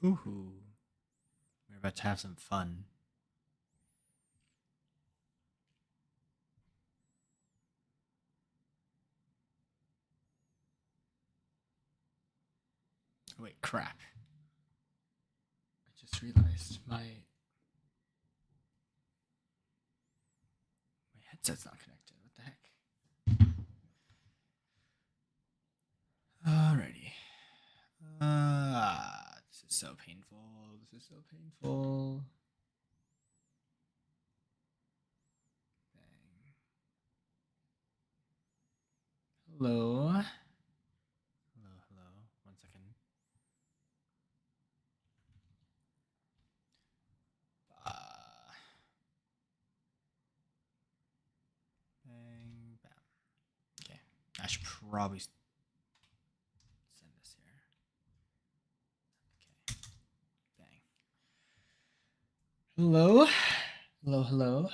Ooh, we're about to have some fun. Wait, crap. I just realized my headset's not connected. What the heck? Alrighty. This is so painful. This is so painful. Dang. Hello. Hello. 1 second. Bang, bam. Okay. I should probably send this here. Okay. Bang. Hello. Hello.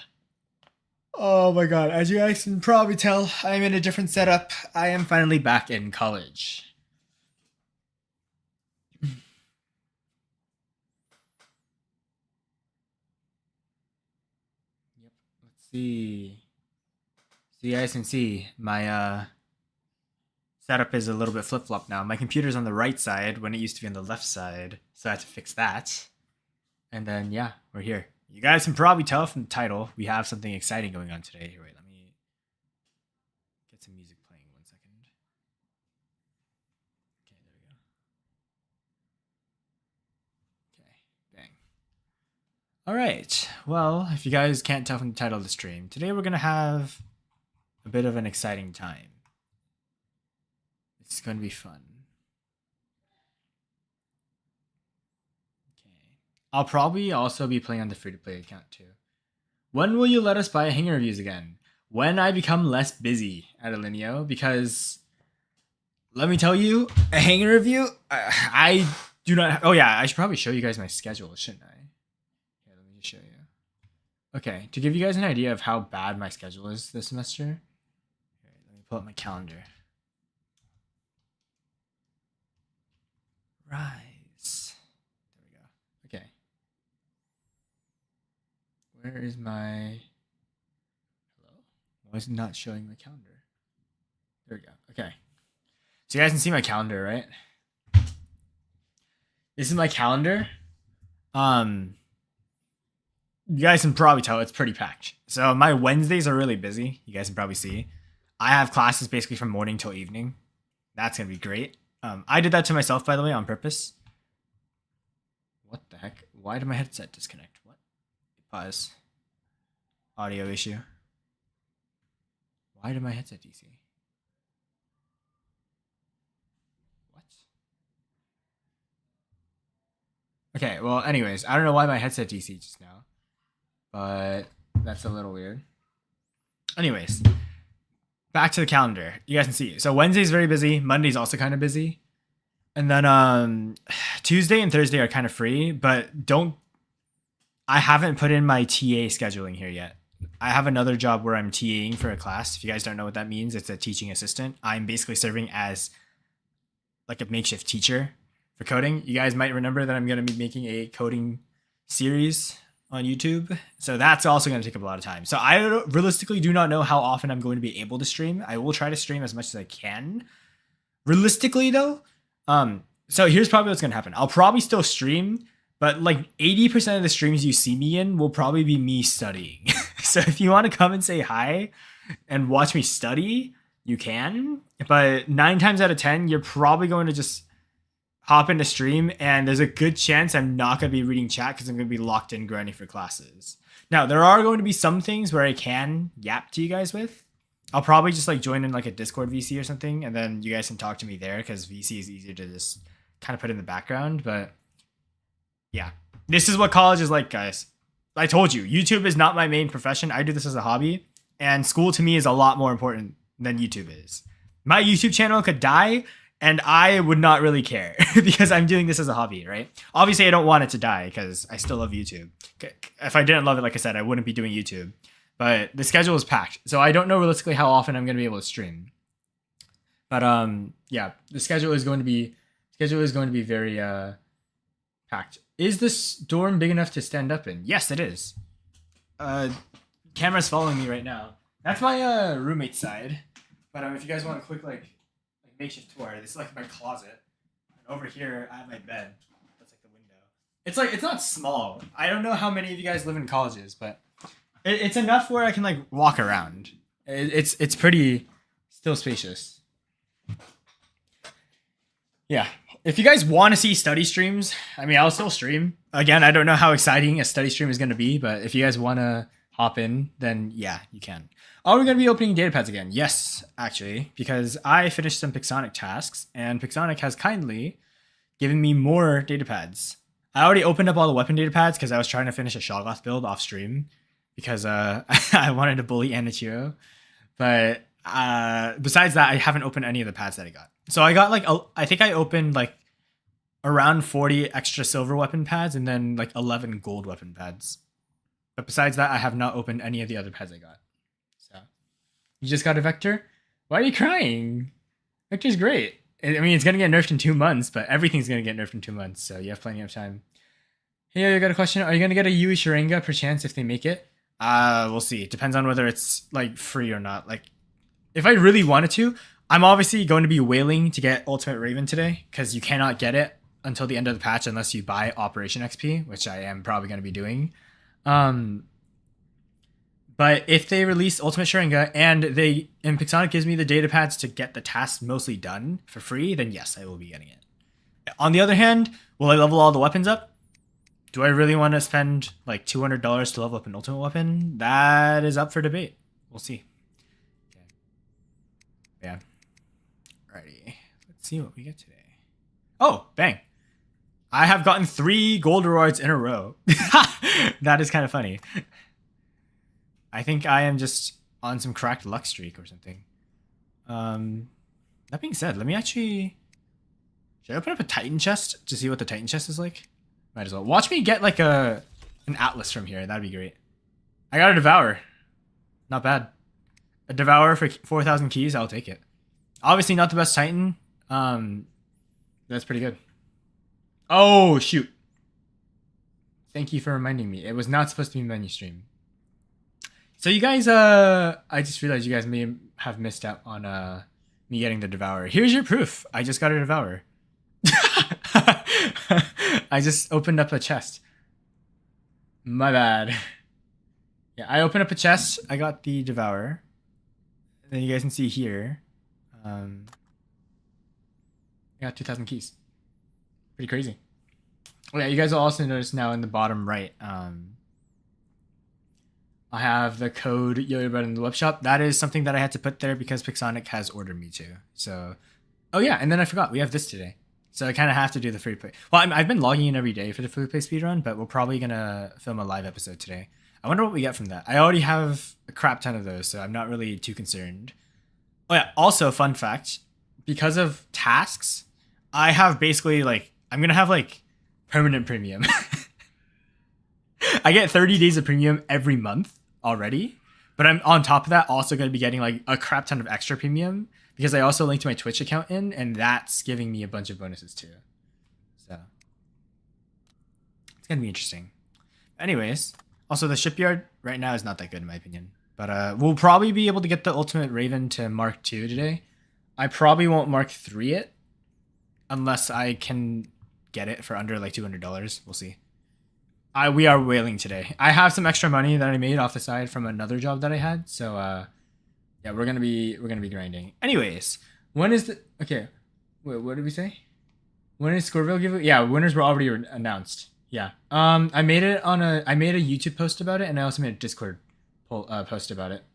Oh my god, as you guys can probably tell, I'm in a different setup. I am finally back in college. Yep. Let's see. So you guys can see my setup is a little bit flip-flop now. My computer's on the right side when it used to be on the left side, so I had to fix that. And then yeah, we're here. You guys can probably tell from the title, we have something exciting going on today. Here, wait, let me get some music playing 1 second. Okay, there we go. Okay, bang. All right. Well, if you guys can't tell from the title of the stream, today we're going to have a bit of an exciting time. It's going to be fun. Okay. I'll probably also be playing on the free-to-play account too. When will you let us buy Hanger Reviews again? When I become less busy at Alineo, because let me tell you, a Hanger Review, I do not. Oh yeah, I should probably show you guys my schedule, shouldn't I? Yeah, let me just show you. Okay, to give you guys an idea of how bad my schedule is this semester, let me pull up my calendar. Rise. There we go. Okay. Where is my... Hello? Why is it not showing my calendar? There we go. Okay. So you guys can see my calendar, right? This is my calendar. You guys can probably tell it's pretty packed. So my Wednesdays are really busy. You guys can probably see. I have classes basically from morning till evening. That's gonna be great. I did that to myself, by the way, on purpose. What the heck? Why did my headset disconnect? What? Pause. Audio issue. Why did my headset DC? What? Okay, well, anyways, I don't know why my headset DC just now, but that's a little weird. Anyways, back to the calendar. You guys can see. So Wednesday's very busy. Monday's also kind of busy. And then Tuesday and Thursday are kind of free, but I haven't put in my TA scheduling here yet. I have another job where I'm TAing for a class. If you guys don't know what that means, it's a teaching assistant. I'm basically serving as like a makeshift teacher for coding. You guys might remember that I'm going to be making a coding series on YouTube. So that's also going to take up a lot of time. So I realistically do not know how often I'm going to be able to stream. I will try to stream as much as I can. Realistically though, so here's probably what's going to happen. I'll probably still stream, but like 80% of the streams you see me in will probably be me studying. So if you want to come and say hi and watch me study, you can. But 9 times out of 10, you're probably going to just hop into stream, and there's a good chance I'm not going to be reading chat because I'm going to be locked in grinding for classes. Now, there are going to be some things where I can yap to you guys with. I'll probably just like join in like a Discord VC or something, and then you guys can talk to me there because VC is easier to just kind of put in the background. But yeah, this is what college is like, guys. I told you, YouTube is not my main profession. I do this as a hobby, and school to me is a lot more important than YouTube is. My YouTube channel could die, and I would not really care because I'm doing this as a hobby, right? Obviously, I don't want it to die because I still love YouTube. If I didn't love it, like I said, I wouldn't be doing YouTube. But the schedule is packed, so I don't know realistically how often I'm going to be able to stream. But yeah, the schedule is going to be very packed. Is this dorm big enough to stand up in? Yes, it is. Camera's following me right now. That's my roommate's side. But if you guys want a quick like makeshift tour, this is like my closet. And over here I have my bed. That's like the window. It's not small. I don't know how many of you guys live in colleges, but it's enough where I can like walk around. It's pretty still spacious. Yeah. If you guys want to see study streams, I mean, I'll still stream. Again, I don't know how exciting a study stream is going to be, but if you guys want to hop in, then yeah, you can. Are we going to be opening datapads again? Yes, actually, because I finished some Pixonic tasks, and Pixonic has kindly given me more datapads. I already opened up all the weapon datapads because I was trying to finish a Shoggoth build off stream because I wanted to bully Anichiro. But besides that, I haven't opened any of the pads that I got. So I got like, I think I opened like around 40 extra silver weapon pads and then like 11 gold weapon pads. But besides that, I have not opened any of the other pads I got. So you just got a Vector? Why are you crying? Vector's great. I mean, it's going to get nerfed in 2 months, but everything's going to get nerfed in 2 months. So you have plenty of time. Hey, I got a question. Are you going to get a Yui Sharinga per chance if they make it? We'll see. It depends on whether it's like free or not. Like, if I really wanted to, I'm obviously going to be wailing to get Ultimate Raven today because you cannot get it until the end of the patch unless you buy Operation XP, which I am probably going to be doing. But if they release Ultimate Sharinga and Pixonic gives me the data pads to get the tasks mostly done for free, then yes, I will be getting it. On the other hand, will I level all the weapons up? Do I really want to spend like $200 to level up an ultimate weapon? That is up for debate. We'll see. Okay. Yeah. Alrighty. Let's see what we get today. Oh, bang. I have gotten 3 gold rewards in a row. That is kind of funny. I think I am just on some cracked luck streak or something. That being said, let me actually... Should I open up a Titan chest to see what the Titan chest is like? Might as well. Watch me get like an Atlas from here. That'd be great. I got a Devour. Not bad. A Devour for 4,000 keys. I'll take it. Obviously not the best Titan. That's pretty good. Oh, shoot. Thank you for reminding me. It was not supposed to be menu stream. So you guys, I just realized you guys may have missed out on me getting the Devourer. Here's your proof. I just got a Devourer. I just opened up a chest. My bad. Yeah, I opened up a chest. I got the Devourer. Then you guys can see here. I got 2,000 keys. Pretty crazy. Oh yeah, you guys will also notice now in the bottom right, I have the code YoYoBread in the web shop. That is something that I had to put there because Pixonic has ordered me to. So, oh yeah, and then I forgot we have this today. So I kind of have to do the free play. Well, I've been logging in every day for the free play speedrun, but we're probably gonna film a live episode today. I wonder what we get from that. I already have a crap ton of those, so I'm not really too concerned. Oh yeah, also fun fact, because of tasks, I have basically like, I'm gonna have like permanent premium. I get 30 days of premium every month already, but I'm on top of that also going to be getting like a crap ton of extra premium because I also linked my Twitch account in, and that's giving me a bunch of bonuses too. So it's going to be interesting. Anyways, also the shipyard right now is not that good in my opinion, but we'll probably be able to get the Ultimate Raven to Mark II today. I probably won't Mark III it unless I can get it for under like $200. We'll see. We are whaling today. I have some extra money that I made off the side from another job that I had. So yeah, we're gonna be grinding. Anyways, when is the okay? Wait, what did we say? When is Scoreville giveaway? Yeah, winners were already announced. Yeah. I made a YouTube post about it, and I also made a Discord post about it.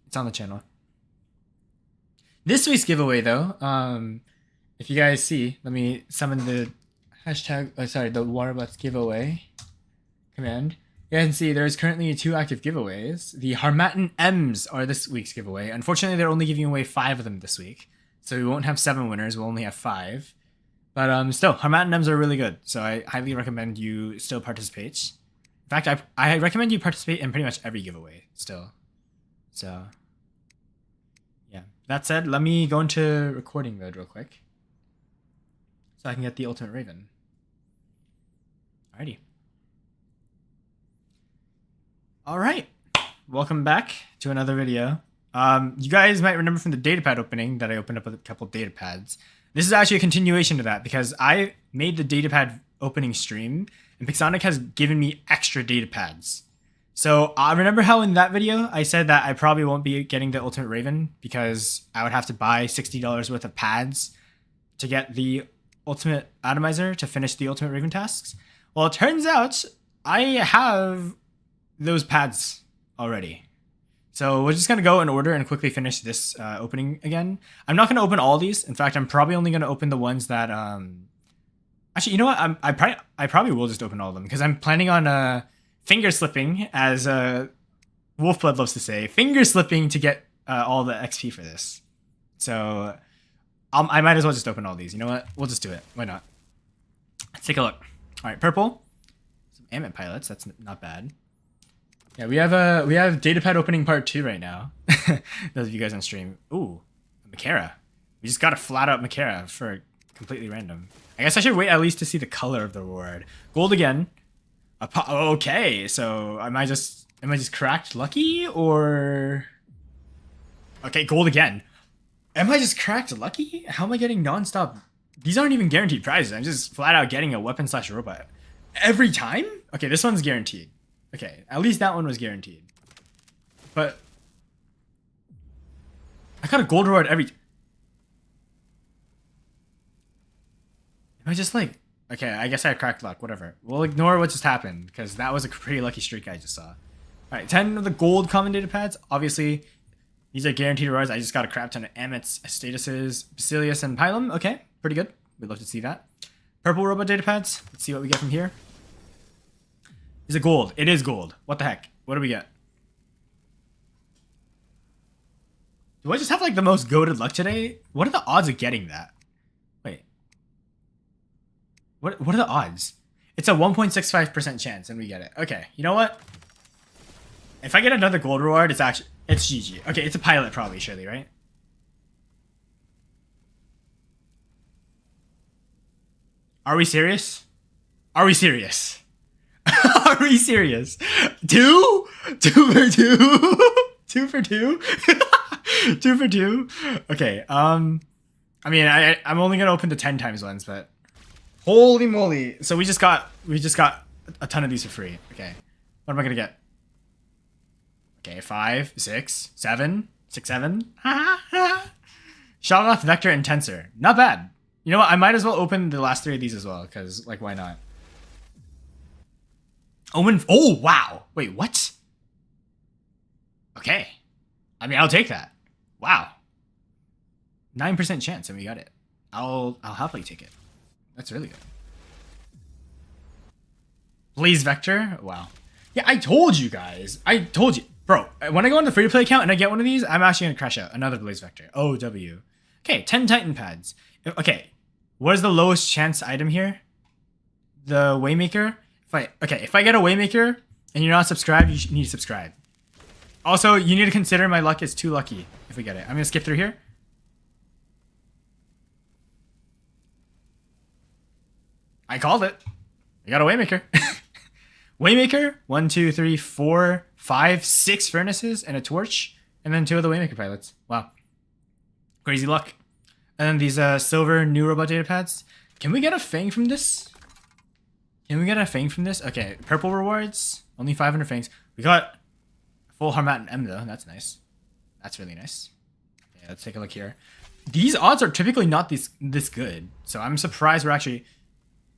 It's on the channel. This week's giveaway though, if you guys see, let me summon the hashtag, the Waterbots giveaway command. You guys can see there's currently 2 active giveaways. The Harmattan M's are this week's giveaway. Unfortunately, they're only giving away 5 of them this week. So we won't have 7 winners, we'll only have 5. But still, Harmattan M's are really good. So I highly recommend you still participate. In fact, I recommend you participate in pretty much every giveaway still. So yeah. That said, let me go into recording mode real quick, so I can get the Ultimate Raven. Alrighty. Alright. Welcome back to another video. You guys might remember from the datapad opening that I opened up a couple datapads. This is actually a continuation to that because I made the datapad opening stream and Pixonic has given me extra datapads. So I remember how in that video I said that I probably won't be getting the Ultimate Raven because I would have to buy $60 worth of pads to get the Ultimate Atomizer to finish the Ultimate Raven tasks. Well, it turns out I have those pads already. So we're just going to go in order and quickly finish this opening again. I'm not going to open all these. In fact, I'm probably only going to open the ones that... Actually, you know what? I probably will just open all of them because I'm planning on finger slipping, as Wolfblood loves to say. Finger slipping to get all the XP for this. So I might as well just open all these. You know what? We'll just do it. Why not? Let's take a look. All right, purple. Some Amit pilots. That's not bad. Yeah, we have datapad opening part 2 right now. Those of you guys on stream. Ooh, Makara. We just got a flat out Makara for completely random. I guess I should wait at least to see the color of the reward. Gold again. Okay, so am I just cracked lucky or? Okay, gold again. Am I just cracked lucky? How am I getting nonstop? These aren't even guaranteed prizes. I'm just flat out getting a weapon / robot every time. Okay, this one's guaranteed. Okay, at least that one was guaranteed. But I got a gold reward every... Am I just like... Okay, I guess I cracked luck, whatever. We'll ignore what just happened, because that was a pretty lucky streak I just saw. Alright, 10 of the gold common data pads. Obviously, these are guaranteed rewards. I just got a crap ton of Amit's, Statuses, Basilius, and Pylum. Okay, pretty good. We'd love to see that. Purple robot data pads. Let's see what we get from here. Is it gold? It is gold. What the heck? What do we get? Do I just have like the most goated luck today? What are the odds of getting that? Wait. What are the odds? It's a 1.65% chance and we get it. Okay, you know what? If I get another gold reward, it's GG. Okay, it's a pilot probably, surely, right? Are we serious? Are we serious? Are we serious? 2? 2 for 2? 2 for 2? 2 for 2? Okay, I mean, I'm only gonna open the 10 times ones, but holy moly. So we just got a ton of these for free. Okay, what am I gonna get? Okay, 5, 6, 7, 6, 7. Shoggoth, Vector, and Tensor. Not bad. You know what? I might as well open the last 3 of these as well, because, like, why not? Omen. Oh, wow. Wait, what? Okay. I mean, I'll take that. Wow. 9% chance, and we got it. I'll happily take it. That's really good. Blaze Vector. Wow. Yeah, I told you guys. I told you. Bro, when I go on the free-to-play account and I get one of these, I'm actually going to crash out. Another Blaze Vector. OW. Okay, 10 Titan pads. Okay, what is the lowest chance item here? The Waymaker? If I get a Waymaker and you're not subscribed, you need to subscribe. Also, you need to consider my luck is too lucky if we get it. I'm going to skip through here. I called it. I got a Waymaker. Waymaker, 1, 2, 3, 4, 5, 6 furnaces and a torch, and then 2 of the Waymaker pilots. Wow. Crazy luck. And then these silver new robot data pads. Can we get a Fang from this? Can we get a Fang from this? Okay, purple rewards. Only 500 Fangs. We got a full Harmattan M though. That's nice. That's really nice. Okay, let's take a look here. These odds are typically not this good. So I'm surprised we're actually...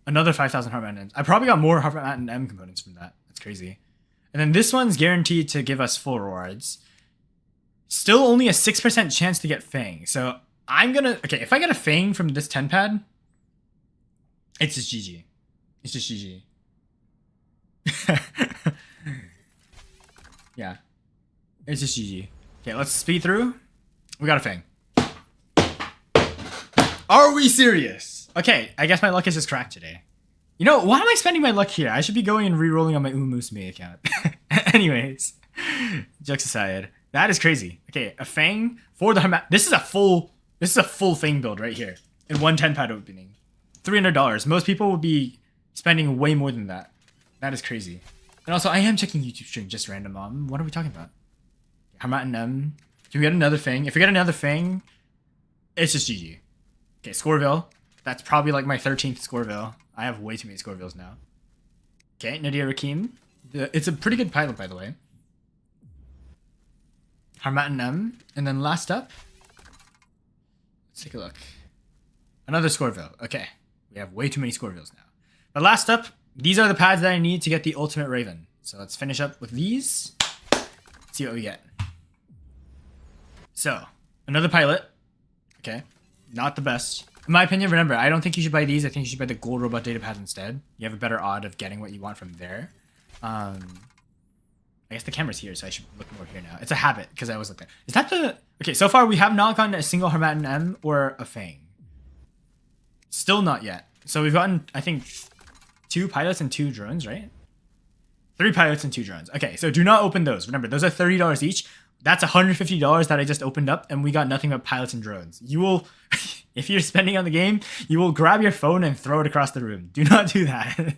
Another 5,000 Harmattan M's. I probably got more Harmattan M components from that. That's crazy. And then this one's guaranteed to give us full rewards. Still only a 6% chance to get Fang. So I'm gonna... Okay, if I get a Fang from this 10 pad, it's just GG. It's just GG. Yeah. It's just GG. Okay, let's speed through. We got a Fang. Are we serious? Okay, I guess my luck is just cracked today. You know, why am I spending my luck here? I should be going and re-rolling on my Umusume account. Anyways, jokes aside, that is crazy. Okay, a Fang for the Harmattan. This is a full Fang build right here in 110 pad opening. $300. Most people would be spending way more than that. That is crazy. And also, I am checking YouTube stream just random. What are we talking about? Harmat and M. Can we get another thing? If we get another thing, it's just GG. Okay, Scoreville. That's probably like my 13th Scoreville. I have way too many Scorevilles now. Okay, Nadia Rakim. It's a pretty good pilot, by the way. Harmat and M. And then last up, let's take a look. Another Scoreville. Okay, we have way too many Scorevilles now. But last up, these are the pads that I need to get the Ultimate Raven. So let's finish up with these. See what we get. So, another pilot. Okay, not the best. In my opinion, remember, I don't think you should buy these. I think you should buy the Gold Robot Data Pads instead. You have a better odd of getting what you want from there. I guess the camera's here, so I should look more here now. It's a habit, because I always look there. Is that the... Okay, so far we have not gotten a single Harmattan M or a Fang. Still not yet. So we've gotten, I think, 2 pilots and 2 drones, right? 3 pilots and 2 drones. Okay, so do not open those. Remember, those are $30 each. That's $150 that I just opened up, and we got nothing but pilots and drones. You will, if you're spending on the game, you will grab your phone and throw it across the room. Do not do that.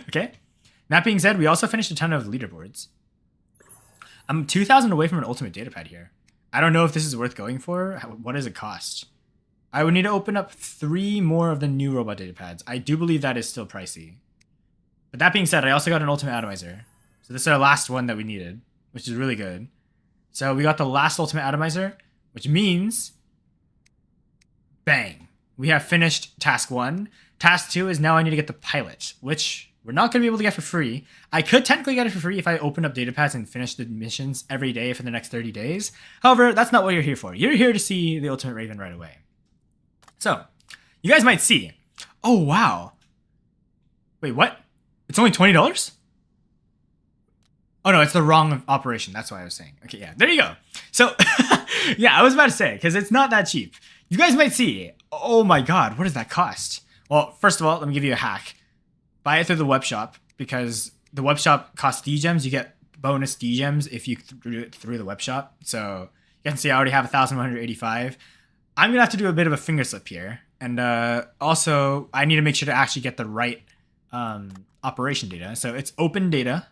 Okay? That being said, we also finished a ton of leaderboards. I'm 2,000 away from an ultimate data pad here. I don't know if this is worth going for. What does it cost? I would need to open up 3 more of the new robot data pads. I do believe that is still pricey. But that being said, I also got an ultimate atomizer. So this is our last one that we needed, which is really good. So we got the last ultimate atomizer, which means, bang, we have finished task 1. Task 2 is now I need to get the pilot, which we're not going to be able to get for free. I could technically get it for free if I open up data pads and finish the missions every day for the next 30 days. However, that's not what you're here for. You're here to see the Ultimate Raven right away. So, you guys might see. Oh, wow. Wait, what? It's only $20? Oh, no, it's the wrong operation. That's what I was saying. Okay, yeah, there you go. So, yeah, I was about to say, because it's not that cheap. You guys might see. Oh, my God, what does that cost? Well, first of all, let me give you a hack. Buy it through the web shop, because the web shop costs D-gems. You get bonus D-gems if you do it through the web shop. So you can see I already have 1,185. I'm going to have to do a bit of a finger slip here. And also, I need to make sure to actually get the right operation data. So it's open data.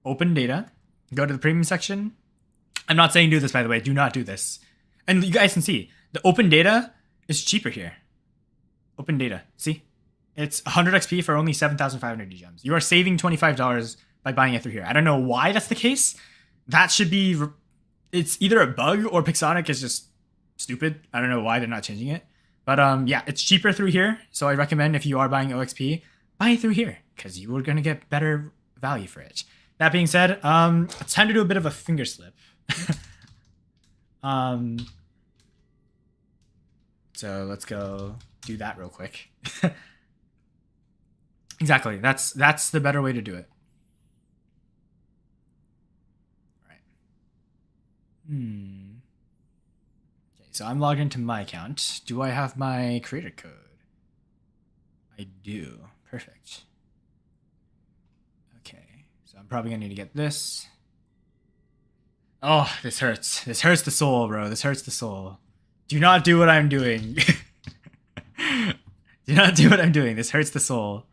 Open data. Go to the premium section. I'm not saying do this, by the way. Do not do this. And you guys can see, the open data is cheaper here. Open data. See? It's 100 XP for only 7,500 gems. You are saving $25 by buying it through here. I don't know why that's the case. That should be... It's either a bug or Pixonic is just stupid. I don't know why they're not changing it. But yeah, it's cheaper through here. So I recommend if you are buying OXP, buy it through here, because you are going to get better value for it. That being said, it's time to do a bit of a finger slip. So let's go do that real quick. Exactly. That's the better way to do it. All right. Okay, so I'm logged into my account. Do I have my creator code? I do. Perfect. Okay, so I'm probably gonna need to get this. Oh, this hurts. This hurts the soul, bro. This hurts the soul. Do not do what I'm doing. Do not do what I'm doing. This hurts the soul.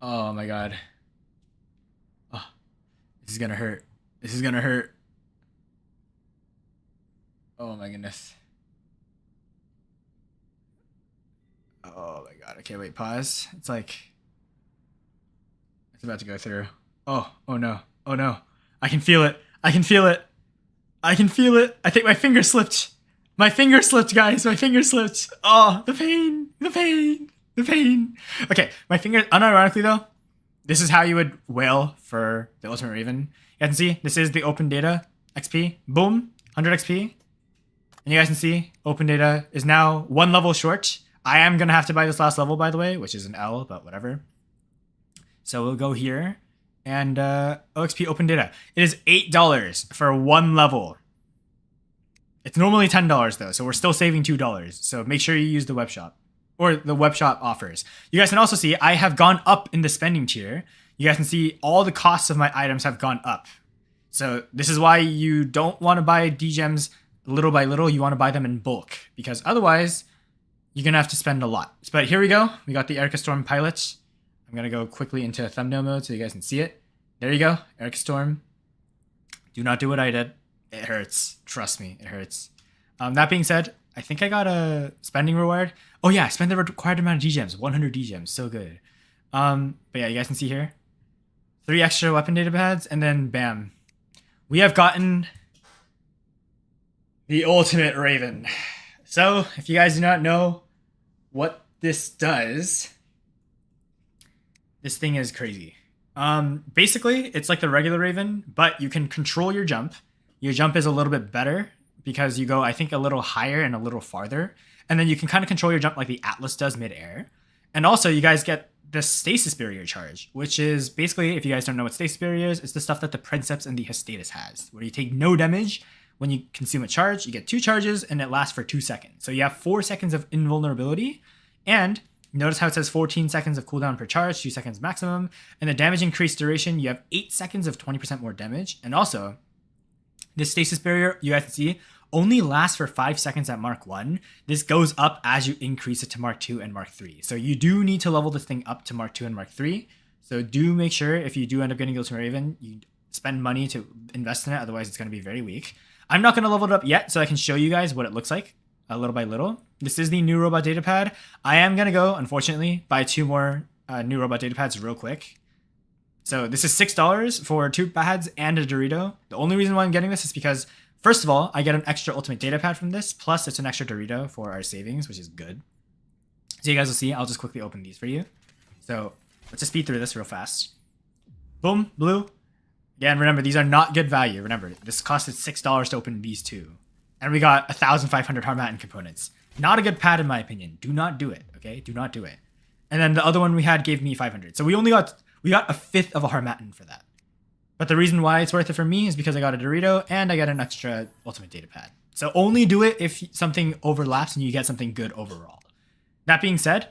Oh my god. Oh, this is gonna hurt. This is gonna hurt. Oh my goodness. Oh my god. Okay, wait, pause. It's like... It's about to go through. Oh no. Oh no. I can feel it. I can feel it. I can feel it. I think my finger slipped. My finger slipped, guys. My finger slipped. Oh, the pain. The pain. The pain. Okay, my finger, unironically though, this is how you would whale for the Ultimate Raven. You guys can see, this is the open data XP. Boom, 100 XP. And you guys can see, open data is now 1 level short. I am going to have to buy this last level, by the way, which is an L, but whatever. So we'll go here, and OXP open data. It is $8 for 1 level. It's normally $10 though, so we're still saving $2. So make sure you use the web shop. Or the web shop offers. You guys can also see I have gone up in the spending tier. You guys can see all the costs of my items have gone up. So this is why you don't want to buy D-gems little by little. You want to buy them in bulk, because otherwise you're going to have to spend a lot. But here we go. We got the Erica Storm pilot. I'm going to go quickly into thumbnail mode so you guys can see it. There you go. Erica Storm. Do not do what I did. It hurts. Trust me, it hurts. That being said, I think I got a spending reward. Oh yeah, I spent the required amount of D-gems. 100 D-gems. So good. But yeah, you guys can see here. 3 extra weapon data pads, and then bam. We have gotten the ultimate Raven. So, if you guys do not know what this does, this thing is crazy. Basically, it's like the regular Raven, but you can control your jump. Your jump is a little bit better because you go, I think, a little higher and a little farther. And then you can kind of control your jump like the Atlas does mid-air. And also, you guys get the Stasis Barrier charge, which is basically, if you guys don't know what Stasis Barrier is, it's the stuff that the Princeps and the Hestatus has, where you take no damage. When you consume a charge, you get 2 charges, and it lasts for 2 seconds. So you have 4 seconds of invulnerability, and notice how it says 14 seconds of cooldown per charge, 2 seconds maximum, and the damage increase duration, you have 8 seconds of 20% more damage, and also, this Stasis Barrier, you guys can see, only lasts for 5 seconds at Mark 1. This goes up as you increase it to Mark 2 and Mark 3. So you do need to level this thing up to Mark 2 and Mark 3. So do make sure if you do end up getting the Ultimate Raven, you spend money to invest in it, otherwise it's going to be very weak. I'm not going to level it up yet, so I can show you guys what it looks like little by little. This is the new robot data pad. I am going to go, unfortunately, buy 2 more new robot data pads real quick. So this is $6 for 2 pads and a Dorito. The only reason why I'm getting this is because, first of all, I get an extra ultimate data pad from this, plus it's an extra Dorito for our savings, which is good. So you guys will see, I'll just quickly open these for you. So let's just speed through this real fast. Boom, blue. Again, remember, these are not good value. Remember, this costed $6 to open these 2. And we got 1,500 Harmattan components. Not a good pad in my opinion. Do not do it, okay? Do not do it. And then the other one we had gave me 500. So we got a fifth of a Harmattan for that. But the reason why it's worth it for me is because I got a Dorito and I got an extra ultimate data pad. So only do it if something overlaps and you get something good overall. That being said,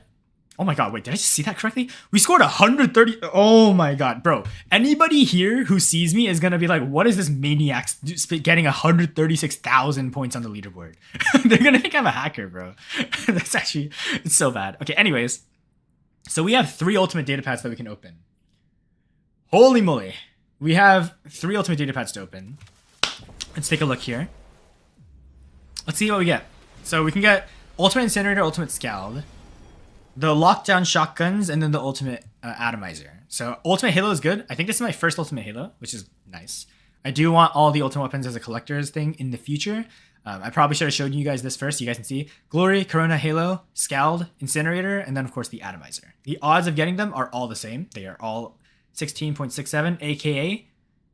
oh my god, wait, did I just see that correctly? We scored 130. Oh my god, bro. Anybody here who sees me is going to be like, what is this maniac getting 136,000 points on the leaderboard? They're going to think I'm a hacker, bro. That's actually, it's so bad. Okay, anyways. So we have 3 ultimate data pads that we can open. Holy moly. We have 3 ultimate data pads to open. Let's take a look here. Let's see what we get. So we can get Ultimate Incinerator, Ultimate Scald, the Lockdown Shotguns, and then the Ultimate Atomizer. So Ultimate Halo is good. I think this is my first Ultimate Halo, which is nice. I do want all the Ultimate Weapons as a collector's thing in the future. I probably should have showed you guys this first so you guys can see. Glory, Corona, Halo, Scald, Incinerator, and then of course the Atomizer. The odds of getting them are all the same. They are all 16.67, aka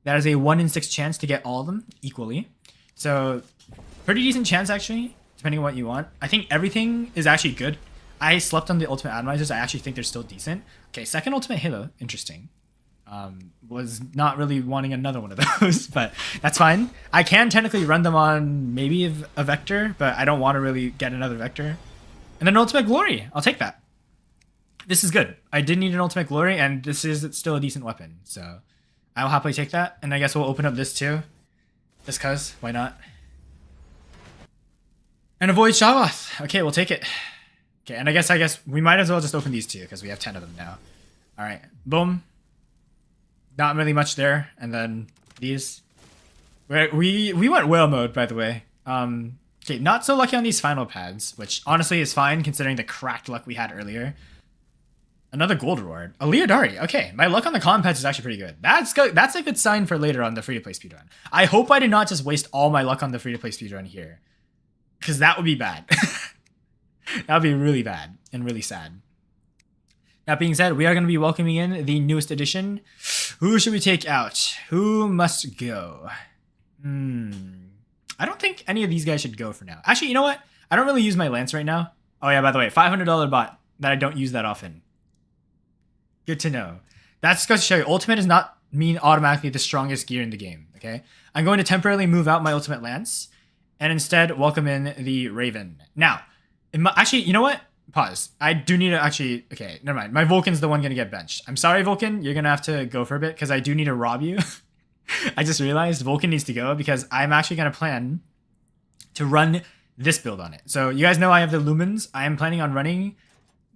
that is a 1 in 6 chance to get all of them equally. So pretty decent chance actually, depending on what you want. I think everything is actually good. I slept on the Ultimate Atomizers. I actually think they're still decent. Okay, second Ultimate Halo, interesting. Was not really wanting another one of those, but that's fine. I can technically run them on maybe a Vector, but I don't want to really get another Vector. And then Ultimate Glory, I'll take that. This is good. I did need an Ultimate Glory, and this is still a decent weapon, so I'll happily take that. And I guess we'll open up this too, just cause, why not? And avoid Shawath. Okay, we'll take it. Okay, and I guess we might as well just open these 2 because we have 10 of them now. All right, boom. Not really much there, and then these. We went whale mode, by the way. Okay, not so lucky on these final pads, which honestly is fine considering the cracked luck we had earlier. Another gold reward. A Leodari. Okay, my luck on the common pads is actually pretty good. That's good. That's a good sign for later on the free-to-play speedrun. I hope I did not just waste all my luck on the free-to-play speedrun here, because that would be bad. That would be really bad and really sad. That being said, we are going to be welcoming in the newest edition. Who should we take out? Who must go? I don't think any of these guys should go for now. Actually, you know what? I don't really use my Lance right now. Oh yeah, by the way, $500 bot that I don't use that often. Good to know. That's going to show you, Ultimate does not mean automatically the strongest gear in the game, okay? I'm going to temporarily move out my Ultimate Lance and instead welcome in the Raven. Now, actually, you know what? Pause. I do need to actually... Okay, never mind. My Vulcan's the one going to get benched. I'm sorry, Vulcan. You're going to have to go for a bit because I do need to rob you. I just realized Vulcan needs to go because I'm actually going to plan to run this build on it. So you guys know I have the lumens. I am planning on running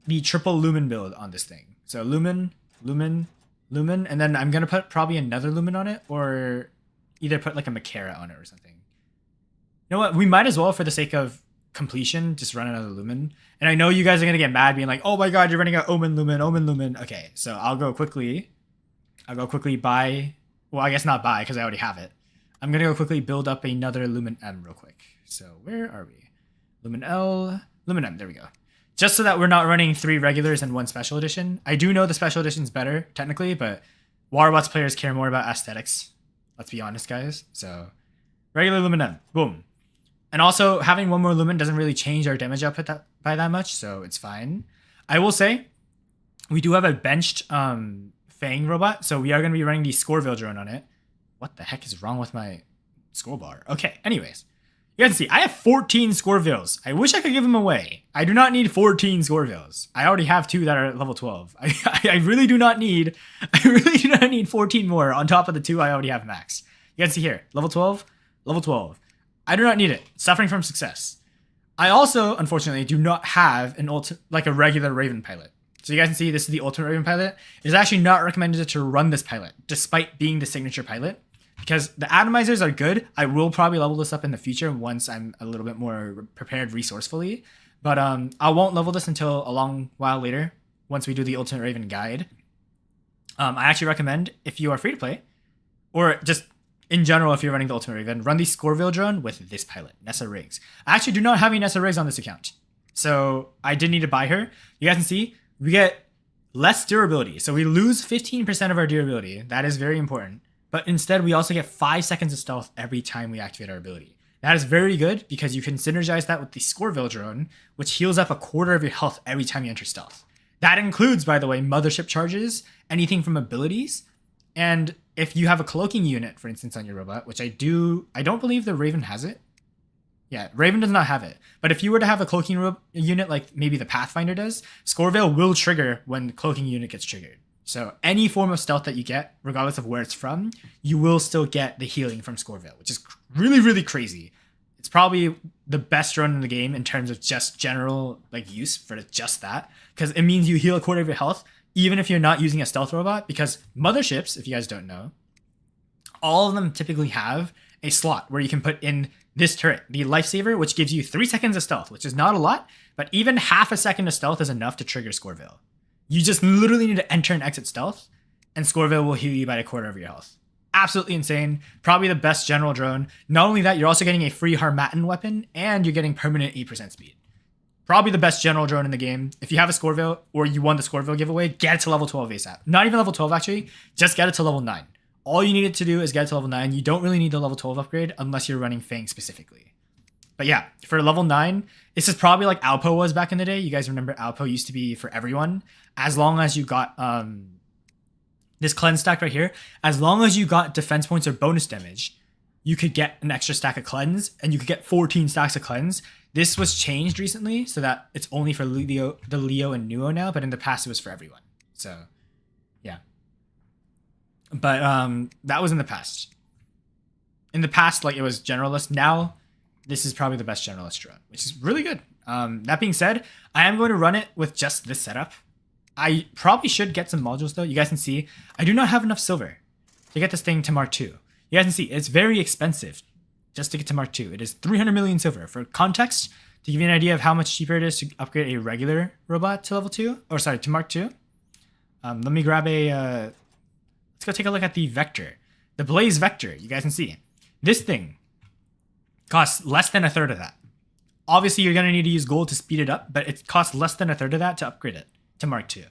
the triple lumen build on this thing. So lumen, lumen, lumen, and then I'm gonna put probably another lumen on it, or either put like a Makara on it or something. You know what? We might as well, for the sake of completion, just run another lumen. And I know you guys are gonna get mad, being like, "Oh my god, you're running an Omen lumen, Omen lumen." Okay, so I'll go quickly buy. Well, I guess not buy because I already have it. I'm gonna go quickly build up another lumen M real quick. So where are we? Lumen L, lumen M. There we go. Just so that we're not running 3 regulars and 1 special edition. I do know the special edition's better technically, but Waterbots players care more about aesthetics. Let's be honest, guys. So regular lumen M, boom. And also, having 1 more lumen doesn't really change our damage output by that much, so it's fine. I will say, we do have a benched Fang robot, so we are going to be running the Scoreville drone on it. What the heck is wrong with my score bar? Okay, anyways. You guys can see, I have 14 Scorevilles. I wish I could give them away. I do not need 14 Scorevilles. I already have 2 that are at level 12. I really do not need 14 more on top of the 2 I already have max. You guys see here, level 12, level 12. I do not need it. Suffering from success. I also, unfortunately, do not have like a regular Raven pilot. So you guys can see this is the ultimate Raven pilot. It is actually not recommended to run this pilot, despite being the signature pilot, because the atomizers are good. I will probably level this up in the future once I'm a little bit more prepared resourcefully. But I won't level this until a long while later, once we do the ultimate Raven guide. I actually recommend, if you are free to play, or just in general, if you're running the Ultimate Raven, run the Scoreville drone with this pilot, Nessa Riggs. I actually do not have any Nessa Riggs on this account, so I did need to buy her. You guys can see, we get less durability. So we lose 15% of our durability. That is very important. But instead, we also get 5 seconds of stealth every time we activate our ability. That is very good because you can synergize that with the Scoreville drone, which heals up 1/4 of your health every time you enter stealth. That includes, by the way, mothership charges, anything from abilities, and if you have a cloaking unit, for instance, on your robot, which I don't believe the Raven has it. Yeah, Raven does not have it. But if you were to have a cloaking unit like maybe the Pathfinder does, Scoreville will trigger when the cloaking unit gets triggered. So any form of stealth that you get, regardless of where it's from, you will still get the healing from Scoreville, which is really, really crazy. It's probably the best drone in the game in terms of just general like use for just that, because it means you heal 1/4 of your health, even if you're not using a stealth robot, because motherships, if you guys don't know, all of them typically have a slot where you can put in this turret, the Lifesaver, which gives you 3 seconds of stealth, which is not a lot, but even half a second of stealth is enough to trigger Scoreville. You just literally need to enter and exit stealth, and Scoreville will heal you by 1/4 of your health. Absolutely insane. Probably the best general drone. Not only that, you're also getting a free Harmattan weapon, and you're getting permanent 8% speed. Probably the best general drone in the game. If you have a Scoreville, or you won the Scoreville giveaway, get it to level 12 ASAP. Not even level 12 actually, just get it to level 9. All you need to do is get it to level 9. You don't really need the level 12 upgrade unless you're running Fang specifically. But yeah, for level 9, this is probably like Alpo was back in the day. You guys remember Alpo used to be for everyone. As long as you got this cleanse stack right here, as long as you got defense points or bonus damage, you could get an extra stack of cleanse, and you could get 14 stacks of cleanse. This was changed recently so that it's only for the Leo and Nuo now, but in the past it was for everyone. So yeah. But that was in the past. In the past, like, it was generalist. Now this is probably the best generalist drone, which is really good. That being said, I am going to run it with just this setup. I probably should get some modules though. You guys can see I do not have enough silver to get this thing to Mark II. You guys can see it's very expensive just to get to Mark II. It is 300 million silver. For context, to give you an idea of how much cheaper it is to upgrade a regular robot to level 2, or sorry, to Mark II. Let me grab a, let's go take a look at the Vector. The Blaze Vector, you guys can see. This thing costs less than 1/3 of that. Obviously, you're going to need to use gold to speed it up, but it costs less than 1/3 of that to upgrade it to Mark II.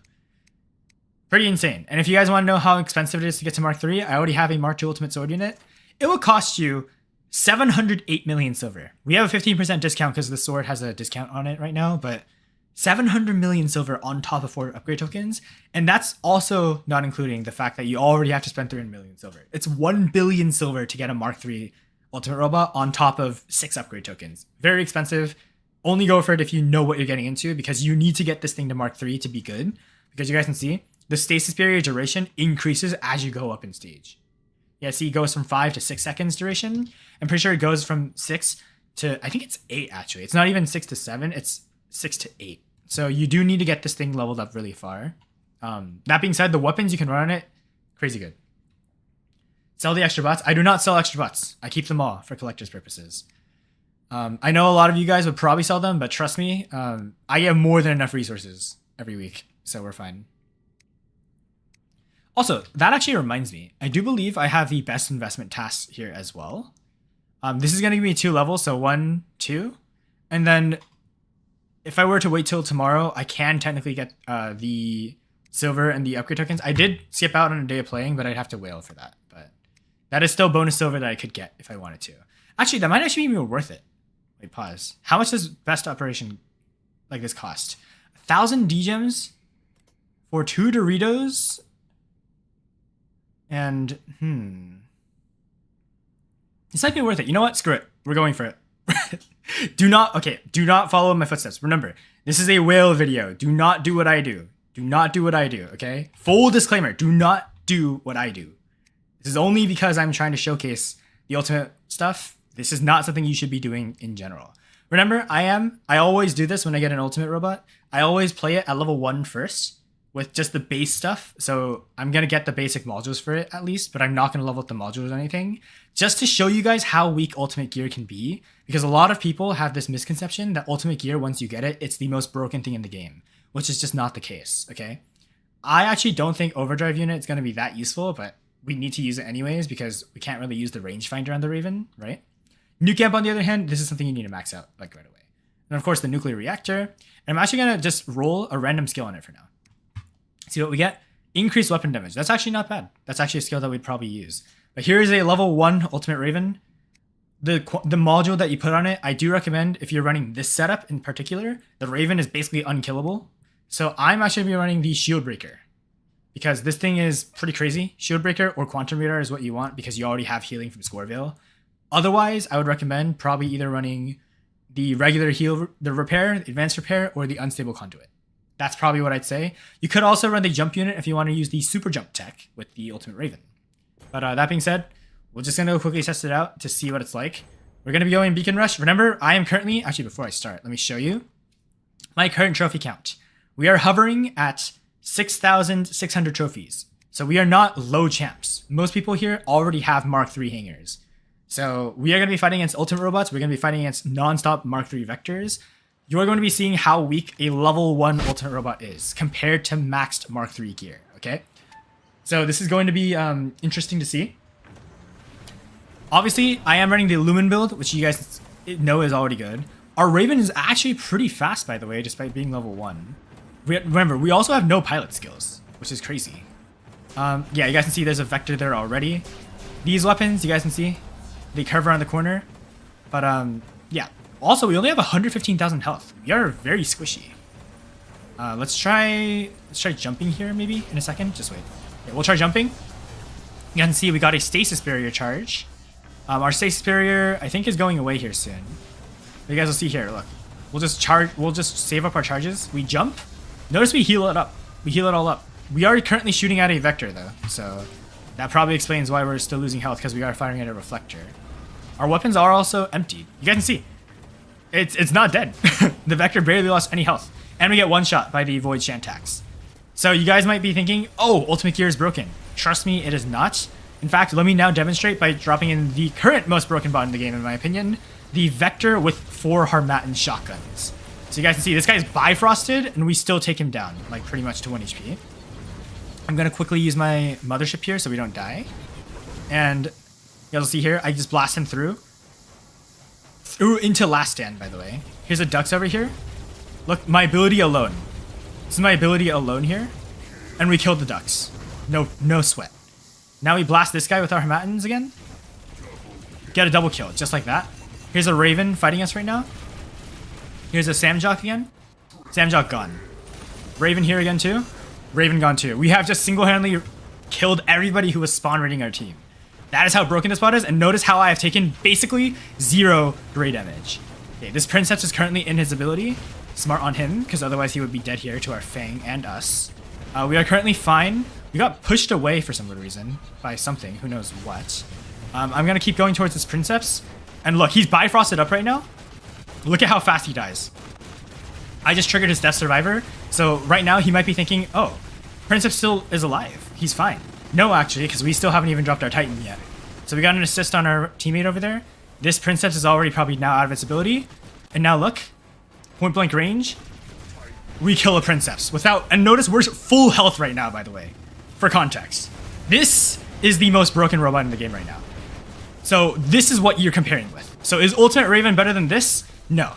Pretty insane. And if you guys want to know how expensive it is to get to Mark III, I already have a Mark II Ultimate Sword unit. It will cost you 708 million silver. We have a 15% discount because the sword has a discount on it right now, but 700 million silver on top of 4 upgrade tokens. And that's also not including the fact that you already have to spend 300 million silver. It's 1 billion silver to get a Mark III Ultimate Robot on top of 6 upgrade tokens. Very expensive. Only go for it if you know what you're getting into, because you need to get this thing to Mark III to be good. Because you guys can see, the stasis period duration increases as you go up in stage. Yeah, see, it goes from 5 to 6 seconds duration. I'm pretty sure it goes from 6 to, I think it's 8 actually. It's not even 6 to 7, it's 6 to 8. So you do need to get this thing leveled up really far. That being said, the weapons you can run on it, crazy good. Sell the extra bots. I do not sell extra bots. I keep them all for collector's purposes. I know a lot of you guys would probably sell them, but trust me, I get more than enough resources every week, so we're fine. Also, that actually reminds me, I do believe I have the best investment task here as well. This is going to give me 2 levels, so 1, 2. And then if I were to wait till tomorrow, I can technically get the silver and the upgrade tokens. I did skip out on a day of playing, but I'd have to whale for that. But that is still bonus silver that I could get if I wanted to. Actually, that might actually be more worth it. Wait, pause. How much does best operation like this cost? 1,000 D-gems for 2 Doritos? And, this might be worth it. You know what? Screw it. We're going for it. Do not follow in my footsteps. Remember, this is a whale video. Do not do what I do. Do not do what I do, okay? Full disclaimer, do not do what I do. This is only because I'm trying to showcase the ultimate stuff. This is not something you should be doing in general. Remember, I always do this when I get an ultimate robot. I always play it at level 1 first with just the base stuff. So I'm going to get the basic modules for it at least, but I'm not going to level up the modules or anything. Just to show you guys how weak ultimate gear can be. Because a lot of people have this misconception that ultimate gear, once you get it, it's the most broken thing in the game. Which is just not the case, okay? I actually don't think Overdrive Unit is going to be that useful, but we need to use it anyways because we can't really use the rangefinder on the Raven, right? Nuke Amp, on the other hand, this is something you need to max out like right away. And of course, the Nuclear Reactor. And I'm actually going to just roll a random skill on it for now. See what we get? Increased weapon damage. That's actually not bad. That's actually a skill that we'd probably use. But here is a level 1 Ultimate Raven. The module that you put on it, I do recommend if you're running this setup in particular, the Raven is basically unkillable. So I'm actually going to be running the Shield Breaker. Because this thing is pretty crazy. Shield Breaker or Quantum Radar is what you want because you already have healing from Scoreveil. Otherwise, I would recommend probably either running the regular heal, the repair, the advanced repair, or the unstable conduit. That's probably what I'd say. You could also run the jump unit if you want to use the super jump tech with the Ultimate Raven. But that being said, we're just going to quickly test it out to see what it's like. We're going to be going Beacon Rush. Remember, I am currently, actually before I start, let me show you my current trophy count. We are hovering at 6,600 trophies. So we are not low champs. Most people here already have Mark III hangers. So we are going to be fighting against Ultimate Robots. We're going to be fighting against non-stop Mark III Vectors. You're going to be seeing how weak a level 1 Ultimate Robot is compared to maxed Mark III gear, okay? So this is going to be interesting to see. Obviously, I am running the Lumen build, which you guys know is already good. Our Raven is actually pretty fast, by the way, despite being level 1. Remember, we also have no pilot skills, which is crazy. Yeah, you guys can see there's a Vector there already. These weapons, you guys can see, they curve around the corner. But yeah. Also, we only have 115,000 health. We are very squishy. Let's try jumping here maybe in a second. Just wait. Okay, we'll try jumping. You can see we got a stasis barrier charge. Our stasis barrier, I think, is going away here soon. But you guys will see here. Look, we'll just save up our charges. We jump. Notice we heal it up. We heal it all up. We are currently shooting at a Vector though, so that probably explains why we're still losing health because we are firing at a Reflector. Our weapons are also emptied. You guys can see. It's not dead. The Vector barely lost any health. And we get one shot by the Void Shantax. So you guys might be thinking, oh, Ultimate Gear is broken. Trust me, it is not. In fact, let me now demonstrate by dropping in the current most broken bot in the game, in my opinion. The Vector with 4 Harmattan shotguns. So you guys can see, this guy's Bifrosted, and we still take him down, like pretty much to 1 HP. I'm going to quickly use my Mothership here so we don't die. And you guys will see here, I just blast him through into Last Stand, by the way. Here's a Dux over here. Look, my ability alone. This is my ability alone here. And we killed the Dux. No sweat. Now we blast this guy with our Harmattans again. Get a double kill, just like that. Here's a Raven fighting us right now. Here's a Samjock again. Samjock gone. Raven here again too. Raven gone too. We have just single-handedly killed everybody who was spawn raiding our team. That is how broken this bot is, and notice how I have taken basically 0 gray damage. Okay, this Princeps is currently in his ability. Smart on him, because otherwise he would be dead here to our Fang and us. We are currently fine. We got pushed away for some weird reason by something, who knows what. I'm going to keep going towards this Princeps. And look, he's Bifrosted up right now. Look at how fast he dies. I just triggered his Death Survivor. So right now he might be thinking, oh, Princeps still is alive. He's fine. No, actually, because we still haven't even dropped our Titan yet. So we got an assist on our teammate over there. This Princeps is already probably now out of its ability. And now look, point blank range. We kill a Princeps without, and notice we're full health right now, by the way, for context. This is the most broken robot in the game right now. So this is what you're comparing with. So is Ultimate Raven better than this? No.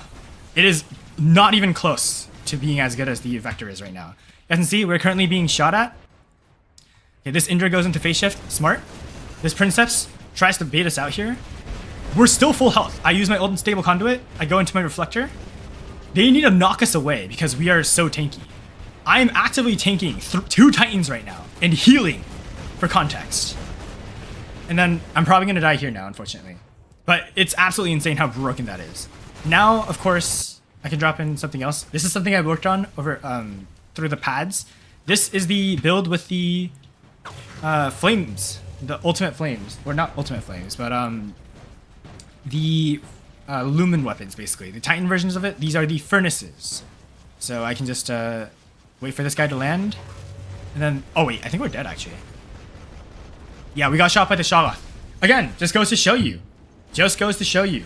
It is not even close to being as good as the Vector is right now. You can see we're currently being shot at. Okay, this Indra goes into phase shift, smart. This Princeps tries to bait us out here. We're still full health. I use my ult stable conduit. I go into my reflector. They need to knock us away because we are so tanky. I am actively tanking 2 Titans right now and healing for context. And then I'm probably going to die here now, unfortunately. But it's absolutely insane how broken that is. Now, of course, I can drop in something else. This is something I worked on over through the pads. This is the build with the flames, the ultimate flames. Or not ultimate flames, but the lumen weapons, basically. The Titan versions of it, these are the furnaces. So I can just wait for this guy to land. And then, oh wait, I think we're dead actually. Yeah, we got shot by the Shoggoth. Again, just goes to show you. Just goes to show you.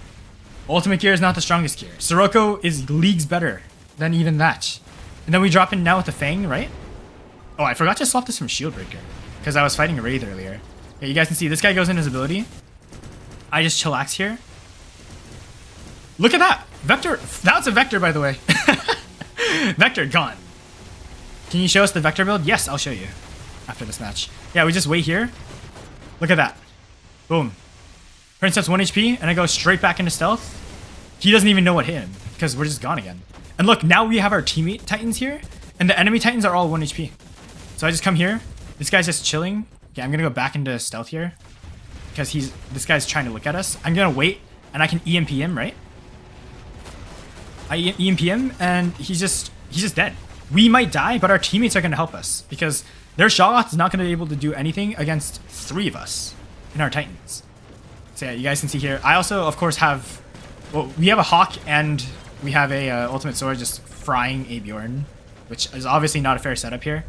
Ultimate gear is not the strongest gear. Sirocco is leagues better than even that. And then we drop in now with the Fang, right? Oh, I forgot to swap this from Shieldbreaker because I was fighting a Wraith earlier. Okay, you guys can see this guy goes in his ability. I just chillax here. Look at that! Vector, that's a Vector, by the way. Vector gone. Can you show us the Vector build? Yes, I'll show you after this match. Yeah, we just wait here. Look at that. Boom. Princeps 1 HP, and I go straight back into stealth. He doesn't even know what hit him, because we're just gone again. And look, now we have our teammate Titans here, and the enemy Titans are all 1 HP. So I just come here. This guy's just chilling. Okay, I'm gonna go back into stealth here, because this guy's trying to look at us. I'm gonna wait, and I can EMP him, right? I EMP him, and he's just dead. We might die, but our teammates are gonna help us, because their Shoggoth is not gonna be able to do anything against 3 of us in our Titans. So yeah, you guys can see here. I also, of course, have... Well, we have a Hawk and we have a Ultimate Sword just frying a Bjorn, which is obviously not a fair setup here.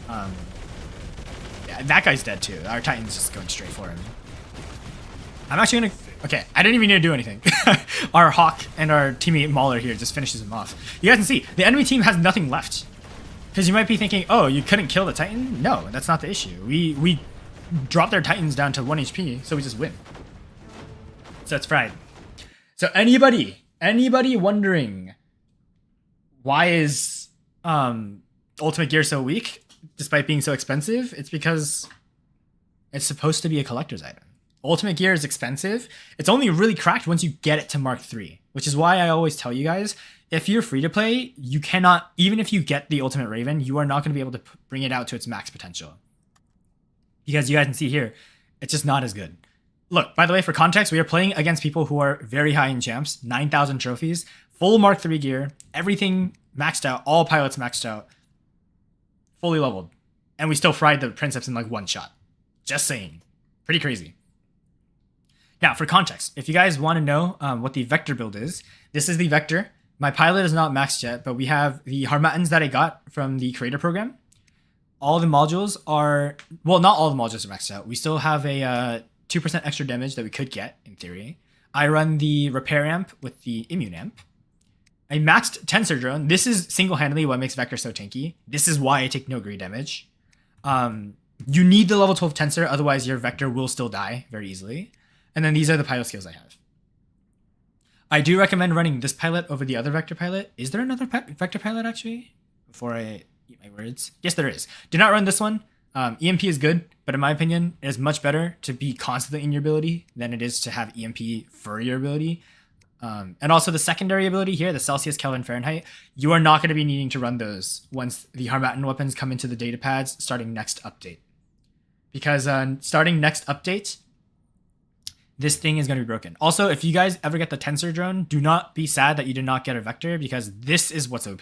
Yeah, that guy's dead too. Our Titan's just going straight for him. I'm actually gonna... Okay, I didn't even need to do anything. Our Hawk and our teammate Mauler here just finishes him off. You guys can see, the enemy team has nothing left. Because you might be thinking, oh, you couldn't kill the Titan? No, that's not the issue. We dropped their Titans down to 1 HP, so we just win. So it's fried. So anybody wondering why is Ultimate Gear so weak despite being so expensive? It's because it's supposed to be a collector's item. Ultimate Gear is expensive. It's only really cracked once you get it to Mark III, which is why I always tell you guys, if you're free to play, you cannot, even if you get the Ultimate Raven, you are not going to be able to bring it out to its max potential. Because you guys can see here, it's just not as good. Look, by the way, for context, we are playing against people who are very high in champs, 9,000 trophies, full Mark III gear, everything maxed out, all pilots maxed out, fully leveled. And we still fried the Princeps in like 1 shot. Just saying. Pretty crazy. Now, for context, if you guys want to know what the Vector build is, this is the Vector. My pilot is not maxed yet, but we have the Harmattans that I got from the creator program. All the modules are... Well, not all the modules are maxed out. We still have a 2% extra damage that we could get, in theory. I run the Repair Amp with the Immune Amp. I maxed Tensor Drone. This is single-handedly what makes Vector so tanky. This is why I take no great damage. You need the level 12 Tensor, otherwise your Vector will still die very easily. And then these are the pilot skills I have. I do recommend running this pilot over the other Vector pilot. Is there another Vector pilot, actually? Before I eat my words. Yes, there is. Do not run this one. EMP is good, but in my opinion, it is much better to be constantly in your ability than it is to have EMP for your ability. And also the secondary ability here, the Celsius, Kelvin, Fahrenheit, you are not going to be needing to run those once the Harmattan weapons come into the data pads starting next update. Because starting next update, this thing is going to be broken. Also, if you guys ever get the Tensor Drone, do not be sad that you did not get a Vector, because this is what's OP.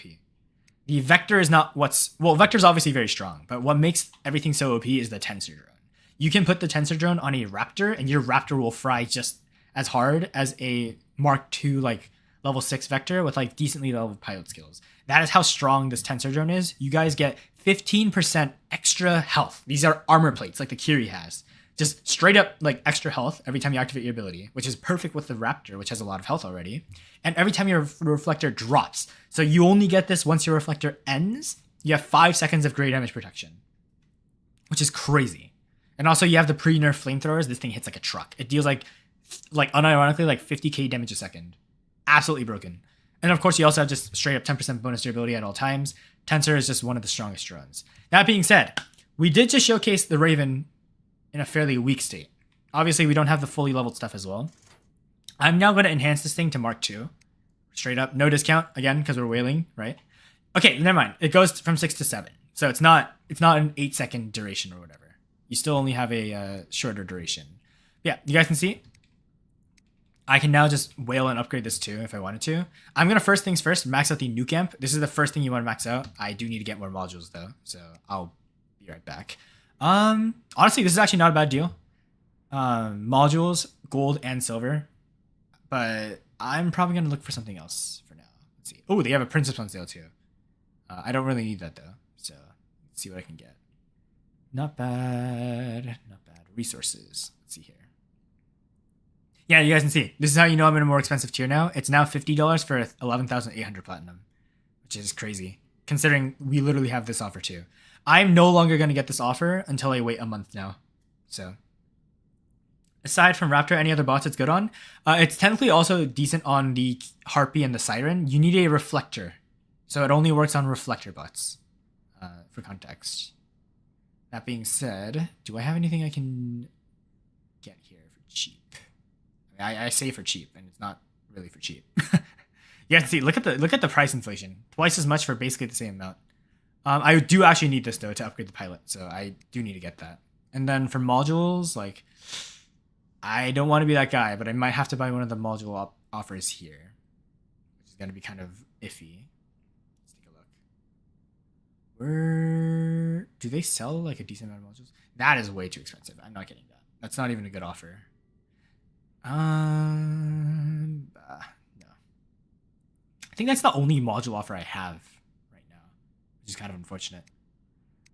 The Vector is not what's... Well, Vector's obviously very strong, but what makes everything so OP is the Tensor Drone. You can put the Tensor Drone on a Raptor, and your Raptor will fry just as hard as a Mark II like level 6 Vector with like decently leveled pilot skills. That is how strong this Tensor Drone is. You guys get 15% extra health. These are armor plates like the Kiri has. Just straight up like extra health every time you activate your ability, which is perfect with the Raptor, which has a lot of health already. And every time your reflector drops. So you only get this once your reflector ends. You have 5 seconds of gray damage protection, which is crazy. And also you have the pre-nerf flamethrowers. This thing hits like a truck. It deals like unironically like 50k damage a second. Absolutely broken. And of course you also have just straight up 10% bonus durability at all times. Tensor is just one of the strongest drones. That being said, we did just showcase the Raven in a fairly weak state. Obviously, we don't have the fully leveled stuff as well. I'm now going to enhance this thing to Mark II. Straight up, no discount, again, because we're whaling, right? Okay, never mind. It goes from 6 to 7. So it's not an 8-second duration or whatever. You still only have a shorter duration. Yeah, you guys can see. I can now just whale and upgrade this too if I wanted to. I'm going to first things first, max out the nuke amp. This is the first thing you want to max out. I do need to get more modules though, so I'll be right back. Honestly, this is actually not a bad deal. Modules, gold and silver, but I'm probably gonna look for something else for now. Let's see. Oh, they have a Princess on sale too. I don't really need that though, so let's see what I can get. Not bad, not bad. Resources. Let's see here. Yeah, you guys can see. This is how you know I'm in a more expensive tier now. It's now $50 for 11,800 platinum, which is crazy considering we literally have this offer too. I'm no longer going to get this offer until I wait a month now. So, aside from Raptor, any other bots it's good on? It's technically also decent on the Harpy and the Siren. You need a reflector. So it only works on reflector bots, for context. That being said, do I have anything I can get here for cheap? I say for cheap, and it's not really for cheap. You guys see, look at the price inflation. Twice as much for basically the same amount. I do actually need this though to upgrade the pilot, so I do need to get that. And then for modules, like, I don't want to be that guy, but I might have to buy one of the module offers here, which is going to be kind of iffy. Let's take a look. Where do they sell like a decent amount of modules? That is way too expensive. I'm not getting that. That's not even a good offer. No. I think that's the only module offer I have right now, which is kind of unfortunate.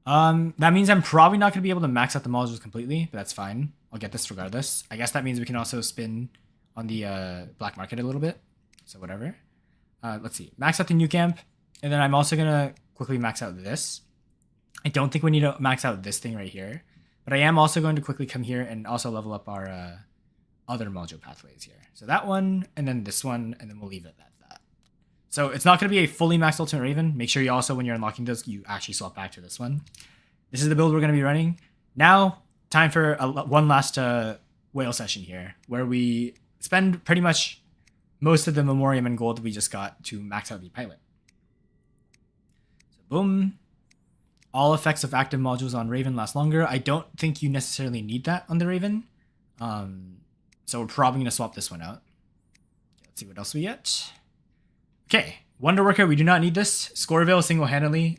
That means I'm probably not going to be able to max out the modules completely, but that's fine. I'll get this regardless. I guess that means we can also spin on the black market a little bit. So whatever. Let's see. Max out the nuke amp. And then I'm also going to quickly max out this. I don't think we need to max out this thing right here. But I am also going to quickly come here and also level up our other module pathways here. So that one, and then this one, and then we'll leave it at that. So it's not going to be a fully maxed Ultimate Raven. Make sure you also, when you're unlocking those, you actually swap back to this one. This is the build we're going to be running. Now, time for one last whale session here, where we spend pretty much most of the Memoriam and gold we just got to max out the pilot. So boom. All effects of active modules on Raven last longer. I don't think you necessarily need that on the Raven. So we're probably going to swap this one out. Let's see what else we get. Okay, Wonder Worker, we do not need this. Scoreville single-handedly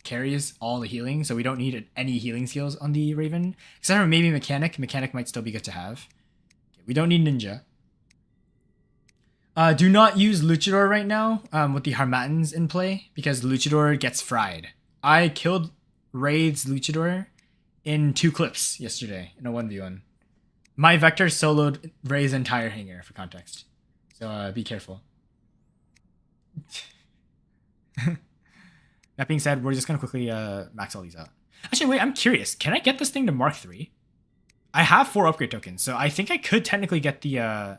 carries all the healing, so we don't need any healing skills on the Raven. Except for maybe Mechanic. Mechanic might still be good to have. Okay, we don't need Ninja. Do not use Luchador right now with the Harmattans in play, because Luchador gets fried. I killed Wraith's Luchador in 2 clips yesterday in a 1v1. My Vector soloed Wraith's entire hangar, for context. So be careful. That being said, we're just going to quickly max all these out. Actually, wait, I'm curious. Can I get this thing to Mark III? I have 4 upgrade tokens, so I think I could technically get the...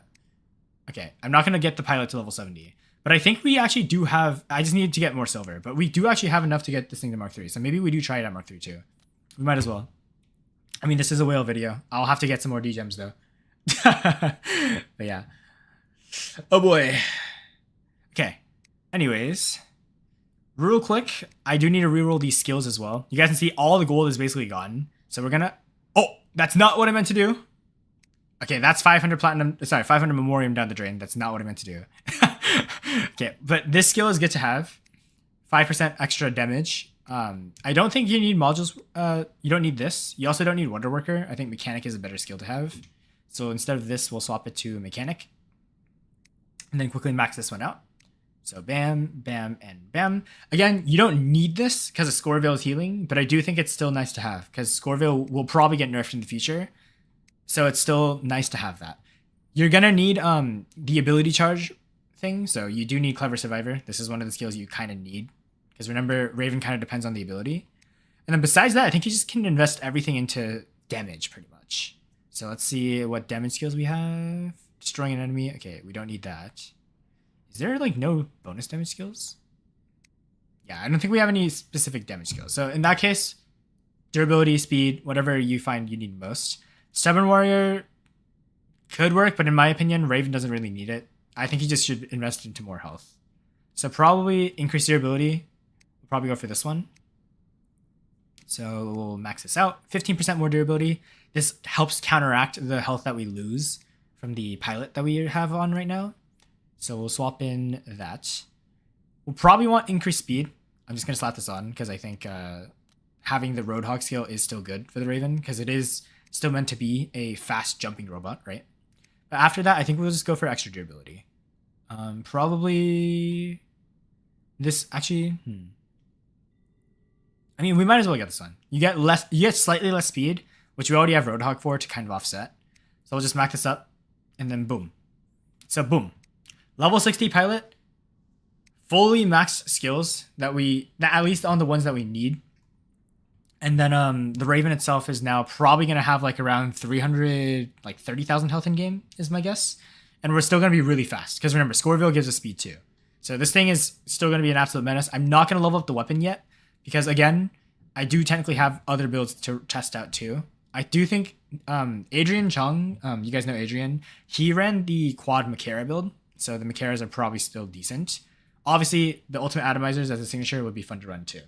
Okay, I'm not going to get the pilot to level 70. But I think we actually do have... I just need to get more silver. But we do actually have enough to get this thing to Mark III. So maybe we do try it at Mark III too. We might as well. I mean, this is a whale video. I'll have to get some more D-gems though. But yeah. Oh boy. Okay. Anyways. Real quick, I do need to reroll these skills as well. You guys can see all the gold is basically gone. So we're gonna... Oh! That's not what I meant to do. Okay, that's 500 platinum... Sorry, 500 memoriam down the drain. That's not what I meant to do. Okay, but this skill is good to have. 5% extra damage. I don't think you need modules. You don't need this. You also don't need Wonder Worker. I think Mechanic is a better skill to have. So instead of this, we'll swap it to Mechanic. And then quickly max this one out. So bam, bam, and bam. Again, you don't need this because of Scoreveil's healing, but I do think it's still nice to have because Scoreveil will probably get nerfed in the future. So it's still nice to have that. You're going to need the ability charge thing. So you do need Clever Survivor. This is one of the skills you kind of need. Because remember, Raven kind of depends on the ability. And then besides that, I think you just can invest everything into damage pretty much. So let's see what damage skills we have. Destroying an enemy. Okay, we don't need that. Is there like no bonus damage skills? Yeah, I don't think we have any specific damage skills. So in that case, durability, speed, whatever you find you need most. Stubborn Warrior could work, but in my opinion, Raven doesn't really need it. I think he just should invest into more health. So probably increase durability. We'll probably go for this one. So we'll max this out. 15% more durability. This helps counteract the health that we lose from the pilot that we have on right now. So we'll swap in that. We'll probably want increased speed. I'm just going to slap this on because I think having the Roadhog skill is still good for the Raven because it is still meant to be a fast jumping robot, right? But after that, I think we'll just go for extra durability. Probably this actually. I mean, we might as well get this one. You get slightly less speed, which we already have Roadhog for to kind of offset. So we'll just max this up, and then boom. So boom, level 60 pilot, fully maxed skills that at least on the ones that we need. And then the Raven itself is now probably gonna have like around 30,000 health in game is my guess, and we're still gonna be really fast because remember Scoreveil gives us speed too. So this thing is still gonna be an absolute menace. I'm not gonna level up the weapon yet. Because again, I do technically have other builds to test out too. I do think Adrian Chung, you guys know Adrian, he ran the quad Mechera build. So the Mecheras are probably still decent. Obviously, the Ultimate Atomizers as a signature would be fun to run too.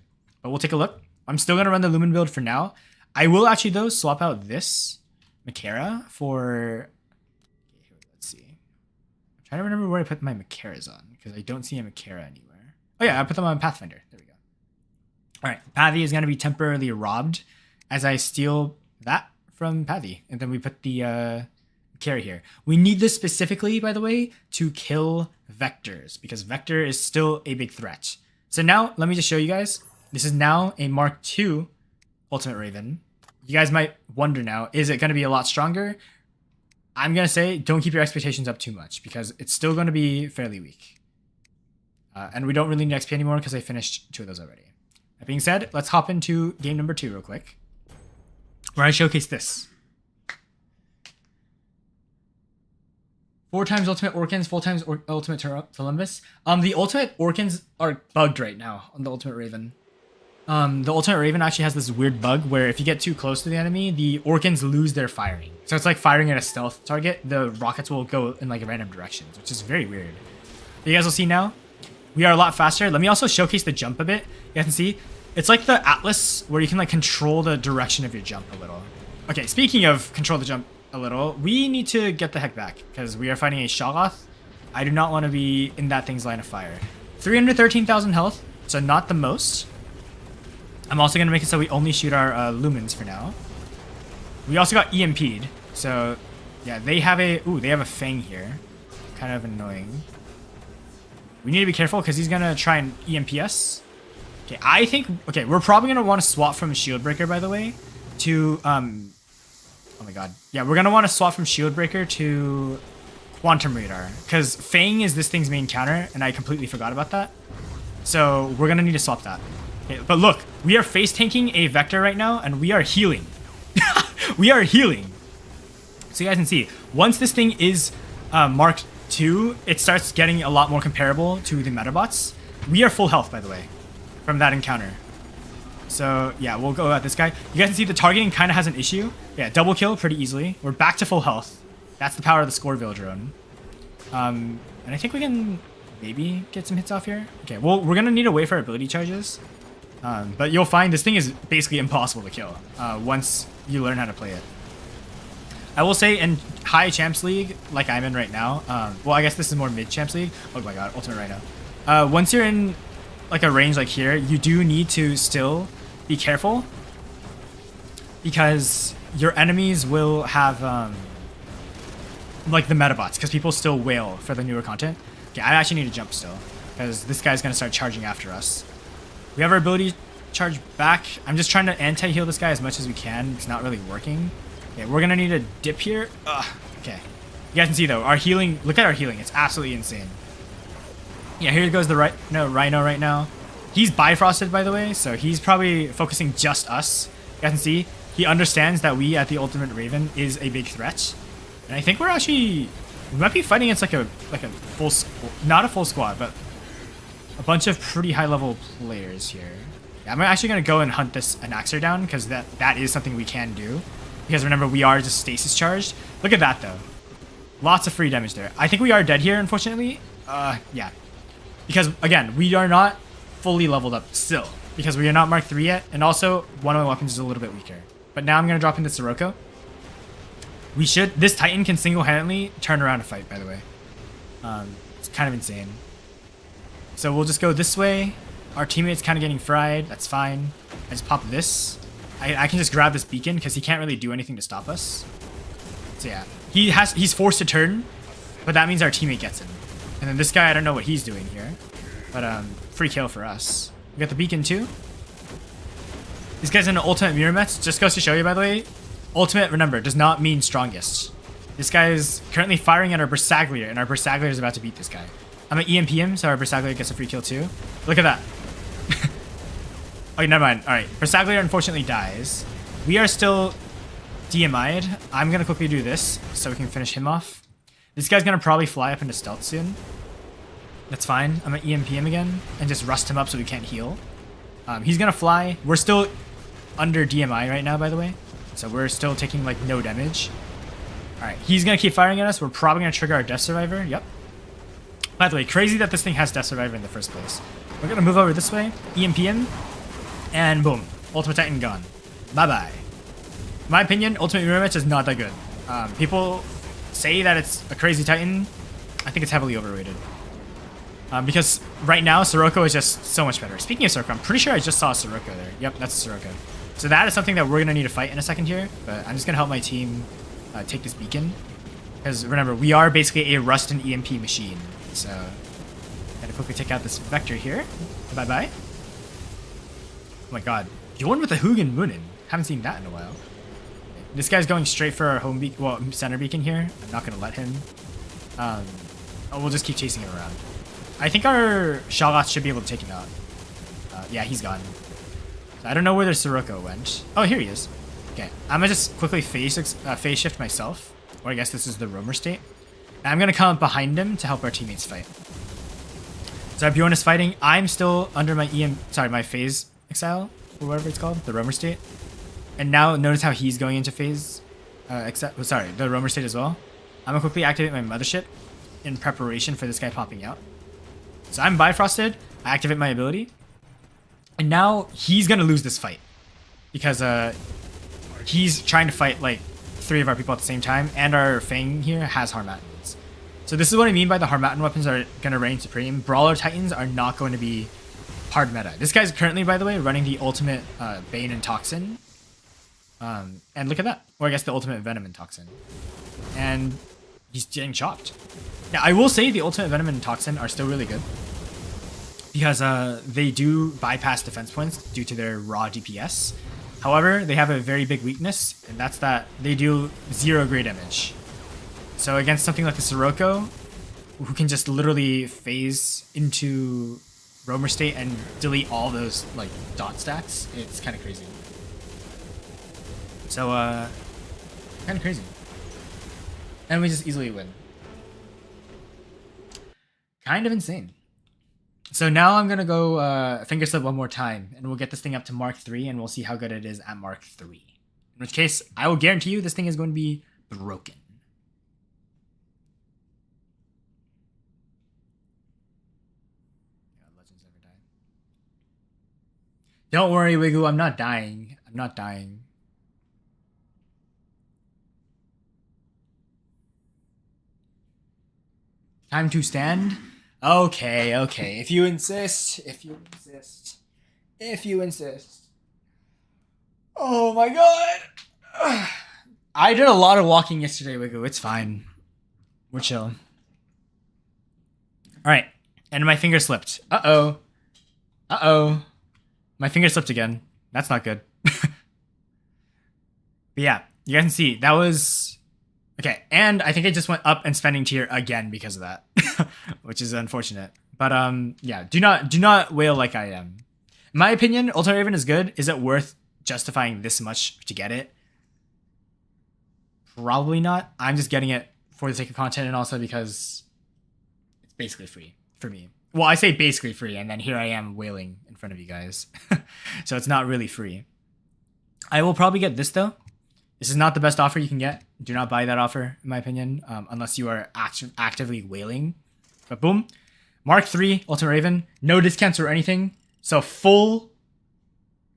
But we'll take a look. I'm still going to run the Lumen build for now. I will actually though swap out this Mechera for... Let's see. I'm trying to remember where I put my Mecheras on. Because I don't see a Mechera anywhere. Oh yeah, I put them on Pathfinder. There we go. All right, Pathy is going to be temporarily robbed as I steal that from Pathy. And then we put the carry here. We need this specifically, by the way, to kill Vectors because Vector is still a big threat. So now, let me just show you guys. This is now a Mark II Ultimate Raven. You guys might wonder now, is it going to be a lot stronger? I'm going to say don't keep your expectations up too much because it's still going to be fairly weak. And we don't really need XP anymore because I finished 2 of those already. That being said, let's hop into game number 2 real quick, where I showcase this. 4 times Ultimate Orkans, 4 times Ultimate Columbus. The Ultimate Orkans are bugged right now on the Ultimate Raven. The Ultimate Raven actually has this weird bug where if you get too close to the enemy, the Orkans lose their firing. So it's like firing at a stealth target. The rockets will go in like random directions, which is very weird. But you guys will see now, we are a lot faster. Let me also showcase the jump a bit. You guys can see, it's like the Atlas where you can like control the direction of your jump a little. Okay, speaking of control the jump a little, we need to get the heck back because we are fighting a Shoggoth. I do not want to be in that thing's line of fire. 313,000 health, so not the most. I'm also going to make it so we only shoot our lumens for now. We also got EMP'd, so yeah, they have a Fang here. Kind of annoying. We need to be careful because he's going to try and EMP us. Okay, we're probably going to want to swap from Shieldbreaker, by the way, to, oh my god. Yeah, we're going to want to swap from Shieldbreaker to Quantum Radar, because Fang is this thing's main counter, and I completely forgot about that. So we're going to need to swap that. Okay, but look, we are face tanking a Vector right now, and we are healing. We are healing. So you guys can see, once this thing is Mark II, it starts getting a lot more comparable to the Metabots. We are full health, by the way, from that encounter. So yeah, we'll go at this guy. You guys can see the targeting kind of has an issue. Yeah, double kill pretty easily. We're back to full health. That's the power of the Scoreveil drone. And I think we can maybe get some hits off here. Okay, well, we're going to need to wait for our ability charges. But you'll find this thing is basically impossible to kill once you learn how to play it. I will say in high champs league, like I'm in right now, well, I guess this is more mid champs league. Oh my god, ultimate right now. Once you're in like a range like here, you do need to still be careful because your enemies will have like the metabots, because people still wail for the newer content. Okay, I actually need to jump still, because this guy's gonna start charging after us. We have our ability to charge back. I'm just trying to anti-heal this guy as much as we can. It's not really working. Okay, we're gonna need a dip here. Ugh, okay. You guys can see though, our healing, look at our healing. It's absolutely insane. Yeah, here goes the Rhino right now. He's Bifrosted, by the way, so he's probably focusing just us. You guys can see, he understands that we at the Ultimate Raven is a big threat. And I think we're actually, we might be fighting against like a full, not a full squad, but a bunch of pretty high level players here. Yeah, I'm actually going to go and hunt this Anaxer down, because that is something we can do. Because remember, we are just stasis charged. Look at that though. Lots of free damage there. I think we are dead here, unfortunately. Yeah. Because, again, we are not fully leveled up still. Because we are not Mark 3 yet. And also, one of my weapons is a little bit weaker. But now I'm going to drop into Sirocco. This Titan can single-handedly turn around a fight, by the way. It's kind of insane. So we'll just go this way. Our teammate's kind of getting fried. That's fine. I just pop this. I can just grab this beacon because he can't really do anything to stop us. So yeah. He's forced to turn, but that means our teammate gets him. And then this guy, I don't know what he's doing here. But free kill for us. We got the beacon too. This guy's in an ultimate mirror match. Just goes to show you, by the way, ultimate, remember, does not mean strongest. This guy is currently firing at our Bersaglier, and our Bersaglier is about to beat this guy. I'm gonna EMP him, so our Bersaglier gets a free kill too. Look at that. Oh, never mind. Alright, Bersaglier unfortunately dies. We are still DMI'd. I'm gonna quickly do this, so we can finish him off. This guy's gonna probably fly up into stealth soon. That's fine. I'm gonna EMP him again, and just rust him up so we can't heal. He's gonna fly. We're still under DMI right now, by the way. So we're still taking, like, no damage. Alright, he's gonna keep firing at us. We're probably gonna trigger our Death Survivor. Yep. By the way, crazy that this thing has Death Survivor in the first place. We're gonna move over this way, EMP him, and boom. Ultimate Titan gone. Bye-bye. In my opinion, Ultimate Mirror Match is not that good. People say that it's a crazy Titan. I think it's heavily overrated. Because right now, Sirocco is just so much better. Speaking of Sirocco, I'm pretty sure I just saw a Sirocco there. Yep, that's a Sirocco. So that is something that we're going to need to fight in a second here. But I'm just going to help my team take this beacon. Because remember, we are basically a Rust and EMP machine. So, gotta quickly take out this Vector here. Bye-bye. Oh my god. Bjorn with a Hugin Munin. Haven't seen that in a while. This guy's going straight for our home beacon, well, center beacon here. I'm not going to let him. We'll just keep chasing him around. I think our Shoggoth should be able to take him out. Yeah, he's gone. So I don't know where their Sirocco went. Oh, here he is. Okay, I'm going to just quickly phase shift myself. Or I guess this is the roamer state. And I'm going to come up behind him to help our teammates fight. So Bjorn is fighting. I'm still under my my phase exile, or whatever it's called, the roamer state. And now notice how he's going into phase, the roamer state as well. I'm gonna quickly activate my mothership in preparation for this guy popping out. So I'm Bifrosted, I activate my ability. And now he's gonna lose this fight. Because he's trying to fight like 3 of our people at the same time, and our Fang here has Harmattans. So this is what I mean by the Harmattan weapons are gonna reign supreme. Brawler Titans are not going to be hard meta. This guy's currently, by the way, running the ultimate Bane and Toxin. And look at that. Or I guess the ultimate Venom and Toxin. And he's getting chopped. Now, I will say the ultimate Venom and Toxin are still really good. Because they do bypass defense points due to their raw DPS. However, they have a very big weakness, and that's that they do 0 grade damage. So against something like the Sirocco, who can just literally phase into roamer state and delete all those like dot stacks, it's kind of crazy. So, kind of crazy. And we just easily win. Kind of insane. So now I'm going to go finger slip one more time, and we'll get this thing up to Mark 3, and we'll see how good it is at Mark 3. In which case, I will guarantee you this thing is going to be broken. Yeah, Legends never die. Don't worry, Wiggle, I'm not dying. I'm not dying. Time to stand? Okay, okay. If you insist. If you insist. If you insist. Oh my god! I did a lot of walking yesterday, Wiggle. It's fine. We're chill. All right, and my finger slipped. Uh-oh. Uh-oh. My finger slipped again. That's not good. But yeah, you guys can see that was... Okay, and I think I just went up and spending tier again because of that, which is unfortunate. But yeah, do not wail like I am. In my opinion, Ultimate Raven is good. Is it worth justifying this much to get it? Probably not. I'm just getting it for the sake of content and also because it's basically free for me. Well, I say basically free, and then here I am wailing in front of you guys. So it's not really free. I will probably get this though. This is not the best offer you can get. Do not buy that offer, in my opinion, unless you are actively wailing. But boom. Mark 3 Ultimate Raven. No discounts or anything. So full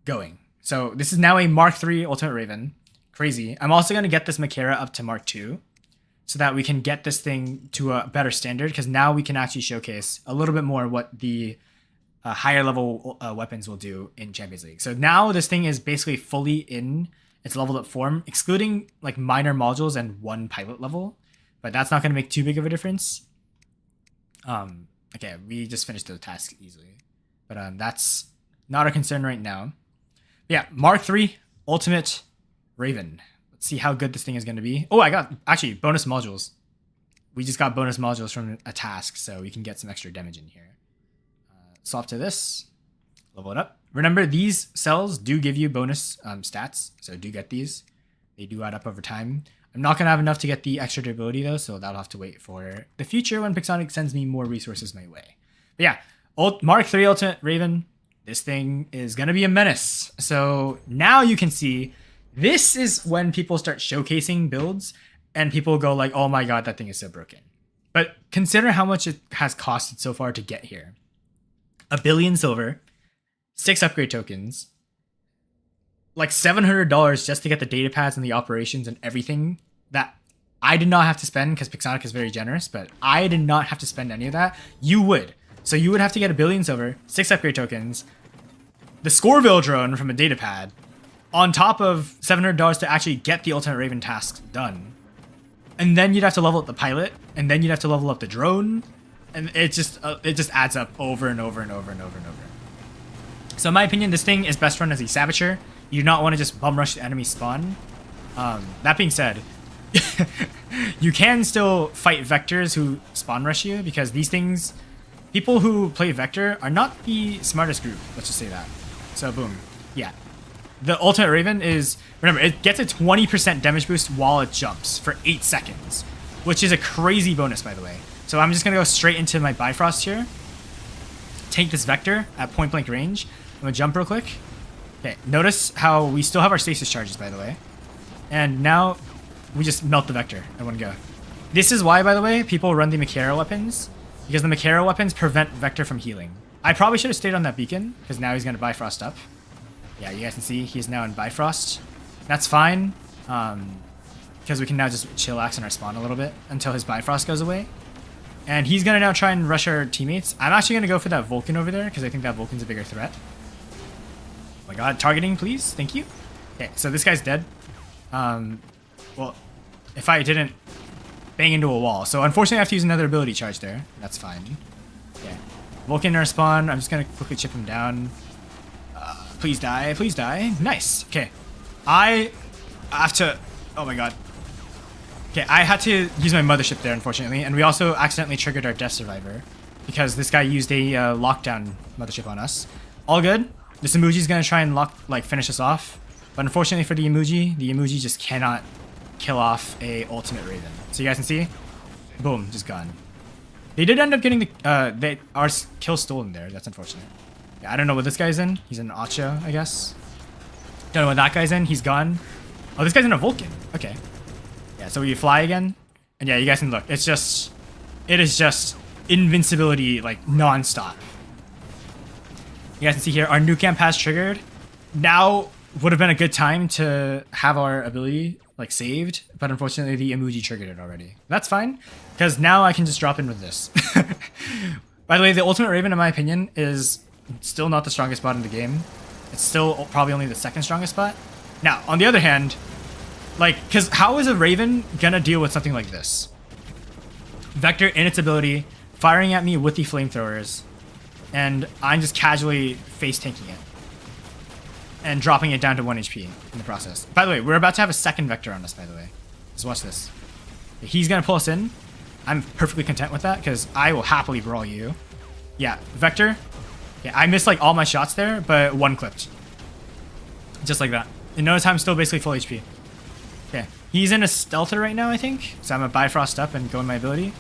going. So this is now a Mark 3 Ultimate Raven. Crazy. I'm also going to get this Makara up to Mark 2 so that we can get this thing to a better standard, because now we can actually showcase a little bit more what the higher level weapons will do in Champions League. So now this thing is basically fully in its leveled up form, excluding like minor modules and one pilot level, but that's not going to make too big of a difference. Okay, we just finished the task easily, but that's not a concern right now. But yeah, Mark 3 Ultimate Raven. Let's see how good this thing is going to be. Oh, I got actually bonus modules. We just got bonus modules from a task, so we can get some extra damage in here. Swap to this, level it up. Remember, these cells do give you bonus stats, so do get these. They do add up over time. I'm not going to have enough to get the extra durability though, so that'll have to wait for the future when Pixonic sends me more resources my way. But yeah, Mark 3 Ultimate Raven, this thing is going to be a menace. So now you can see, this is when people start showcasing builds and people go like, oh my god, that thing is so broken. But consider how much it has costed so far to get here. 1 billion silver, 6 upgrade tokens, like $700 just to get the data pads and the operations and everything that I did not have to spend, because Pixonic is very generous, but I did not have to spend any of that. You would. So you would have to get 1 billion silver, 6 upgrade tokens, the Scoreville drone from a data pad, on top of $700 to actually get the Ultimate Raven tasks done. And then you'd have to level up the pilot, and then you'd have to level up the drone, and it just adds up over and over and over and over and over. So in my opinion, this thing is best run as a Saboteur. You do not want to just bum rush the enemy spawn. That being said, you can still fight Vectors who spawn rush you, because these things, people who play Vector are not the smartest group, let's just say that. So boom, yeah. The Ultimate Raven is, remember, it gets a 20% damage boost while it jumps for 8 seconds, which is a crazy bonus, by the way. So I'm just going to go straight into my Bifrost here. Take this Vector at point blank range. I'm going to jump real quick. Okay, notice how we still have our stasis charges, by the way. And now we just melt the Vector at one go. This is why, by the way, people run the Makara weapons, because the Makara weapons prevent Vector from healing. I probably should have stayed on that beacon, because now he's going to Bifrost up. Yeah, you guys can see he's now in Bifrost. That's fine, because we can now just chillax in our spawn a little bit until his Bifrost goes away. And he's going to now try and rush our teammates. I'm actually going to go for that Vulcan over there, because I think that Vulcan's a bigger threat. Oh my god, targeting please, thank you. Okay, so this guy's dead. Well, if I didn't bang into a wall. So unfortunately I have to use another ability charge there. That's fine. Okay, Vulcan in our spawn. I'm just going to quickly chip him down. Please die, please die. Nice. Okay. I have to... Oh my god. Okay, I had to use my mothership there, unfortunately. And we also accidentally triggered our Death Survivor, because this guy used a lockdown mothership on us. All good. This Imuji's going to try and finish us off. But unfortunately for the Imuji just cannot kill off a Ultimate Raven. So you guys can see? Boom, just gone. They did end up getting our kill stolen there. That's unfortunate. Yeah, I don't know what this guy's in. He's in Acho, I guess. Don't know what that guy's in. He's gone. Oh, this guy's in a Vulcan. Okay. Yeah, so we fly again. And yeah, you guys can look. It is just invincibility, like, non-stop. You guys can see here, our new camp has triggered. Now would have been a good time to have our ability, like, saved. But unfortunately, the Imuji triggered it already. That's fine, because now I can just drop in with this. By the way, the Ultimate Raven, in my opinion, is still not the strongest bot in the game. It's still probably only the second strongest bot. Now, on the other hand, like, because how is a Raven gonna deal with something like this? Vector in its ability, firing at me with the flamethrowers, and I'm just casually face tanking it and dropping it down to 1 HP in the process. By the way, we're about to have a second Vector on us, by the way. Let's watch this. He's gonna pull us in. I'm perfectly content with that because I will happily brawl you. Yeah, Vector. Yeah, I missed like all my shots there, but one clipped. Just like that. And notice I'm still basically full HP. Okay, he's in a stealther right now, I think. So I'm gonna Bifrost up and go in my ability.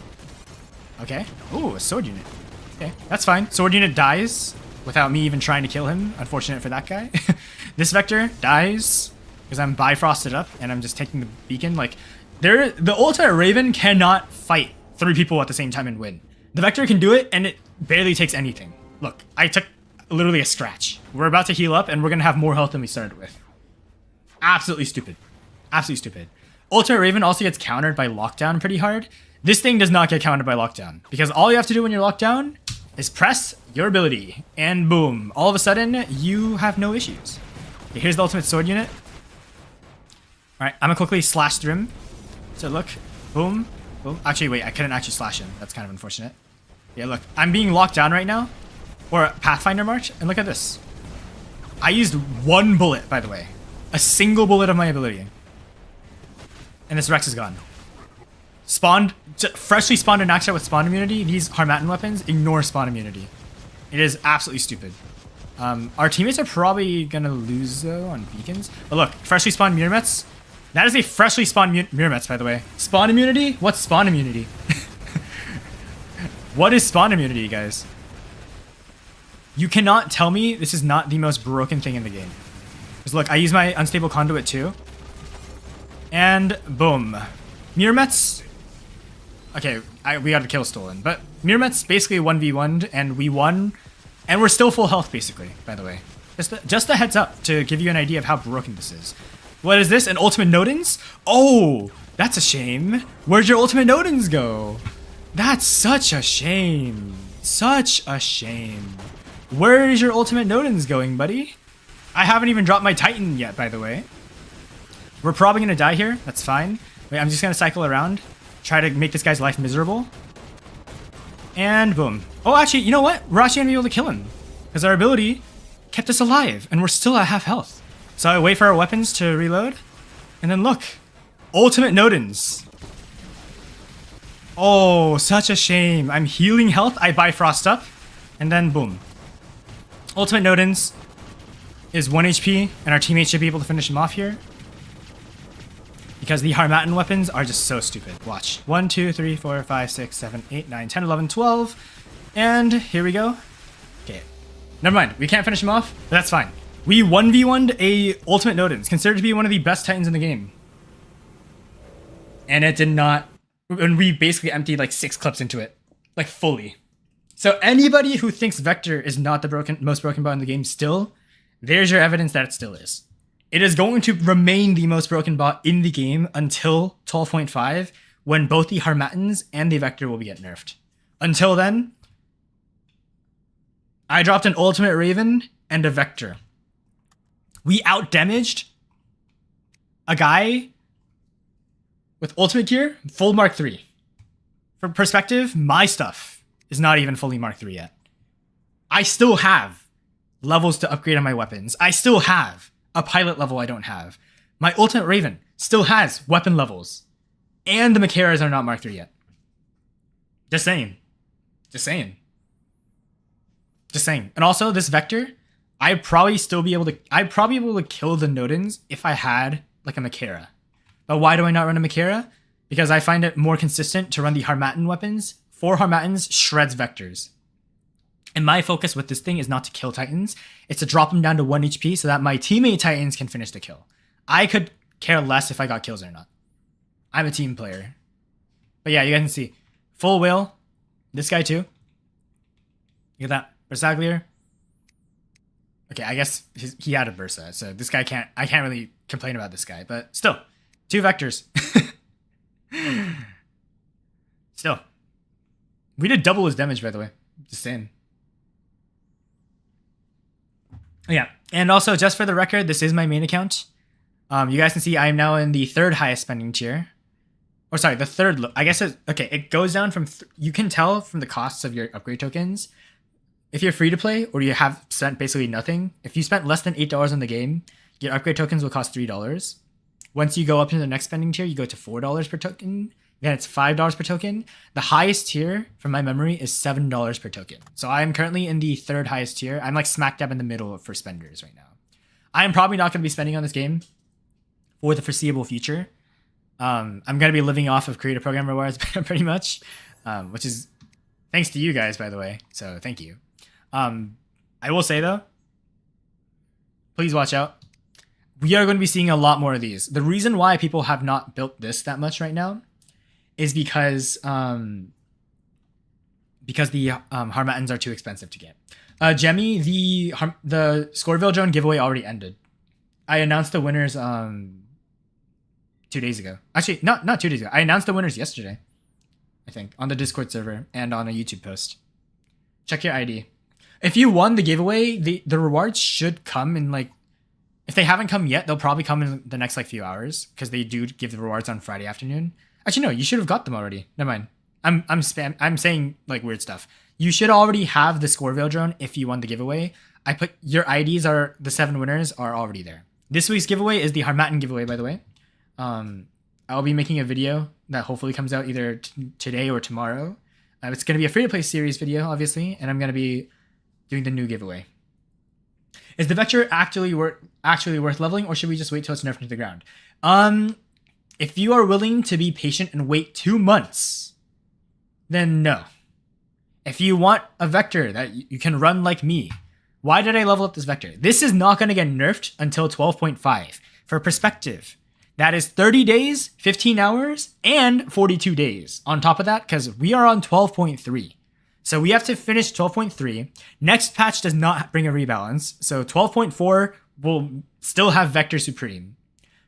Okay. Ooh, a sword unit. Okay, that's fine. Sword unit dies without me even trying to kill him. Unfortunate for that guy. This Vector dies because I'm Bifrosted up and I'm just taking the beacon. Like, the Ultimate Raven cannot fight 3 people at the same time and win. The Vector can do it and it barely takes anything. Look, I took literally a scratch. We're about to heal up and we're gonna have more health than we started with. Absolutely stupid. Absolutely stupid. Ultimate Raven also gets countered by Lockdown pretty hard. This thing does not get countered by Lockdown because all you have to do when you're locked down is press your ability and boom, all of a sudden you have no issues. Okay, here's the ultimate sword unit. All right, I'm gonna quickly slash through him. So look, boom, boom. Actually, wait, I couldn't actually slash him. That's kind of unfortunate. Yeah, look, I'm being locked down right now, or Pathfinder March, and look at this. I used 1 bullet, by the way, a single bullet of my ability, and this Rex is gone. Spawned, freshly spawned in Naxxat with spawn immunity. These Harmattan weapons ignore spawn immunity. It is absolutely stupid. Our teammates are probably gonna lose though on beacons. But look, freshly spawned Myrmets. That is a freshly spawned Myrmets, by the way. Spawn immunity? What's spawn immunity? What is spawn immunity, guys? You cannot tell me this is not the most broken thing in the game. Because look, I use my unstable conduit too. And boom. Myrmets. Okay, we got a kill stolen. But Myrmets basically 1v1'd and we won. And we're still full health basically, by the way. Just a heads up to give you an idea of how broken this is. What is this? An ultimate Nodens? Oh, that's a shame. Where'd your ultimate Nodens go? That's such a shame. Such a shame. Where is your ultimate Nodens going, buddy? I haven't even dropped my Titan yet, by the way. We're probably gonna die here. That's fine. Wait, I'm just gonna cycle around. Try to make this guy's life miserable. And boom. Oh, actually, you know what? We're actually gonna be able to kill him. Because our ability kept us alive. And we're still at half health. So I wait for our weapons to reload. And then look. Ultimate Nodens. Oh, such a shame. I'm healing health. I Bifrost up. And then boom. Ultimate Nodens is 1 HP. And our teammates should be able to finish him off here. Because the Harmattan weapons are just so stupid. Watch. 1, 2, 3, 4, 5, 6, 7, 8, 9, 10, 11, 12. And here we go. Okay. Never mind. We can't finish him off, but that's fine. We 1v1'd a Ultimate Nodens, considered to be one of the best Titans in the game. And it did not... And we basically emptied like 6 clips into it. Like fully. So anybody who thinks Vector is not the most broken bot in the game still, there's your evidence that it still is. It is going to remain the most broken bot in the game until 12.5, when both the Harmattans and the Vector will be get nerfed. Until then, I dropped an Ultimate Raven and a Vector. We outdamaged a guy with Ultimate Gear, full Mark 3. For perspective, my stuff is not even fully Mark 3 yet. I still have levels to upgrade on my weapons. I still have a pilot level I don't have. My Ultimate Raven still has weapon levels. And the Macaras are not Mark 3 yet. Just saying. Just saying. Just saying. And also, this Vector, I'd probably be able to kill the Nodens if I had like a Macara. But why do I not run a Macara? Because I find it more consistent to run the Harmattan weapons. 4 Harmattans shreds Vectors. And my focus with this thing is not to kill Titans. It's to drop them down to 1 HP so that my teammate Titans can finish the kill. I could care less if I got kills or not. I'm a team player. But yeah, you guys can see. Full whale. This guy too. Look at that. Bersaglier. Okay, I guess he had a Bursa. So this guy I can't really complain about this guy. But still. 2 Vectors. Still. We did double his damage, by the way. Just saying. Yeah, and also just for the record, this is my main account. You guys can see I am now in the 3rd highest spending tier. or sorry, the third. I guess okay. It goes down from. You can tell from the costs of your upgrade tokens. If you're free to play or you have spent basically nothing, if you spent less than $8 on the game, your upgrade tokens will cost $3. Once you go up into the next spending tier, you go to $4 per token. Then it's $5 per token. The highest tier, from my memory, is $7 per token. So I'm currently in the third highest tier. I'm like smack dab in the middle for spenders right now. I am probably not going to be spending on this game for the foreseeable future. I'm going to be living off of creator program rewards pretty much, which is thanks to you guys, by the way. So thank you. I will say though, please watch out. We are going to be seeing a lot more of these. The reason why people have not built this that much right now is because the Harmattans are too expensive to get. Jemmy, the Scoreville drone giveaway already ended. I announced the winners 2 days ago. Actually, not 2 days ago. I announced the winners yesterday, I think, on the Discord server and on a YouTube post. Check your ID. If you won the giveaway, the rewards should come in like, if they haven't come yet, they'll probably come in the next like few hours because they do give the rewards on Friday afternoon. Actually, no, you should have got them already. Never mind. I'm saying like weird stuff. You should already have the Scoreville drone if you won the giveaway. I put your IDs are the 7 winners are already there. This week's giveaway is the Harmattan giveaway, by the way. I'll be making a video that hopefully comes out either today or tomorrow. It's going to be a free-to-play series video, obviously, and I'm going to be doing the new giveaway. Is the Vector actually worth leveling, or should we just wait till it's nerfed into the ground? If you are willing to be patient and wait 2 months, then no. If you want a Vector that you can run like me, why did I level up this Vector? This is not going to get nerfed until 12.5. For perspective, that is 30 days, 15 hours, and 42 days on top of that, because we are on 12.3. So we have to finish 12.3. Next patch does not bring a rebalance. So 12.4 will still have Vector Supreme.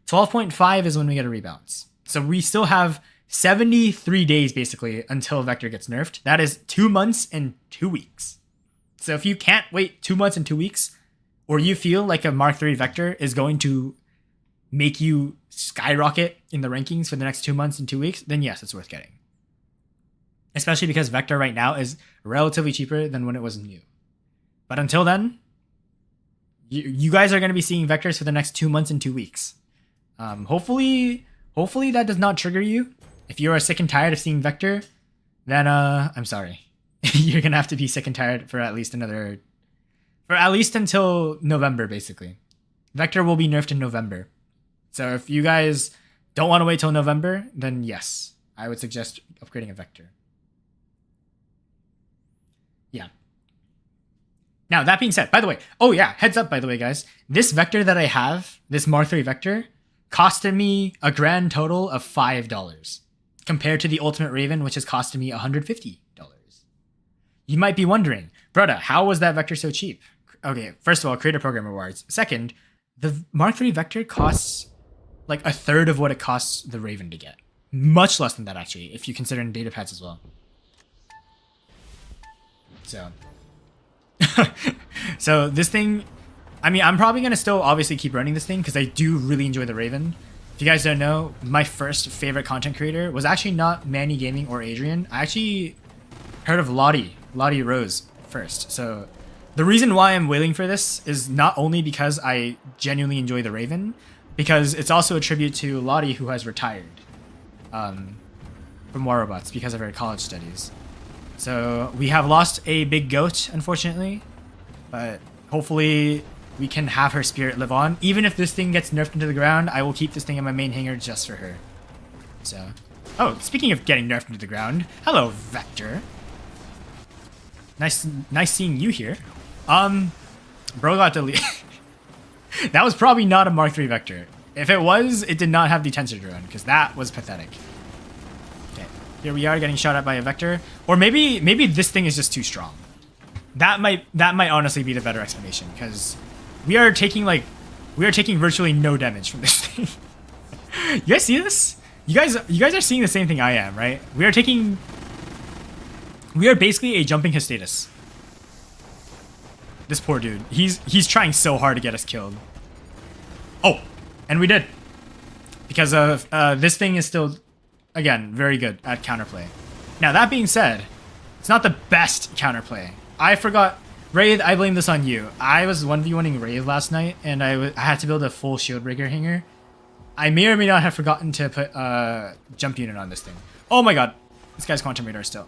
12.5 is when we get a rebalance. So we still have 73 days basically until Vector gets nerfed. That is 2 months and 2 weeks. So if you can't wait 2 months and 2 weeks, or you feel like a Mark III Vector is going to make you skyrocket in the rankings for the next 2 months and 2 weeks, then yes, it's worth getting. Especially because Vector right now is relatively cheaper than when it was new. But until then, you guys are going to be seeing Vectors for the next 2 months and 2 weeks. Hopefully that does not trigger you. If you are sick and tired of seeing Vector, then I'm sorry. You're going to have to be sick and tired for at least until November, basically. Vector will be nerfed in November. So if you guys don't want to wait till November, then yes, I would suggest upgrading a Vector. Yeah. Now, that being said, by the way, oh yeah, heads up, by the way, guys. This Vector that I have, this Mark III Vector, costed me a grand total of $5, compared to the Ultimate Raven, which has costed me $150. You might be wondering, Brother, how was that Vector so cheap? Okay, first of all, creator program rewards. Second, the Mark III Vector costs like a third of what it costs the Raven to get. Much less than that, actually, if you consider in data pads as well. So this thing, I mean, I'm probably going to still obviously keep running this thing because I do really enjoy the Raven. If you guys don't know, my first favorite content creator was actually not Manny Gaming or Adrian. I actually heard of Lottie Rose first. So the reason why I'm waiting for this is not only because I genuinely enjoy the Raven, because it's also a tribute to Lottie, who has retired from Warobots because of her college studies. So we have lost a big goat, unfortunately, but hopefully we can have her spirit live on. Even if this thing gets nerfed into the ground, I will keep this thing in my main hangar just for her. So, oh, speaking of getting nerfed into the ground, hello, Vector. Nice seeing you here. Bro got deleted. That was probably not a Mark III Vector. If it was, it did not have the tensor drone, because that was pathetic. Okay, here we are getting shot at by a Vector. Or maybe this thing is just too strong. That might honestly be the better explanation, because we are taking virtually no damage from this thing. You guys see this? You guys are seeing the same thing I am, right? We are basically a jumping Hestatus. This poor dude. He's trying so hard to get us killed. Oh, and we did. Because of this thing is still again, very good at counterplay. Now, that being said, it's not the best counterplay. I forgot. Wraith, I blame this on you. I was 1v1ing Wraith last night, and I had to build a full shield breaker hanger. I may or may not have forgotten to put jump unit on this thing. Oh my god. This guy's quantum radar still.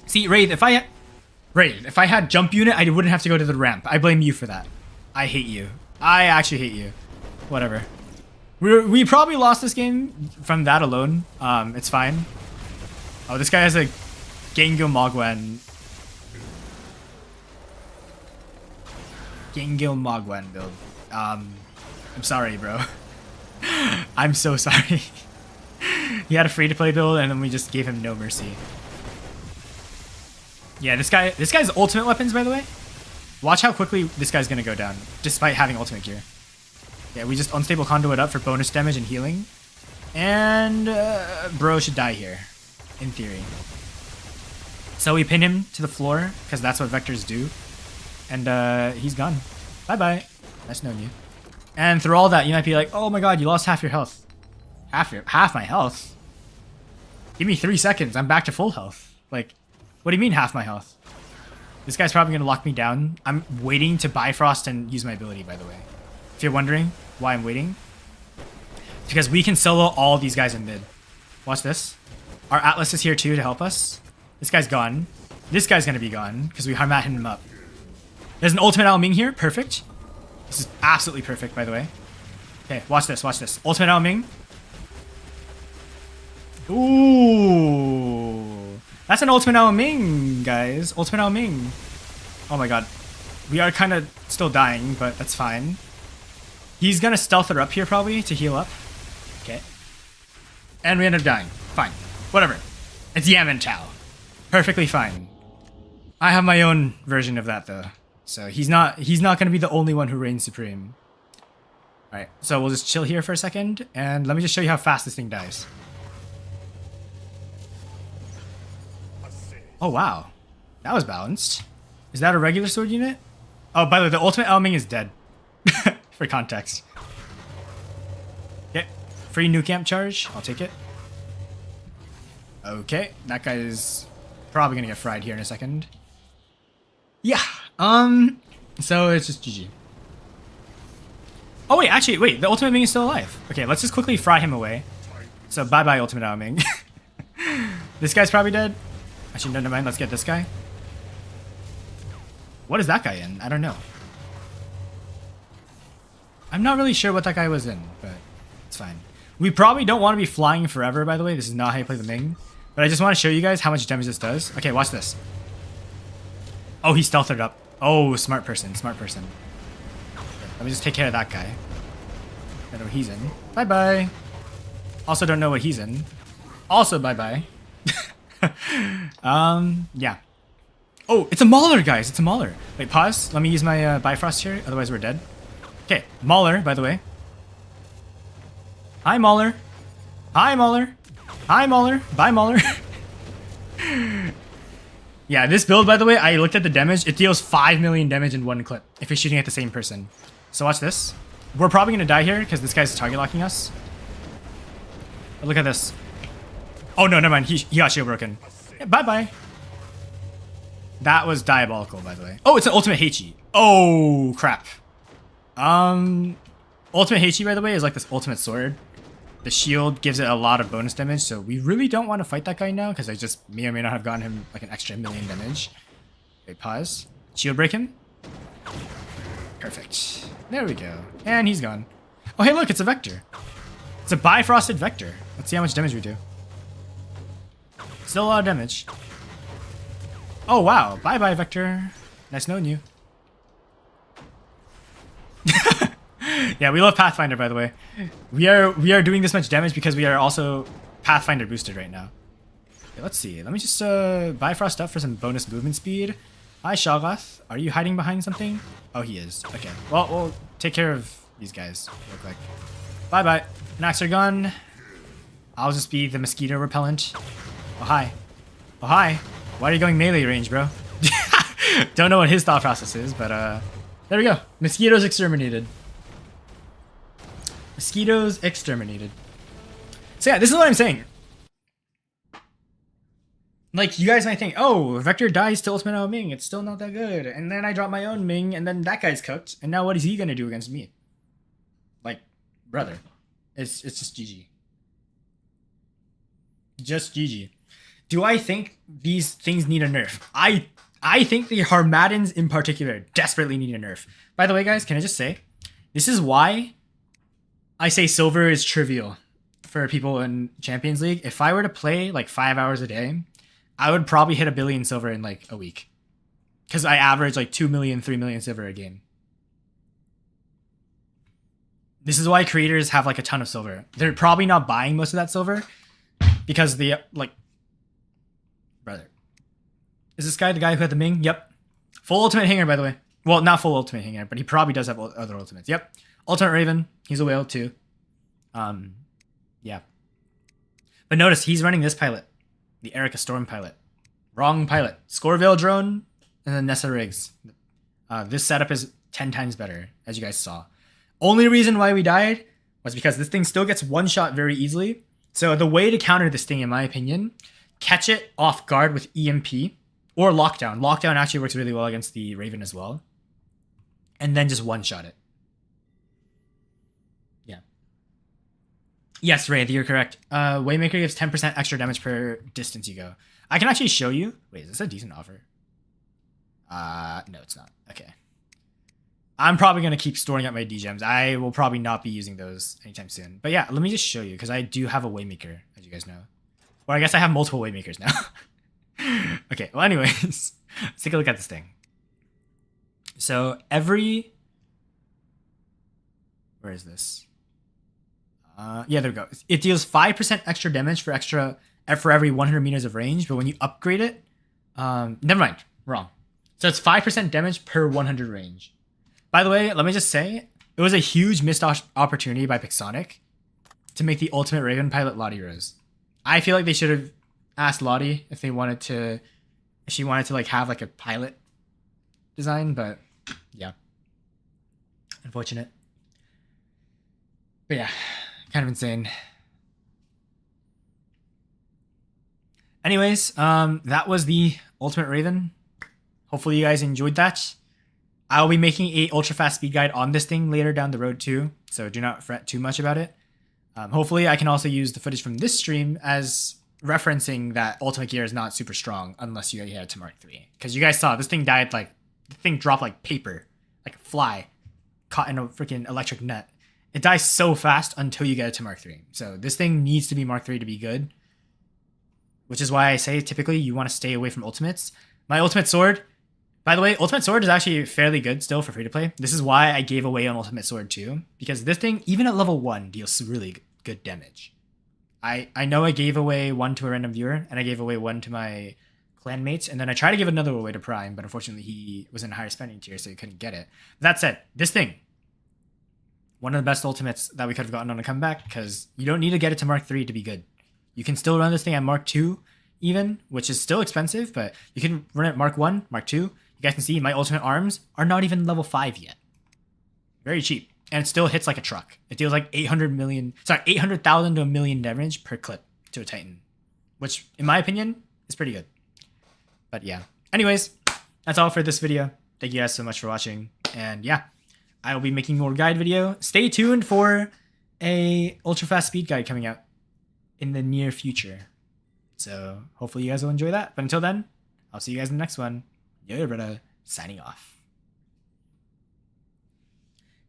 See, Wraith, if I had jump unit, I wouldn't have to go to the ramp. I blame you for that. I hate you. I actually hate you. Whatever. We probably lost this game from that alone. It's fine. Oh, this guy has a Gengo Mogwen. Gengo Mogwen build. I'm sorry, bro. I'm so sorry. He had a free-to-play build, and then we just gave him no mercy. Yeah, this guy's ultimate weapons, by the way. Watch how quickly this guy's gonna go down, despite having ultimate gear. Yeah, we just unstable conduit up for bonus damage and healing. And bro should die here, in theory. So we pin him to the floor, because that's what vectors do. And he's gone. Bye-bye. Nice knowing you. And through all that, you might be like, oh my god, you lost half your health. Half my health? Give me 3 seconds, I'm back to full health. Like, what do you mean half my health? This guy's probably gonna lock me down. I'm waiting to Bifrost and use my ability, by the way. If you're wondering why I'm waiting. It's because we can solo all these guys in mid. Watch this. Our Atlas is here too to help us. This guy's gone. This guy's gonna be gone, because we Harmat him up. There's an ultimate Ao Ming here, perfect. This is absolutely perfect, by the way. Okay, watch this, watch this. Ultimate Ao Ming. Ooh. That's an ultimate Ao Ming, guys. Ultimate Ao Ming. Oh my god. We are kind of still dying, but that's fine. He's gonna stealth her up here probably to heal up. Okay. And we end up dying. Fine. Whatever. It's Yaman Chao. Perfectly fine. I have my own version of that though. So he's not gonna be the only one who reigns supreme. Alright, so we'll just chill here for a second, and let me just show you how fast this thing dies. Oh wow. That was balanced. Is that a regular sword unit? Oh, by the way, the ultimate Ao Ming is dead. For context. Okay. Free new camp charge. I'll take it. Okay. That guy is probably gonna get fried here in a second. Yeah. So it's just GG. Oh wait, actually, wait. The ultimate Ming is still alive. Okay, let's just quickly fry him away. So bye-bye, ultimate Ao Ming. This guy's probably dead. Actually, never mind. Let's get this guy. What is that guy in? I don't know. I'm not really sure what that guy was in, but it's fine. We probably don't want to be flying forever, by the way. This is not how you play the Ming. But I just want to show you guys how much damage this does. Okay, watch this. Oh, he stealthed up. Oh, smart person, smart person. Okay, let me just take care of that guy. I don't know what he's in. Bye-bye. Also don't know what he's in. Also bye-bye. Yeah. Oh, it's a Mauler, guys. It's a Mauler. Wait, pause. Let me use my Bifrost here. Otherwise, we're dead. Okay, Mauler, by the way. Hi, Mauler. Hi, Mauler. Hi, Mauler. Bye, Mauler. Yeah, this build, by the way, I looked at the damage. It deals 5 million damage in one clip if you're shooting at the same person. So watch this. We're probably going to die here because this guy's target locking us. But look at this. Oh, no, never mind. He got shield broken. Yeah, bye-bye. That was diabolical, by the way. Oh, it's an ultimate Heichi. Oh, crap. Ultimate Heichi, by the way, is like this ultimate sword. The shield gives it a lot of bonus damage, so we really don't want to fight that guy now, because I just may or may not have gotten him like an extra million damage. Wait, pause. Shield break him. Perfect. There we go. And he's gone. Oh, hey, look, it's a Vector. It's a Bifrosted Vector. Let's see how much damage we do. Still a lot of damage. Oh, wow. Bye-bye, Vector. Nice knowing you. Yeah, we love Pathfinder, by the way. We are doing this much damage because we are also Pathfinder boosted right now. Okay, let's see. Let me just Bifrost up for some bonus movement speed. Hi, Shoggoth. Are you hiding behind something? Oh, he is. Okay. Well, we'll take care of these guys real quick. Bye-bye. Naxx are gone. I'll just be the mosquito repellent. Oh, hi. Oh, hi. Why are you going melee range, bro? Don't know what his thought process is, but there we go. Mosquitoes exterminated. Mosquitoes exterminated. So yeah, this is what I'm saying. Like, you guys might think, oh, Vector dies to Ultimate Ao Ming. It's still not that good. And then I drop my own Ming, and then that guy's cooked. And now what is he going to do against me? Like, brother. It's just GG. Just GG. Do I think these things need a nerf? I think the Harmaddans in particular desperately need a nerf. By the way, guys, can I just say, this is why I say silver is trivial for people in Champions League. If I were to play like 5 hours a day, I would probably hit 1 billion silver in like a week. Because I average like 2 million, 3 million silver a game. This is why creators have like a ton of silver. They're probably not buying most of that silver because the like, brother. Is this guy the guy who had the Ming? Yep. Full ultimate hanger, by the way. Well, not full ultimate hanger, but he probably does have other ultimates. Yep. Ultimate Raven. He's a whale too. Yeah. But notice he's running this pilot. The Erica Storm pilot. Wrong pilot. Scorevale drone and then Nessa Riggs. This setup is 10 times better, as you guys saw. Only reason why we died was because this thing still gets one shot very easily. So the way to counter this thing, in my opinion, catch it off guard with EMP or Lockdown. Lockdown actually works really well against the Raven as well. And then just one-shot it. Yeah. Yes, Ray, you're correct. Waymaker gives 10% extra damage per distance you go. I can actually show you. Wait, is this a decent offer? No, it's not. Okay. I'm probably going to keep storing up my D-gems. I will probably not be using those anytime soon. But yeah, let me just show you, because I do have a Waymaker, as you guys know. Or I guess I have multiple Waymakers now. Okay, well anyways, let's take a look at this thing. So every... Where is this? Yeah, there we go. It deals 5% extra damage for every 100 meters of range, but when you upgrade it... never mind, wrong. So it's 5% damage per 100 range. By the way, let me just say, it was a huge missed opportunity by Pixonic to make the ultimate Raven pilot Lottie Rose. I feel like they should have asked Lottie if she wanted to like have like a pilot design, but yeah, unfortunate. But yeah, kind of insane. Anyways, that was the ultimate Raven. Hopefully you guys enjoyed that. I'll be making a ultra fast speed guide on this thing later down the road too, so do not fret too much about it. Hopefully I can also use the footage from this stream as referencing that Ultimate Gear is not super strong unless you get it to Mark 3. Because you guys saw, this thing died like, the thing dropped like paper, like a fly caught in a freaking electric net. It dies so fast until you get it to Mark 3. So this thing needs to be Mark 3 to be good. Which is why I say typically you want to stay away from ultimates. My ultimate sword, by the way, Ultimate Sword is actually fairly good still for free to play. This is why I gave away on Ultimate Sword too, because this thing, even at level 1, deals really good damage. I know I gave away one to a random viewer, and I gave away one to my clan mates, and then I tried to give another away to Prime, but unfortunately he was in a higher spending tier, so he couldn't get it. That said, this thing, one of the best ultimates that we could have gotten on a comeback, because you don't need to get it to Mark 3 to be good. You can still run this thing at Mark 2 even, which is still expensive, but you can run it at Mark 1, Mark 2. You guys can see my ultimate arms are not even level 5 yet. Very cheap. And it still hits like a truck. It deals like 800,000 to 1 million damage per clip to a Titan. Which, in my opinion, is pretty good. But yeah. Anyways, that's all for this video. Thank you guys so much for watching. And yeah, I will be making more guide video. Stay tuned for a ultra fast speed guide coming out in the near future. So hopefully you guys will enjoy that. But until then, I'll see you guys in the next one. Yo, brother, signing off.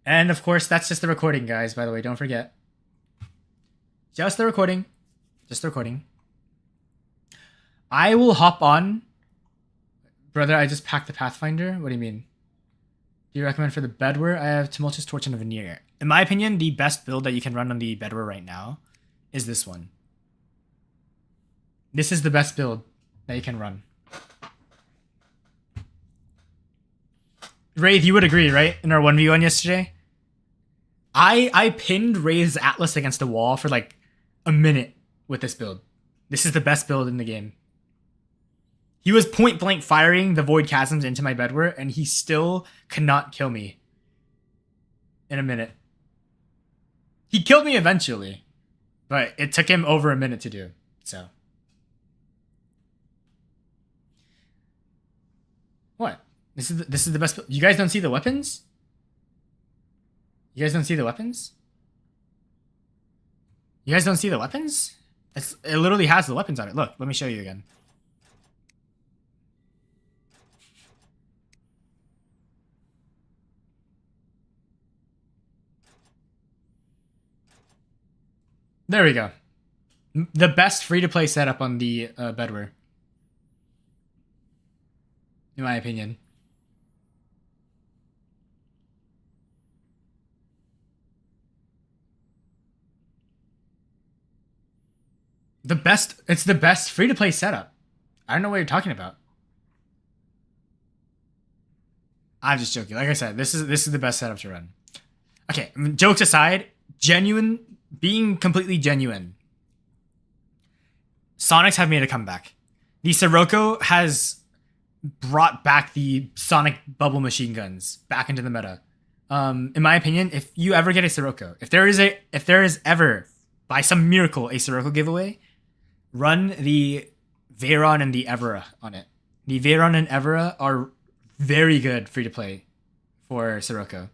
And of course, that's just the recording, guys, by the way, don't forget. Just the recording. Just the recording. I will hop on. Brother, I just packed the Pathfinder. What do you mean? Do you recommend for the Bedwar? I have Tumultuous Torch and a Veneer. In my opinion, the best build that you can run on the Bedwar right now is this one. This is the best build that you can run. Wraith, you would agree, right? In our 1v1 yesterday? I pinned Wraith's Atlas against a wall for like a minute with this build. This is the best build in the game. He was point blank firing the Void Chasms into my Bedwar, and he still cannot kill me in a minute. He killed me eventually, but it took him over a minute to do, so. This is the best. You guys don't see the weapons? You guys don't see the weapons? You guys don't see the weapons? It literally has the weapons on it. Look, let me show you again. There we go. The best free-to-play setup on the Bedwar. In my opinion. It's the best free-to-play setup. I don't know what you're talking about. I'm just joking. Like I said, this is the best setup to run. Okay, jokes aside, being completely genuine. Sonics have made a comeback. The Sirocco has brought back the Sonic bubble machine guns back into the meta. In my opinion, if you ever get a Sirocco, if there is ever by some miracle a Sirocco giveaway, run the Veyron and the Evera on it. The Veyron and Evera are very good free to play for Sirocco.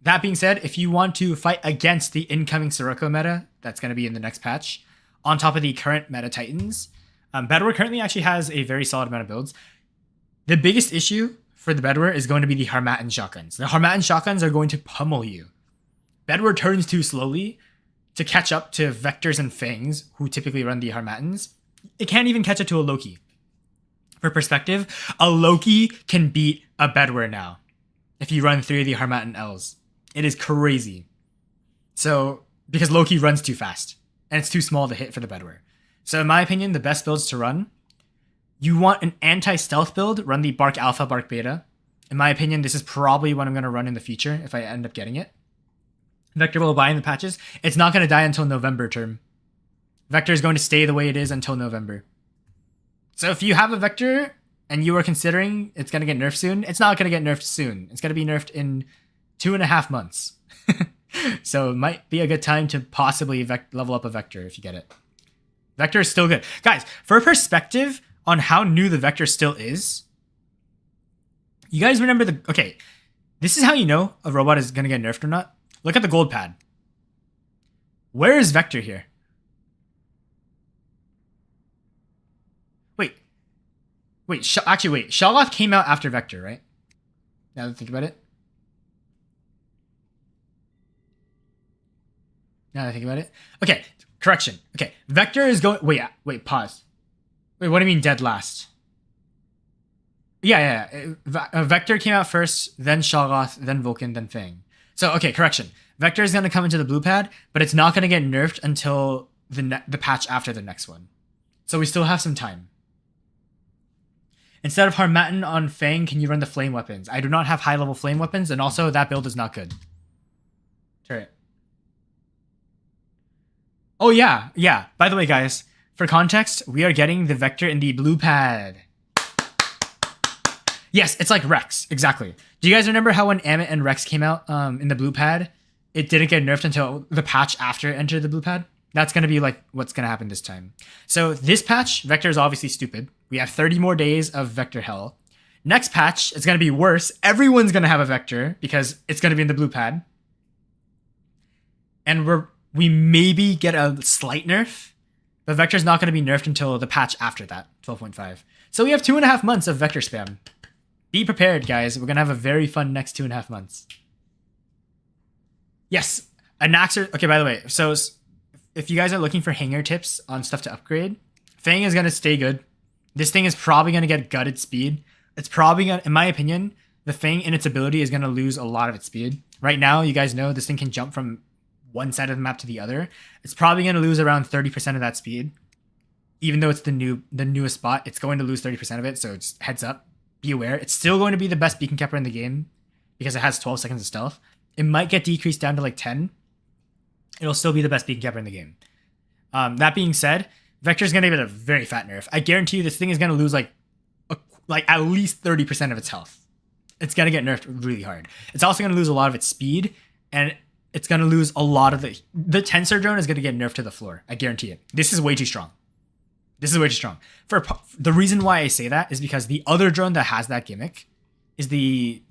That being said, if you want to fight against the incoming Sirocco meta that's going to be in the next patch, on top of the current meta Titans, Bedwar currently actually has a very solid amount of builds. The biggest issue for the Bedwar is going to be the Harmattan shotguns. The Harmattan shotguns are going to pummel you. Bedwar turns too slowly to catch up to Vectors and Fangs, who typically run the Harmattans. It can't even catch up to a Loki. For perspective, a Loki can beat a Bedwar now if you run 3 of the Harmattan Ls. It is crazy. So, because Loki runs too fast, and it's too small to hit for the Bedwar. So in my opinion, the best builds to run, you want an anti-stealth build, run the Bark Alpha, Bark Beta. In my opinion, this is probably what I'm going to run in the future if I end up getting it. Vector will buy in the patches. It's not going to die until November term. Vector is going to stay the way it is until November. So if you have a Vector and you are considering it's going to get nerfed soon, it's not going to get nerfed soon. It's going to be nerfed in 2.5 months. So it might be a good time to possibly level up a Vector if you get it. Vector is still good. Guys, for perspective on how new the Vector still is, you guys remember okay, this is how you know a robot is going to get nerfed or not. Look at the gold pad. Where is Vector here? Wait, actually wait. Shalloth came out after Vector, right? Now that I think about it. Okay, correction. Okay, Vector is going... Wait, pause. Wait, what do you mean dead last? Yeah. Vector came out first, then Shalloth, then Vulcan, then Fang. So, okay, correction. Vector is going to come into the blue pad, but it's not going to get nerfed until the patch after the next one. So we still have some time. Instead of Harmattan on Fang, can you run the flame weapons? I do not have high-level flame weapons, and also that build is not good. Turret. Oh, yeah. By the way, guys, for context, we are getting the Vector in the blue pad. Yes, it's like Rex. Exactly. Do you guys remember how when Amit and Rex came out in the blue pad, it didn't get nerfed until the patch after it entered the blue pad? That's going to be like what's going to happen this time. So this patch, Vector is obviously stupid. We have 30 more days of Vector hell. Next patch, it's going to be worse. Everyone's going to have a Vector because it's going to be in the blue pad. And we maybe get a slight nerf, but Vector's not going to be nerfed until the patch after that, 12.5. So we have 2.5 months of Vector spam. Be prepared, guys. We're going to have a very fun next 2.5 months. Yes, Anaxer. Okay, by the way, so if you guys are looking for hanger tips on stuff to upgrade, Fang is going to stay good. This thing is probably going to get gutted speed. It's probably going to, in my opinion, the Fang in its ability is going to lose a lot of its speed. Right now, you guys know this thing can jump from one side of the map to the other. It's probably going to lose around 30% of that speed. Even though it's the newest spot, it's going to lose 30% of it, so just heads up. Be aware. It's still going to be the best beacon capper in the game because it has 12 seconds of stealth. It might get decreased down to like 10. It'll still be the best beacon capper in the game. That being said, Vector's going to get a very fat nerf. I guarantee you this thing is going to lose like at least 30% of its health. It's going to get nerfed really hard. It's also going to lose a lot of its speed, and it's going to lose a lot of the Tensor drone is going to get nerfed to the floor. I guarantee it. This is way too strong. For the reason why I say that is because the other drone that has that gimmick is the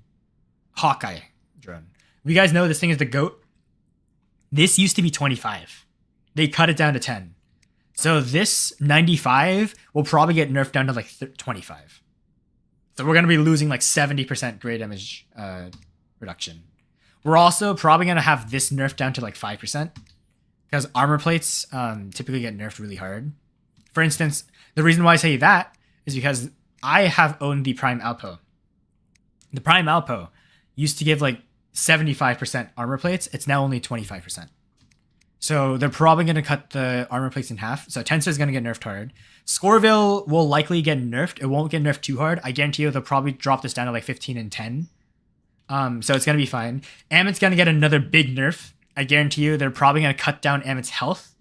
Hawkeye drone. You guys know this thing is the GOAT. This used to be 25. They cut it down to 10. So this 95 will probably get nerfed down to like 25. So we're going to be losing like 70% gray damage reduction. We're also probably going to have this nerfed down to like 5% because armor plates typically get nerfed really hard. For instance, the reason why I say that is because I have owned the Prime Alpo. The Prime Alpo used to give like 75% armor plates. It's now only 25%. So they're probably going to cut the armor plates in half. So Tensor is going to get nerfed hard. Scoreville will likely get nerfed. It won't get nerfed too hard. I guarantee you they'll probably drop this down to like 15 and 10. So it's going to be fine. Amit's going to get another big nerf. I guarantee you they're probably going to cut down Amit's health.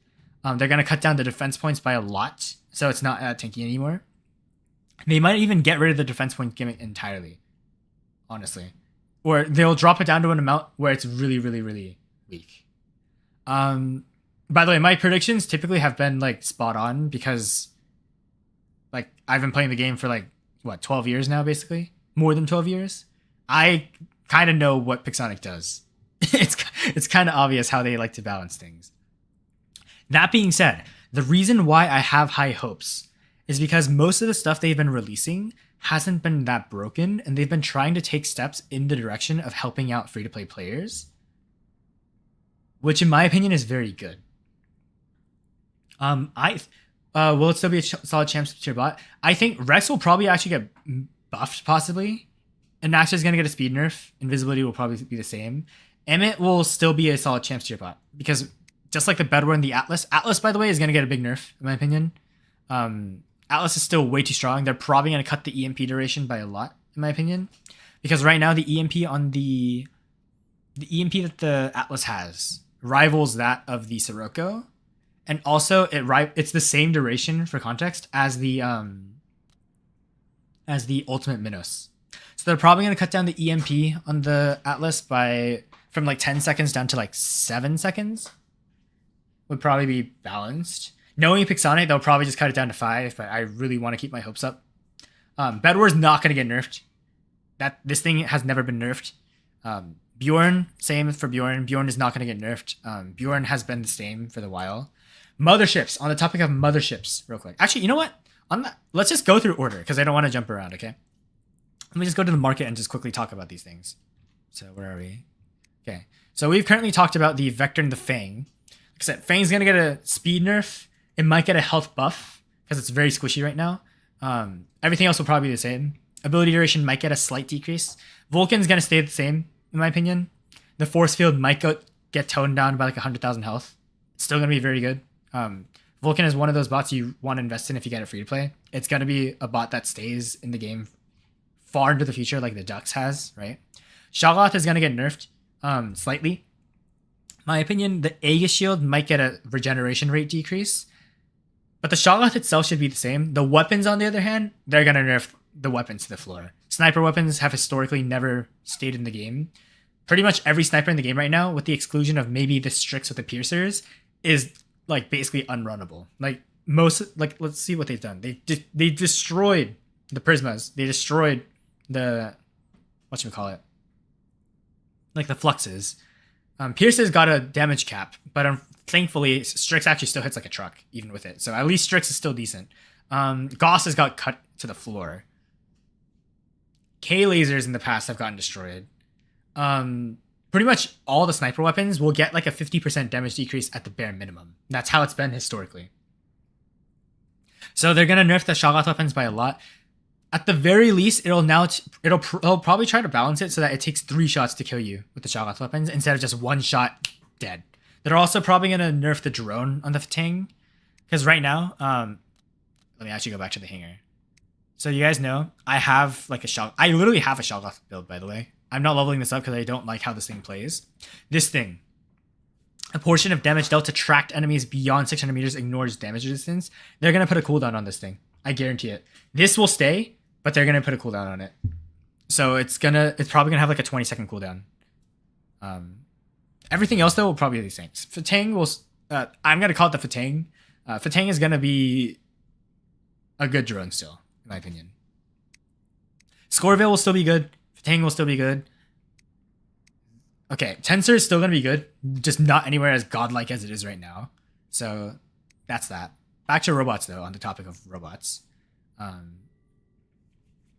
They're going to cut down the defense points by a lot. So it's not tanky anymore. They might even get rid of the defense point gimmick entirely. Honestly. Or they'll drop it down to an amount where it's really, really, really weak. By the way, my predictions typically have been like spot on because like I've been playing the game for like 12 years now, basically more than 12 years. I kind of know what Pixonic does. it's kind of obvious how they like to balance things. That being said, the reason why I have high hopes is because most of the stuff they've been releasing hasn't been that broken, and they've been trying to take steps in the direction of helping out free-to-play players, which in my opinion is very good. Will it still be a solid champs tier bot? I think Rex will probably actually get buffed, possibly. And Naxa is going to get a speed nerf. Invisibility will probably be the same. Emmett will still be a solid champs tier bot because just like the Bedwar and the Atlas, by the way, is going to get a big nerf, in my opinion. Atlas is still way too strong. They're probably going to cut the EMP duration by a lot, in my opinion. Because right now, the EMP on the EMP that the Atlas has rivals that of the Sirocco. And also, it's the same duration, for context, as the Ultimate Minos. So they're probably going to cut down the EMP on the Atlas from like 10 seconds down to like 7 seconds. Would probably be balanced. Knowing Pixonic, they'll probably just cut it down to 5, but I really want to keep my hopes up. Bedwar's not going to get nerfed. This thing has never been nerfed. Bjorn, same for Bjorn. Bjorn is not going to get nerfed. Bjorn has been the same for the while. Motherships. On the topic of motherships, real quick. Actually, you know what? Let's just go through order because I don't want to jump around, okay? Let me just go to the market and just quickly talk about these things. So where are we? Okay. So we've currently talked about the Vector and the Fang. Like I said, Fang's going to get a speed nerf. It might get a health buff because it's very squishy right now. Everything else will probably be the same. Ability duration might get a slight decrease. Vulcan's going to stay the same, in my opinion. The force field might get toned down by like 100,000 health. It's still going to be very good. Vulcan is one of those bots you want to invest in if you get it free to play. It's going to be a bot that stays in the game far into the future like the Dux has, right? Shoggoth is going to get nerfed slightly. My opinion, the Aegis Shield might get a regeneration rate decrease. But the Shoggoth itself should be the same. The weapons, on the other hand, they're going to nerf the weapons to the floor. Sniper weapons have historically never stayed in the game. Pretty much every sniper in the game right now, with the exclusion of maybe the Strix with the Piercers, is like basically unrunnable. Let's see what they've done. They destroyed the Prismas. They destroyed the, whatchamacallit, like the Fluxes. Pierce's got a damage cap, but thankfully Strix actually still hits like a truck even with it. So at least Strix is still decent. Gauss has got cut to the floor. K-lasers in the past have gotten destroyed. Pretty much all the sniper weapons will get like a 50% damage decrease at the bare minimum. That's how it's been historically. So they're going to nerf the Shoggoth weapons by a lot. At the very least, it'll probably try to balance it so that it takes 3 shots to kill you with the Shoggoth weapons instead of just 1 shot dead. They're also probably going to nerf the drone on the Fatang. Because right now, let me actually go back to the hanger. So you guys know, I literally have a Shoggoth build, by the way. I'm not leveling this up because I don't like how this thing plays. This thing. A portion of damage dealt to tracked enemies beyond 600 meters ignores damage resistance. They're going to put a cooldown on this thing. I guarantee it. This will stay, but they're going to put a cooldown on it. So it's probably going to have like a 20-second cooldown. Everything else, though, will probably be the same. Fatang will... I'm going to call it the Fatang. Fatang is going to be a good drone still, in my opinion. Scoreville will still be good. Tang will still be good. Okay, Tensor is still gonna be good, just not anywhere as godlike as it is right now. So that's that. Back to robots though, on the topic of robots.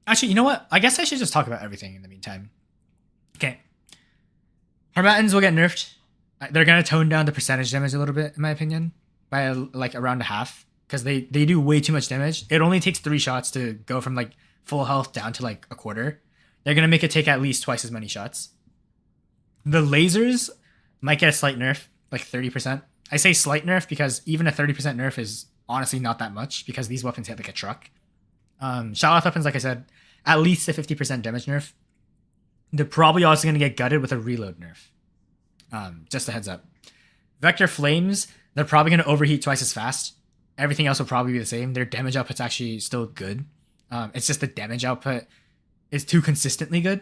Actually, you know what? I guess I should just talk about everything in the meantime. Okay. Harmattans will get nerfed. They're gonna tone down the percentage damage a little bit, in my opinion, by like around a half, because they do way too much damage. It only takes 3 shots to go from like full health down to like a quarter. They're gonna make it take at least twice as many shots. The lasers might get a slight nerf, like 30%. I say slight nerf because even a 30% nerf is honestly not that much, because these weapons hit like a truck. Shot weapons, like I said, at least a 50% damage nerf. They're probably also going to get gutted with a reload nerf. Just a heads up. Vector Flames, they're probably going to overheat twice as fast. Everything else will probably be the same. Their damage output's actually still good. It's just the damage output is too consistently good.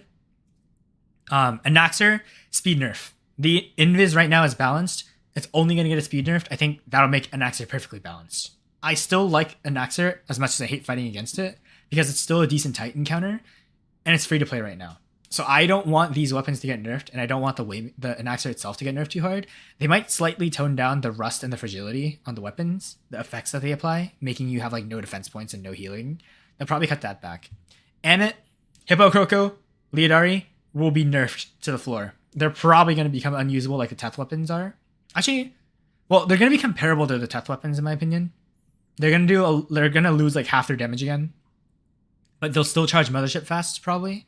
Anaxer, speed nerf. The invis right now is balanced. It's only going to get a speed nerf. I think that'll make Anaxer perfectly balanced. I still like Anaxer as much as I hate fighting against it, because it's still a decent Titan counter, and it's free to play right now. So I don't want these weapons to get nerfed, and I don't want the Anaxer itself to get nerfed too hard. They might slightly tone down the rust and the fragility on the weapons, the effects that they apply, making you have like no defense points and no healing. They'll probably cut that back. Amit, Hippocroco, Leodari will be nerfed to the floor. They're probably going to become unusable like the Teth weapons are. Actually, well, they're going to be comparable to the Teth weapons in my opinion. They're going to lose like half their damage again. But they'll still charge Mothership fast probably.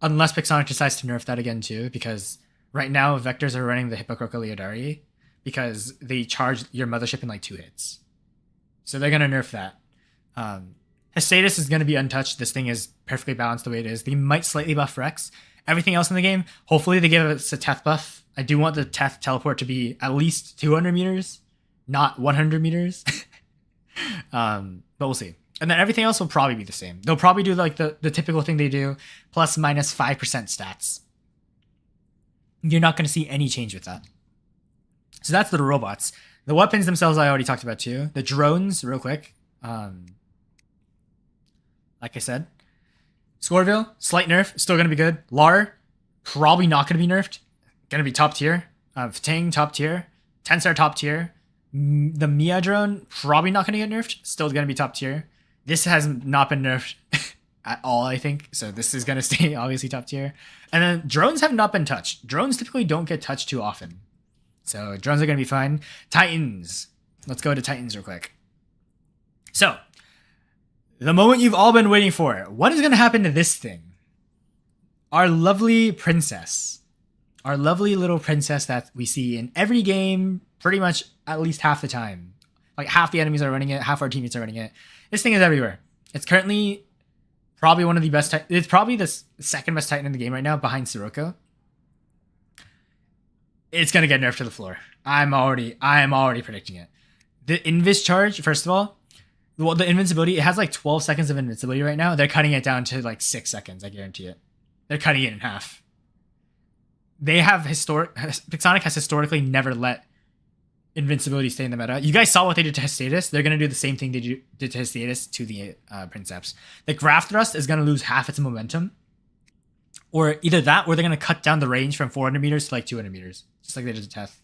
Unless Pixonic decides to nerf that again too, because right now Vectors are running the Hippocroco Leodari because they charge your Mothership in like 2 hits. So they're going to nerf that. Hestatus is going to be untouched. This thing is perfectly balanced the way it is. They might slightly buff Rex. Everything else in the game, hopefully they give us a Teth buff. I do want the Teth teleport to be at least 200 meters, not 100 meters. But we'll see. And then everything else will probably be the same. They'll probably do like the typical thing they do, plus minus 5% stats. You're not going to see any change with that. So that's the robots. The weapons themselves I already talked about too. The drones, real quick. Like I said. Scorville, slight nerf, still going to be good. Lar, probably not going to be nerfed. Going to be top tier. Tang, top tier. Tensar, top tier. The Mia drone, probably not going to get nerfed. Still going to be top tier. This has not been nerfed at all, I think. So this is going to stay obviously top tier. And then drones have not been touched. Drones typically don't get touched too often. So drones are going to be fine. Titans. Let's go to Titans real quick. So, the moment you've all been waiting for. What is going to happen to this thing? Our lovely princess. Our lovely little princess that we see in every game pretty much at least half the time. Like half the enemies are running it, half our teammates are running it. This thing is everywhere. It's currently probably one of the best. It's probably the second best Titan in the game right now, behind Sirocco. It's gonna get nerfed to the floor. I am already predicting it. The invis charge, first of all, well, the invincibility, it has like 12 seconds of invincibility right now. They're cutting it down to like 6 seconds. I guarantee it. They're cutting it in half. They have Pixonic has historically never let invincibility stay in the meta. You guys saw what they did to Hestatus. They're going to do the same thing they did to Hestatus to the Princeps. The Graph Thrust is going to lose half its momentum. Or either that, or they're going to cut down the range from 400 meters to like 200 meters. Just like they did to Teth.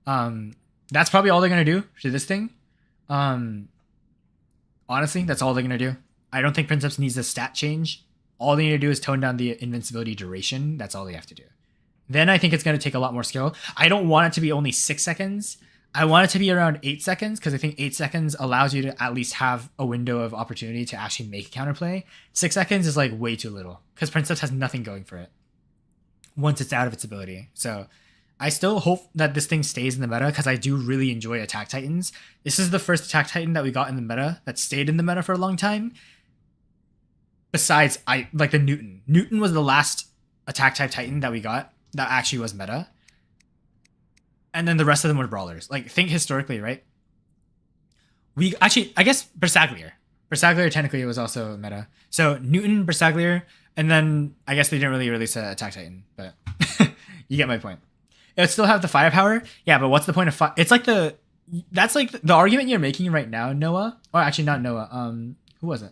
That's probably all they're going to do to this thing. Honestly, that's all they're going to do. I don't think Princeps needs a stat change. All they need to do is tone down the invincibility duration. That's all they have to do. Then I think it's going to take a lot more skill. I don't want it to be only 6 seconds. I want it to be around 8 seconds, because I think 8 seconds allows you to at least have a window of opportunity to actually make a counterplay. 6 seconds is like way too little, because Princeps has nothing going for it once it's out of its ability. So I still hope that this thing stays in the meta, because I do really enjoy Attack Titans. This is the first Attack Titan that we got in the meta that stayed in the meta for a long time. Besides, I like the Newton. Newton was the last Attack type Titan that we got that actually was meta. And then the rest of them were brawlers. Like, think historically, right? We actually, I guess Bersaglier. Bersaglier technically was also meta. So Newton, Bersaglier, and then I guess they didn't really release an Attack Titan, but you get my point. It would still have the firepower. Yeah, but what's the point of it's like that's like the argument you're making right now, Noah. Or actually not Noah. Who was it?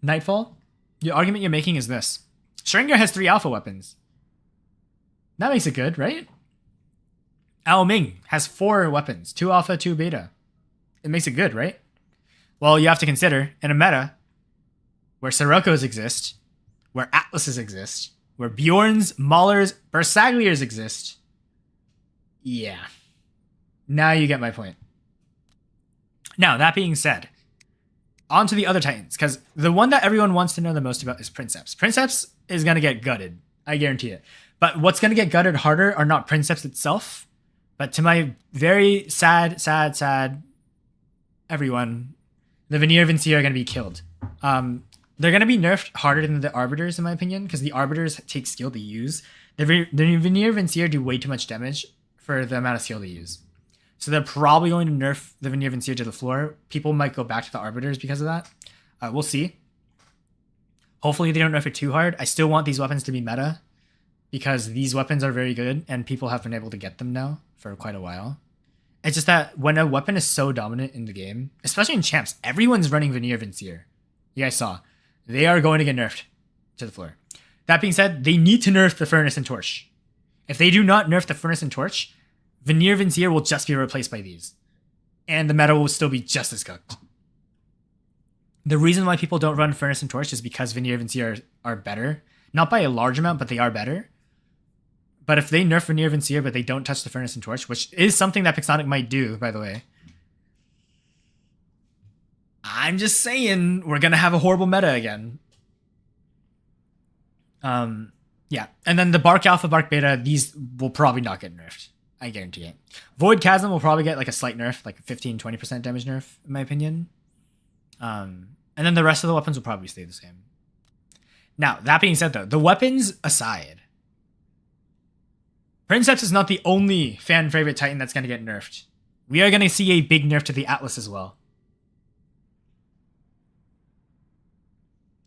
Nightfall? The argument you're making is this. Stringer has 3 alpha weapons. That makes it good, right? Ao Ming has 4 weapons, 2 alpha, 2 beta. It makes it good, right? Well, you have to consider, in a meta where Siroko's exist, where Atlases exist, where Bjorns, Maulers, Bersagliers exist. Yeah. Now you get my point. Now, that being said, on to the other Titans, because the one that everyone wants to know the most about is Princeps. Princeps is going to get gutted. I guarantee it. But what's going to get gutted harder are not Princeps itself, but to my very sad everyone, the Veneer Vincier are going to be killed. They're going to be nerfed harder than the Arbiters, in my opinion, because the Arbiters take skill to use. The Veneer Vincier do way too much damage for the amount of skill they use. So they're probably going to nerf the Veneer Vincier to the floor. People might go back to the Arbiters because of that. We'll see. Hopefully they don't nerf it too hard. I still want these weapons to be meta because these weapons are very good and people have been able to get them now for quite a while. It's just that when a weapon is so dominant in the game, especially in champs, everyone's running Veneer Vincier. You guys saw. They are going to get nerfed to the floor. That being said, they need to nerf the Furnace and Torch. If they do not nerf the Furnace and Torch, Veneer Vincier will just be replaced by these. And the meta will still be just as cooked. The reason why people don't run Furnace and Torch is because Veneer Vincier are better. Not by a large amount, but they are better. But if they nerf Veneer Vincier, but they don't touch the Furnace and Torch, which is something that Pixonic might do, by the way. I'm just saying, we're going to have a horrible meta again. Yeah. And then the Bark Alpha, Bark Beta, these will probably not get nerfed. I guarantee it. Void Chasm will probably get like a slight nerf, like 15-20% damage nerf, in my opinion. And then the rest of the weapons will probably stay the same. Now, that being said, though, the weapons aside, Princeps is not the only fan favorite Titan that's going to get nerfed. We are going to see a big nerf to the Atlas as well.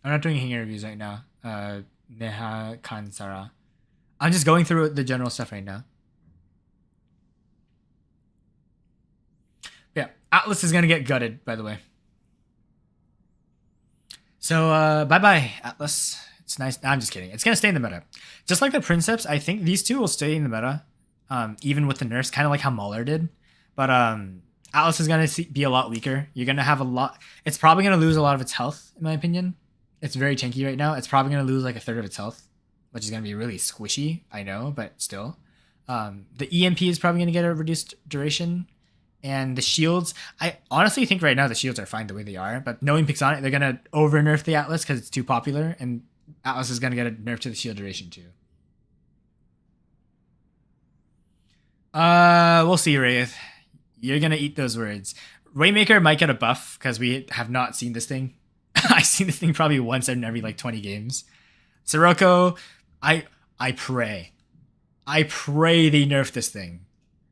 I'm not doing Hinger reviews right now. Neha Kansara. I'm just going through the general stuff right now. Yeah, Atlas is going to get gutted, by the way. So, bye-bye, Atlas. It's nice. I'm just kidding. It's going to stay in the meta. Just like the Princeps, I think these two will stay in the meta, even with the nerfs, kind of like how Mauler did. But Atlas is going to be a lot weaker. You're going to have a lot... It's probably going to lose a lot of its health, in my opinion. It's very tanky right now. It's probably going to lose like a third of its health, which is going to be really squishy, I know, but still. The EMP is probably going to get a reduced duration. And the shields, I honestly think right now the shields are fine the way they are. But knowing Pixonic, they're going to over-nerf the Atlas because it's too popular. And Atlas is going to get a nerf to the shield duration too. We'll see, Wraith. You're going to eat those words. Rainmaker might get a buff because we have not seen this thing. I've seen this thing probably once in every like 20 games. Sirocco, I pray they nerf this thing.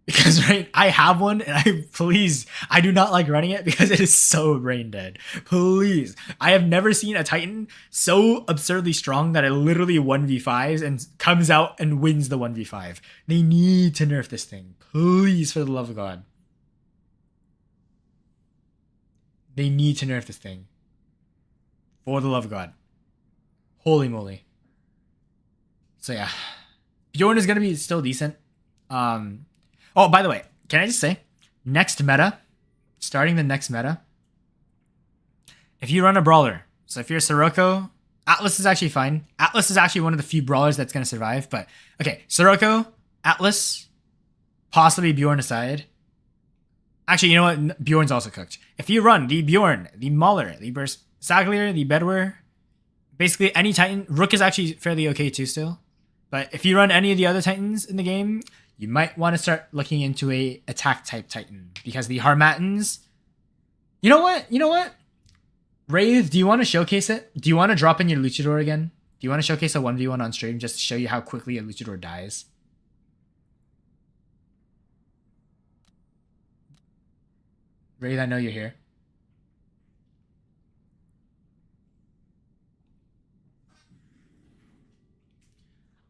Because right, I have one and I do not like running it because it is so brain dead. Please. I have never seen a Titan so absurdly strong that it literally 1v5s and comes out and wins the 1v5. They need to nerf this thing. Please, for the love of God. They need to nerf this thing. For the love of God. Holy moly. So yeah. Bjorn is going to be still decent. Oh, by the way, can I just say, next meta, starting the next meta, if you run a brawler, so if you're Sirocco, Atlas is actually fine. Atlas is actually one of the few brawlers that's going to survive, but okay, Sirocco, Atlas, possibly Bjorn aside. Actually, you know what? Bjorn's also cooked. If you run the Bjorn, the Mauler, the Bersaglier, the Bedwar, basically any Titan, Rook is actually fairly okay too still, but if you run any of the other Titans in the game, you might want to start looking into a attack type Titan because the Harmattans. You know what? Wraith, do you want to showcase it? Do you want to drop in your Luchador again? Do you want to showcase a 1v1 on stream just to show you how quickly a Luchador dies? Wraith, I know you're here.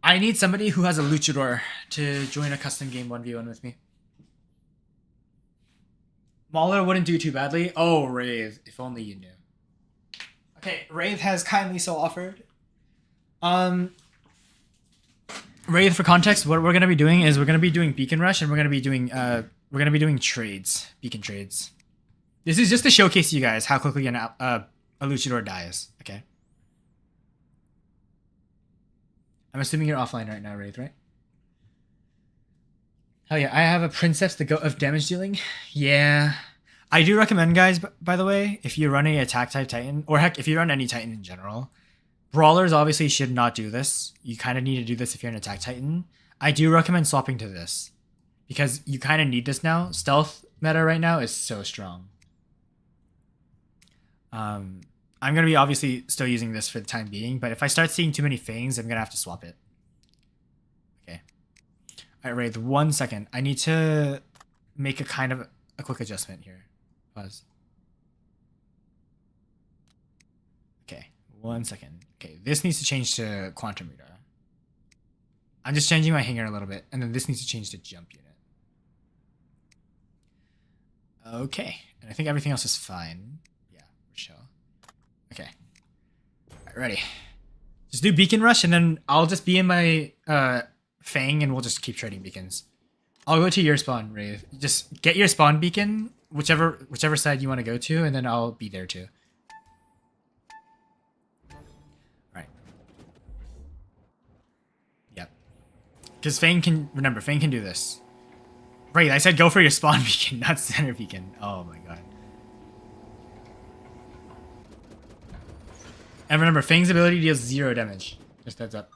I need somebody who has a Luchador to join a custom game 1v1 with me. Mauler wouldn't do too badly. Oh, Wraith, if only you knew. Okay, Wraith has kindly so offered Wraith, for context, what we're gonna be doing is we're gonna be doing beacon rush, and we're gonna be doing trades, beacon trades. This is just to showcase you guys how quickly a luchador dies. Okay. I'm assuming you're offline right now, Wraith, right? Hell yeah, I have a Princess, the goat of damage dealing. Yeah. I do recommend, guys, by the way, if you run a attack type Titan, or heck, if you run any Titan in general, Brawlers obviously should not do this. You kind of need to do this if you're an attack Titan. I do recommend swapping to this, because you kind of need this now. Stealth meta right now is so strong. I'm going to be obviously still using this for the time being, but if I start seeing too many Fangs, I'm going to have to swap it. Okay. All right, Wraith, 1 second. I need to make a kind of a quick adjustment here. Pause. Okay, 1 second. Okay, this needs to change to Quantum Reader. I'm just changing my hanger a little bit, and then this needs to change to Jump Unit. Okay, and I think everything else is fine. Yeah, we're chill. Okay. Alright, ready. Just do Beacon Rush, and then I'll just be in my Fang, and we'll just keep trading beacons. I'll go to your spawn, Wraith. Just get your spawn beacon, whichever side you want to go to, and then I'll be there too. Alright. Yep. Because Fang can, remember, Fang can do this. Right, I said go for your spawn beacon, not center beacon. Oh my god. And remember, Fang's ability deals 0 damage. Just heads up.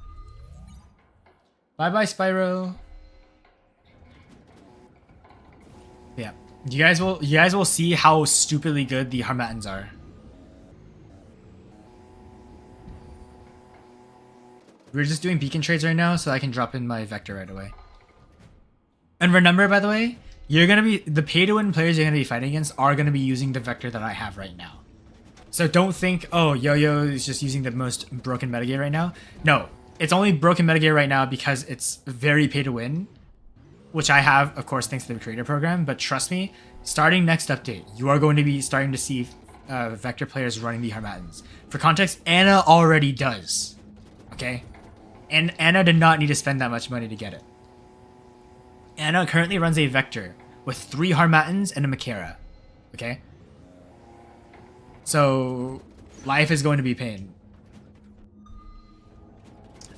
Bye-bye, Spyro. Yeah. You guys will see how stupidly good the Harmattans are. We're just doing beacon trades right now, so I can drop in my Vector right away. And remember, by the way, the pay-to-win players you're gonna be fighting against are gonna be using the Vector that I have right now. So don't think, oh, Yo-Yo is just using the most broken metagear right now. No, it's only broken metagear right now because it's very pay-to-win, which I have, of course, thanks to the creator program. But trust me, starting next update, you are going to be starting to see Vector players running the Harmattans. For context, Ana already does. Okay? And Ana did not need to spend that much money to get it. Ana currently runs a Vector with 3 Harmattans and a Makara. Okay? So, life is going to be pain.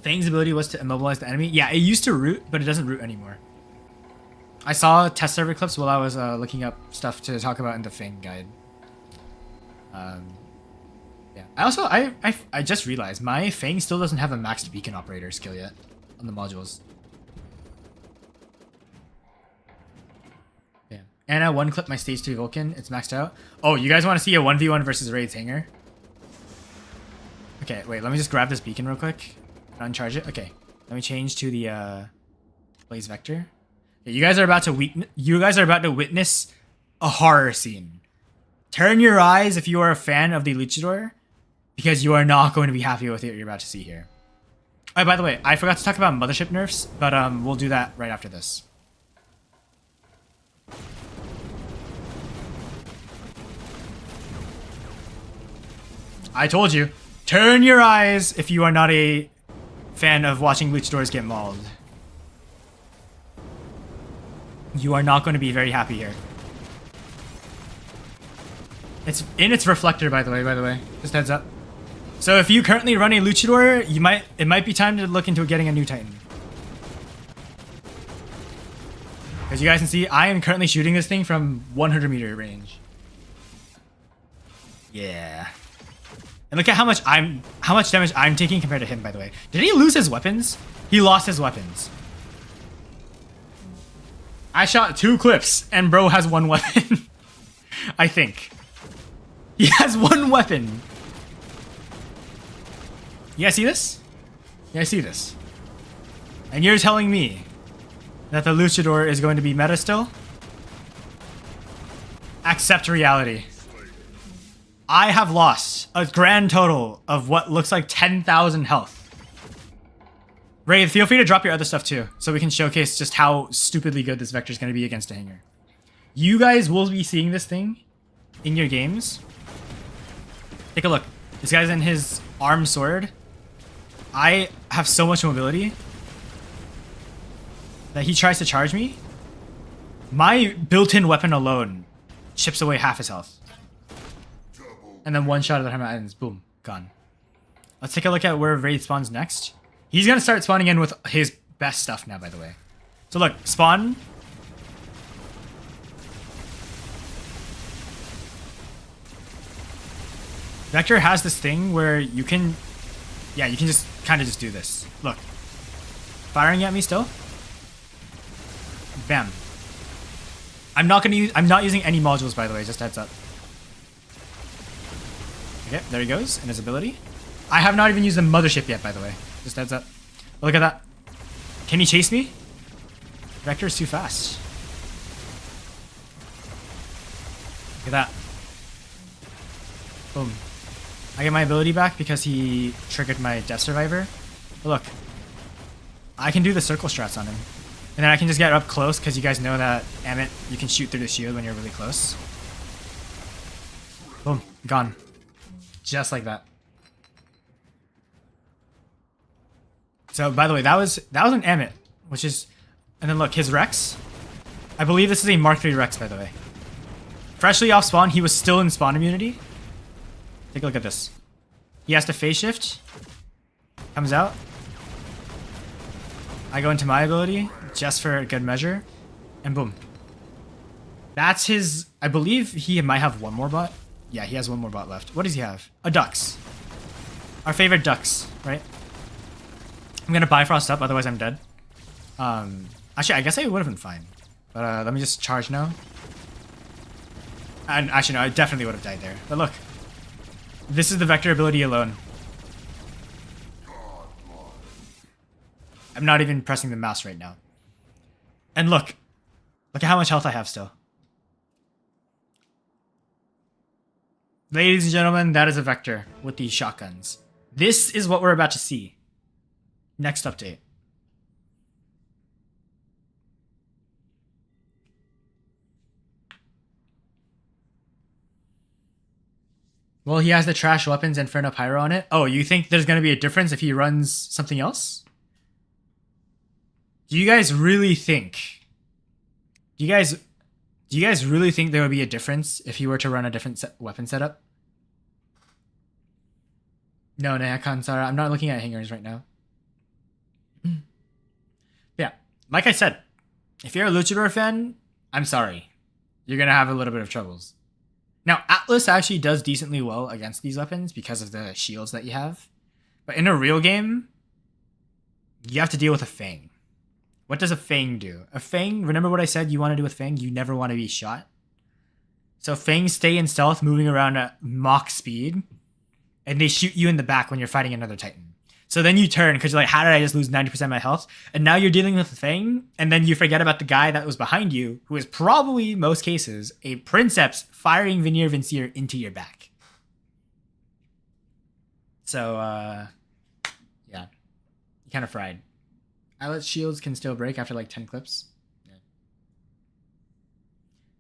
Fang's ability was to immobilize the enemy. Yeah, it used to root, but it doesn't root anymore. I saw test server clips while I was looking up stuff to talk about in the Fang guide. Yeah. I just realized my Fang still doesn't have a maxed beacon operator skill yet on the modules. Yeah. Ana one clip my stage 3 Vulcan. It's maxed out. Oh, you guys want to see a 1v1 versus Wraith's hanger? Okay, wait. Let me just grab this beacon real quick and uncharge it. Okay. Let me change to the Blaze Vector. You guys are about to witness a horror scene. Turn your eyes if you are a fan of the Luchador, because you are not going to be happy with what you're about to see here. Oh, by the way, I forgot to talk about Mothership nerfs, but we'll do that right after this. I told you, turn your eyes if you are not a fan of watching Luchadors get mauled. You are not going to be very happy here. It's in its reflector, by the way. Just heads up. So if you currently run a Luchador, it might be time to look into getting a new Titan. As you guys can see, I am currently shooting this thing from 100-meter range. Yeah. And look at how much damage I'm taking compared to him, by the way. Did he lose his weapons? He lost his weapons. I shot 2 clips, and bro has 1 weapon. I think. He has 1 weapon. You guys see this? You guys see this? And you're telling me that the Luchador is going to be meta still? Accept reality. I have lost a grand total of what looks like 10,000 health. Wraith, feel free to drop your other stuff too, so we can showcase just how stupidly good this Vector is going to be against a hanger. You guys will be seeing this thing in your games. Take a look. This guy's in his arm sword. I have so much mobility that he tries to charge me. My built-in weapon alone chips away half his health. And then one shot of the Hammer ends. Boom. Gone. Let's take a look at where Wraith spawns next. He's going to start spawning in with his best stuff now, by the way. So look, spawn. Vector has this thing where you can... Yeah, you can just kind of just do this. Look. Firing at me still. Bam. I'm not using any modules, by the way, just heads up. Okay, there he goes, in his ability. I have not even used the mothership yet, by the way. Just heads up. Oh, look at that. Can he chase me? Vector is too fast. Look at that. Boom. I get my ability back because he triggered my Death Survivor. But look. I can do the circle strats on him. And then I can just get up close because you guys know that Amit, you can shoot through the shield when you're really close. Boom. Gone. Just like that. So, by the way, that was an Amit, which is... And then look, his Rex. I believe this is a Mark III Rex, by the way. Freshly off spawn, he was still in spawn immunity. Take a look at this. He has to phase shift. Comes out. I go into my ability, just for good measure. And boom. That's his... I believe he might have one more bot. Yeah, he has one more bot left. What does he have? A Dux. Our favorite Dux, right? I'm gonna Bifrost up, otherwise I'm dead. Actually, I guess I would have been fine. But let me just charge now. And actually, no, I definitely would have died there. But look. This is the Vector ability alone. I'm not even pressing the mouse right now. And look. Look at how much health I have still. Ladies and gentlemen, that is a Vector with these shotguns. This is what we're about to see. Next update. Well, he has the trash weapons Inferno Pyro on it. Oh, you think there's going to be a difference if he runs something else? Do you guys really think... Do you guys really think there would be a difference if he were to run a different weapon setup? No, Kansara, I'm not looking at hangers right now. Yeah, like I said, if you're a Luchador fan, I'm sorry. You're going to have a little bit of troubles. Now, Atlas actually does decently well against these weapons because of the shields that you have. But in a real game, you have to deal with a Fang. What does a Fang do? A Fang, remember what I said you want to do with Fang? You never want to be shot. So Fangs stay in stealth, moving around at Mach speed. And they shoot you in the back when you're fighting another Titan. So then you turn, because you're like, how did I just lose 90% of my health? And now you're dealing with a Fang, and then you forget about the guy that was behind you, who is probably, most cases, a Princeps firing Veneer Vincier into your back. So, yeah. You kind of fried. Atlas shields can still break after like 10 clips. Yeah.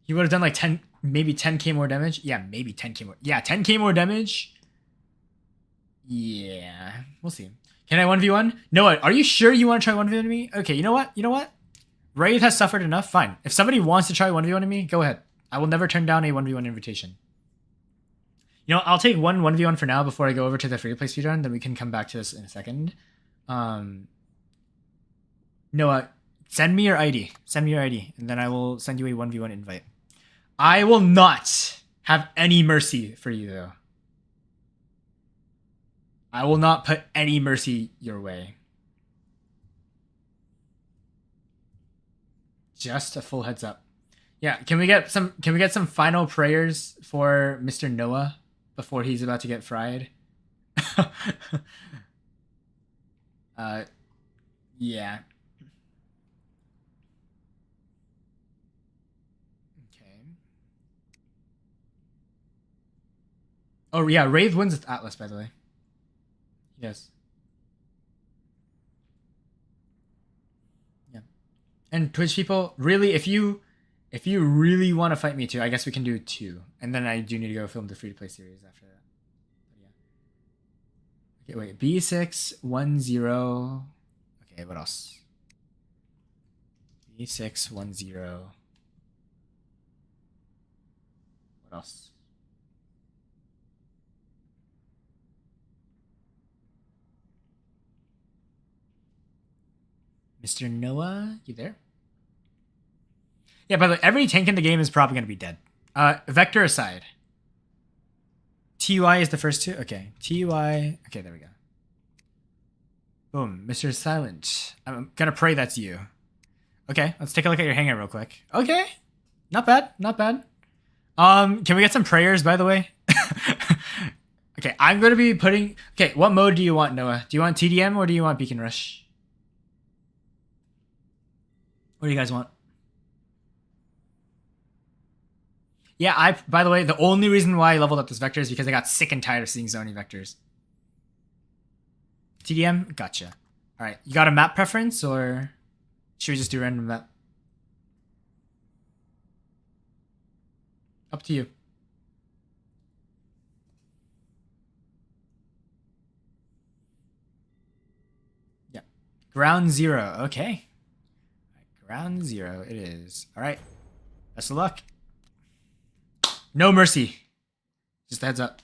He would have done like 10, maybe 10k more damage. Yeah, maybe 10k more. Yeah, 10k more damage. Yeah, we'll see. Can I 1v1? Noah, are you sure you want to try 1v1 me? Okay, you know what? You know what? Wraith has suffered enough. Fine. If somebody wants to try 1v1 me, go ahead. I will never turn down a 1v1 invitation. You know, I'll take one 1v1 for now before I go over to the free-to-play speedrun. Then we can come back to this in a second. Noah, send me your ID. Send me your ID, and then I will send you a 1v1 invite. I will not have any mercy for you, though. I will not put any mercy your way. Just a full heads up. Yeah, can we get some final prayers for Mr. Noah before he's about to get fried? Yeah. Okay. Oh yeah, Wraith wins with Atlas, by the way. Yes. Yeah. And Twitch people, really, if you really want to fight me too, I guess we can do 2. And then I do need to go film the free-to-play series after that. But Okay, wait. B6, 1, 0. Okay, what else? B6, 1, 0. What else? Mr. Noah, you there? Yeah, by the way, every tank in the game is probably going to be dead. Vector aside. TUI is the first two? Okay. TUI. Okay, there we go. Boom. Mr. Silent. I'm going to pray that's you. Okay, let's take a look at your hangout real quick. Okay. Not bad. Not bad. Can we get some prayers, by the way? Okay, I'm going to be putting... Okay, what mode do you want, Noah? Do you want TDM or do you want Beacon Rush? What do you guys want? Yeah, by the way, the only reason why I leveled up this vector is because I got sick and tired of seeing zoning vectors. TDM? Gotcha. Alright, you got a map preference or should we just do random map? Up to you. Yeah. Ground zero. Okay. Ground zero it is. Alright. Best of luck. No mercy. Just a heads up.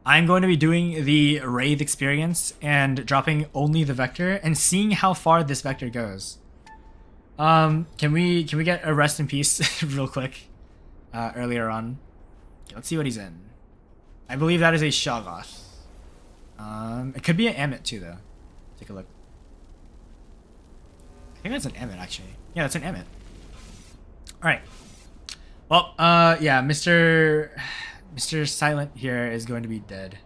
I'm going to be doing the Wraith experience and dropping only the vector and seeing how far this vector goes. Can we get a rest in peace real quick? Earlier on. Okay, let's see what he's in. I believe that is a Shoggoth. It could be an Emmet too though. Take a look. I think that's an Emmet actually. Yeah, that's an Emmet. Alright. Well, yeah, Mr. Silent here is going to be dead.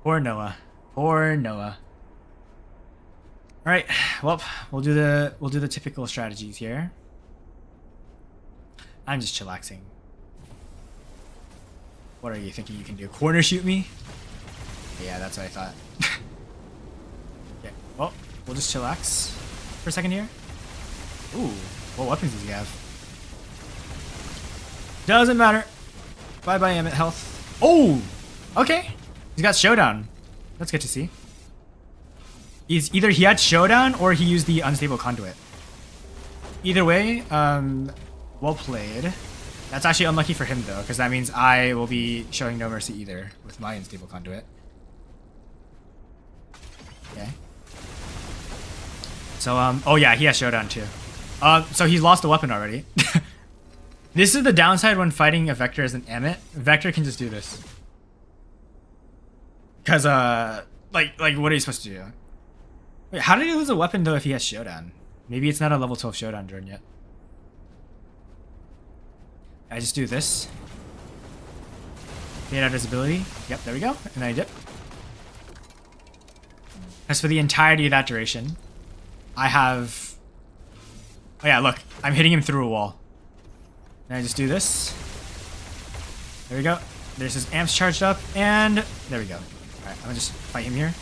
Poor Noah. Poor Noah. All right. Well, we'll do the typical strategies here. I'm just chillaxing. What are you thinking you can do? Corner shoot me? Yeah, that's what I thought. Okay. Well, we'll just chillax for a second here. Ooh, what weapons does he have? Doesn't matter. Bye-bye, Emmet health. Oh! Okay. He's got Showdown. That's good to see. Either he had Showdown or he used the Unstable Conduit. Either way, well played. That's actually unlucky for him, though, because that means I will be showing no mercy either with my Unstable Conduit. Okay. So, oh yeah, he has Showdown, too. So he's lost a weapon already. This is the downside when fighting a Vector as an Emmet. Vector can just do this. Because, like, what are you supposed to do? Wait, how did he lose a weapon, though, if he has Showdown? Maybe it's not a level 12 Showdown drone yet. I just do this. Fade out his ability. Yep, there we go. And then I dip. As for the entirety of that duration, I have... Oh yeah, look. I'm hitting him through a wall. And I just do this. There we go. There's his amps charged up, and there we go. Alright, I'm gonna just fight him here.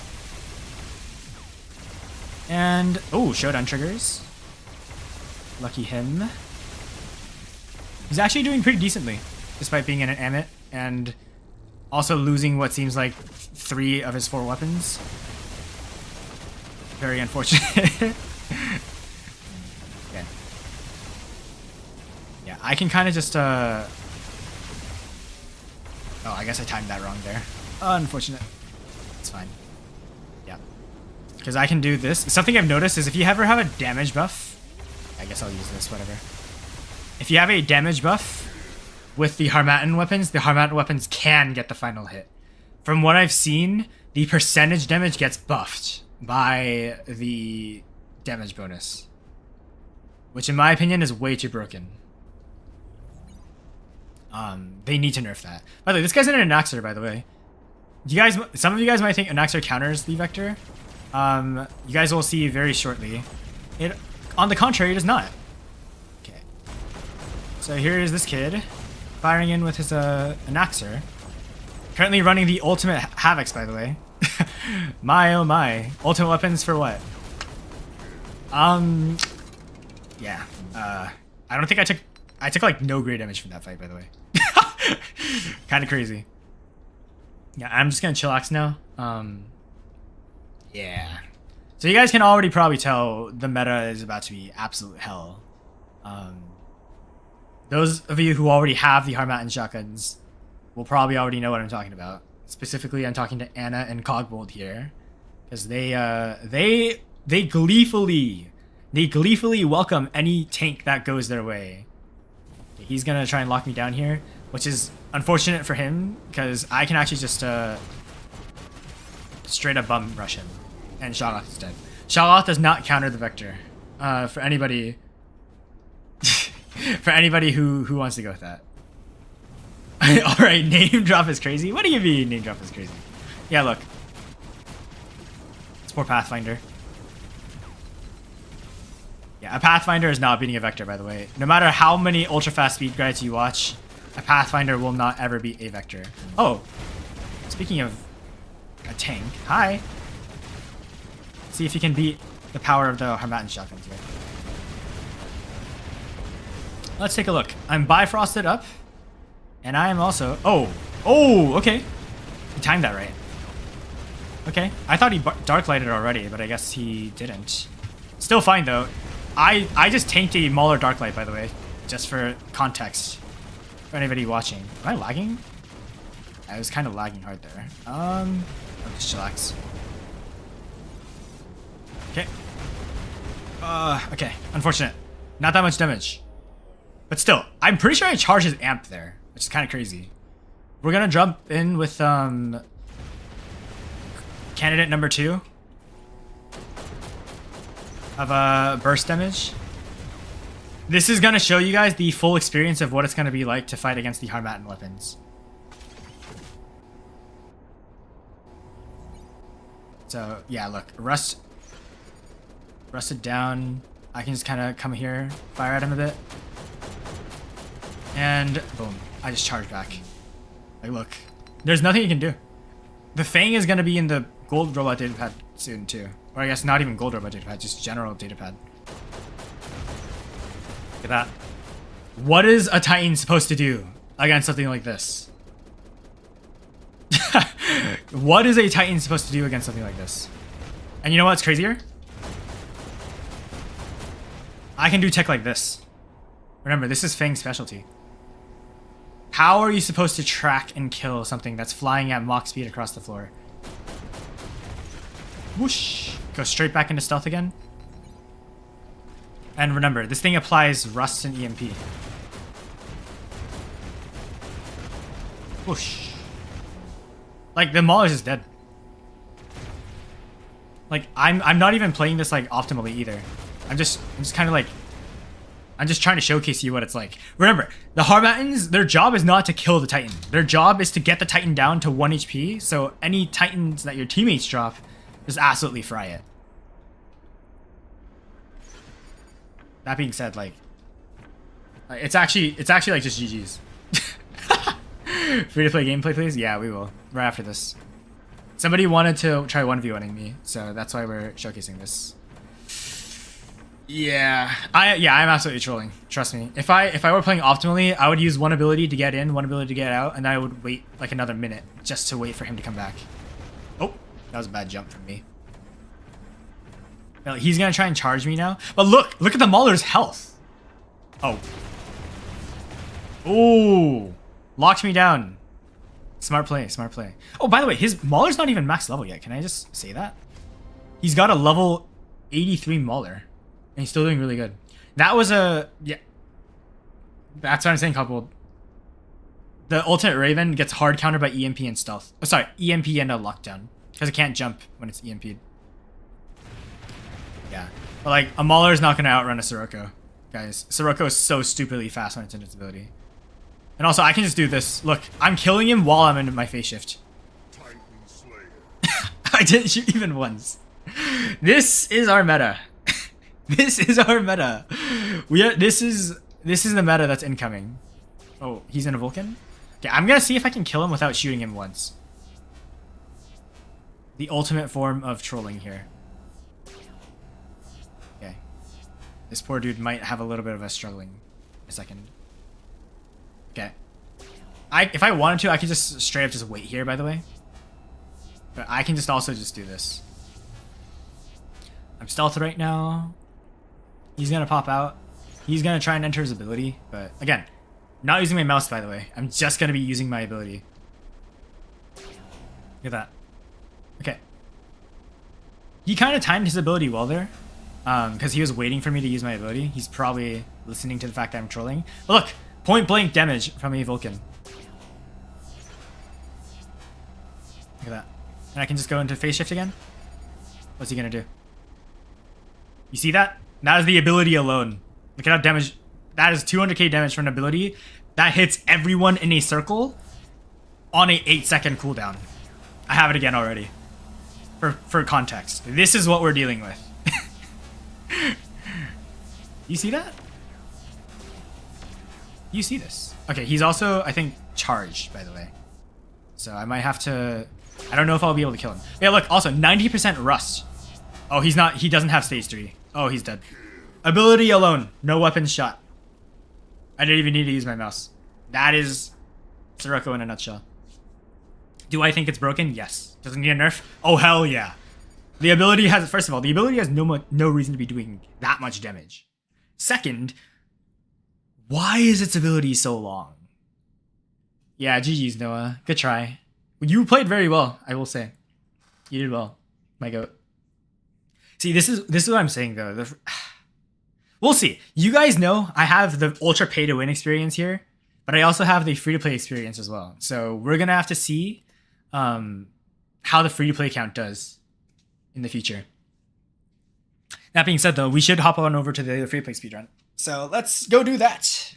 And, oh, Showdown triggers. Lucky him. He's actually doing pretty decently, despite being in an Emmet, and also losing what seems like 3 of his 4 weapons. Very unfortunate. Okay. Yeah, I can kind of just, oh, I guess I timed that wrong there. Unfortunate. It's fine. Yeah. Because I can do this. Something I've noticed is if you ever have a damage buff, I guess I'll use this, whatever. If you have a damage buff with the Harmattan weapons, the Harmattan weapons can get the final hit. From what I've seen, the percentage damage gets buffed by the damage bonus. Which in my opinion is way too broken. They need to nerf that. By the way, this guy's in an Anaxer, by the way. Some of you guys might think Anaxer counters the Vector. You guys will see very shortly. On the contrary, it does not. Okay. So here is this kid firing in with his Anaxer. Currently running the ultimate Havocs, by the way. My oh my. Ultimate weapons for what? Yeah. I don't think I took like no great damage from that fight, by the way. Kind of crazy. Yeah, I'm just gonna chillax now. Yeah. So you guys can already probably tell the meta is about to be absolute hell. Those of you who already have the Harmattan shotguns will probably already know what I'm talking about. Specifically, I'm talking to Anna and Cogbold here, because they gleefully welcome any tank that goes their way. He's gonna try and lock me down here, which is unfortunate for him because I can actually just straight up bum rush him, and Shoggoth is dead. Shoggoth does not counter the Vector. For anybody, who wants to go with that. All right, name drop is crazy. What do you mean name drop is crazy? Yeah, look, it's poor Pathfinder. Yeah, a Pathfinder is not beating a Vector, by the way. No matter how many ultra fast speed guides you watch, a Pathfinder will not ever beat a Vector. Oh, speaking of a tank, hi. Let's see if you can beat the power of the Harmattan shotguns here. Let's take a look. I'm Bifrosted up, and I am also... Oh, okay. He timed that right. Okay, I thought he dark lighted already, but I guess he didn't. Still fine though. I just tanked a Mauler Darklight, by the way, just for context, for anybody watching. Am I lagging? I was kind of lagging hard there. I'll just chillax. Okay. Okay. Unfortunate. Not that much damage. But still, I'm pretty sure I charged his amp there, which is kind of crazy. We're gonna jump in with candidate number 2. Of burst damage. This is gonna show you guys the full experience of what it's gonna be like to fight against the Harmattan weapons. So yeah, look, rusted down. I can just kind of come here, fire at him a bit, and boom, I just charge back. Like, look, there's nothing you can do. The Fang is gonna be in the gold robot datapad soon too. Or I guess not even gold robot datapad, just general datapad. Look at that. What is a Titan supposed to do against something like this? What is a Titan supposed to do against something like this? And you know what's crazier? I can do tech like this. Remember, this is Fang's specialty. How are you supposed to track and kill something that's flying at Mach speed across the floor? Whoosh! Go straight back into stealth again. And remember, this thing applies Rust and EMP. Whoosh. Like, the Mauler is dead. Like, I'm not even playing this like optimally either. I'm just kind of like, I'm just trying to showcase you what it's like. Remember, the Harmattans, their job is not to kill the Titan. Their job is to get the Titan down to 1 HP, so any Titans that your teammates drop, just absolutely fry it. That being said, like it's actually like just GG's. Free to play gameplay, please? Yeah, we will. Right after this. Somebody wanted to try 1v1ing me, so that's why we're showcasing this. Yeah, I'm absolutely trolling. Trust me. If I were playing optimally, I would use one ability to get in, one ability to get out, and then I would wait like another minute just to wait for him to come back. Oh, that was a bad jump from me. He's gonna try and charge me now. But look at the Mauler's health. Oh. Ooh. Locked me down. Smart play, smart play. Oh, by the way, his Mauler's not even max level yet. Can I just say that? He's got a level 83 Mauler. And he's still doing really good. That was a... Yeah. That's what I'm saying, coupled. The ultimate Raven gets hard countered by EMP and stealth. Oh, sorry, EMP and a lockdown. Because it can't jump when it's EMP'd. Yeah. But like, a Mauler is not going to outrun a Sirocco. Guys, Sirocco is so stupidly fast on its invincibility. And also, I can just do this. Look, I'm killing him while I'm in my phase shift. Titan Slayer. I didn't shoot even once. This is our meta. This is our meta. This is the meta that's incoming. Oh, he's in a Vulcan? Okay, I'm gonna see if I can kill him without shooting him once. The ultimate form of trolling here. Okay. This poor dude might have a little bit of a struggling in a second. Okay. If I wanted to, I could just straight up just wait here, by the way. But I can just also just do this. I'm stealth right now. He's gonna pop out. He's gonna try and enter his ability, but again, not using my mouse, by the way. I'm just gonna be using my ability. Look at that. Okay. He kind of timed his ability well there, because he was waiting for me to use my ability. He's probably listening to the fact that I'm trolling. But look, point blank damage from a Vulcan. Look at that. And I can just go into phase shift again. What's he gonna do? You see that? That is the ability alone. Look at how damage. That is 200k damage from an ability that hits everyone in a circle on a 8-second cooldown. I have it again already. For context, this is what we're dealing with. You see that? You see this? Okay, he's also, I think, charged, by the way. So I might have to. I don't know if I'll be able to kill him. Yeah, look, also 90% rust. Oh, he's not. He doesn't have stage 3. Oh, he's dead. Ability alone, no weapons shot. I didn't even need to use my mouse. That is Sirocco in a nutshell. Do I think it's broken? Yes. Does it need a nerf? Oh, hell yeah. The ability has, first of all, the ability has no reason to be doing that much damage. Second, why is its ability so long? Yeah, GG's, Noah. Good try. You played very well, I will say. You did well, my goat. See, this is what I'm saying, though. We'll see. You guys know I have the ultra pay-to-win experience here, but I also have the free-to-play experience as well. So we're going to have to see how the free-to-play count does in the future. That being said, though, we should hop on over to the free-to-play speedrun. So let's go do that.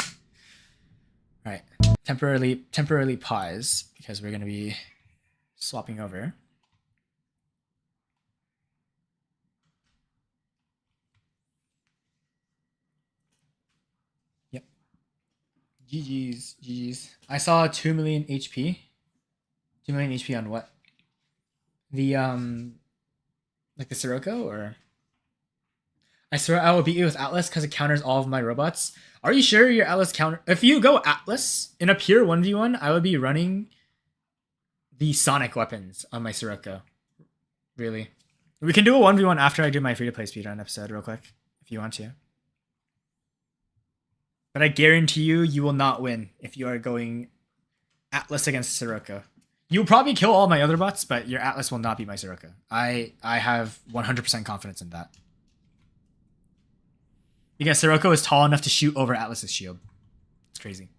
All right. Temporarily pause because we're going to be swapping over. Yep. GG's. I saw 2 million HP. 2 million HP on what? The like the Sirocco, or? I swear I will beat you with Atlas because it counters all of my robots. Are you sure your Atlas counter? If you go Atlas in a pure 1v1, I would be running the Sonic weapons on my Sirocco. Really. We can do a 1v1 after I do my free-to-play speedrun episode real quick, if you want to. But I guarantee you, you will not win if you are going Atlas against Sirocco. You'll probably kill all my other bots, but your Atlas will not be my Sirocco. I have 100% confidence in that. Because Sirocco is tall enough to shoot over Atlas's shield. It's crazy.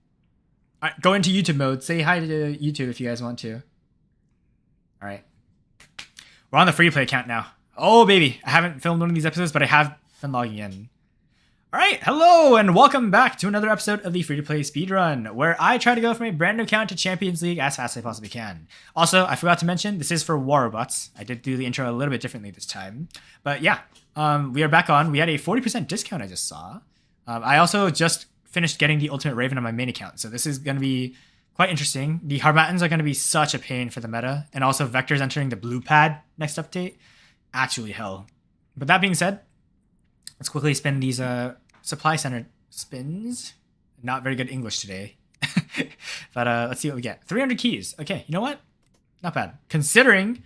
All right, go into YouTube mode. Say hi to YouTube if you guys want to. All right. We're on the free play account now. Oh, baby. I haven't filmed one of these episodes, but I have been logging in. All right. Hello, and welcome back to another episode of the free-to-play speedrun, where I try to go from a brand new account to Champions League as fast as I possibly can. Also, I forgot to mention, this is for War Robots. I did do the intro a little bit differently this time. But yeah, we are back on. We had a 40% discount I just saw. I also just finished getting the Ultimate Raven on my main account, so this is going to be quite interesting. The Harmattans are going to be such a pain for the meta, and also Vector's entering the blue pad next update. Actually hell. But that being said, let's quickly spin these supply center spins. Not very good English today. But let's see what we get. 300 keys. Okay, you know what? Not bad. Considering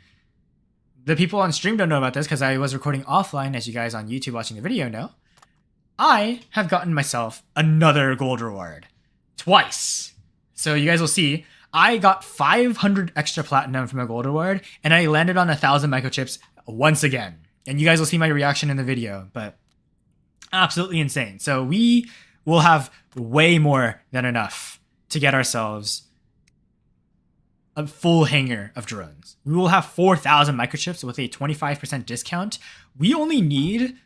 the people on stream don't know about this because I was recording offline, as you guys on YouTube watching the video know, I have gotten myself another gold reward. Twice. So you guys will see, I got 500 extra platinum from a gold reward, and I landed on 1,000 microchips once again. And you guys will see my reaction in the video, but absolutely insane. So we will have way more than enough to get ourselves a full hangar of drones. We will have 4,000 microchips with a 25% discount. We only need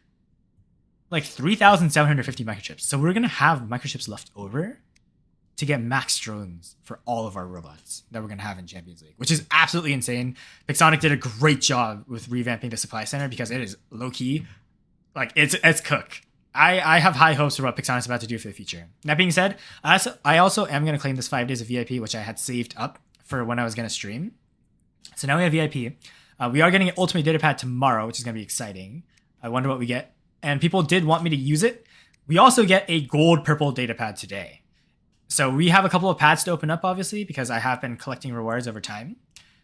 like 3,750 microchips. So we're going to have microchips left over to get max drones for all of our robots that we're going to have in Champions League, which is absolutely insane. Pixonic did a great job with revamping the supply center because it is low key. Like it's cook. I have high hopes for what Pixonic's about to do for the future. That being said, I also am going to claim this 5 days of VIP, which I had saved up for when I was going to stream. So now we have VIP. We are getting an Ultimate Datapad tomorrow, which is going to be exciting. I wonder what we get. And people did want me to use it. We also get a gold purple Datapad today. So we have a couple of pads to open up, obviously, because I have been collecting rewards over time.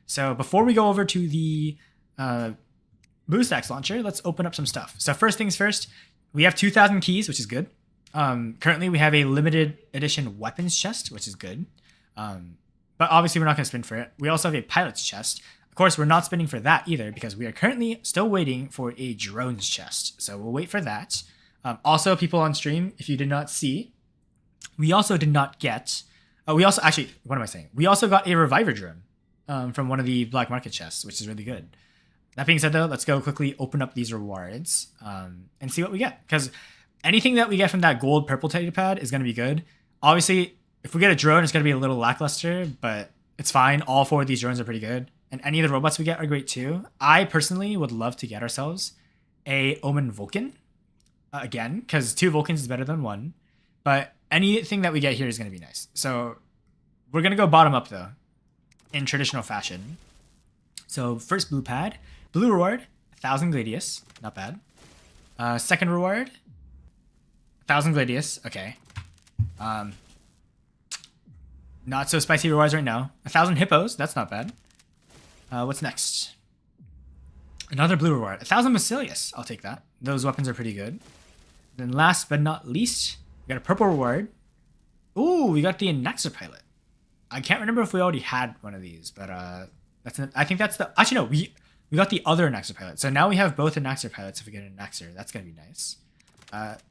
So before we go over to the BlueStacks launcher, let's open up some stuff. So first things first, we have 2,000 keys, which is good. Currently, we have a limited edition weapons chest, which is good. But obviously, we're not going to spin for it. We also have a pilot's chest. Of course, we're not spinning for that either because we are currently still waiting for a drones chest. So we'll wait for that. Also, people on stream, if you did not see, we also did not get... we also got a reviver drone from one of the black market chests, which is really good. That being said, though, let's go quickly open up these rewards and see what we get. Because anything that we get from that gold purple data pad is going to be good. Obviously, if we get a drone, it's going to be a little lackluster, but it's fine. All 4 of these drones are pretty good. And any of the robots we get are great too. I personally would love to get ourselves a Omen Vulcan again, because 2 Vulcans is better than 1. But anything that we get here is going to be nice. So we're going to go bottom up, though, in traditional fashion. So first blue pad. Blue reward, 1,000 Gladius. Not bad. Second reward, 1,000 Gladius. Okay. Not so spicy rewards right now. 1,000 Hippos. That's not bad. What's next? Another blue reward. 1,000 Basilius. I'll take that. Those weapons are pretty good. Then last but not least, we got a purple reward. Ooh, we got the Anaxer pilot. I can't remember if we already had one of these, but I think that's the... Actually, no, we got the other Anaxer pilot. So now we have both Anaxer pilots if we get an Anaxer. That's going to be nice.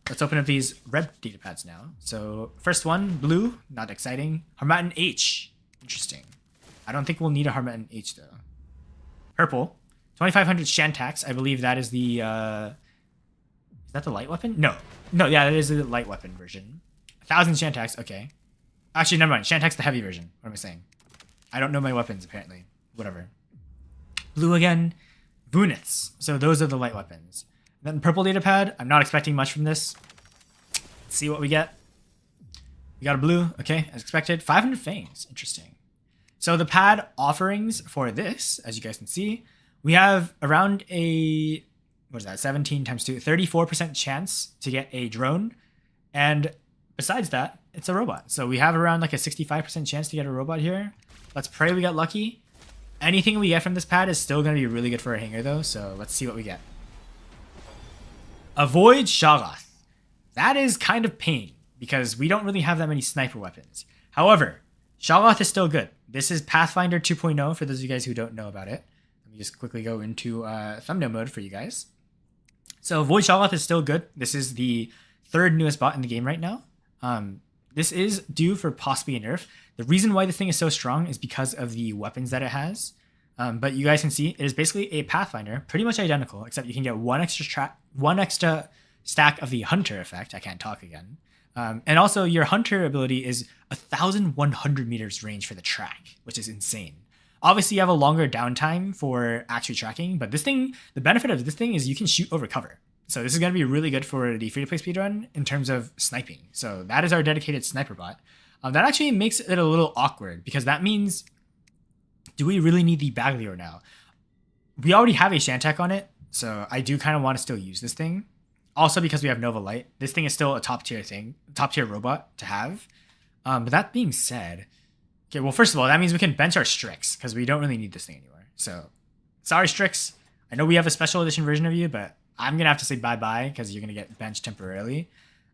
Let's open up these red data pads now. So first one, blue, not exciting. Harmattan H, interesting. I don't think we'll need a Harmattan H though. Purple, 2,500 Shantax. I believe that is the, is that the light weapon? No, yeah, that is the light weapon version. 1,000 Shantax, okay. Actually, never mind, Shantax the heavy version. What am I saying? I don't know my weapons apparently, whatever. Blue again, Vunits. So those are the light weapons. Then purple data pad. I'm not expecting much from this. Let's see what we get. We got a blue. Okay, as expected. 500 fangs. Interesting. So the pad offerings for this, as you guys can see, we have around a, what is that, 17 times 2, 34% chance to get a drone. And besides that, it's a robot. So we have around like a 65% chance to get a robot here. Let's pray we get lucky. Anything we get from this pad is still going to be really good for a hangar though. So let's see what we get. Avoid Shoggoth. That is kind of pain because we don't really have that many sniper weapons. However, Shoggoth is still good. This is Pathfinder 2.0 for those of you guys who don't know about it. Let me just quickly go into thumbnail mode for you guys. So Avoid Shoggoth is still good. This is the 3rd newest bot in the game right now. This is due for possibly a nerf. The reason why this thing is so strong is because of the weapons that it has. But you guys can see it is basically a Pathfinder, pretty much identical, except you can get one extra stack of the Hunter effect. I can't talk again. And also your Hunter ability is 1,100 meters range for the track, which is insane. Obviously, you have a longer downtime for actually tracking, but this thing, the benefit of this thing is you can shoot over cover. So this is going to be really good for the free-to-play speedrun in terms of sniping. So that is our dedicated sniper bot. That actually makes it a little awkward because that means, do we really need the Baglior now? We already have a Shantac on it, so I do kind of want to still use this thing. Also because we have Nova Light. This thing is still a top-tier robot to have. But that being said, okay, well, first of all, that means we can bench our Strix because we don't really need this thing anymore. So, sorry, Strix. I know we have a special edition version of you, but I'm going to have to say bye-bye because you're going to get benched temporarily.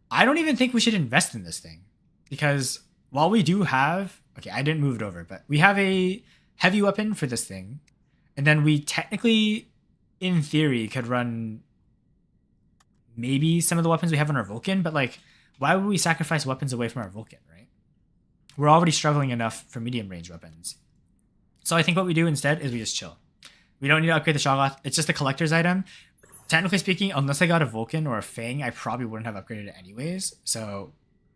I don't even think we should invest in this thing because while we do have... Okay, I didn't move it over, but we have a heavy weapon for this thing. And then we technically, in theory, could run maybe some of the weapons we have on our Vulcan, but like, why would we sacrifice weapons away from our Vulcan, right? We're already struggling enough for medium range weapons. So I think what we do instead is we just chill. We don't need to upgrade the Shoggoth. It's just a collector's item. Technically speaking, unless I got a Vulcan or a Fang, I probably wouldn't have upgraded it anyways. So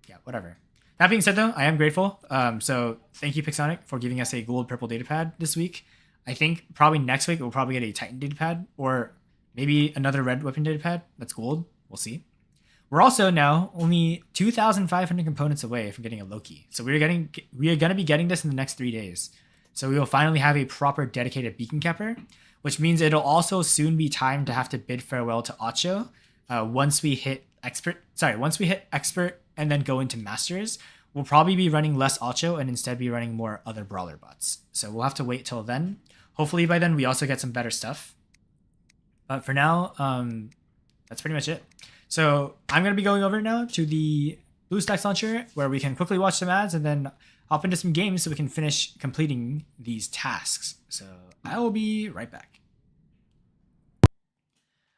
yeah, whatever. That being said though, I am grateful. So thank you Pixonic for giving us a gold purple data pad this week. I think probably next week we'll probably get a Titan data pad or maybe another red weapon data pad that's gold. We'll see. We're also now only 2,500 components away from getting a Loki. So we are going to be getting this in the next 3 days. So we will finally have a proper dedicated beacon capper, which means it'll also soon be time to have to bid farewell to Ocho. Once we hit expert and then go into masters, we'll probably be running less Ocho and instead be running more other brawler bots. So we'll have to wait till then. Hopefully by then we also get some better stuff. But for now, that's pretty much it. So I'm going to be going over now to the BlueStacks launcher where we can quickly watch some ads and then hop into some games so we can finish completing these tasks. So I will be right back.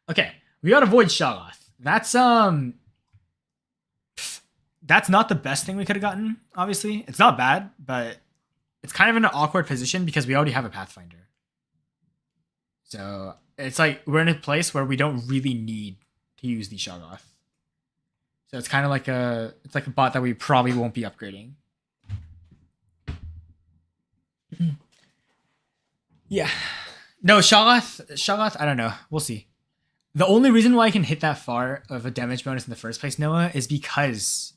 Okay, we got Avoid Shoggoth. That's not the best thing we could have gotten, obviously. It's not bad, but it's kind of in an awkward position because we already have a Pathfinder. So it's like we're in a place where we don't really need to use the Shoggoth. So it's kind of like a bot that we probably won't be upgrading. Yeah. No, Shoggoth, I don't know. We'll see. The only reason why I can hit that far of a damage bonus in the first place, Noah, is because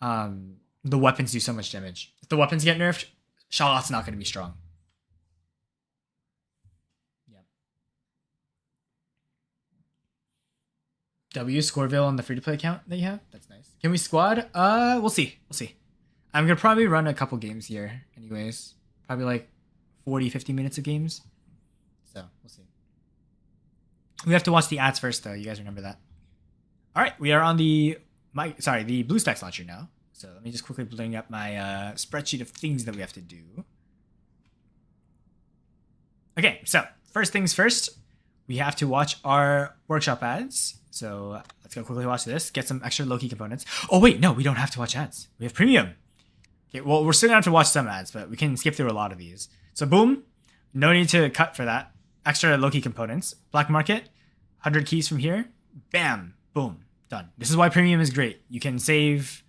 the weapons do so much damage. If the weapons get nerfed, Shoggoth's not going to be strong. Yeah. W Scoreville on the free-to-play account that you have? That's nice. Can we squad? We'll see. We'll see. I'm going to probably run a couple games here anyways. Probably like 40, 50 minutes of games. So, we'll see. We have to watch the ads first, though. You guys remember that. All right, we are on the BlueStacks launcher now. So let me just quickly bring up my spreadsheet of things that we have to do. Okay, so first things first, we have to watch our workshop ads. So let's go quickly watch this, get some extra Loki components. Oh wait, no, we don't have to watch ads. We have premium. Okay, well, we're still gonna have to watch some ads, but we can skip through a lot of these. So boom, no need to cut for that. Extra Loki components. Black market, 100 keys from here. Bam, boom, done. This is why premium is great. You can save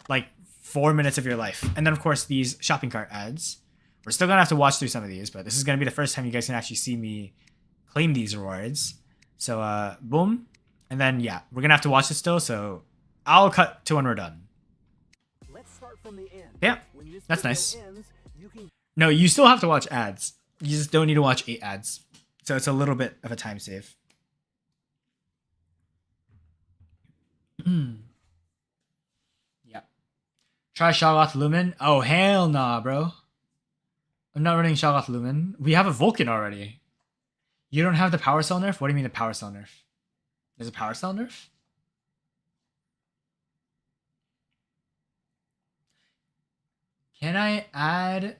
like 4 minutes of your life. And then of course these shopping cart ads. We're still gonna have to watch through some of these, but this is gonna be the first time you guys can actually see me claim these rewards. So boom. And then yeah, we're gonna have to watch this still, so I'll cut to when we're done. Let's start from the end. Yeah, that's nice. No, you still have to watch ads. You just don't need to watch 8 ads. So it's a little bit of a time save. Yeah. Try Shoggoth Lumen. Oh, hell nah, bro. I'm not running Shoggoth Lumen. We have a Vulcan already. You don't have the Power Cell nerf? What do you mean the Power Cell nerf? There's a Power Cell nerf? Can I add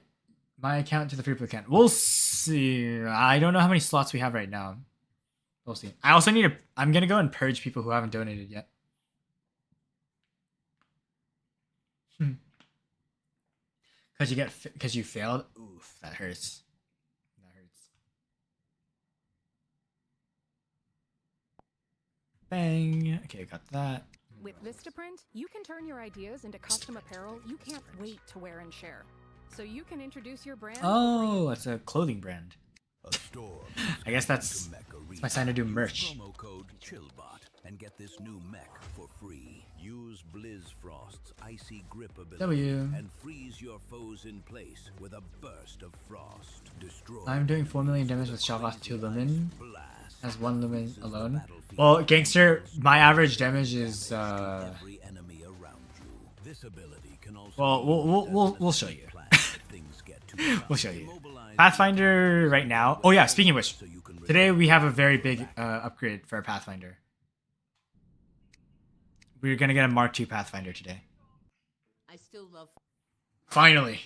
my account to the free play account? We'll see. I don't know how many slots we have right now. We'll see. I also need to... I'm going to go and purge people who haven't donated yet. Because you failed? Oof, that hurts. That hurts. Bang. Okay, got that. With Vistaprint, you can turn your ideas into custom apparel you can't wait to wear and share. So you can introduce your brand. Oh, it's a clothing brand. A store. I guess that's my sign to do merch. Promo code CHILLBOT and get this new mech for free. Use Blizzfrost's icy grip ability W. and freeze your foes in place with a burst of frost. Destroy. I'm doing 4 million damage with Shoggoth 2 Lumen. Blast. As 1 Lumen alone. Well, Gangster, my average damage is Every enemy around you. This ability can also well, we'll show you. We'll show you. Pathfinder right now. Oh yeah, speaking of which, today we have a very big upgrade for our Pathfinder. We're gonna get a Mark II Pathfinder today. I still love. Finally.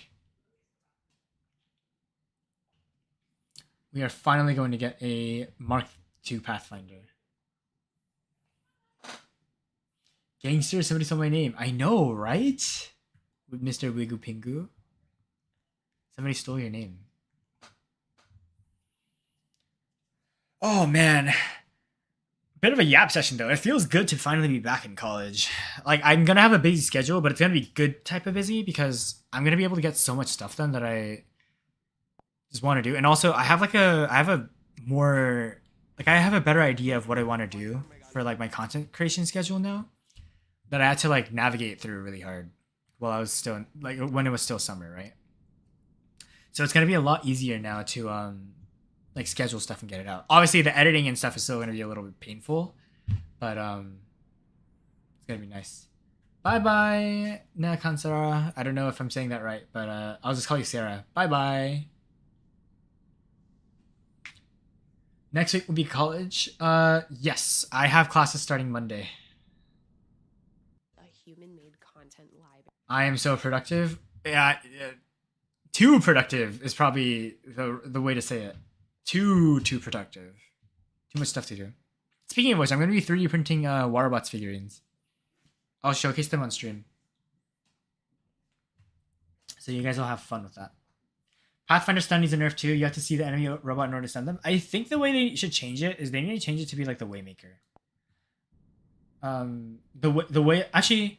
We are finally going to get a Mark II Pathfinder. Gangster, somebody stole my name. I know, right? With Mr. Wigu Pingu. Somebody stole your name. Oh, man. Bit of a yap session, though. It feels good to finally be back in college. Like, I'm going to have a busy schedule, but it's going to be good type of busy because I'm going to be able to get so much stuff done that I just want to do. And also, I have a better idea of what I want to do for, like, my content creation schedule now that I had to, like, navigate through really hard while I was still, like, when it was still summer, right? So it's going to be a lot easier now to, like, schedule stuff and get it out. Obviously, the editing and stuff is still going to be a little bit painful, but it's going to be nice. Bye-bye, Nakansara. I don't know if I'm saying that right, but I'll just call you Sarah. Bye-bye. Next week will be college. Yes, I have classes starting Monday. A human-made content library. I am so productive. Yeah, too productive is probably the way to say it. Too productive. Too much stuff to do. Speaking of which, I'm going to be 3D printing Waterbots figurines. I'll showcase them on stream. So you guys will have fun with that. Pathfinder stun needs a nerf too. You have to see the enemy robot in order to stun them. I think the way they should change it is they need to change it to be like the Waymaker. The way actually,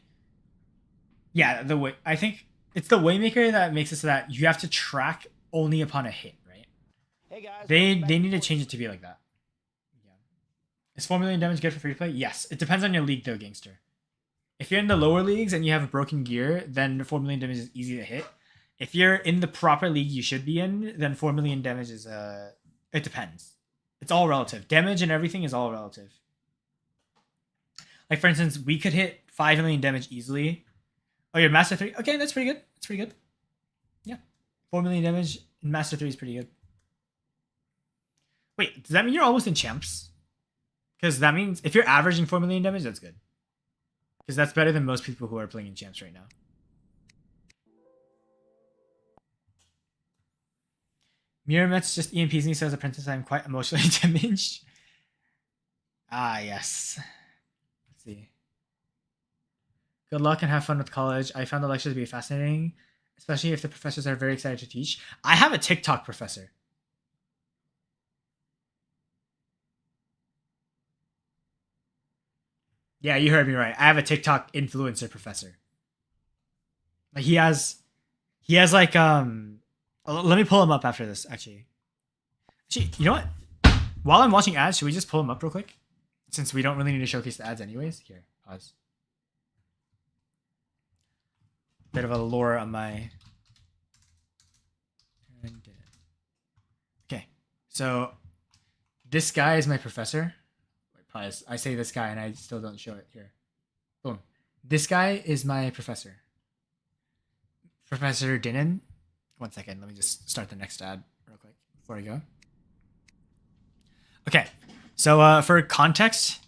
yeah, the way I think it's the Waymaker that makes it so that you have to track only upon a hit, right? Hey guys. They need to change it to be like that. Yeah. Is 4 million damage good for free to play? Yes. It depends on your league though, gangster. If you're in the lower leagues and you have broken gear, then 4 million damage is easy to hit. If you're in the proper league you should be in, then 4 million damage is it depends. It's all relative. Damage and everything is all relative. Like for instance, we could hit 5 million damage easily. Oh, you're Master 3? Okay, that's pretty good. That's pretty good. Yeah. 4 million damage in Master 3 is pretty good. Wait, does that mean you're almost in champs? Because that means if you're averaging 4 million damage, that's good. Because that's better than most people who are playing in champs right now. Miramet's just EMPs me, so as a princess I'm quite emotionally damaged. Ah, yes. Let's see. Good luck and have fun with college. I found the lectures to be fascinating, especially if the professors are very excited to teach. I have a TikTok professor. Yeah, you heard me right. I have a TikTok influencer professor. Like he has like let me pull him up after this actually. Actually, you know what? While I'm watching ads, should we just pull him up real quick? Since we don't really need to showcase the ads anyways. Here, pause. Bit of a lore on my. Okay, so this guy is my professor. Pause. I say this guy and I still don't show it here. Boom. This guy is my professor. Professor Dinan. 1 second. Let me just start the next ad real quick before I go. Okay. So for context,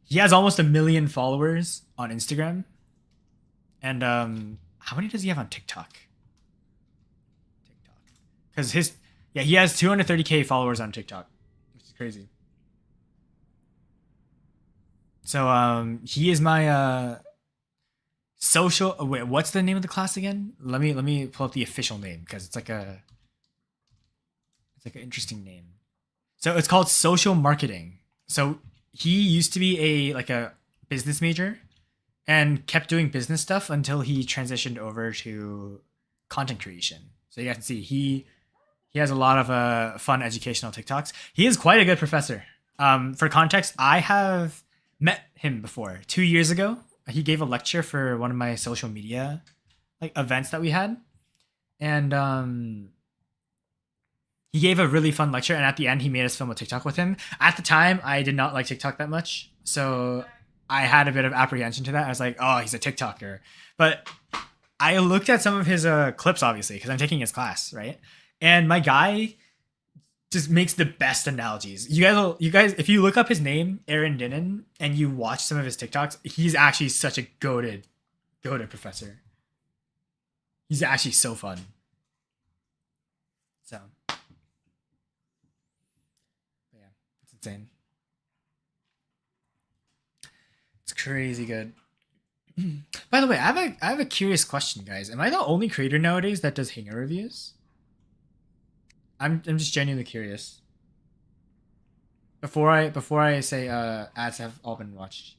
he has almost 1 million followers on Instagram. And how many does he have on TikTok? Because he has 230k followers on TikTok, which is crazy. So he is my social. Oh, wait, what's the name of the class again? Let me pull up the official name because it's like an interesting name. So it's called social marketing. So he used to be a business major and kept doing business stuff until he transitioned over to content creation. So you guys can see he has a lot of fun educational TikToks. He is quite a good professor. For context, I have met him before 2 years ago. He gave a lecture for one of my social media events that we had, and he gave a really fun lecture, and at the end he made us film a TikTok with him. At the time I did not like TikTok that much, so I had a bit of apprehension to that. I was like, oh, he's a TikToker. But I looked at some of his clips, obviously, because I'm taking his class, right? And my guy just makes the best analogies. You guys, if you look up his name, Aaron Dinan, and you watch some of his TikToks, he's actually such a goated professor. He's actually so fun. So, yeah, it's insane. It's crazy good. By the way, I have a curious question, guys. Am I the only creator nowadays that does hanger reviews? I'm just genuinely curious. Before I say ads have all been watched.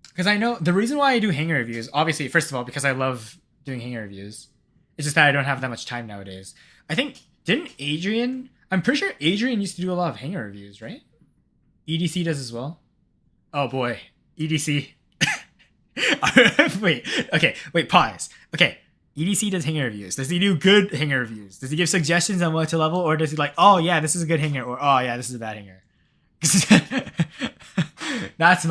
Because I know the reason why I do hanger reviews, obviously, first of all, because I love doing hanger reviews. It's just that I don't have that much time nowadays. I think, didn't Adrian, I'm pretty sure Adrian used to do a lot of hanger reviews, right? EDC does as well. Oh boy, EDC. Wait, pause. Okay. EDC does hanger reviews. Does he do good hanger reviews? Does he give suggestions on what to level, or does he like, oh yeah, this is a good hanger, or oh yeah, this is a bad hanger? That's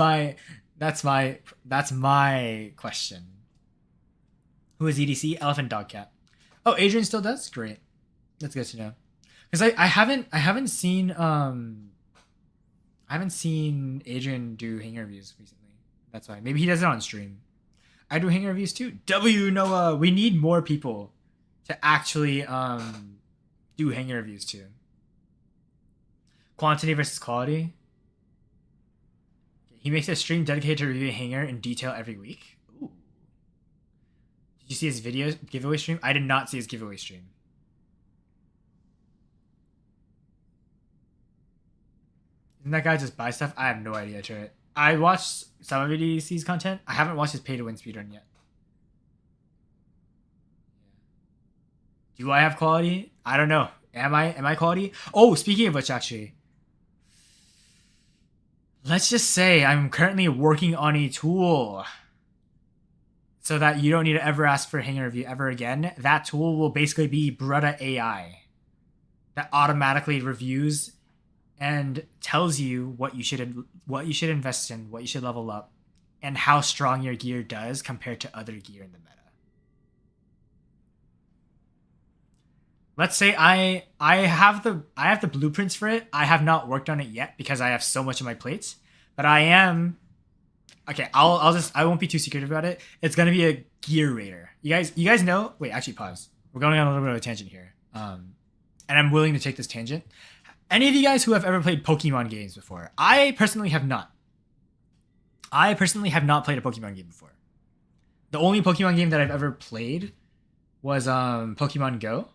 my question. Who is EDC? Elephant Dog Cat. Oh, Adrian still does? Great. That's good to know. Because I haven't seen Adrian do hanger reviews recently. That's why. Maybe he does it on stream. I do hanger reviews too. W Noah, we need more people to actually do hanger reviews too. Quantity versus quality. He makes a stream dedicated to reviewing hanger in detail every week. Ooh. Did you see his video giveaway stream? I did not see his giveaway stream. Didn't that guy just buy stuff? I have no idea, Turret. I watched some of EDC's content. I haven't watched his pay to win speedrun yet. Do I have quality? I don't know. Am I quality? Oh, speaking of which, actually, let's just say I'm currently working on a tool so that you don't need to ever ask for a hanger review ever again. That tool will basically be Brutta AI that automatically reviews and tells you what you should invest in, what you should level up, and how strong your gear does compared to other gear in the meta. Let's say I have the blueprints for it. I have not worked on it yet because I have so much on my plates. But I am okay. I won't be too secretive about it. It's gonna be a gear raider. You guys know. Wait, actually pause. We're going on a little bit of a tangent here. And I'm willing to take this tangent. Any of you guys who have ever played Pokemon games before? I personally have not. I personally have not played a Pokemon game before. The only Pokemon game that I've ever played was Pokemon Go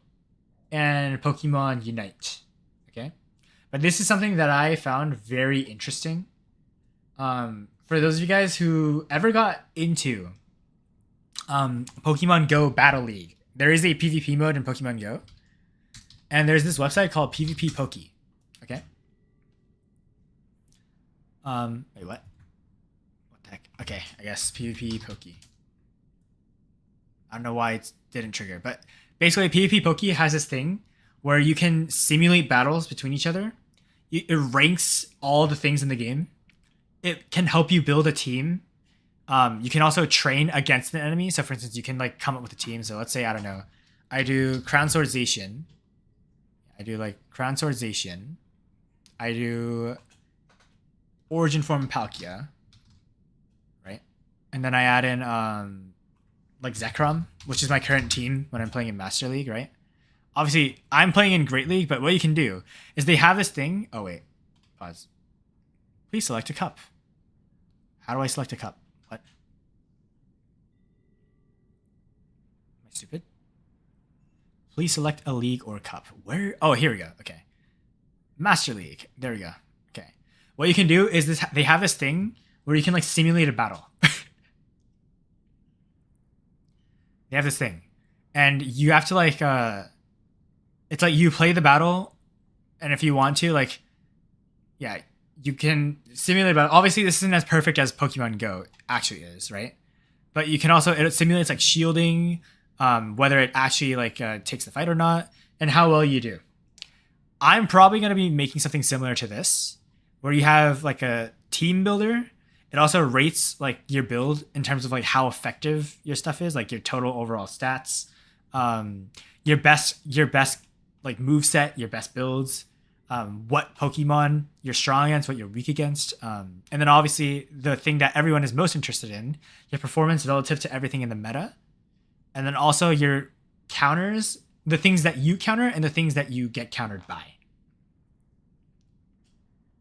and Pokemon Unite. Okay? But this is something that I found very interesting. For those of you guys who ever got into Pokemon Go Battle League, there is a PvP mode in Pokemon Go. And there's this website called PvP Poke. Okay? Wait, what? What the heck? Okay, I guess PvP Poke. I don't know why it didn't trigger, but basically PvP Poke has this thing where you can simulate battles between each other. It ranks all the things in the game. It can help you build a team. You can also train against an enemy. So for instance, you can like come up with a team. So let's say, I don't know, I do Crown Sword Zacian. I do like Crown Sword Zacian. I do Origin Form Palkia. Right? And then I add in like Zekrom, which is my current team when I'm playing in Master League, right? Obviously, I'm playing in Great League, but what you can do is they have this thing. Oh, wait. Pause. Please select a cup. How do I select a cup? What? Am I stupid? Please select a league or cup. Where? Oh, here we go. Okay. Master League. There we go. Okay. What you can do is this. They have this thing where you can like simulate a battle. They have this thing. And you have to like, it's like you play the battle, and if you want to, like, yeah, you can simulate a battle. Obviously, this isn't as perfect as Pokemon Go actually is, right? But you can also, it simulates like shielding, whether it actually like takes the fight or not, and how well you do. I'm probably going to be making something similar to this, where you have like a team builder. It also rates like your build in terms of like how effective your stuff is, like your total overall stats, your best like move set, your best builds, what Pokemon you're strong against, what you're weak against, and then obviously the thing that everyone is most interested in, your performance relative to everything in the meta, and then also your counters, the things that you counter and the things that you get countered by.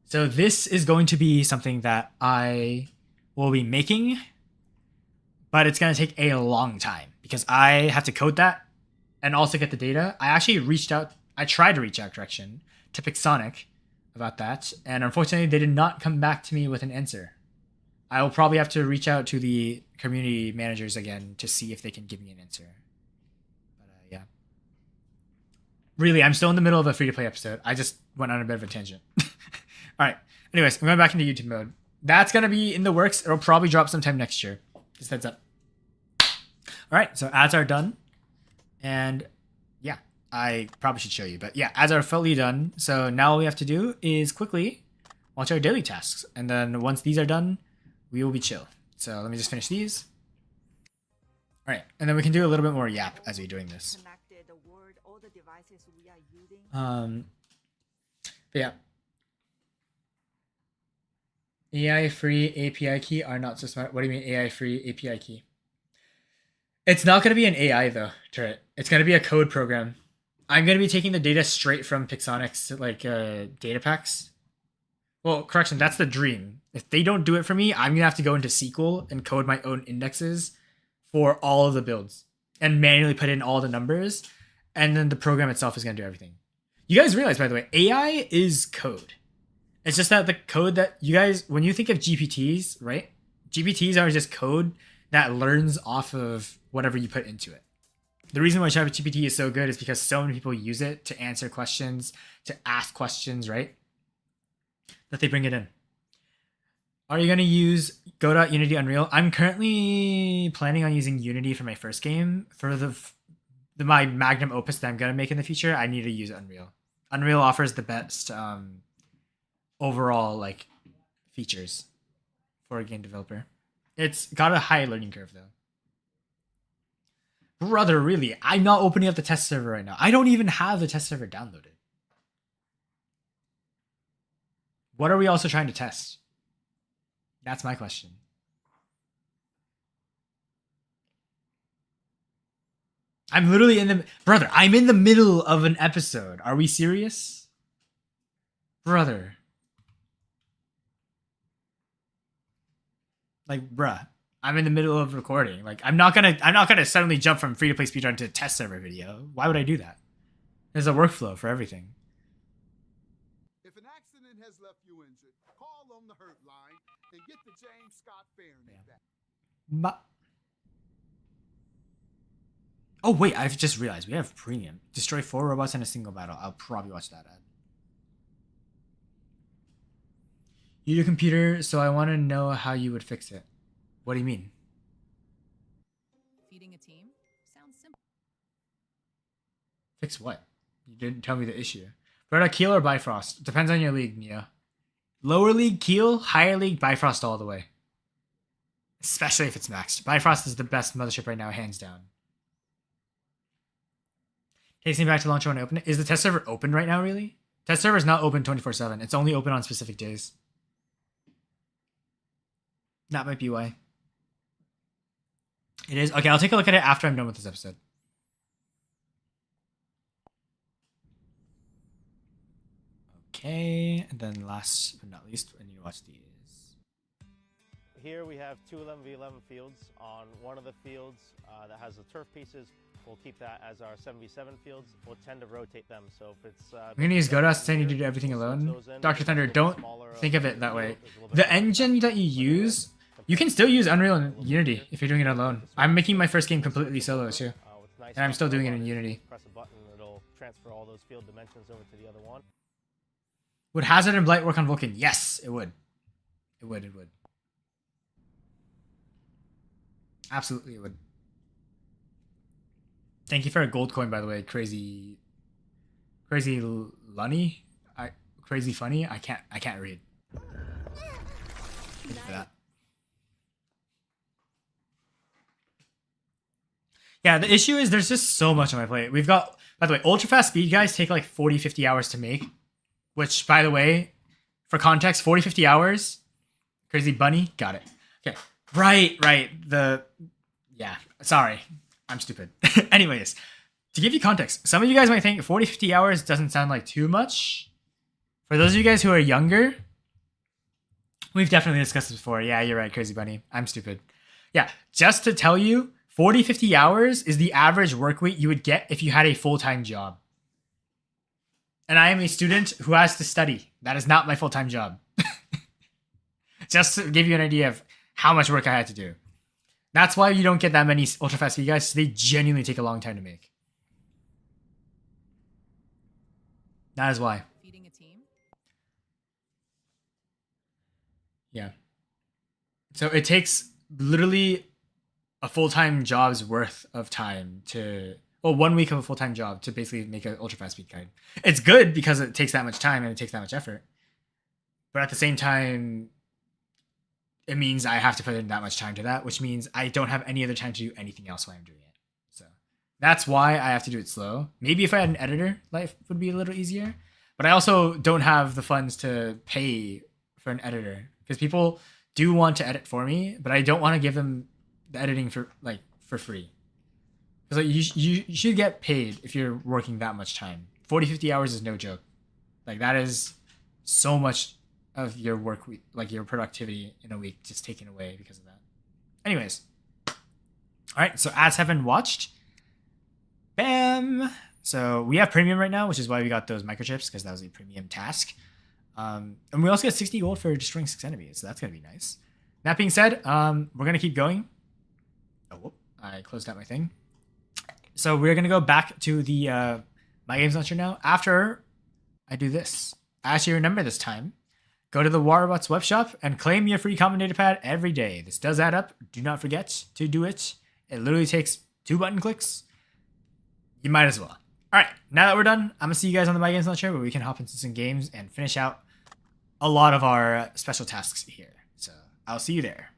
So this is going to be something that I will be making, but it's going to take a long time because I have to code that and also get the data. I tried to reach out, to Pixonic about that, and unfortunately they did not come back to me with an answer. I will probably have to reach out to the community managers again to see if they can give me an answer. But yeah. Really, I'm still in the middle of a free-to-play episode. I just went on a bit of a tangent. All right. Anyways, I'm going back into YouTube mode. That's going to be in the works. It'll probably drop sometime next year. Just heads up. All right. So ads are done. And yeah, I probably should show you. But yeah, ads are fully done. So now all we have to do is quickly watch our daily tasks. And then once these are done, we will be chill. So let me just finish these. All right. And then we can do a little bit more yap as we're doing this. Connected, the word the devices we are using. But yeah. AI free API key are not so smart. What do you mean AI free API key? It's not going to be an AI though, Turret. It's going to be a code program. I'm going to be taking the data straight from Pixonics like data packs. Well, correction, that's the dream. If they don't do it for me, I'm going to have to go into SQL and code my own indexes for all of the builds and manually put in all the numbers. And then the program itself is going to do everything. You guys realize, by the way, AI is code. It's just that the code that you guys, when you think of GPTs, right? GPTs are just code that learns off of whatever you put into it. The reason why ChatGPT is so good is because so many people use it to answer questions, to ask questions, right? That they bring it in. Are you going to use Godot, Unity, Unreal? I'm currently planning on using Unity for my first game. For my magnum opus that I'm going to make in the future, I need to use Unreal. Unreal offers the best overall like features for a game developer. It's got a high learning curve though. Brother, really? I'm not opening up the test server right now. I don't even have the test server downloaded. What are we also trying to test? That's my question. I'm literally in the... Brother, I'm in the middle of an episode. Are we serious? Brother. Like, bruh. I'm in the middle of recording. Like, I'm not gonna suddenly jump from free-to-play speedrun to test server video. Why would I do that? There's a workflow for everything. If an accident has left you injured, call on the hurt line and get the James Scott Fairney back. Oh wait, I've just realized we have premium. Destroy 4 robots in a single battle. I'll probably watch that ad. You do computer, so I want to know how you would fix it. What do you mean? Feeding a team? Sounds simple. Fix what? You didn't tell me the issue. Berta, Keel or Bifrost? Depends on your league, Nia. Lower league, Keel. Higher league, Bifrost all the way. Especially if it's maxed. Bifrost is the best mothership right now, hands down. Takes me back to launch when I open it. Is the test server open right now, really? Test server is not open 24/7. It's only open on specific days. That might be why. It is. Okay, I'll take a look at it after I'm done with this episode. Okay, and then last but not least, I need to watch these. Here we have 2 11v11 fields. On one of the fields that has the turf pieces, we'll keep that as our 7v7 fields. We'll tend to rotate them. So if it's... I'm going to use Godot saying you do everything alone. Dr. Thunder, don't think of it that way. The engine that you use... You can still use Unreal and Unity if you're doing it alone. I'm making my first game completely solo too. And I'm still doing it in Unity. Press a button, it'll transfer all those field dimensions over to the other one. Would Hazard and Blight work on Vulcan? Yes, it would. It would. Absolutely it would. Thank you for a gold coin, by the way. Crazy Lunny? Crazy funny? I can't read. Thank you for that. Yeah, the issue is there's just so much on my plate. We've got, by the way, ultra fast speed guys take like 40, 50 hours to make. Which, by the way, for context, 40, 50 hours. Crazy Bunny, got it. Okay, right. Yeah, sorry. I'm stupid. Anyways, to give you context, some of you guys might think 40, 50 hours doesn't sound like too much. For those of you guys who are younger, we've definitely discussed this before. Yeah, you're right, Crazy Bunny. I'm stupid. Yeah, just to tell you, 40, 50 hours is the average work week you would get if you had a full-time job. And I am a student who has to study. That is not my full-time job. Just to give you an idea of how much work I had to do. That's why you don't get that many ultra-fast speed guys. They genuinely take a long time to make. That is why. Feeding a team? Yeah. So it takes literally a full-time job's worth of time to... Well, 1 week of a full-time job to basically make an ultra-fast speed guide. It's good because it takes that much time and it takes that much effort. But at the same time, it means I have to put in that much time to that, which means I don't have any other time to do anything else while I'm doing it. So That's why I have to do it slow. Maybe if I had an editor, life would be a little easier. But I also don't have the funds to pay for an editor because people do want to edit for me, but I don't want to give them the editing for free. Because like, you should get paid if you're working that much time. 40, 50 hours is no joke. Like that is so much of your work week, like your productivity in a week just taken away because of that. Anyways. All right, so ads have been watched. Bam! So we have premium right now, which is why we got those microchips, because that was a premium task. And we also get 60 gold for destroying 6 enemies, so that's going to be nice. That being said, we're going to keep going. Oh, whoop, I closed out my thing. So we're going to go back to the My Games Launcher now. After I do this, actually remember this time, go to the Waterbots web shop and claim your free commentator pad every day. This does add up. Do not forget to do it. It literally takes 2 button clicks. You might as well. All right, now that we're done, I'm going to see you guys on the My Games Launcher where we can hop into some games and finish out a lot of our special tasks here. So I'll see you there.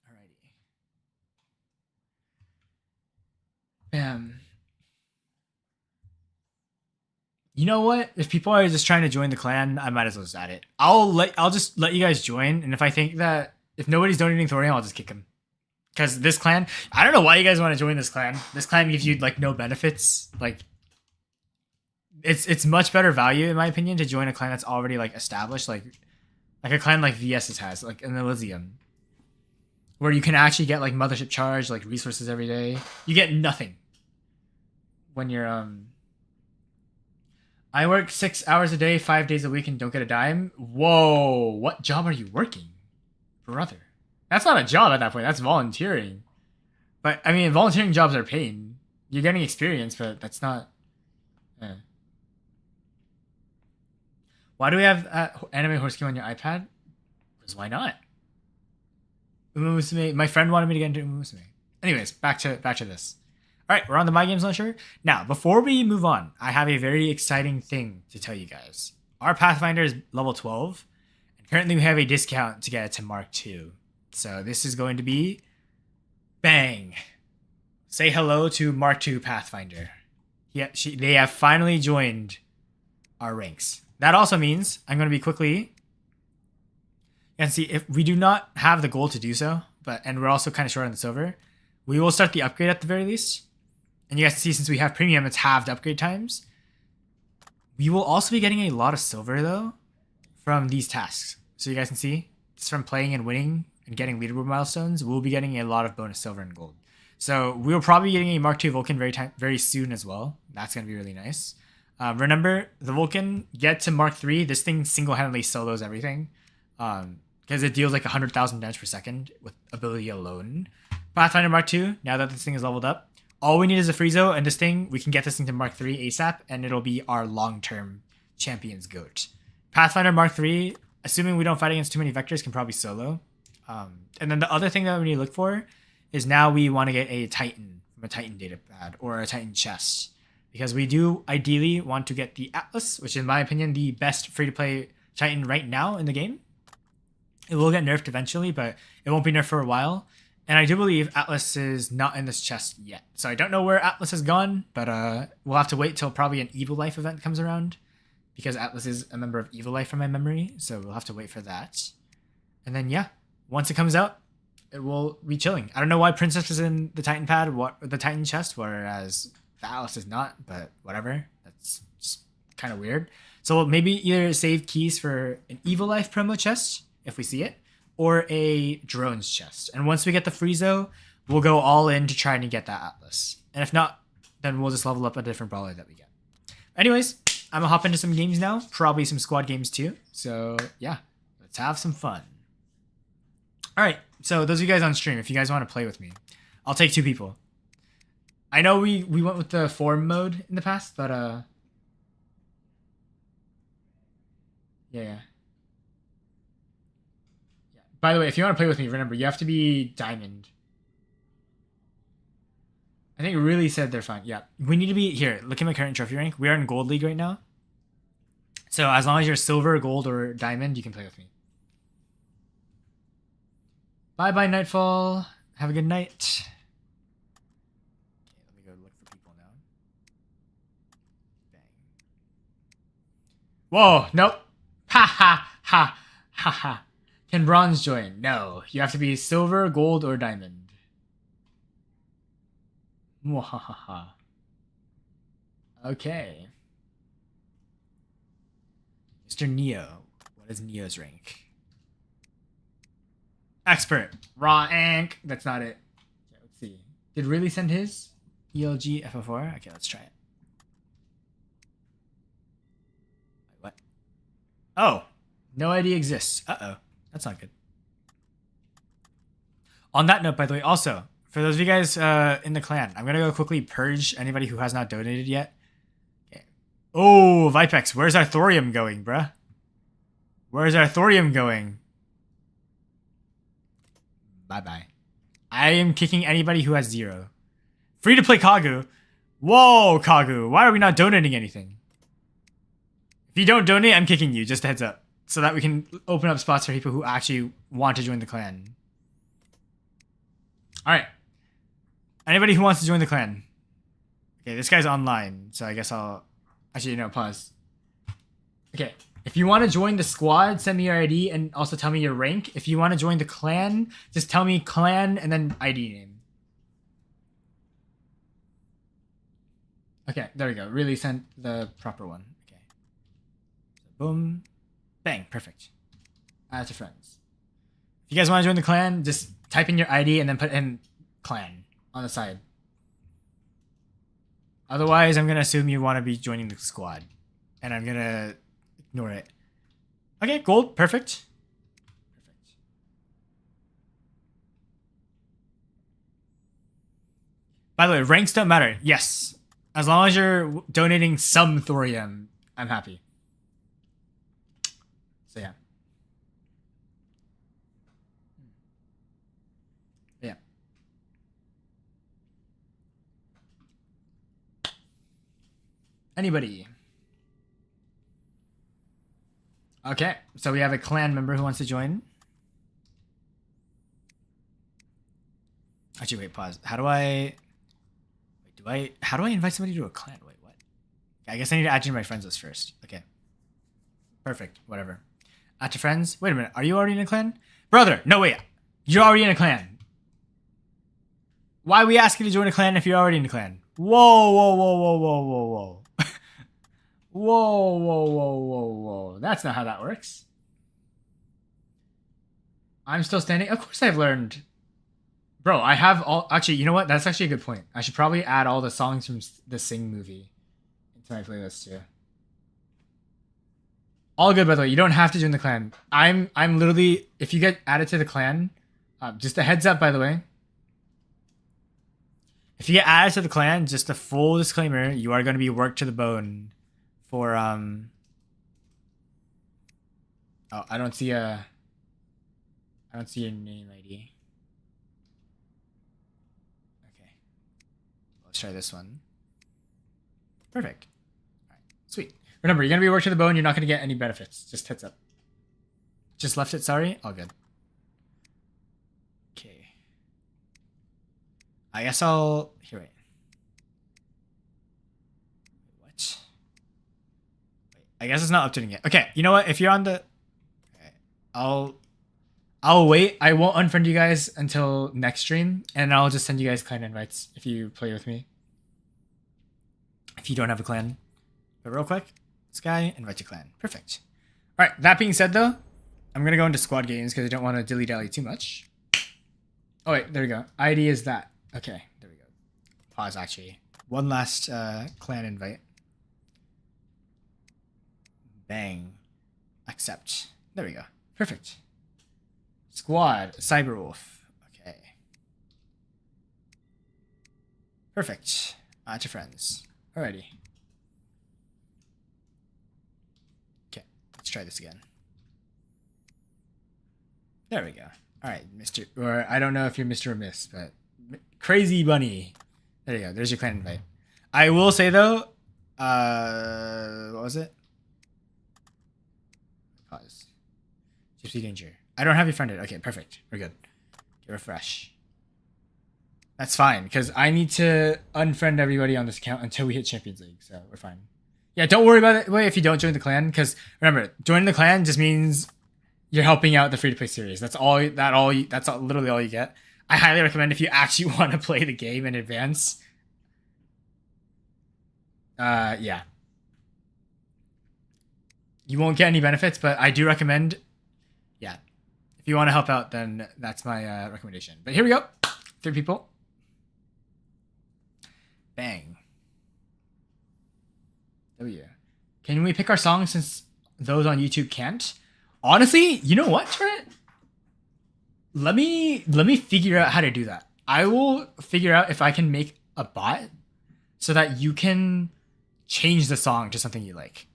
Alrighty. Bam. You know what? If people are just trying to join the clan, I might as well just add it. I'll just let you guys join, and if I think that if nobody's donating Thorium, I'll just kick them. Because this clan, I don't know why you guys want to join this clan. This clan gives you like no benefits. Like, it's much better value in my opinion to join a clan that's already like established, like a clan like VS's has, like an Elysium, where you can actually get like mothership charge, like resources every day. You get nothing when you're I work 6 hours a day, 5 days a week, and don't get a dime. Whoa, what job are you working, brother? That's not a job at that point. That's volunteering. But, I mean, volunteering jobs are paid. You're getting experience, but that's not... Why do we have Anime Horse Game on your iPad? Because why not? Uma Musume... My friend wanted me to get into Uma Musume. Anyways, back to this. All right, we're on the My Games Launcher. Now, before we move on, I have a very exciting thing to tell you guys. Our Pathfinder is level 12, and currently we have a discount to get it to Mark II. So this is going to be bang. Say hello to Mark II Pathfinder. They have finally joined our ranks. That also means I'm going to be quickly and see if we do not have the gold to do so, and we're also kind of short on the silver. We will start the upgrade at the very least. And you guys can see since we have premium, it's halved upgrade times. We will also be getting a lot of silver though from these tasks. So you guys can see just from playing and winning and getting leaderboard milestones, we'll be getting a lot of bonus silver and gold. So we'll probably be getting a Mark II Vulcan very soon as well. That's going to be really nice. Remember, the Vulcan, get to Mark III, this thing single-handedly solos everything. Because it deals like 100,000 damage per second with ability alone. Pathfinder Mark II, now that this thing is leveled up, all we need is a Friezo, and this thing, we can get this thing to Mark III ASAP, and it'll be our long-term champion's goat. Pathfinder Mark III, assuming we don't fight against too many vectors, can probably solo. And then the other thing that we need to look for is now we want to get a Titan from a Titan data pad or a Titan chest, because we do ideally want to get the Atlas, which is, in my opinion, the best free-to-play Titan right now in the game. It will get nerfed eventually, but it won't be nerfed for a while. And I do believe Atlas is not in this chest yet. So I don't know where Atlas has gone, but we'll have to wait till probably an Evil Life event comes around, because Atlas is a member of Evil Life from my memory, so we'll have to wait for that. And then, yeah, once it comes out, it will be chilling. I don't know why Princess is in the Titan pad, the Titan chest, whereas the Atlas is not, but whatever. That's just kind of weird. So we'll maybe either save keys for an Evil Life promo chest, if we see it, or a drones chest. And once we get the Friezo, we'll go all in to try and get that Atlas. And if not, then we'll just level up a different brawler that we get. Anyways, I'm gonna hop into some games now, probably some squad games too. So yeah, let's have some fun. All right, so those of you guys on stream, if you guys want to play with me, I'll take 2 people. I know we went with the form mode in the past, but yeah. By the way, if you want to play with me, remember, you have to be diamond. I think it really said they're fine. Yeah, we need to be here. Look at my current trophy rank. We are in gold league right now. So as long as you're silver, gold, or diamond, you can play with me. Bye-bye, Nightfall. Have a good night. Okay, let me go look for people now. Bang. Whoa, nope. Ha ha ha ha ha. Can bronze join? No. You have to be silver, gold, or diamond. Mwahaha. Okay. Mr. Neo. What is Neo's rank? Expert. Raw ink. That's not it. Okay, let's see. Did Really send his? ELG FF4? Okay, let's try it. Wait, what? Oh. No ID exists. Uh-oh. That's not good. On that note, by the way, also, for those of you guys in the clan, I'm going to go quickly purge anybody who has not donated yet. Okay. Oh, Vipex, where's our thorium going, bruh? Where's our thorium going? Bye-bye. I am kicking anybody who has 0. Free to play Kagu. Whoa, Kagu. Why are we not donating anything? If you don't donate, I'm kicking you. Just a heads up. So that we can open up spots for people who actually want to join the clan. Alright. Anybody who wants to join the clan. Okay, this guy's online. So I guess I'll... Actually, no, pause. Okay. If you want to join the squad, send me your ID and also tell me your rank. If you want to join the clan, just tell me clan and then ID name. Okay, there we go. Really sent the proper one. Okay. So boom. Bang. Perfect. Add to friends. If you guys want to join the clan, just type in your ID and then put in clan on the side. Otherwise, I'm going to assume you want to be joining the squad. And I'm going to... ignore it. Okay, gold. Perfect. Perfect. By the way, ranks don't matter. Yes. As long as you're donating some thorium, I'm happy. So yeah. Yeah. Anybody? Okay, so we have a clan member who wants to join. Actually, wait, pause. How do I... Wait, how do I invite somebody to a clan? Wait, what? I guess I need to add you to my friends list first. Okay. Perfect, whatever. Add to friends? Wait a minute, are you already in a clan? Brother, no wait. You're already in a clan. Why are we asking you to join a clan if you're already in a clan? Whoa, whoa, whoa, whoa, whoa, whoa, whoa. Whoa, whoa, whoa, whoa, whoa. That's not how that works. I'm still standing. Of course I've learned. Bro, I have all... Actually, you know what? That's actually a good point. I should probably add all the songs from the Sing movie into my playlist too. All good, by the way. You don't have to join the clan. I'm literally... If you get added to the clan... just a heads up, by the way. If you get added to the clan, just a full disclaimer, you are going to be worked to the bone. For oh, I don't see your name ID. Okay. Let's try this one. Perfect. Alright, sweet. Remember, you're gonna be worked to the bone, you're not gonna get any benefits. Just heads up. Just left it, sorry? All good. Okay. I guess I'll here wait. I guess it's not updating yet. Okay, you know what? If you're on the... Okay, I'll wait. I won't unfriend you guys until next stream, and I'll just send you guys clan invites if you play with me. If you don't have a clan. But real quick, this guy, invite your clan. Perfect. Alright, that being said though, I'm going to go into squad games because I don't want to dilly-dally too much. Oh wait, there we go. ID is that. Okay, there we go. Pause actually. One last clan invite. Bang. Accept. There we go. Perfect. Squad. Cyberwolf. Okay. Perfect. Add to friends. Alrighty. Okay. Let's try this again. There we go. Alright, Mr. Or I don't know if you're Mr. or Miss, but Crazy Bunny. There you go. There's your clan invite. I will say though, what was it? Pause. Gypsy Danger. I don't have you friended. Okay, perfect. We're good. Okay, refresh. That's fine, because I need to unfriend everybody on this account until we hit Champions League, so we're fine. Yeah, don't worry about it if you don't join the clan, because remember, joining the clan just means you're helping out the free-to-play series. That's literally all you get. I highly recommend if you actually want to play the game in advance. Yeah. You won't get any benefits, but I do recommend, yeah. If you want to help out, then that's my recommendation. But here we go. 3 people. Bang. W. Can we pick our songs since those on YouTube can't? Honestly, you know what, Trent? Let me figure out how to do that. I will figure out if I can make a bot so that you can change the song to something you like.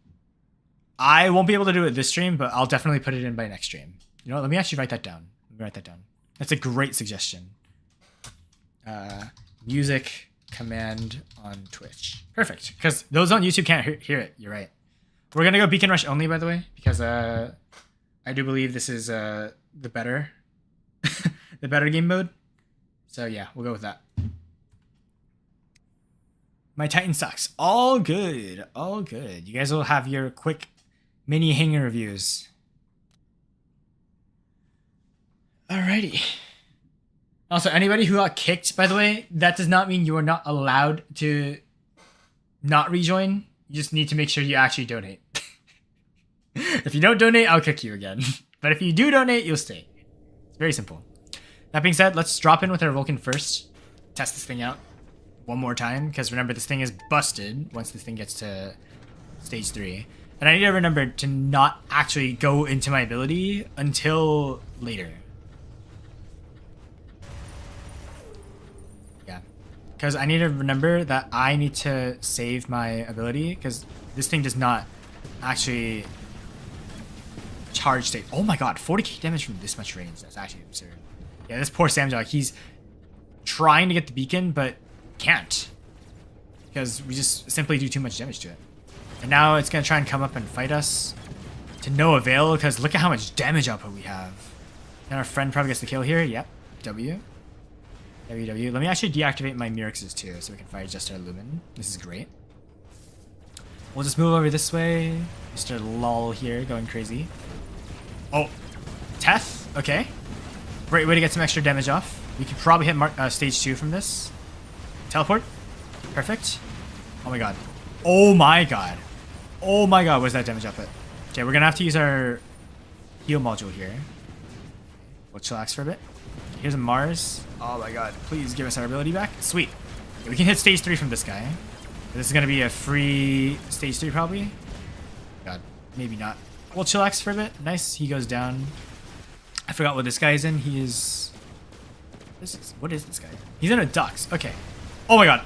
I won't be able to do it this stream, but I'll definitely put it in by next stream. You know what? Let me actually write that down. Let me write that down. That's a great suggestion. Music command on Twitch. Perfect. Because those on YouTube can't hear it. You're right. We're going to go Beacon Rush only, by the way, because I do believe this is the better the better game mode. So yeah, we'll go with that. My Titan sucks. All good. All good. You guys will have your quick mini hanger reviews. Alrighty. Also, anybody who got kicked, by the way, that does not mean you are not allowed to not rejoin. You just need to make sure you actually donate. If you don't donate, I'll kick you again. But if you do donate, you'll stay. It's very simple. That being said, let's drop in with our Vulcan first. Test this thing out one more time, because remember, this thing is busted once this thing gets to stage 3. And I need to remember to not actually go into my ability until later. Because I need to remember that I need to save my ability, because this thing does not actually charge state. Oh my god, 40k damage from this much range. That's actually absurd. Yeah, this poor Samjok, he's trying to get the beacon, but can't. Because we just simply do too much damage to it. And now it's going to try and come up and fight us. To no avail, because look at how much damage output we have. And our friend probably gets the kill here. Yep, W. WW. Let me actually deactivate my Mirexes too, so we can fire just our Lumen. This is great. We'll just move over this way. Mr. Lol here, going crazy. Oh, Teth. Okay. Great way to get some extra damage off. We could probably hit stage 2 from this. Teleport. Perfect. Oh my god. Oh my god. Oh my god, what's that damage output? Okay, we're gonna have to use our heal module here. We'll chillax for a bit. Here's a Mars. Oh my god, please give us our ability back. Sweet. Okay, we can hit stage 3 from this guy. This is going to be a free stage 3 probably. God, maybe not. We'll chillax for a bit. Nice, he goes down. I forgot what this guy is in. He is... What is this guy? He's in a Dux. Okay. Oh my god.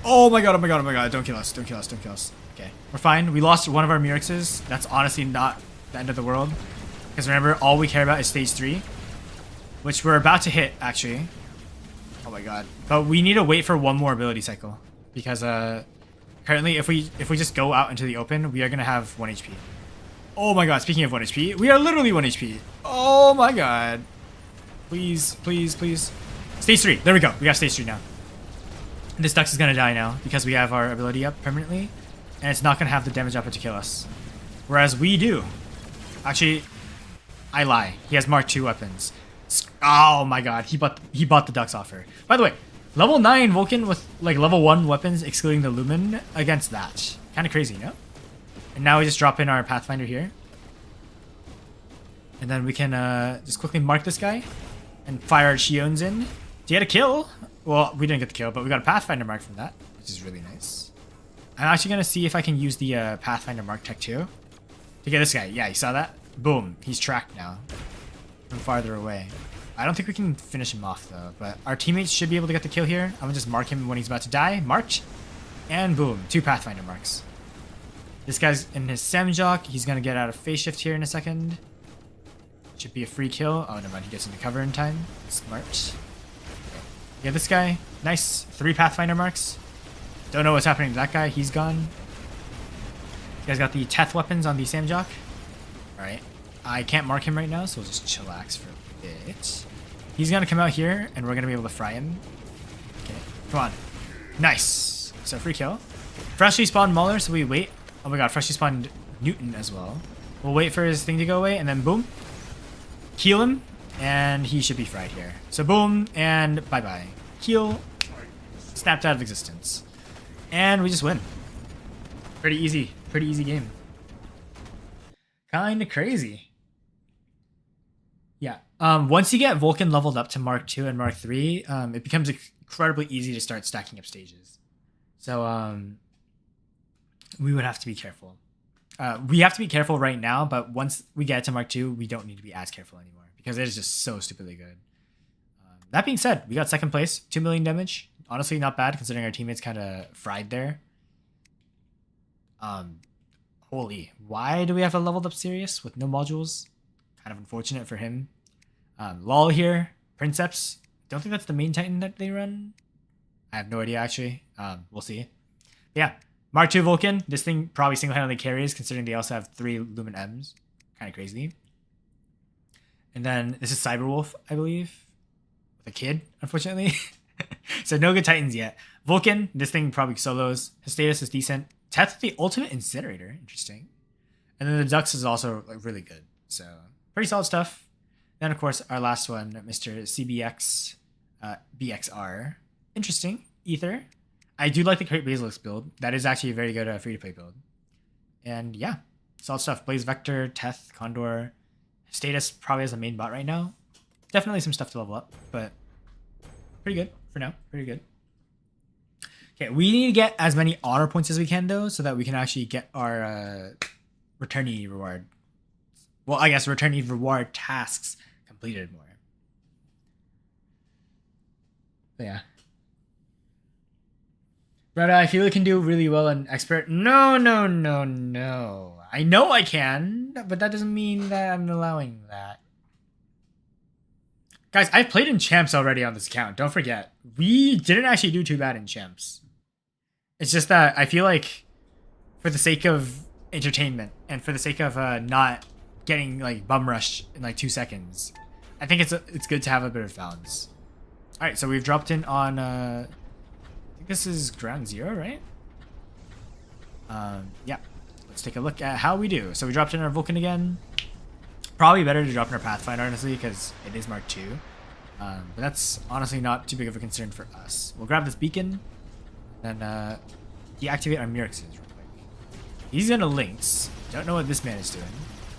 Oh my god, oh my god, oh my god. Don't kill us, don't kill us, don't kill us. Okay, we're fine. We lost one of our Mirexes. That's honestly not the end of the world. Because remember, all we care about is stage 3. Which we're about to hit, actually. Oh my god. But we need to wait for one more ability cycle. Because currently, if we just go out into the open, we are going to have 1 HP. Oh my god, speaking of 1 HP, we are literally 1 HP. Oh my god. Please, please, please. Stage 3. There we go. We got stage 3 now. This Dux is going to die now because we have our ability up permanently. And it's not going to have the damage output to kill us. Whereas we do. Actually, I lie. He has Mark II weapons. Oh my god, he bought the Dux offer. By the way, level 9 Vulcan with like level 1 weapons excluding the Lumen against that. Kind of crazy, no? And now we just drop in our Pathfinder here. And then we can just quickly mark this guy and fire our Shiones in to get a kill. Well, we didn't get the kill, but we got a Pathfinder mark from that, which is really nice. I'm actually going to see if I can use the Pathfinder mark tech too to get this guy. Yeah, you saw that? Boom, he's tracked now. From farther away. I don't think we can finish him off though, but our teammates should be able to get the kill here. I'm gonna just mark him when he's about to die. Marked. And boom, 2 Pathfinder marks. This guy's in his Samjok. He's gonna get out of phase shift here in a second. Should be a free kill. Oh, never mind. He gets into cover in time. Smart. Okay. Yeah, this guy. Nice. 3 Pathfinder marks. Don't know what's happening to that guy. He's gone. You guys got the Teth weapons on the Samjok. Alright. I can't mark him right now, so we'll just chillax for a bit. He's going to come out here, and we're going to be able to fry him. Come on. Nice. So free kill. Freshly spawned Mauler, so we wait. Oh my god, freshly spawned Newton as well. We'll wait for his thing to go away, and then boom. Heal him, and he should be fried here. So boom, and bye-bye. Heal. Snapped out of existence. And we just win. Pretty easy game. Kinda crazy. Yeah. Once you get Vulcan leveled up to Mark 2 and Mark 3, it becomes incredibly easy to start stacking up stages. So we would have to be careful. We have to be careful right now, but once we get to Mark 2, we don't need to be as careful anymore because it is just so stupidly good. That being said, we got second place, 2 million damage. Honestly, not bad considering our teammates kind of fried there. Holy, why do we have a leveled up Sirius with no modules? Kind of unfortunate for him. Lol here, Princeps. Don't think that's the main Titan that they run. I have no idea actually. We'll see. Yeah, Mark 2 Vulcan. This thing probably single-handedly carries considering they also have 3 Lumen M's. Kind of crazy. And then this is Cyberwolf, I believe. With a kid, unfortunately. So no good Titans yet. Vulcan, this thing probably solos. His status is decent. Teth the ultimate incinerator, interesting. And then the Dux is also like really good. So pretty solid stuff. Then of course our last one, Mr. CBX BXR. Interesting. Ether. I do like the Crate Basilisk build. That is actually a very good free-to-play build. And yeah, solid stuff. Blaze Vector, Teth, Condor. Status probably has a main bot right now. Definitely some stuff to level up, but pretty good for now. Pretty good. Okay, we need to get as many honor points as we can though, so that we can actually get our returnee reward. Well, I guess returnee reward tasks completed more. But yeah. But I feel we can do really well in expert. No. I know I can, but that doesn't mean that I'm allowing that. Guys, I've played in champs already on this account. Don't forget. We didn't actually do too bad in champs. It's just that I feel like for the sake of entertainment and for the sake of not getting like bum rushed in like 2 seconds, I think it's good to have a bit of balance. All right, so we've dropped in on I think this is ground 0, right? Yeah. Let's take a look at how we do. So we dropped in our Vulcan again. Probably better to drop in our Pathfinder, honestly, because it is Mark 2. But that's honestly not too big of a concern for us. We'll grab this beacon, and deactivate our Murixes real quick. He's gonna Lynx. Don't know what this man is doing,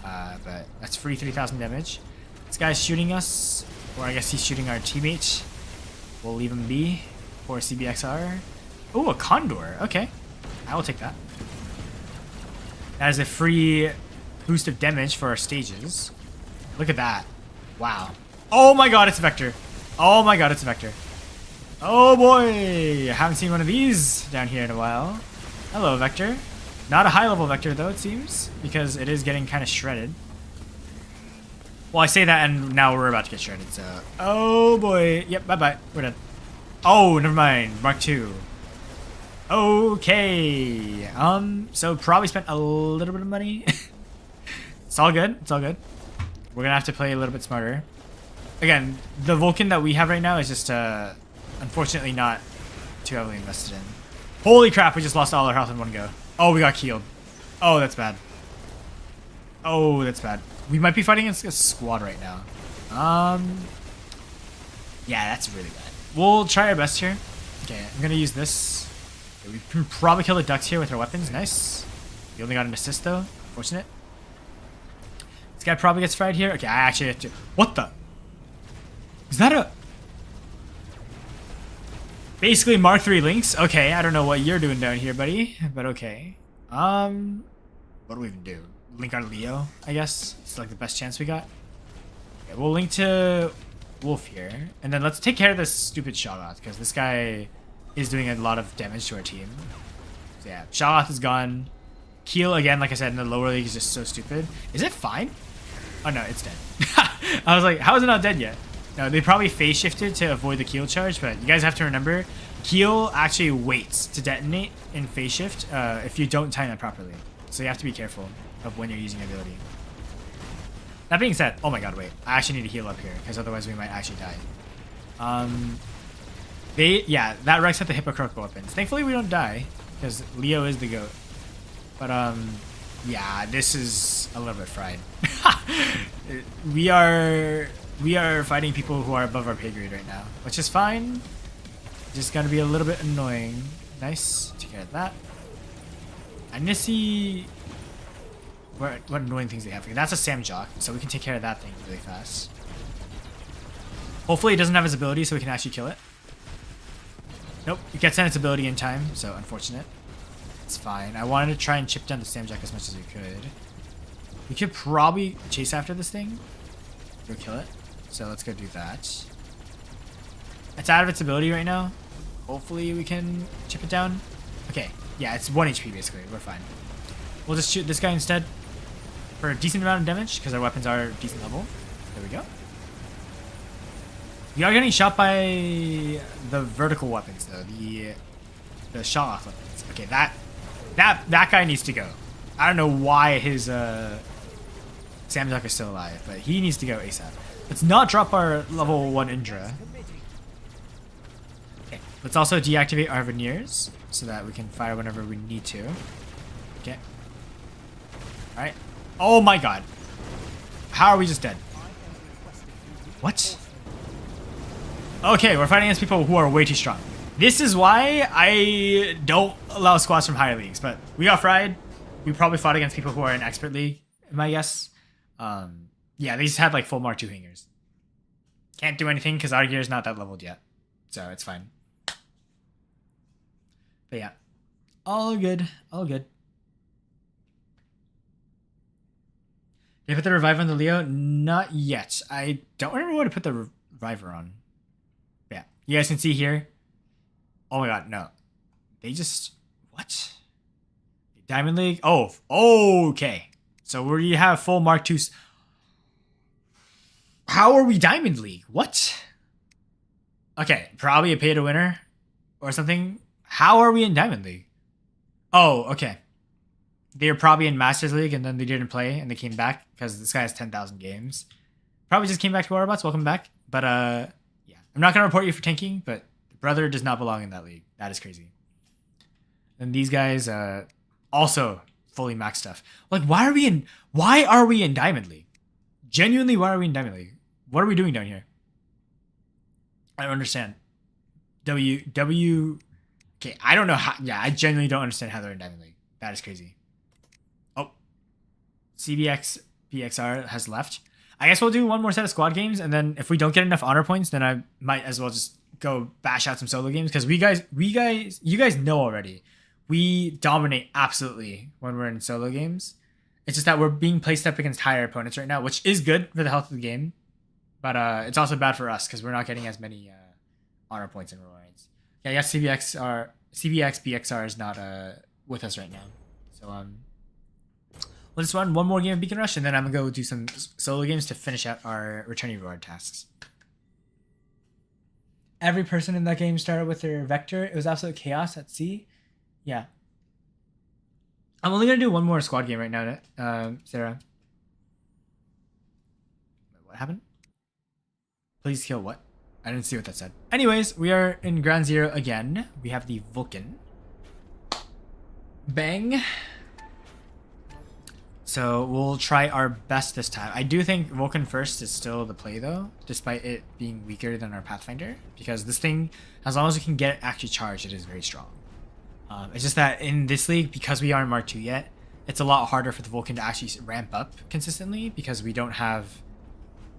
but that's free 3,000 damage. This guy's shooting us, or I guess he's shooting our teammate. We'll leave him be for CBXR. Oh, a Condor. Okay, I will take that. That is a free boost of damage for our stages. Look at that. Wow. Oh my god, it's Vector. Oh my god, it's Vector. Oh boy. I haven't seen one of these down here in a while. Hello, Vector. Not a high level Vector though, it seems, because it is getting kind of shredded. Well, I say that and now we're about to get shredded, so. Oh boy. Yep, bye-bye. We're done. Oh, never mind. Mark 2. Okay. So probably spent a little bit of money. It's all good. It's all good. We're gonna have to play a little bit smarter. Again, the Vulcan that we have right now is just unfortunately not too heavily invested in. Holy crap, we just lost all our health in one go. Oh, we got keeled. Oh, that's bad. Oh, that's bad. We might be fighting against a squad right now. Yeah, that's really bad. We'll try our best here. Okay, I'm gonna use this. We can probably kill the ducks here with our weapons. Nice. We only got an assist though. Fortunate. This guy probably gets fried here. Okay, I actually have to. What the? Is that a? Basically Mark 3 Lynx. Okay, I don't know what you're doing down here, buddy, but okay. What do we even do? Link our Leo, I guess. It's like the best chance we got. Okay, we'll link to Wolf here, and then let's take care of this stupid Shoggoth because this guy is doing a lot of damage to our team. So yeah, Shoggoth is gone. Keel again, like I said, in the lower league is just so stupid. Is it fine? Oh no, it's dead. I was like, how is it not dead yet? No, they probably phase shifted to avoid the Keel charge, but you guys have to remember, Keel actually waits to detonate in phase shift if you don't time it properly. So you have to be careful of when you're using your ability. That being said, oh my god, wait. I actually need to heal up here, because otherwise we might actually die. Yeah, that Rex had the hypocritical weapons. Thankfully we don't die, because Leo is the GOAT. But yeah, this is a little bit fried. we are fighting people who are above our pay grade right now, which is fine. Just gonna be a little bit annoying. Nice, take care of that. I need to see what annoying things they have. That's a Sam Jock, so we can take care of that thing really fast. Hopefully it doesn't have his ability, so we can actually kill it. Nope, it gets in its ability in time, so unfortunate. It's fine. I wanted to try and chip down the Sam Jack as much as we could. We could probably chase after this thing. Go kill it. So let's go do that. It's out of its ability right now. Hopefully we can chip it down. Okay, yeah, it's 1 HP basically. We're fine. We'll just shoot this guy instead for a decent amount of damage because our weapons are decent level. There we go. We are getting shot by the vertical weapons though, the shot off weapons. Okay, that guy needs to go. I don't know why his Samzak is still alive, but he needs to go ASAP. Let's not drop our level 1 Indra. Okay, let's also deactivate our veneers so that we can fire whenever we need to. Okay. Alright. Oh my god. How are we just dead? What? Okay, we're fighting against people who are way too strong. This is why I don't allow squads from higher leagues, but we got fried. We probably fought against people who are in expert league, my guess. Yeah, they just had like full Mark II hangers. Can't do anything because our gear is not that leveled yet. So it's fine. But yeah, all good, all good. Did I put the reviver on the Leo? Not yet. I don't remember what to put the reviver on. Yeah, you guys can see here. Oh my god, no. They just... What? Diamond League? Oh, okay. So we have full Mark II. How are we Diamond League? What? Okay, probably a pay to winner or something. How are we in Diamond League? Oh, okay. They were probably in Masters League and then they didn't play and they came back because this guy has 10,000 games. Probably just came back to Autobots. Welcome back. But yeah, I'm not gonna report you for tanking, but brother does not belong in that league. That is crazy. And these guys also fully maxed stuff. Like, why are we in Diamond League? Genuinely, why are we in Diamond League? What are we doing down here? I don't understand. Okay, I don't know how. Yeah, I genuinely don't understand how they're in Diamond League. That is crazy. Oh, CBX BXR has left. I guess we'll do one more set of squad games, and then if we don't get enough honor points, then I might as well just go bash out some solo games because you guys know already. We dominate absolutely when we're in solo games. It's just that we're being placed up against higher opponents right now, which is good for the health of the game, but it's also bad for us because we're not getting as many honor points and rewards. Yeah, I guess CBX BXR is not with us right now, so we'll just run one more game of Beacon Rush, and then I'm gonna go do some solo games to finish out our returning reward tasks. Every person in that game started with their vector. It was absolute chaos at sea. Yeah. I'm only gonna do one more squad game right now, Sarah. What happened? Please kill what? I didn't see what that said. Anyways, we are in Ground Zero again. We have the Vulcan. Bang. So we'll try our best this time. I do think Vulcan first is still the play though, despite it being weaker than our Pathfinder, because this thing, as long as we can get it actually charged, it is very strong. It's just that in this league, because we aren't Mark II yet, it's a lot harder for the Vulcan to actually ramp up consistently because we don't have...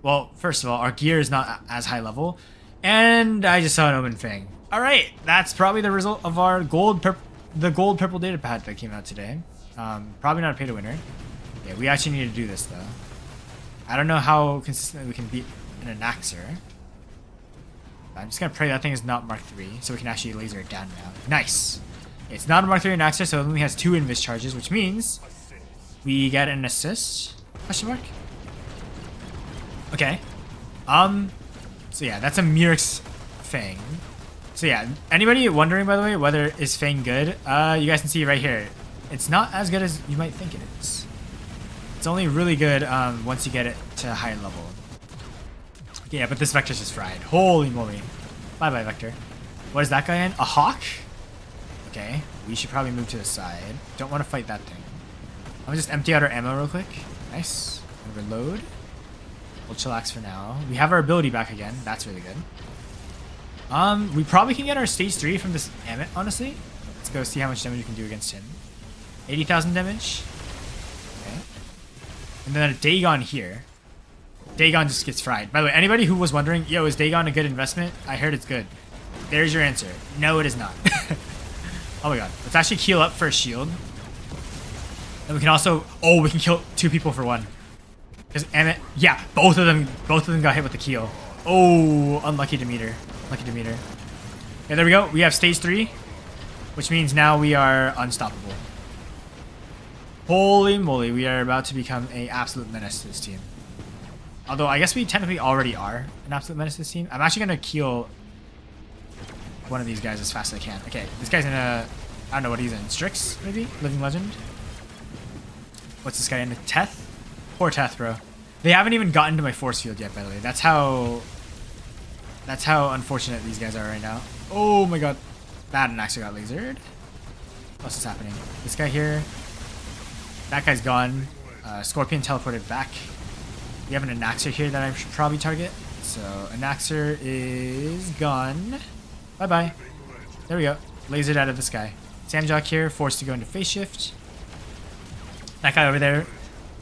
Well, first of all, our gear is not as high level, and I just saw an Omen Fang. Alright, that's probably the result of our the gold purple data pad that came out today. Probably not a pay to winner. Yeah, we actually need to do this though. I don't know how consistently we can beat an Anaxer. I'm just gonna pray that thing is not Mark III, so we can actually laser it down now. Nice! It's not a Mark III Anaxer, so it only has 2 invis charges, which means we get an assist? Question mark? Okay. So yeah, that's a Murex Fang. So yeah, anybody wondering, by the way, whether is Fang good? You guys can see right here. It's not as good as you might think it is. It's only really good once you get it to a higher level. Yeah, but this Vector's just fried. Holy moly. Bye-bye, Vector. What is that guy in? A hawk? Okay, we should probably move to the side. Don't want to fight that thing. I'm gonna just empty out our ammo real quick. Nice. And reload. We'll chillax for now. We have our ability back again. That's really good. We probably can get our stage 3 from this Amit, honestly. Let's go see how much damage we can do against him. 80,000 damage. Okay. And then a Dagon here. Dagon just gets fried. By the way, anybody who was wondering, yo, is Dagon a good investment? I heard it's good. There's your answer. No, it is not. Oh my god. Let's actually heal up for a shield. And we can also... Oh, we can kill 2 people for 1. Because Amit... Yeah, both of them got hit with the Keel. Oh, unlucky Demeter. Lucky Demeter. Yeah, there we go. We have stage 3. Which means now we are unstoppable. Holy moly, we are about to become an absolute menace to this team. Although, I guess we technically already are an absolute menace to this team. I'm actually going to kill one of these guys as fast as I can. Okay, this guy's in a... I don't know what he's in. Strix, maybe? Living Legend? What's this guy in? Teth? Poor Teth, bro. They haven't even gotten to my force field yet, by the way. That's how unfortunate these guys are right now. Oh my god. That actually got lasered. What else is happening? This guy here. That guy's gone. Scorpion teleported back. We have an Anaxer here that I should probably target. So, Anaxer is gone. Bye-bye. There we go. Lasered out of the sky. Samjock here, forced to go into phase shift. That guy over there,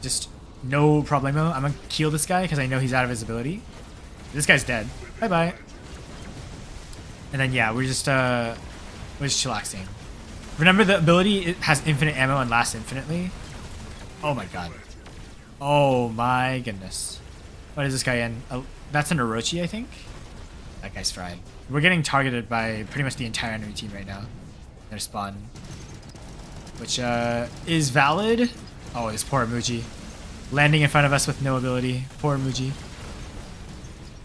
just no problemo. I'm gonna kill this guy because I know he's out of his ability. This guy's dead. Bye-bye. And then, yeah, we're just chillaxing. Remember, the ability, it has infinite ammo and lasts infinitely. Oh my god. Oh my goodness. What is this guy in? That's an Orochi, I think. That guy's fried. We're getting targeted by pretty much the entire enemy team right now. Their spawn. Which is valid. Oh, this poor Muji. Landing in front of us with no ability. Poor Muji.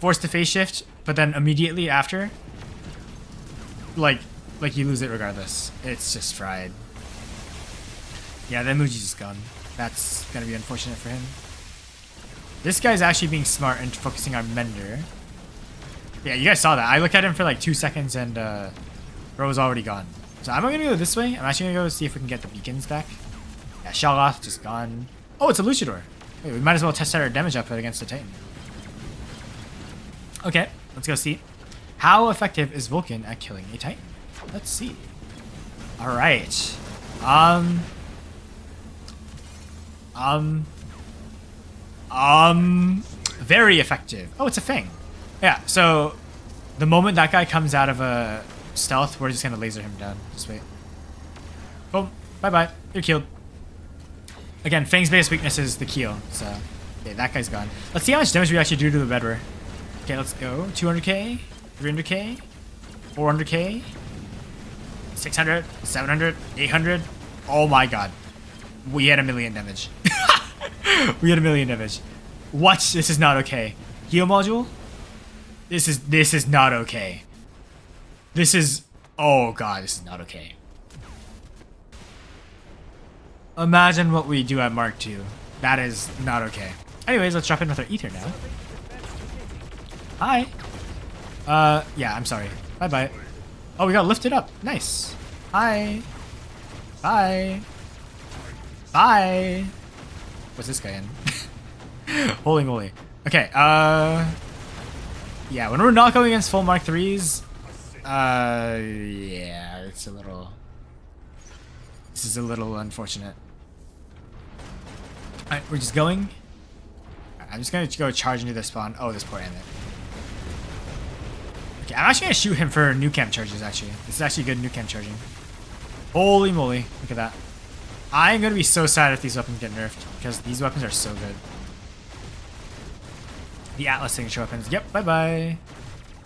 Forced to phase shift, but then immediately after, like you lose it regardless. It's just fried. Yeah, then Muji's just gone. That's gonna be unfortunate for him. This guy's actually being smart and focusing on Mender. Yeah, you guys saw that. I looked at him for like 2 seconds and bro was already gone. So I'm gonna go this way. I'm actually gonna go see if we can get the beacons back. Yeah, Shaloth just gone. Oh, it's a Luchador. Wait, we might as well test out our damage output against the Titan. Okay, let's go see. How effective is Vulcan at killing a Titan? Let's see. Alright. Very effective. Oh, it's a Fang. Yeah, so the moment that guy comes out of a stealth, we're just gonna laser him down. Just wait. Boom. Bye-bye. You're killed. Again, Fang's biggest weakness is the Keel, so... Okay, that guy's gone. Let's see how much damage we actually do to the Bedwar. Okay, let's go. 200k, 300k, 400k, 600, 700, 800. Oh my god. We had 1,000,000 damage. We had 1,000,000 damage. What? This is not okay. Heal module? This is not okay. This is... Oh god, this is not okay. Imagine what we do at Mark II. That is not okay. Anyways, let's drop in with our ether now. Hi. Yeah, I'm sorry. Bye-bye. Oh, we got lifted up. Nice. Hi. Bye. Bye. What's this guy in? Holy moly. Okay, yeah, when we're not going against full Mark IIIs, yeah, it's a little... This is a little unfortunate. Alright, we're just going. I'm just gonna go charge into the spawn. Oh, this poor Emmett. Okay, I'm actually gonna shoot him for new camp charges, actually. This is actually good new camp charging. Holy moly, look at that. I'm gonna be so sad if these weapons get nerfed, because these weapons are so good. The Atlas signature weapons. Yep, bye-bye.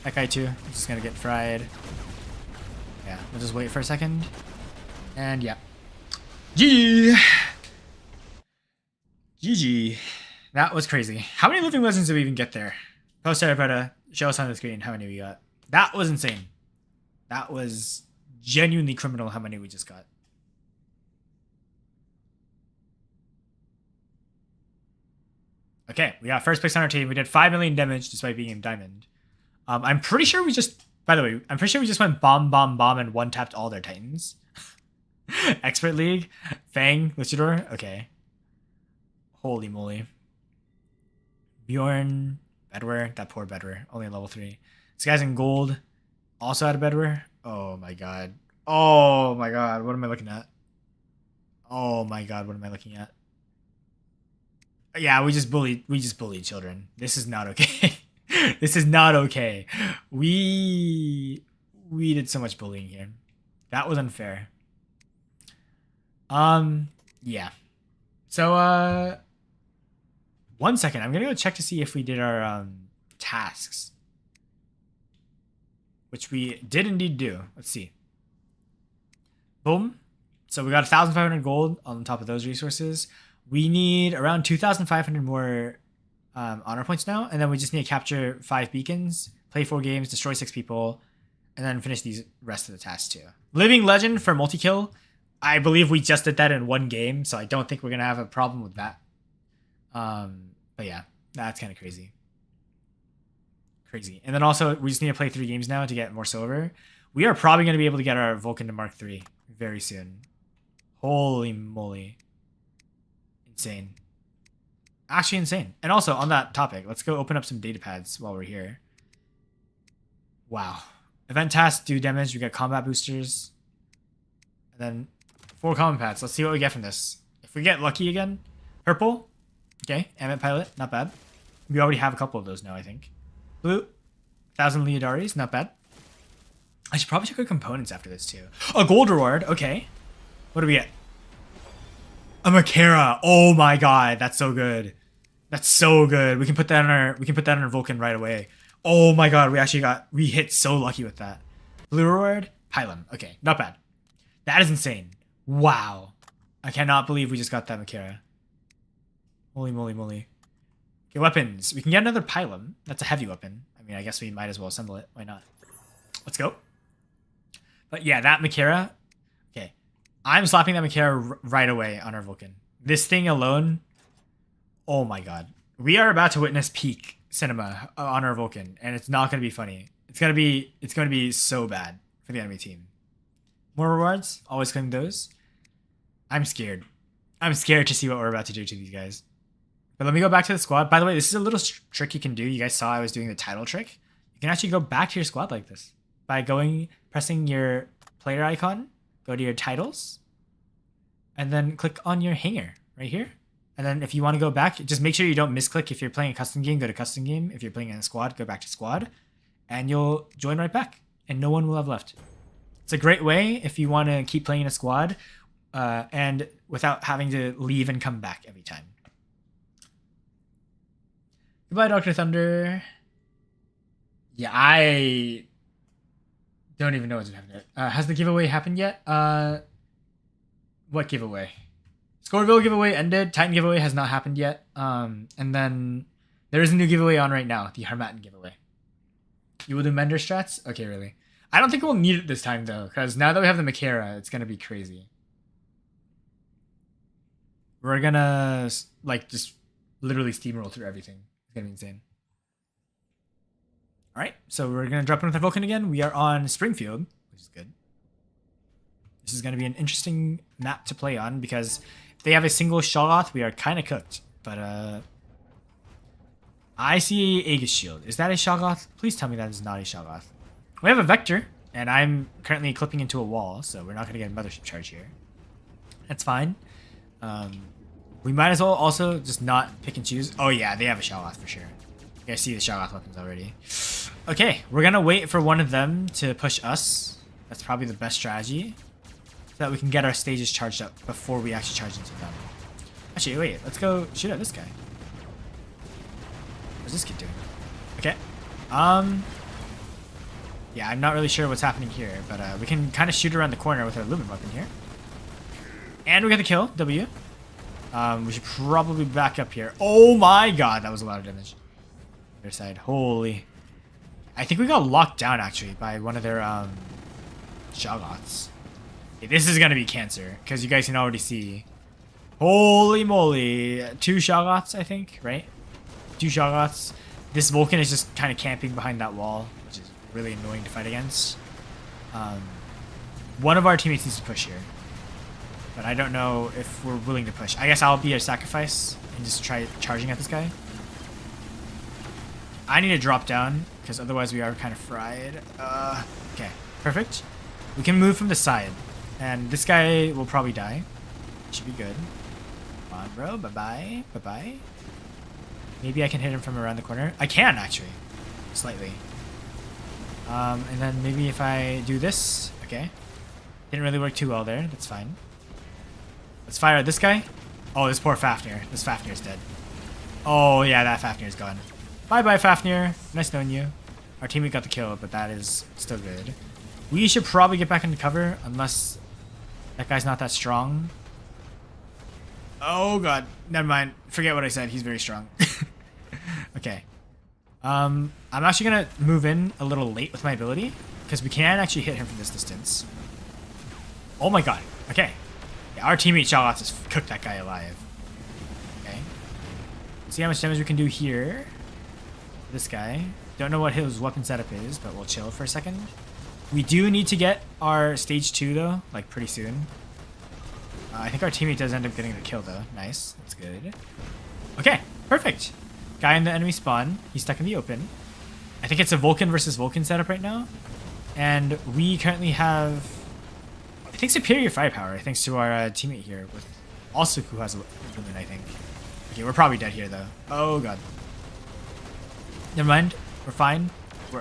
That guy too. He's just gonna get fried. Yeah, we'll just wait for a second. And yeah. GG! GG. That was crazy. How many living legends did we even get there? Post Terrapeta, show us on the screen how many we got. That was insane. That was genuinely criminal how many we just got. Okay, we got first place on our team. We did 5 million damage despite being in diamond. I'm pretty sure we just By the way, I'm pretty sure we just went bomb, bomb, bomb, and one tapped all their Titans. Expert League, Fang, Luchador. Okay. Holy moly. Bjorn, Bedware. That poor Bedware. Only level 3. This guy's in gold. Also out of Bedware. Oh my god. Oh my god. What am I looking at? Oh my god. What am I looking at? Yeah, we just bullied children. This is not okay. This is not okay. We did so much bullying here. That was unfair. Yeah. So 1 second. I'm gonna go check to see if we did our tasks. Which we did indeed do. Let's see. Boom. So we got 1,500 gold on top of those resources. We need around 2,500 more honor points now. And then we just need to capture 5 beacons, play 4 games, destroy 6 people, and then finish these rest of the tasks too. Living Legend for multi-kill. I believe we just did that in 1 game, so I don't think we're going to have a problem with that. But yeah, that's kind of crazy. Crazy. And then also, we just need to play 3 games now to get more silver. We are probably going to be able to get our Vulcan to Mark 3 very soon. Holy moly. Insane. Actually insane. And also, on that topic, let's go open up some data pads while we're here. Wow. Event tasks do damage. We get combat boosters. And then 4 common pads. Let's see what we get from this. If we get lucky again. Purple. Okay. Ambit Pilot. Not bad. We already have a couple of those now, I think. Blue. 1,000 Leodaris. Not bad. I should probably check our components after this too. A gold reward. Okay. What do we get? A Makara. Oh my god, that's so good. That's so good. We can put that on our Vulcan right away. Oh my god, we hit so lucky with that. Blue reward, Pylon. Okay, not bad. That is insane. Wow. I cannot believe we just got that Makara. Holy moly moly. Okay, weapons. We can get another Pylon. That's a heavy weapon. I mean, I guess we might as well assemble it. Why not? Let's go. But yeah, that Makara. Okay. I'm slapping that Makara right away on our Vulcan. This thing alone. Oh my god. We are about to witness peak cinema on our Vulcan, and it's not going to be funny. It's going to be so bad for the enemy team. More rewards. Always claim those. I'm scared. I'm scared to see what we're about to do to these guys. But let me go back to the squad. By the way, this is a little trick you can do. You guys saw I was doing the title trick. You can actually go back to your squad like this. By pressing your player icon, go to your titles, and then click on your hanger right here. And then if you want to go back, just make sure you don't misclick. If you're playing a custom game, go to custom game. If you're playing in a squad, go back to squad. And you'll join right back. And no one will have left. It's a great way if you want to keep playing in a squad and without having to leave and come back every time. Goodbye, Dr. Thunder. Yeah, I don't even know what's happening. Has the giveaway happened yet? What giveaway? Scoreville giveaway ended. Titan giveaway has not happened yet. And then there is a new giveaway on right now. The Harmattan giveaway. You will do Mender strats? Okay, really. I don't think we'll need it this time, though. Because now that we have the Makara, it's going to be crazy. We're going to, like, just literally steamroll through everything. It's going to be insane. Alright, so we're going to drop in with our Vulcan again. We are on Springfield, which is good. This is going to be an interesting map to play on because if they have a single Shoggoth, we are kind of cooked. But, I see Aegis Shield. Is that a Shoggoth? Please tell me that is not a Shoggoth. We have a Vector, and I'm currently clipping into a wall, so we're not going to get a Mothership Charge here. That's fine. We might as well also just not pick and choose. Oh yeah, they have a Shoggoth for sure. You guys see the Shoggoth weapons already. Okay, we're going to wait for one of them to push us. That's probably the best strategy. So that we can get our stages charged up before we actually charge into them. Actually, wait, let's go shoot at this guy. What's this kid doing? Okay. Yeah, I'm not really sure what's happening here, but we can kind of shoot around the corner with our Lumen weapon here. And we got the kill, W. We should probably back up here. Oh my god, that was a lot of damage. Their side, holy. I think we got locked down actually by one of their Shoggoths. Okay, this is gonna be cancer because you guys can already see. Holy moly, 2 Shoggoths I think, right? 2 Shoggoths. This Vulcan is just kind of camping behind that wall, which is really annoying to fight against. One of our teammates needs to push here, but I don't know if we're willing to push. I guess I'll be a sacrifice and just try charging at this guy. I need to drop down because otherwise we are kind of fried. Okay, perfect. We can move from the side, and this guy will probably die. Should be good. Come on, bro. Bye-bye. Bye-bye. Maybe I can hit him from around the corner. I can, actually. Slightly. And then maybe if I do this. Okay. Didn't really work too well there. That's fine. Let's fire at this guy. Oh, this poor Fafnir. This Fafnir's dead. Oh, yeah, that Fafnir's gone. Bye-bye, Fafnir. Nice knowing you. Our teammate got the kill, but that is still good. We should probably get back into cover, unless that guy's not that strong. Oh, God. Never mind. Forget what I said. He's very strong. Okay. I'm actually going to move in a little late with my ability, because we can actually hit him from this distance. Oh, my God. Okay. Yeah, our teammate Charlotte just cooked that guy alive. Okay. See how much damage we can do here. This guy. Don't know what his weapon setup is, but we'll chill for a second. We do need to get our stage 2 though, like pretty soon. I think our teammate does end up getting the kill though. Nice, that's good. Okay, perfect. Guy in the enemy spawn. He's stuck in the open. I think it's a Vulcan versus Vulcan setup right now. And we currently have, I think, superior firepower thanks to our teammate here with also who has a Lumen, I think. Okay, we're probably dead here though. Oh God. Never mind. We're fine.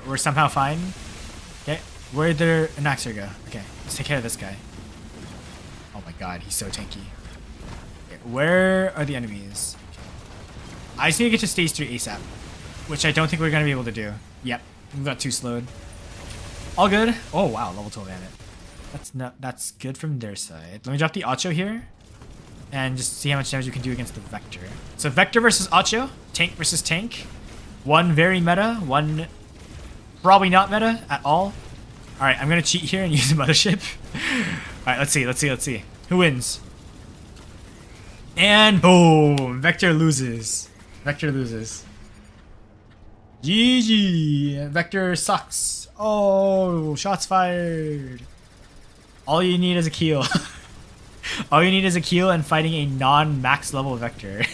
We're somehow fine. Okay. Where'd their Anaxer go? Okay. Let's take care of this guy. Oh my God. He's so tanky. Okay, where are the enemies? Okay. I just need to get to stage 3 ASAP. Which I don't think we're going to be able to do. Yep. We got too slowed. All good. Oh wow. Level 12 Bandit. That's good from their side. Let me drop the Acho here. And just see how much damage we can do against the Vector. So Vector versus Acho. Tank versus tank. One very meta, one probably not meta at all. Alright, I'm gonna cheat here and use the mothership. Alright, let's see. Who wins? And boom! Vector loses. GG! Vector sucks. Oh, shots fired. All you need is a kill. All you need is a kill and fighting a non-max level Vector.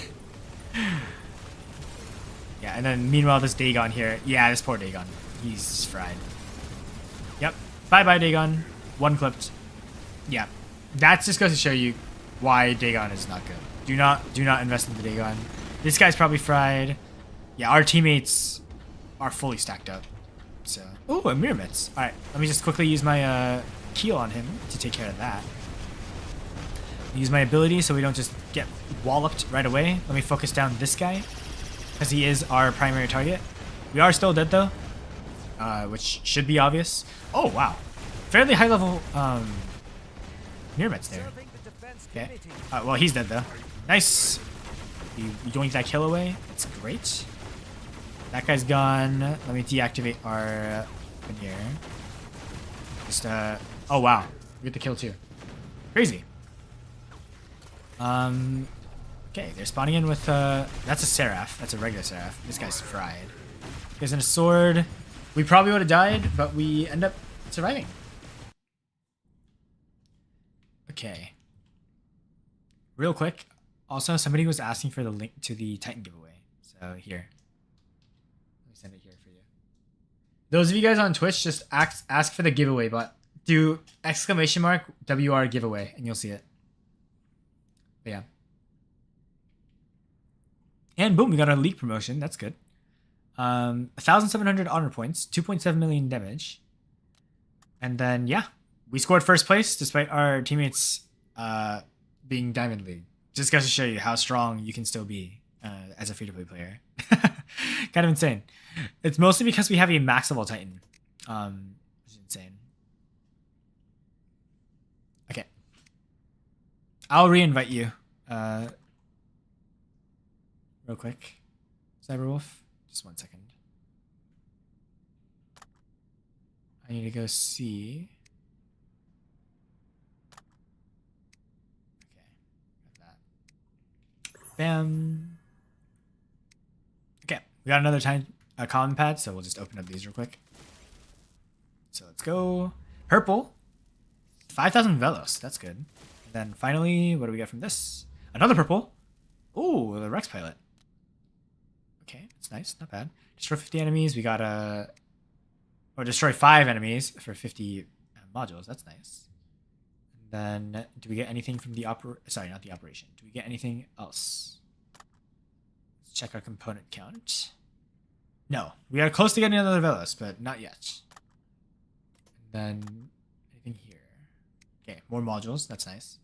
Yeah, and then meanwhile this Dagon here. Yeah, this poor Dagon. He's fried. Yep. Bye-bye, Dagon. One clipped. Yeah. That just goes to show you why Dagon is not good. Do not invest in the Dagon. This guy's probably fried. Yeah, our teammates are fully stacked up. So, ooh, a Mirror-Mitts. Alright, let me just quickly use my Keel on him to take care of that. Use my ability so we don't just get walloped right away. Let me focus down this guy, because he is our primary target. We are still dead though, which should be obvious. Oh wow, fairly high level Mirror-Mitts there. Okay, well he's dead though. Nice. You yoink that kill away. That's great. That guy's gone. Let me deactivate our weapon here. Just oh wow, we get the kill too. Crazy. Okay, they're spawning in with that's a Seraph. That's a regular Seraph. This guy's fried. He's in a sword. We probably would have died, but we end up surviving. Okay. Real quick. Also, somebody was asking for the link to the Titan giveaway. So here. Let me send it here for you. Those of you guys on Twitch, just ask for the giveaway, but do !WR giveaway and you'll see it. But yeah. And boom, we got our league promotion. That's good. 1,700 honor points, 2.7 million damage. And then, yeah, we scored first place despite our teammates being Diamond League. Just goes to show you how strong you can still be as a free-to-play player. Kind of insane. It's mostly because we have a max level Titan. Which is insane. Okay. I'll re-invite you. Real quick. Cyberwolf. Just 1 second. I need to go see. Okay. Got that. Bam. Okay. We got another time common pad, so we'll just open up these real quick. So let's go. Purple. 5,000 Velos. That's good. And then finally, what do we get from this? Another purple. Ooh, the Rex Pilot. Okay, that's nice. Not bad. Destroy 50 enemies. We got a... Or destroy 5 enemies for 50 modules. That's nice. And then, do we get anything from the Sorry, not the operation. Do we get anything else? Let's check our component count. No. We are close to getting another Velos, but not yet. And then, anything here? Okay, more modules. That's nice.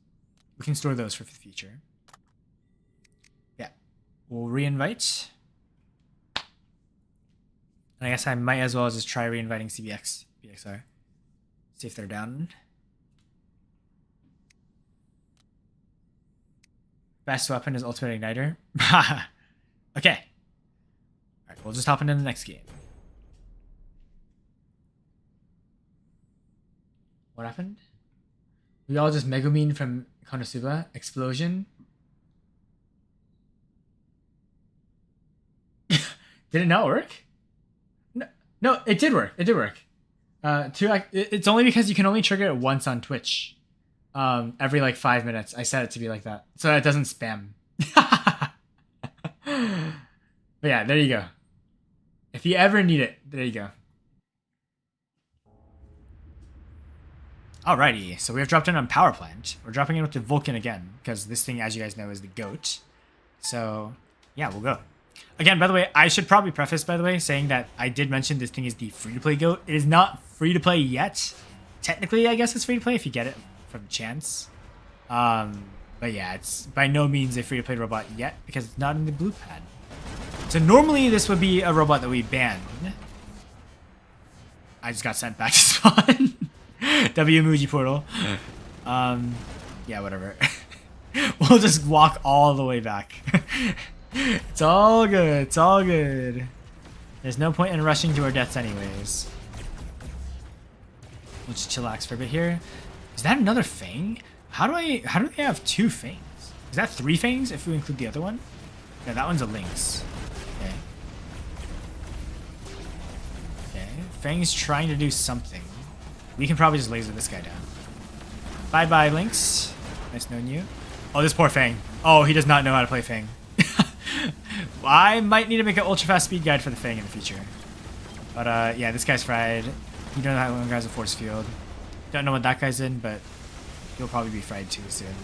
We can store those for the future. Yeah. We'll re-invite. And I guess I might as well just try re-inviting BXR. See if they're down. Best weapon is Ultimate Igniter. Okay. Alright, we'll just hop into the next game. What happened? We all just Megumin from Konosuba. Explosion. Did it not work? No, it did work. It did work. It's only because you can only trigger it once on Twitch. Every like 5 minutes. I set it to be like that, so it doesn't spam. But yeah, there you go. If you ever need it, there you go. Alrighty, so we have dropped in on Power Plant. We're dropping in with the Vulcan again, because this thing, as you guys know, is the GOAT. So, yeah, we'll go. Again, by the way, I should probably preface, by the way, saying that I did mention this thing is the free-to-play GOAT. It is not free-to-play yet. Technically, I guess it's free-to-play if you get it from chance. But yeah, it's by no means a free-to-play robot yet, because it's not in the blue pad. So normally, this would be a robot that we banned. I just got sent back to spawn. W Muji portal. Yeah, whatever. We'll just walk all the way back. It's all good. It's all good. There's no point in rushing to our deaths anyways. We'll just chillax for a bit here. Is that another Fang? How do they have 2 Fangs? Is that 3 Fangs if we include the other one? Yeah, that one's a Lynx. Okay. Okay. Fang's trying to do something. We can probably just laser this guy down. Bye-bye, Lynx. Nice knowing you. Oh, this poor Fang. Oh, he does not know how to play Fang. I might need to make an ultra-fast speed guide for the Fang in the future. But, yeah, this guy's fried. You don't know how one guy's a force field. Don't know what that guy's in, but he'll probably be fried too soon.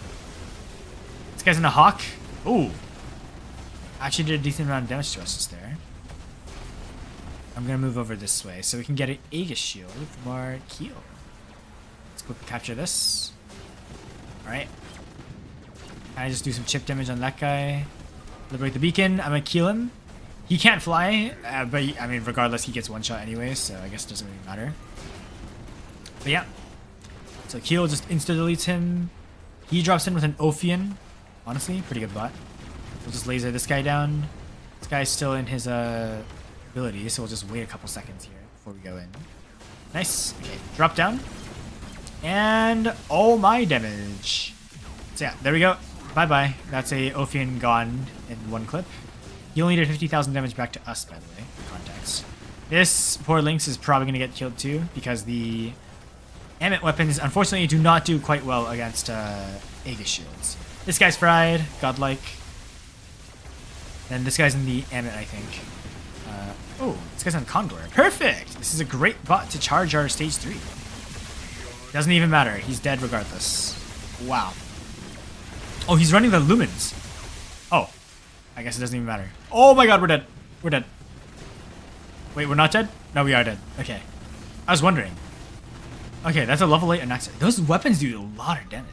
This guy's in a Hawk. Ooh. Actually did a decent amount of damage to us just there. I'm going to move over this way so we can get an Aegis shield from our Keel. Let's quickly capture this. Alright. Can I just do some chip damage on that guy? Liberate the beacon. I'm going to Keel him. He can't fly, but I mean, regardless, he gets one shot anyway, so I guess it doesn't really matter. But yeah. So Keel just insta-deletes him. He drops in with an Ophion. Honestly, pretty good bot. We'll just laser this guy down. This guy's still in his ability, so we'll just wait a couple seconds here before we go in. Nice. Okay, drop down. And all my damage. So yeah, there we go. Bye-bye. That's a Ophion gone in one clip. He only did 50,000 damage back to us, by the way, for context. This poor Lynx is probably going to get killed too, because the Amit weapons, unfortunately, do not do quite well against Aegis shields. This guy's fried, godlike. Then this guy's in the Amit, I think. Oh, this guy's on Condor. Perfect! This is a great bot to charge our stage 3. Doesn't even matter. He's dead regardless. Wow. Oh, he's running the Lumens. Oh. I guess it doesn't even matter. Oh my god, we're dead. We're dead. Wait, we're not dead? No, we are dead. Okay. I was wondering. Okay, that's a level 8 Anaxa. Those weapons do a lot of damage.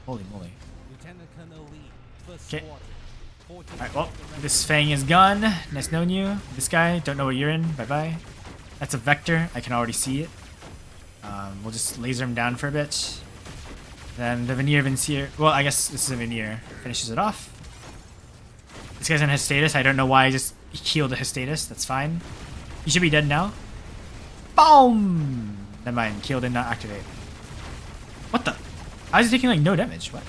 Holy moly. Okay. Alright, well, this Fang is gone. Nice knowing you. This guy, don't know what you're in. Bye-bye. That's a Vector. I can already see it. We'll just laser him down for a bit. Then the Veneer Vincier. Well, I guess this is a Veneer. Finishes it off. This guy's on his status. I don't know why I just healed his status. That's fine. He should be dead now. Boom! Never mind. Kill did not activate. What the? I was taking like no damage. What?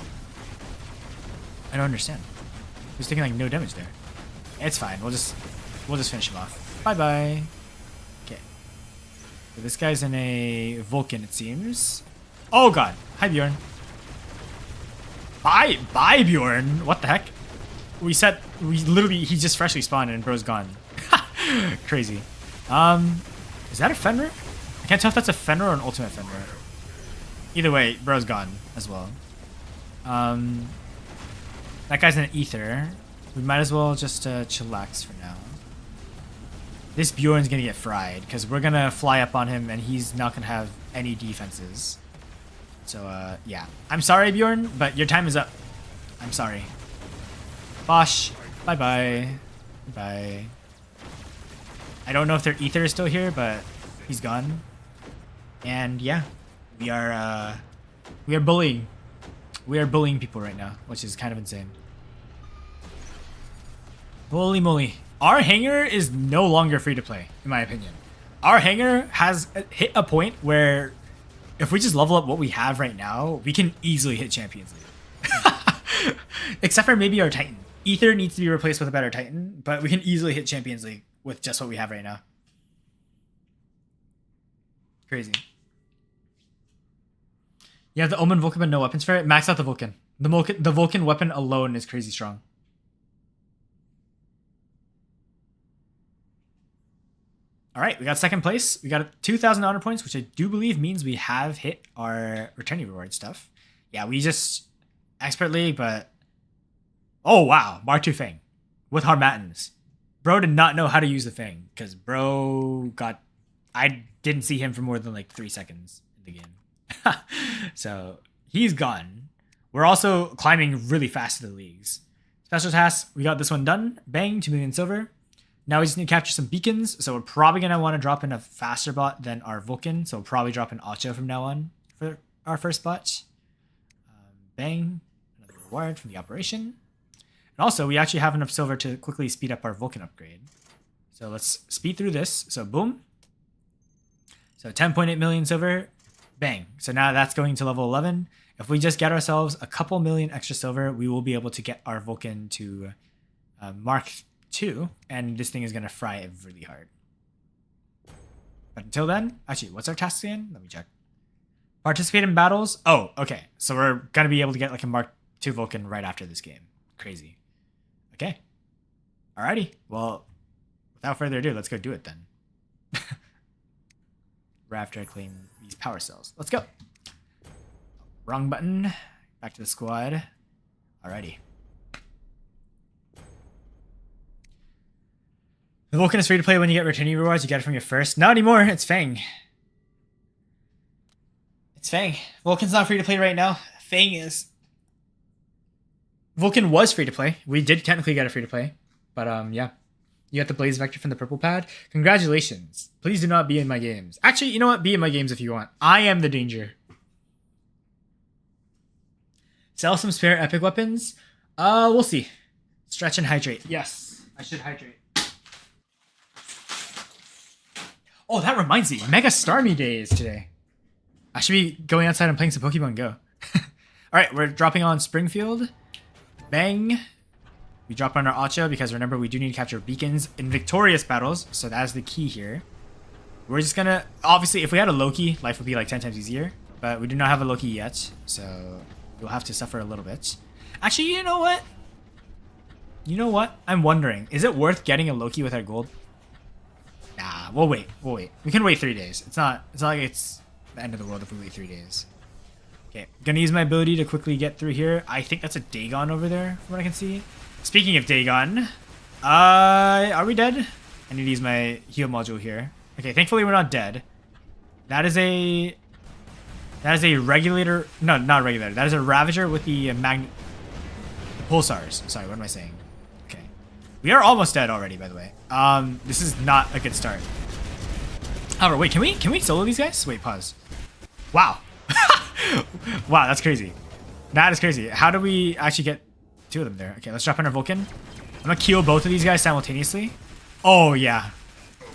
I don't understand. He was taking like no damage there. It's fine. We'll just finish him off. Bye bye. Okay. So this guy's in a Vulcan, it seems. Oh god. Hi, Bjorn. Bye, Bjorn. What the heck? We literally, he just freshly spawned and bro's gone. Crazy. Is that a Fenrir? I can't tell if that's a Fenrir or an ultimate Fenrir. Either way, bro's gone as well. That guy's an ether. We might as well just chillax for now. This Bjorn's gonna get fried because we're gonna fly up on him and he's not gonna have any defenses. So yeah, I'm sorry, Bjorn, but your time is up. I'm sorry. Bosh, bye bye, bye. I don't know if their ether is still here, but he's gone. And yeah, we are bullying. We are bullying people right now, which is kind of insane. Holy moly. Our hangar is no longer free to play, in my opinion. Our hangar has hit a point where if we just level up what we have right now, we can easily hit Champions League. Except for maybe our Titan. Ether needs to be replaced with a better Titan, but we can easily hit Champions League with just what we have right now. Crazy. You have the Omen Vulcan but no weapons for it? Max out the Vulcan. The Vulcan weapon alone is crazy strong. Alright, we got second place. We got 2,000 honor points, which I do believe means we have hit our returning reward stuff. Yeah, we just... Expert League, but... Oh, wow. Mark II Fang. With Harmattans. Bro did not know how to use the Fang, because bro got... I didn't see him for more than like 3 seconds in the game. So, he's gone. We're also climbing really fast to the leagues. Special tasks, we got this one done. Bang, 2 million silver. Now we just need to capture some beacons, so we're probably going to want to drop in a faster bot than our Vulcan, so we'll probably drop in Ocho from now on for our first bot. Bang, another reward from the operation. And also, we actually have enough silver to quickly speed up our Vulcan upgrade. So let's speed through this. So boom. So 10.8 million silver, bang. So now that's going to level 11. If we just get ourselves a couple million extra silver, we will be able to get our Vulcan to Mark 2, and this thing is going to fry it really hard. But until then, actually, what's our task again? Let me check. Participate in battles. Oh, okay. So we're going to be able to get like a Mark 2 Vulcan right after this game. Crazy. Okay. Alrighty. Well, without further ado, let's go do it then. Right after I claim these power cells. Let's go. Wrong button. Back to the squad. Alrighty. The Vulcan is free to play when you get returning rewards. You get it from your first. Not anymore. It's Fang. It's Fang. Vulcan's not free to play right now. Fang is. Vulcan was free to play. We did technically get it free to play. But yeah. You got the Blaze Vector from the purple pad. Congratulations. Please do not be in my games. Actually, you know what? Be in my games if you want. I am the danger. Sell some spare epic weapons. We'll see. Stretch and hydrate. Yes, I should hydrate. Oh, that reminds me. Mega Starmie Day is today. I should be going outside and playing some Pokemon Go. Alright, we're dropping on Springfield. Bang. We drop on our Ocho because remember we do need to capture beacons in victorious battles. So that is the key here. We're just gonna... Obviously, if we had a Loki, life would be like 10 times easier. But we do not have a Loki yet. So we'll have to suffer a little bit. Actually, you know what? You know what? I'm wondering. Is it worth getting a Loki with our gold? Nah, we'll wait. We'll wait. We can wait 3 days. It's not like it's the end of the world if we wait 3 days. Okay, gonna use my ability to quickly get through here. I think that's a Dagon over there, from what I can see. Speaking of Dagon, are we dead? I need to use my heal module here. Okay, thankfully we're not dead. That is a regulator. No, not a regulator. That is a Ravager with the pulsars. Sorry, what am I saying? Okay, we are almost dead already. By the way, this is not a good start. However, wait, can we solo these guys? Wait, pause. Wow, wow, that's crazy. That is crazy. How do we actually get 2 of them there? Okay, let's drop in our Vulcan. I'm gonna kill both of these guys simultaneously. Oh yeah.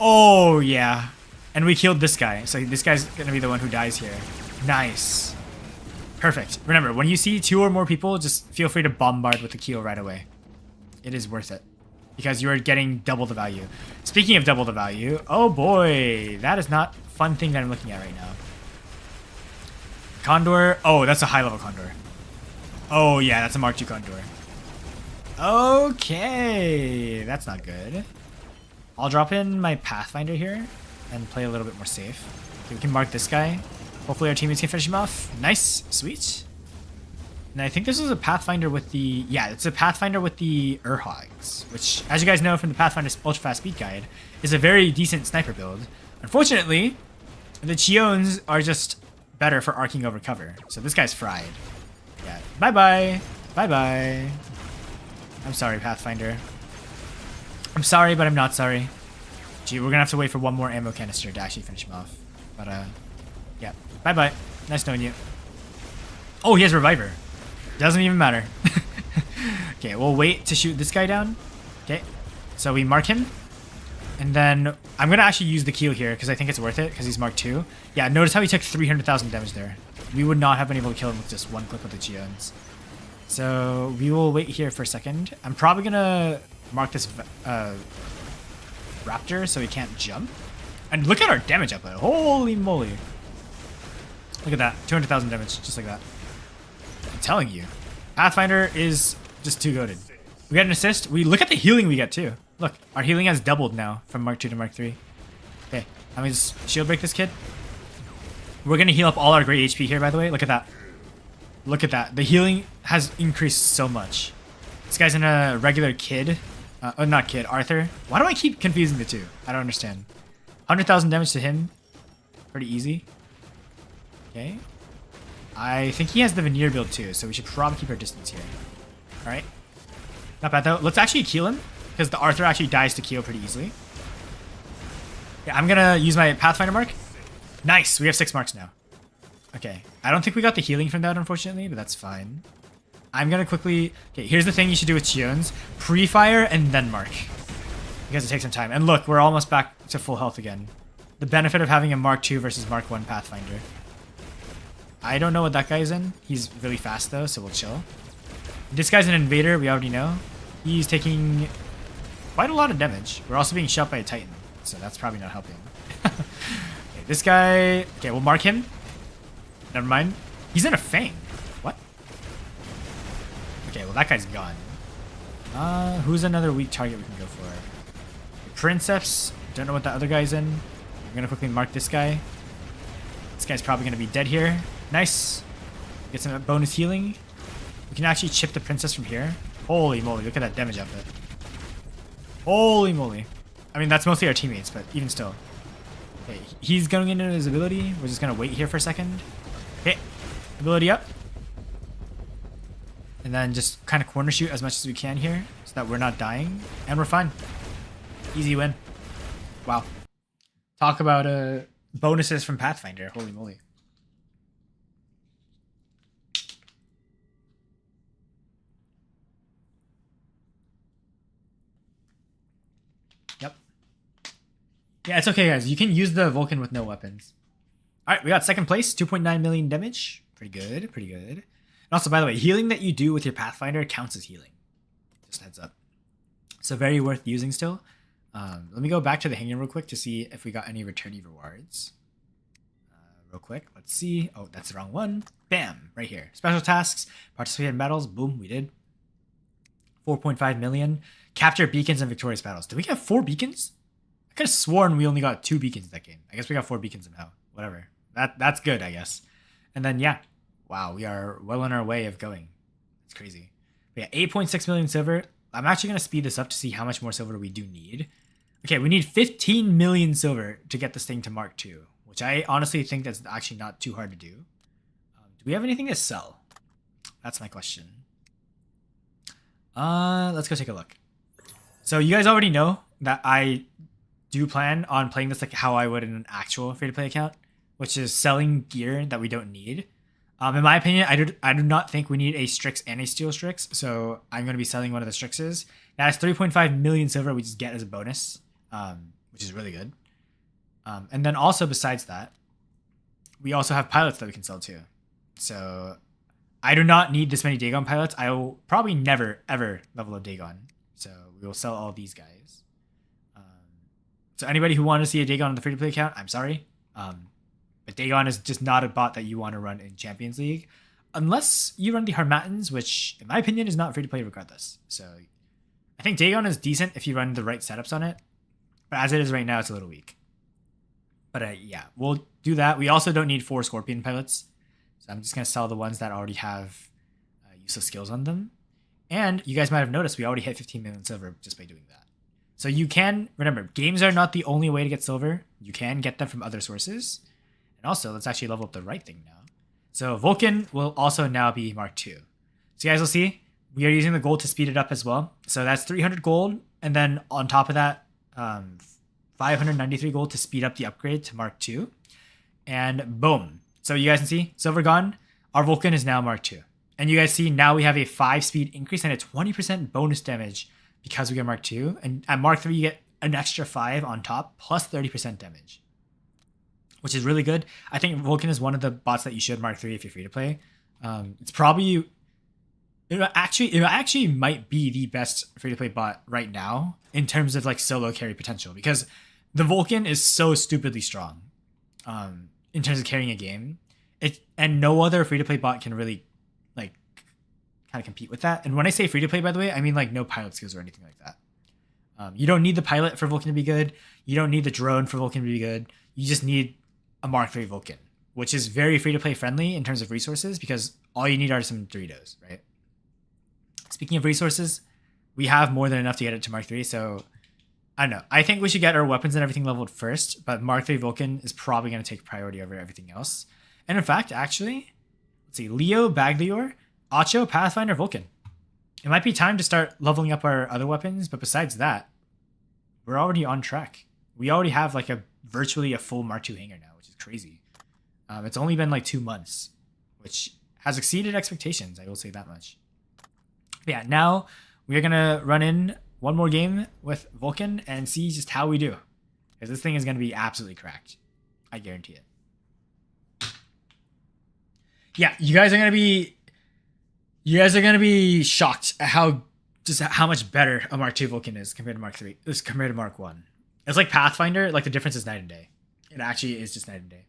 Oh yeah. And we killed this guy. So this guy's gonna be the one who dies here. Nice. Perfect. Remember, when you see 2 or more people, just feel free to bombard with the kill right away. It is worth it. Because you are getting double the value. Speaking of double the value, oh boy, that is not fun thing that I'm looking at right now. Condor. Oh, that's a high level Condor. Oh yeah, that's a Mark II Condor. Okay, that's not good. I'll drop in my Pathfinder here and play a little bit more safe. Okay, we can mark this guy. Hopefully our teammates can finish him off. Nice, sweet. And I think this is a Pathfinder with the... Yeah, it's a Pathfinder with the Urhogs, which, as you guys know from the Pathfinder Ultra Fast Speed Guide, is a very decent sniper build. Unfortunately, the Chiones are just better for arcing over cover. So this guy's fried. Yeah, bye-bye. Bye-bye. I'm sorry, Pathfinder. I'm sorry, but I'm not sorry. Gee, we're gonna have to wait for one more ammo canister to actually finish him off. But, yeah. Bye-bye. Nice knowing you. Oh, he has Reviver. Doesn't even matter. Okay, we'll wait to shoot this guy down. Okay, so we mark him. And then I'm going to actually use the Keel here because I think it's worth it because he's Mark II. Yeah, notice how he took 300,000 damage there. We would not have been able to kill him with just one clip with the Chiones. So we will wait here for a second. I'm probably going to mark this Raptor so he can't jump. And look at our damage output. Holy moly. Look at that. 200,000 damage, just like that. I'm telling you. Pathfinder is just too goated. We got an assist. We look at the healing we get too. Look, our healing has doubled now from Mark II to Mark III. Okay, let me just shield break this kid. We're going to heal up all our great HP here, by the way. Look at that. Look at that. The healing has increased so much. This guy's in a regular kid. Oh, not kid, Arthur. Why do I keep confusing the two? I don't understand. 100,000 damage to him. Pretty easy. Okay. I think he has the Veneer build too, so we should probably keep our distance here. Alright. Not bad though. Let's actually Keel him, because the Arthur actually dies to Keel pretty easily. Yeah, I'm gonna use my Pathfinder mark. Nice! We have 6 marks now. Okay. I don't think we got the healing from that, unfortunately, but that's fine. I'm gonna quickly... Okay, here's the thing you should do with Chiones. Pre-fire and then mark. Because it takes some time. And look, we're almost back to full health again. The benefit of having a Mark II versus Mark I Pathfinder. I don't know what that guy's in. He's really fast though, so we'll chill. This guy's an invader, we already know. He's taking quite a lot of damage. We're also being shot by a Titan, so that's probably not helping. Okay, this guy... Okay, we'll mark him. Never mind. He's in a Fang. What? Okay, well that guy's gone. Who's another weak target we can go for? Princeps. Don't know what the other guy's in. I'm gonna quickly mark this guy. This guy's probably gonna be dead here. Nice. Get some bonus healing. We can actually chip the princess from here. Holy moly, look at that damage output. Holy moly. I mean, that's mostly our teammates, but even still. Okay, he's going into his ability. We're just gonna wait here for a second. Okay, ability up. And then just kind of corner shoot as much as we can here so that we're not dying. And we're fine. Easy win. Wow. Talk about bonuses from Pathfinder. Holy moly. Yep. Yeah, it's okay, guys. You can use the Vulcan with no weapons. All right, we got second place. 2.9 million damage. Pretty good. Pretty good. And also, by the way, healing that you do with your Pathfinder counts as healing. Just heads up. So very worth using still. Let me go back to the Hangar real quick to see if we got any returnee rewards. Real quick, let's see. Oh, that's the wrong one. Bam, right here. Special tasks, participate in battles. Boom, we did. 4.5 million. Capture beacons and victorious battles. Did we get 4 beacons? I could have sworn we only got 2 beacons that game. I guess we got 4 beacons somehow. Whatever. That's good, I guess. And then, yeah. Wow, we are well on our way of going. It's crazy. But yeah, 8.6 million silver. I'm actually going to speed this up to see how much more silver we do need. Okay, we need 15 million silver to get this thing to Mark II, which I honestly think that's actually not too hard to do. Do we have anything to sell? That's my question. Let's go take a look. So you guys already know that I do plan on playing this like how I would in an actual free-to-play account, which is selling gear that we don't need. In my opinion, I do not think we need a Strix and a Steel Strix, so I'm going to be selling one of the Strixes. That is 3.5 million silver we just get as a bonus, which is really good. And then also besides that, we also have pilots that we can sell too. So I do not need this many Dagon pilots. I will probably never, ever level up Dagon. So we will sell all these guys. So anybody who wanted to see a Dagon on the free-to-play account, I'm sorry. But Dagon is just not a bot that you want to run in Champions League, unless you run the Harmattans, which in my opinion is not free to play regardless. So I think Dagon is decent if you run the right setups on it, but as it is right now, it's a little weak. But yeah, we'll do that. We also don't need 4 Scorpion pilots, so I'm just gonna sell the ones that already have useless skills on them. And you guys might have noticed we already hit 15 million silver just by doing that. So you can, remember, games are not the only way to get silver. You can get them from other sources. And also, let's actually level up the right thing now. So Vulcan will also now be Mark II. So you guys will see, we are using the gold to speed it up as well. So that's 300 gold. And then on top of that, 593 gold to speed up the upgrade to Mark II. And boom. So you guys can see, silver gone. Our Vulcan is now Mark II. And you guys see now we have a 5 speed increase and a 20% bonus damage because we get Mark II. And at Mark III, you get an extra 5 on top plus 30% damage, which is really good. I think Vulcan is one of the bots that you should Mark III if you're free to play. It's probably, it actually might be the best free to play bot right now in terms of like solo carry potential, because the Vulcan is so stupidly strong in terms of carrying a game. And no other free to play bot can really like kind of compete with that. And when I say free to play, by the way, I mean like no pilot skills or anything like that. You don't need the pilot for Vulcan to be good. You don't need the drone for Vulcan to be good. You just need a Mark III Vulcan, which is very free to play friendly in terms of resources, because all you need are some Doritos, right? Speaking of resources, we have more than enough to get it to Mark III. So I don't know. I think we should get our weapons and everything leveled first, but Mark III Vulcan is probably going to take priority over everything else. And in fact, actually, let's see, Leo, Baglior, Acho, Pathfinder, Vulcan. It might be time to start leveling up our other weapons, but besides that, we're already on track. We already have like virtually a full Mark II hanger now, which is crazy. It's only been like 2 months, which has exceeded expectations. I will say that much. But yeah, now we're going to run in one more game with Vulcan and see just how we do. Because this thing is going to be absolutely cracked. I guarantee it. Yeah, you guys are going to be shocked at how much better a Mark II Vulcan is compared to Mark III, compared to Mark I. It's like Pathfinder, like the difference is night and day. It actually is just night and day.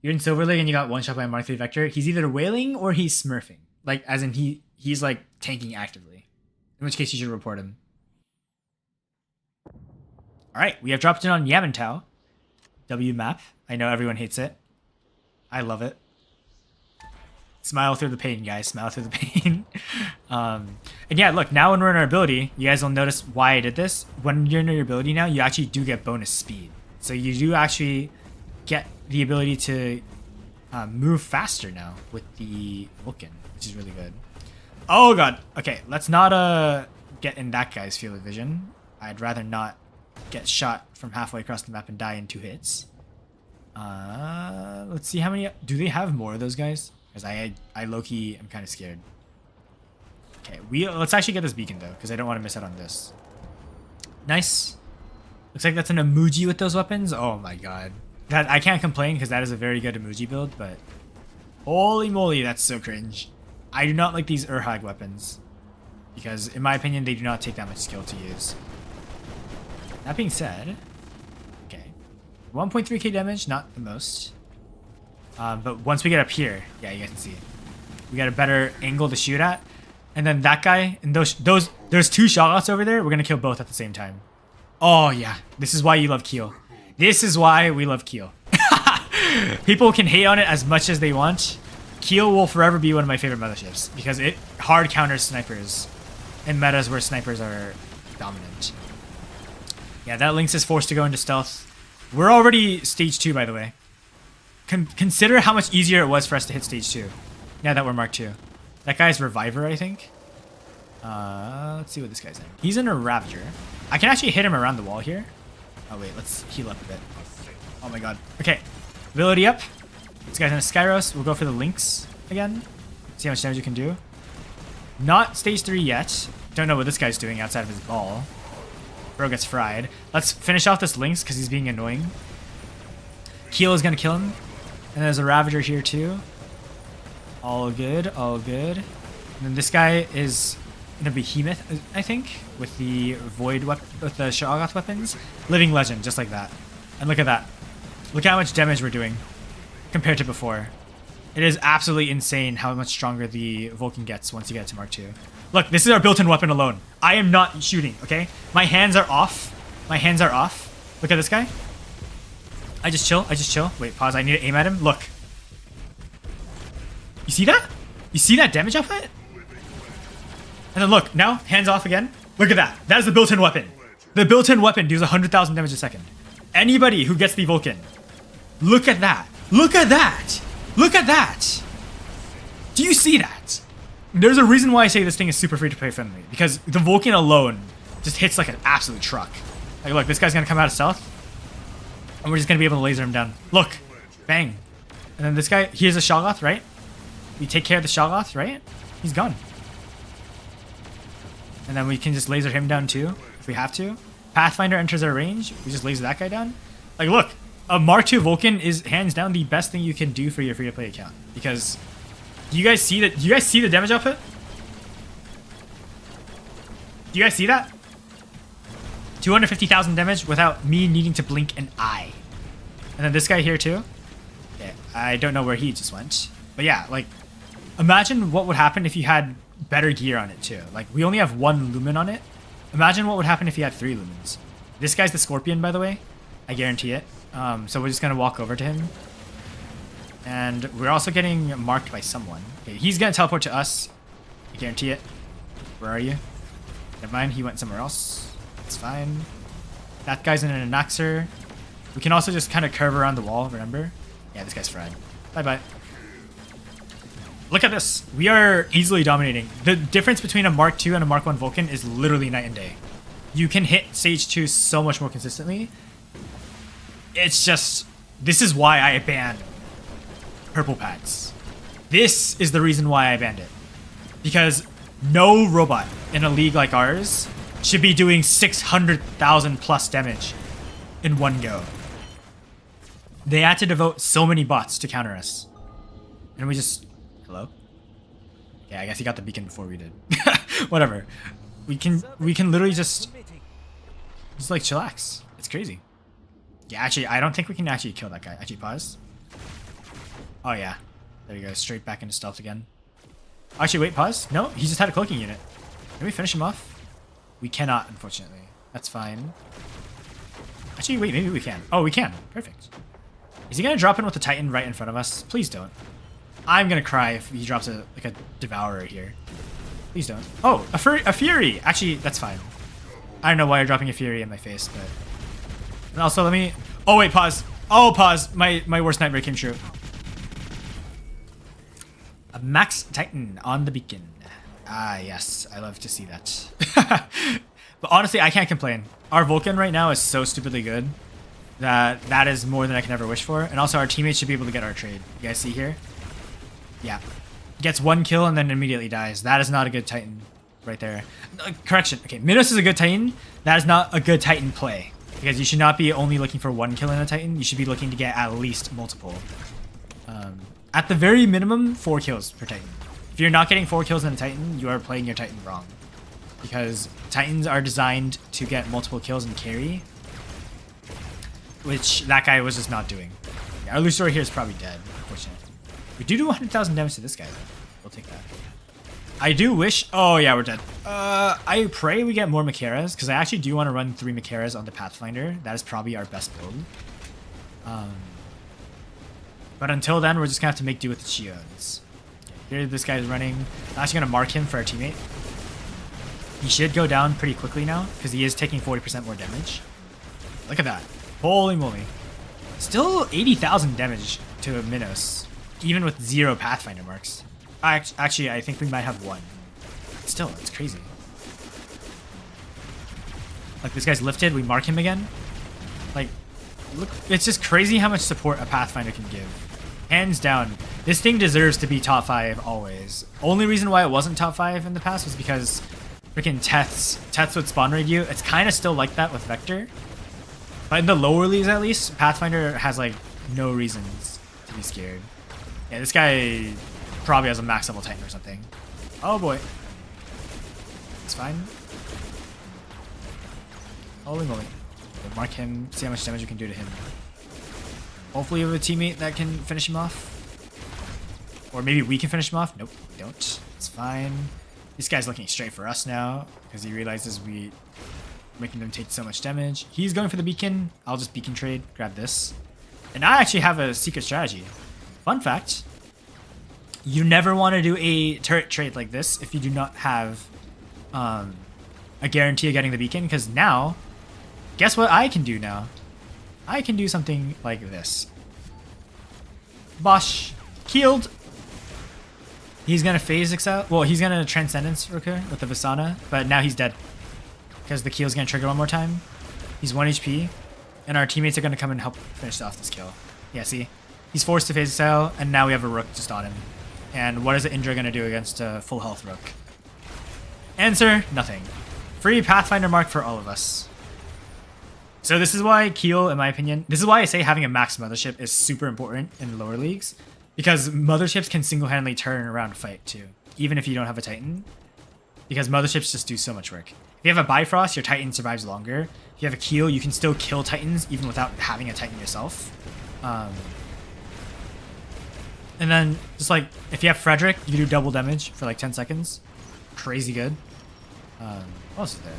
You're in Silver League and you got one shot by a Mark III Vector. He's either wailing or he's smurfing. Like, as in he's like tanking actively. In which case you should report him. Alright, we have dropped in on Yamantau. W map. I know everyone hates it. I love it. Smile through the pain, guys. Smile through the pain. And yeah, look, now when we're in our ability, you guys will notice why I did this. When you're in your ability now, you actually do get bonus speed. So you do actually get the ability to move faster now with the Vulcan, which is really good. Oh god. Okay, let's not get in that guy's field of vision. I'd rather not get shot from halfway across the map and die in 2 hits. Let's see how many. Do they have more of those guys? Because I low-key am kind of scared. Okay, let's actually get this beacon though, because I don't want to miss out on this. Nice. Looks like that's an emoji with those weapons. Oh my god. That I can't complain because that is a very good emoji build, but holy moly, that's so cringe. I do not like these Urhag weapons because, in my opinion, they do not take that much skill to use. That being said, okay, 1.3k damage, not the most. But once we get up here, yeah, you guys can see, we got a better angle to shoot at. And then that guy, and there's 2 shotguns over there. We're gonna kill both at the same time. Oh yeah, this is why you love Keel. This is why we love Keel. People can hate on it as much as they want. Keel will forever be one of my favorite motherships because it hard counters snipers in metas where snipers are dominant. Yeah, that Lynx is forced to go into stealth. We're already stage 2, by the way. Consider how much easier it was for us to hit stage 2 now that we're Mark II. That guy's Reviver, I think. Let's see what this guy's in. He's in a Ravager. I can actually hit him around the wall here. Oh wait, let's heal up a bit. Oh my god. Okay, ability up. This guy's in a Skyros. We'll go for the Lynx again. See how much damage you can do. Not stage 3 yet. Don't know what this guy's doing outside of his ball. Bro gets fried. Let's finish off this Lynx because he's being annoying. Keel is going to kill him. And there's a Ravager here too. All good, all good. And then this guy is and a Behemoth, I think, with the Void with the Shoggoth weapons. Living Legend, just like that. And look at that. Look how much damage we're doing compared to before. It is absolutely insane how much stronger the Vulcan gets once you get to Mark II. Look, this is our built-in weapon alone. I am not shooting, okay? My hands are off. My hands are off. Look at this guy. I just chill. Wait, pause. I need to aim at him. Look. You see that? You see that damage output? And then look, now, hands off again. Look at that. That is the built-in weapon. The built-in weapon deals 100,000 damage a second. Anybody who gets the Vulcan, look at that. Look at that. Look at that. Do you see that? There's a reason why I say this thing is super free-to-play friendly. Because the Vulcan alone just hits like an absolute truck. Like, look, this guy's going to come out of stealth. And we're just going to be able to laser him down. Look. Bang. And then this guy, here's a Shoggoth, right? We take care of the Shoggoth, right? He's gone. And then we can just laser him down too, if we have to. Pathfinder enters our range. We just laser that guy down. Like, look. A Mark II Vulcan is hands down the best thing you can do for your free-to-play account. Because, do you guys see that? Do you guys see the damage output? Do you guys see that? 250,000 damage without me needing to blink an eye. And then this guy here too. Okay, I don't know where he just went. But yeah, like, imagine what would happen if you had better gear on it too. Like, we only have 1 lumen on it. Imagine what would happen if you had 3 lumens. This guy's the Scorpion, by the way. I guarantee it. So we're just going to walk over to him. And we're also getting marked by someone. Okay, he's going to teleport to us. I guarantee it. Where are you? Never mind, he went somewhere else. It's fine. That guy's in an Anaxer. We can also just kind of curve around the wall, remember? Yeah, this guy's fried. Bye-bye. Look at this. We are easily dominating. The difference between a Mark II and a Mark I Vulcan is literally night and day. You can hit Stage 2 so much more consistently. It's just... This is why I banned purple packs. This is the reason why I banned it. Because no robot in a league like ours should be doing 600,000 plus damage in one go. They had to devote so many bots to counter us. And we just... Hello? Yeah, I guess he got the beacon before we did. Whatever. We can literally just like chillax. It's crazy. Yeah, actually, I don't think we can actually kill that guy. Actually, pause. Oh yeah. There you go. Straight back into stealth again. Actually, wait, pause. No, he just had a cloaking unit. Can we finish him off? We cannot, unfortunately. That's fine. Actually, wait, maybe we can. Oh, we can. Perfect. Is he gonna drop in with the Titan right in front of us? Please don't. I'm gonna cry if he drops a Devourer here. Please don't. Oh, a Fury! Actually, that's fine. I don't know why you're dropping a Fury in my face, but... And also, let me... Oh, wait, pause. Oh, pause. My worst nightmare came true. A Max Titan on the beacon. Ah, yes. I love to see that. But honestly, I can't complain. Our Vulcan right now is so stupidly good that is more than I can ever wish for. And also, our teammates should be able to get our trade. You guys see here? Yeah. Gets 1 kill and then immediately dies. That is not a good Titan right there. Correction. Okay, Minos is a good Titan. That is not a good Titan play. Because you should not be only looking for 1 kill in a Titan. You should be looking to get at least multiple. At the very minimum, 4 kills per Titan. If you're not getting 4 kills in a Titan, you are playing your Titan wrong. Because Titans are designed to get multiple kills and carry. Which that guy was just not doing. Yeah, our Lucidor here is probably dead, unfortunately. We do 100,000 damage to this guy, though. We'll take that. I do wish... Oh, yeah, we're dead. I pray we get more Macaras, because I actually do want to run 3 Macaras on the Pathfinder. That is probably our best build. But until then, we're just going to have to make do with the Shions. Okay, here this guy's running. I'm actually going to mark him for our teammate. He should go down pretty quickly now, because he is taking 40% more damage. Look at that. Holy moly. Still 80,000 damage to Minos, even with 0 Pathfinder marks. Actually, I think we might have 1. Still, it's crazy. Like, this guy's lifted, we mark him again. Like, look, it's just crazy how much support a Pathfinder can give. Hands down, this thing deserves to be top 5 always. Only reason why it wasn't top 5 in the past was because freaking Teths would spawn raid you. It's kind of still like that with Vector. But in the lower leagues, at least, Pathfinder has, like, no reasons to be scared. Yeah, this guy probably has a max level Titan or something. Oh, boy. It's fine. Holy moly. We'll mark him, see how much damage we can do to him. Hopefully we have a teammate that can finish him off. Or maybe we can finish him off. Nope, we don't. It's fine. This guy's looking straight for us now because he realizes we making them take so much damage. He's going for the beacon. I'll just beacon trade, grab this. And I actually have a secret strategy. Fun fact. You never want to do a turret trade like this if you do not have a guarantee of getting the beacon, because now, guess what I can do now? I can do something like this. Bosh. Killed. He's going to phase exile. Well, he's going to Transcendence recur with the Visana, but now he's dead. Because the Keel's going to trigger one more time. He's 1 HP. And our teammates are going to come and help finish off this kill. Yeah, see? He's forced to phase exile, and now we have a Rook just on him. And what is the Indra going to do against a full health Rook? Answer, nothing. Free Pathfinder mark for all of us. So this is why Keel, in my opinion, this is why I say having a max Mothership is super important in lower leagues. Because Motherships can single-handedly turn around a fight too. Even if you don't have a Titan. Because Motherships just do so much work. If you have a Bifrost, your Titan survives longer. If you have a Keel, you can still kill Titans even without having a Titan yourself. And then, just like, if you have Frederick, you can do double damage for like 10 seconds. Crazy good. What else is there?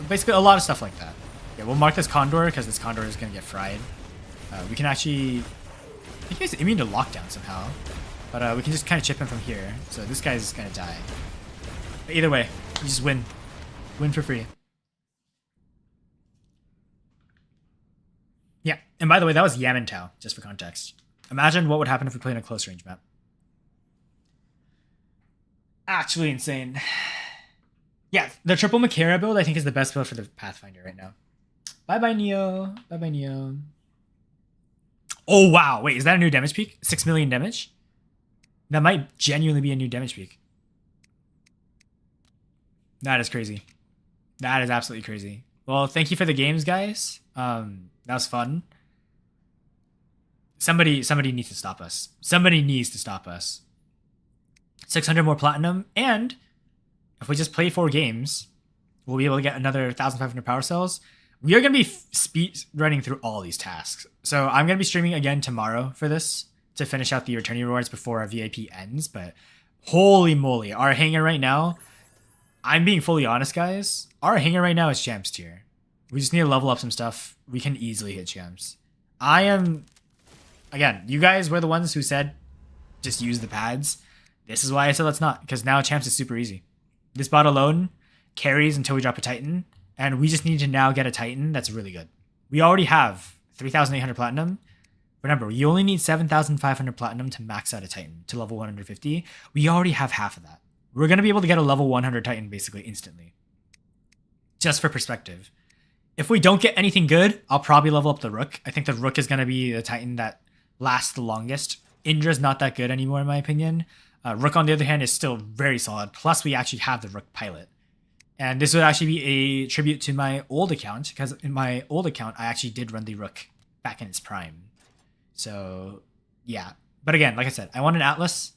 Basically, a lot of stuff like that. Yeah, we'll mark this Condor, because this Condor is going to get fried. We can actually... I think he's immune to lockdown somehow. But we can just kind of chip him from here. So this guy's going to die. But either way, you just win. Win for free. Yeah, and by the way, that was Yamantau, just for context. Imagine what would happen if we played in a close range map. Actually insane. Yeah, the triple Makara build I think is the best build for the Pathfinder right now. Bye-bye, Neo. Bye-bye, Neo. Oh, wow. Wait, is that a new damage peak? 6 million damage? That might genuinely be a new damage peak. That is crazy. That is absolutely crazy. Well, thank you for the games, guys. That was fun. Somebody needs to stop us. Somebody needs to stop us. 600 more platinum, and if we just play 4 games, we'll be able to get another 1,500 power cells. We are going to be speed running through all these tasks. So I'm going to be streaming again tomorrow for this to finish out the returning rewards before our VIP ends. But holy moly, our hanger right now, I'm being fully honest, guys. Our hanger right now is champs tier. We just need to level up some stuff. We can easily hit champs. I am, again, you guys were the ones who said just use the pads. This is why I said let's not, because now champs is super easy. This bot alone carries until we drop a Titan, and we just need to now get a Titan that's really good. We already have 3,800 platinum. Remember, you only need 7,500 platinum to max out a Titan to level 150. We already have half of that. We're going to be able to get a level 100 Titan basically instantly. Just for perspective. If we don't get anything good, I'll probably level up the Rook. I think the Rook is going to be the Titan that lasts the longest. Indra's not that good anymore in my opinion. Rook, on the other hand, is still very solid. Plus, we actually have the Rook pilot. And this would actually be a tribute to my old account, because in my old account, I actually did run the Rook back in its prime. So, yeah. But again, like I said, I want an Atlas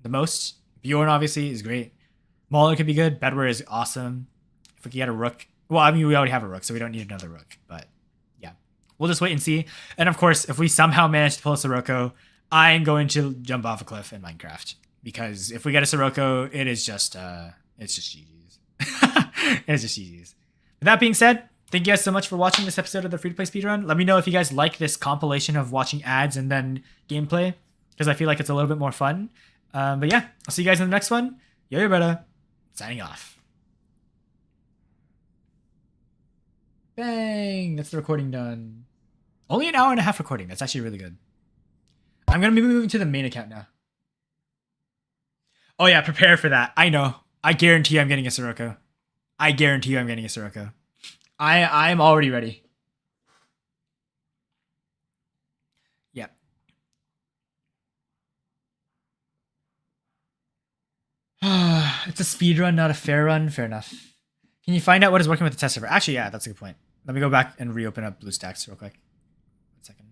the most. Bjorn, obviously, is great. Mauler could be good. Bedware is awesome. If we could get a Rook. Well, I mean, we already have a Rook, so we don't need another Rook. But, yeah. We'll just wait and see. And, of course, if we somehow manage to pull a Sirocco, I'm going to jump off a cliff in Minecraft. Because if we get a Sirocco, it is just, it's just GG's. It's just GG's. With that being said, thank you guys so much for watching this episode of the Free to Play Speedrun. Let me know if you guys like this compilation of watching ads and then gameplay, because I feel like it's a little bit more fun. But yeah, I'll see you guys in the next one. Yo, brother. Signing off. Bang! That's the recording done. Only an hour and a half recording. That's actually really good. I'm going to be moving to the main account now. Oh yeah, prepare for that. I know. I guarantee you I'm getting a Sirocco. I guarantee you I'm getting a Sirocco. I'm already ready. Yep. It's a speed run, not a fair run. Fair enough. Can you find out what is working with the test server? Actually, yeah, that's a good point. Let me go back and reopen up BlueStacks real quick. 1 second.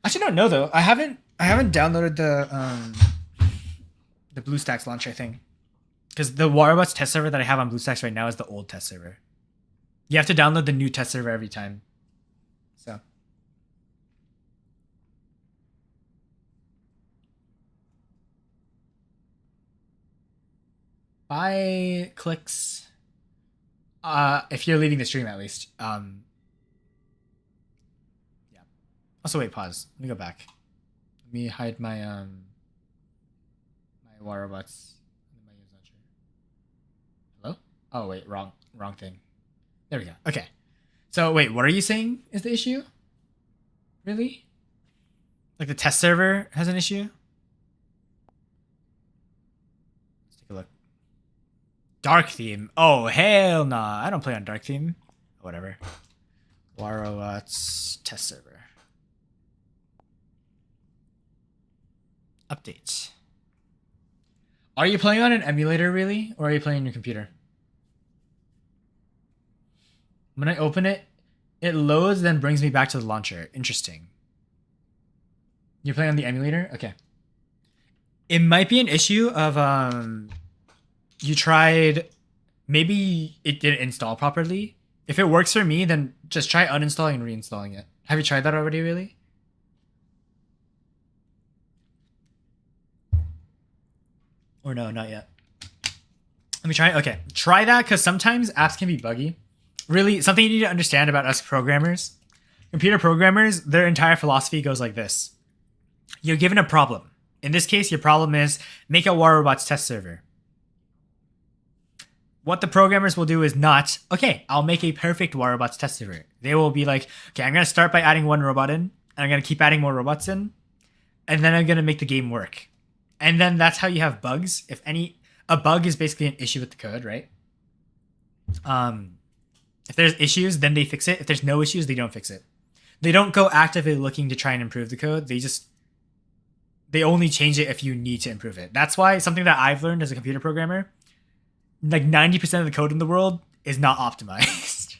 Actually, don't know though. I haven't downloaded the BlueStacks launcher thing, Because the Waterbots test server that I have on BlueStacks right now is the old test server. You have to download the new test server every time. So. Bye, clicks. If you're leaving the stream at least. Yeah. Also, wait, pause. Let me go back. Let me hide my my Waterbots. Hello? Oh wait, wrong thing. There we go. Okay. So wait, what are you saying is the issue? Really? Like the test server has an issue? Let's take a look. Dark theme. Oh hell nah. I don't play on dark theme. Whatever. Waterbots test server. Updates. Are you playing on an emulator really? Or are you playing on your computer? When I open it, it loads, then brings me back to the launcher. Interesting. You're playing on the emulator? Okay. It might be an issue of you tried, maybe it didn't install properly. If it works for me, then just try uninstalling and reinstalling it. Have you tried that already, really? Or no, not yet. Let me try. Okay, try that because sometimes apps can be buggy. Really, something you need to understand about us programmers, computer programmers, their entire philosophy goes like this. You're given a problem. In this case, your problem is make a Waterbots test server. What the programmers will do is not, okay, I'll make a perfect Waterbots test server. They will be like, okay, I'm going to start by adding one robot in, and I'm going to keep adding more robots in, and then I'm going to make the game work. And then that's how you have bugs. If any, a bug is basically an issue with the code, right? If there's issues, then they fix it. If there's no issues, they don't fix it. They don't go actively looking to try and improve the code. They only change it if you need to improve it. That's why something that I've learned as a computer programmer, like 90% of the code in the world is not optimized.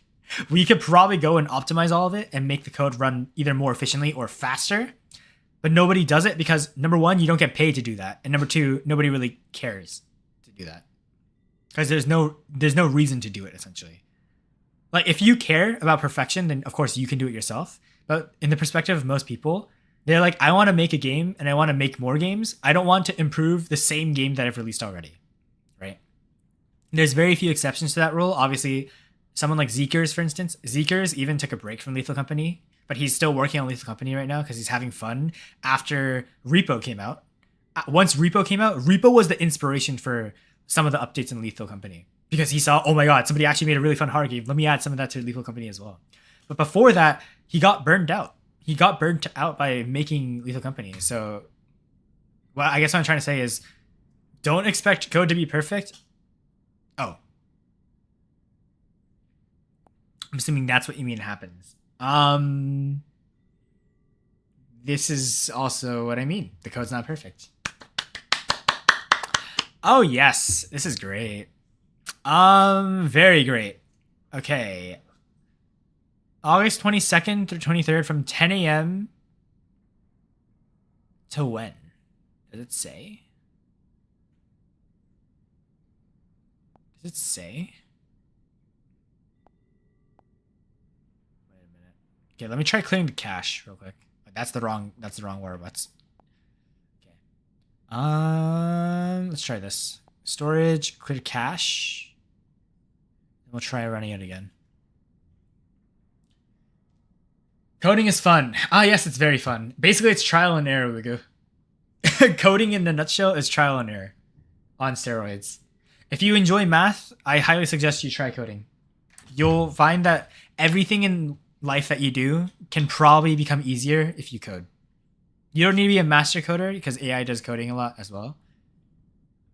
We could probably go and optimize all of it and make the code run either more efficiently or faster. But nobody does it because, number one, you don't get paid to do that. And number two, nobody really cares to do that. Because there's no reason to do it, essentially. Like, if you care about perfection, then of course you can do it yourself. But in the perspective of most people, they're like, I want to make a game and I want to make more games. I don't want to improve the same game that I've released already, right? There's very few exceptions to that rule. Obviously, someone like Zeekers, for instance. Zeekers even took a break from Lethal Company, but he's still working on Lethal Company right now because he's having fun after Repo came out. Once Repo came out, Repo was the inspiration for some of the updates in Lethal Company. Because he saw, oh my god, somebody actually made a really fun horror game. Let me add some of that to Lethal Company as well. But before that, he got burned out. He got burnt out by making Lethal Company. So, well, I guess what I'm trying to say is, don't expect code to be perfect. Oh. I'm assuming that's what you mean happens. This is also what I mean. The code's not perfect. Oh yes, this is great. Very great. Okay. August 22nd through 23rd from 10 a.m. to when? Does it say? Does it say? Wait a minute. Okay, let me try clearing the cache real quick. That's the wrong Waterbots. Okay. Let's try this. Storage, clear cache. And we'll try running it again. Coding is fun. Ah, yes, it's very fun. Basically, it's trial and error, Wigu. Coding in the nutshell is trial and error on steroids. If you enjoy math, I highly suggest you try coding. You'll find that everything in life that you do can probably become easier if you code. You don't need to be a master coder because AI does coding a lot as well.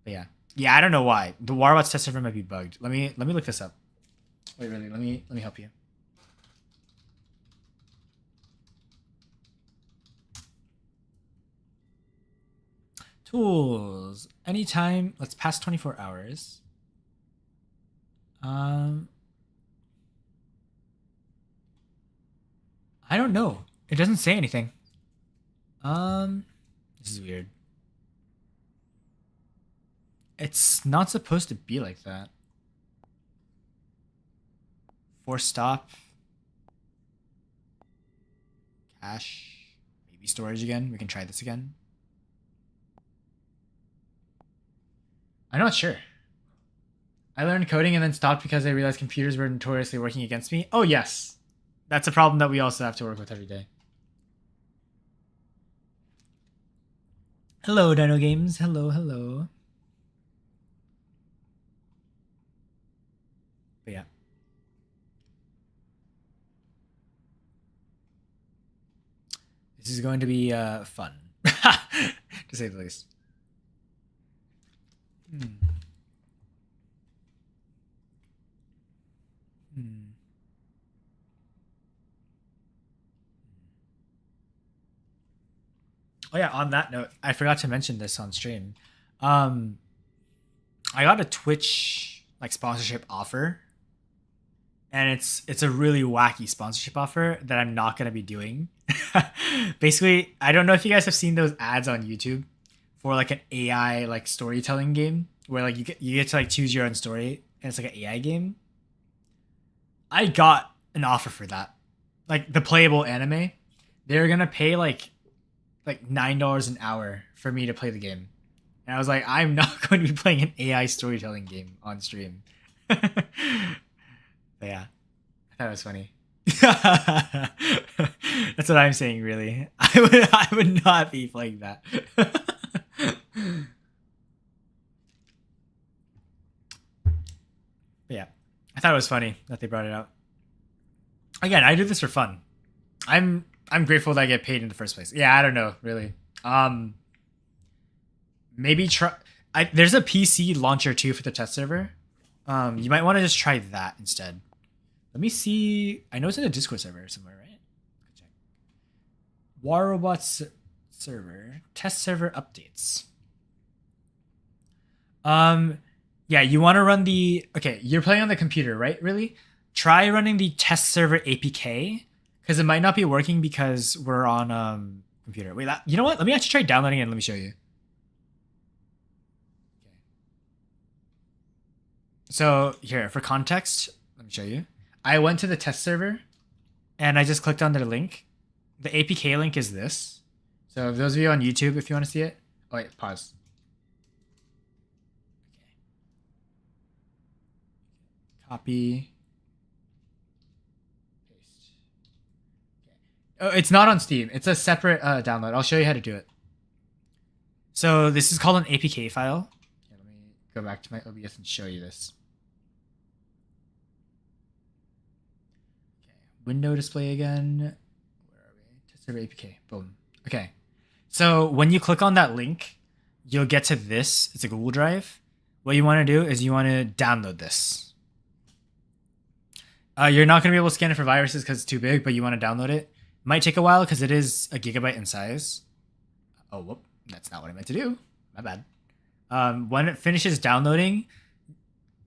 But yeah. Yeah, I don't know why. The Waterbots test server might be bugged. Let me look this up. Wait, really, let me help you. Tools. Anytime. Let's pass 24 hours. I don't know. It doesn't say anything. This is weird. It's not supposed to be like that. Force stop. Cache. Maybe storage again. We can try this again. I'm not sure. I learned coding and then stopped because I realized computers were notoriously working against me. Oh, yes. That's a problem that we also have to work with every day. Hello, Dino Games. Hello, hello. But yeah. This is going to be fun, to say the least. Oh yeah, on that note, I forgot to mention this on stream. I got a Twitch like sponsorship offer. And it's a really wacky sponsorship offer that I'm not going to be doing. Basically, I don't know if you guys have seen those ads on YouTube for like an AI like storytelling game where like you get to like choose your own story and it's like an AI game. I got an offer for that. Like the playable anime, they're going to pay like $9 an hour for me to play the game. And I was like, I'm not going to be playing an AI storytelling game on stream. But yeah, I thought it was funny. That's what I'm saying, really. I would not be playing that. But yeah, I thought it was funny that they brought it out. Again, I do this for fun. I'm grateful that I get paid in the first place. Yeah, I don't know, really. Maybe try. There's a PC launcher too for the test server. You might want to just try that instead. Let me see. I know it's in a Discord server somewhere, right? Check. War Robots server test server updates. Yeah, you want to run the. Okay, you're playing on the computer, right? Really? Try running the test server APK because it might not be working because we're on computer. Wait, you know what? Let me actually try downloading it and let me show you. So here, for context, let me show you. I went to the test server and I just clicked on their link. The APK link is this. So those of you on YouTube, if you want to see it. Oh wait, pause. Okay. Copy. Paste. Okay. Oh, it's not on Steam. It's a separate download. I'll show you how to do it. So this is called an APK file. Okay, let me go back to my OBS and show you this. Window display again. Where are we? Test server APK. Boom. Okay. So when you click on that link, you'll get to this. It's a Google Drive. What you want to do is you want to download this. You're not going to be able to scan it for viruses because it's too big, but you want to download it. Might take a while because it is a gigabyte in size. Oh, whoop. That's not what I meant to do. My bad. When it finishes downloading,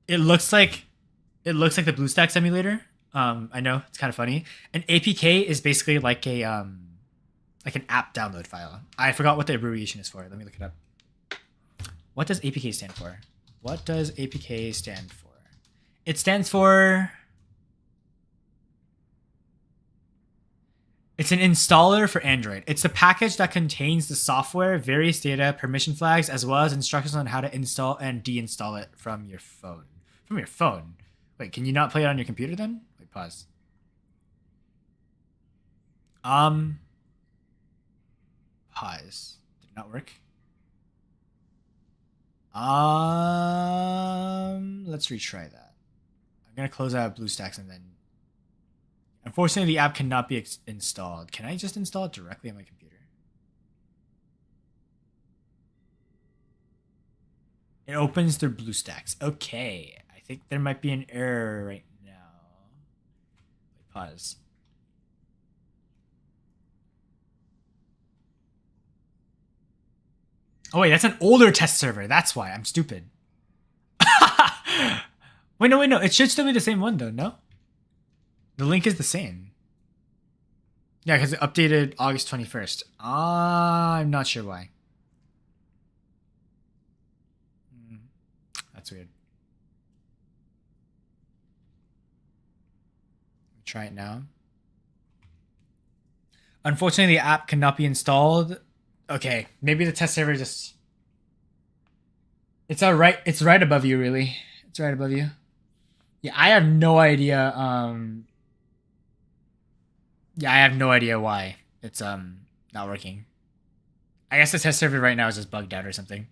it looks like the BlueStacks emulator. I know it's kind of funny. An APK is basically like a like an app download file. I forgot what the abbreviation is for. Let me look it up. What does APK stand for? What does APK stand for? It stands for. It's an installer for Android. It's a package that contains the software, various data, permission flags, as well as instructions on how to install and deinstall it from your phone. From your phone? Wait, can you not play it on your computer then? Wait, pause. Pause. Did it not work? Let's retry that. I'm gonna close out BlueStacks and then. Unfortunately, the app cannot be installed. Can I just install it directly on my computer? It opens through BlueStacks. Okay, I think there might be an error right now. Wait, pause. Oh wait, that's an older test server. That's why I'm stupid. Wait, no. It should still be the same one though, no? The link is the same. Yeah, because it updated August 21st. I'm not sure why. That's weird. Try it now. Unfortunately, the app cannot be installed. Okay, maybe the test server just... It's alright. It's right above you, really. It's right above you. Yeah, I have no idea. Yeah, I have no idea why it's not working. I guess the test server right now is just bugged out or something.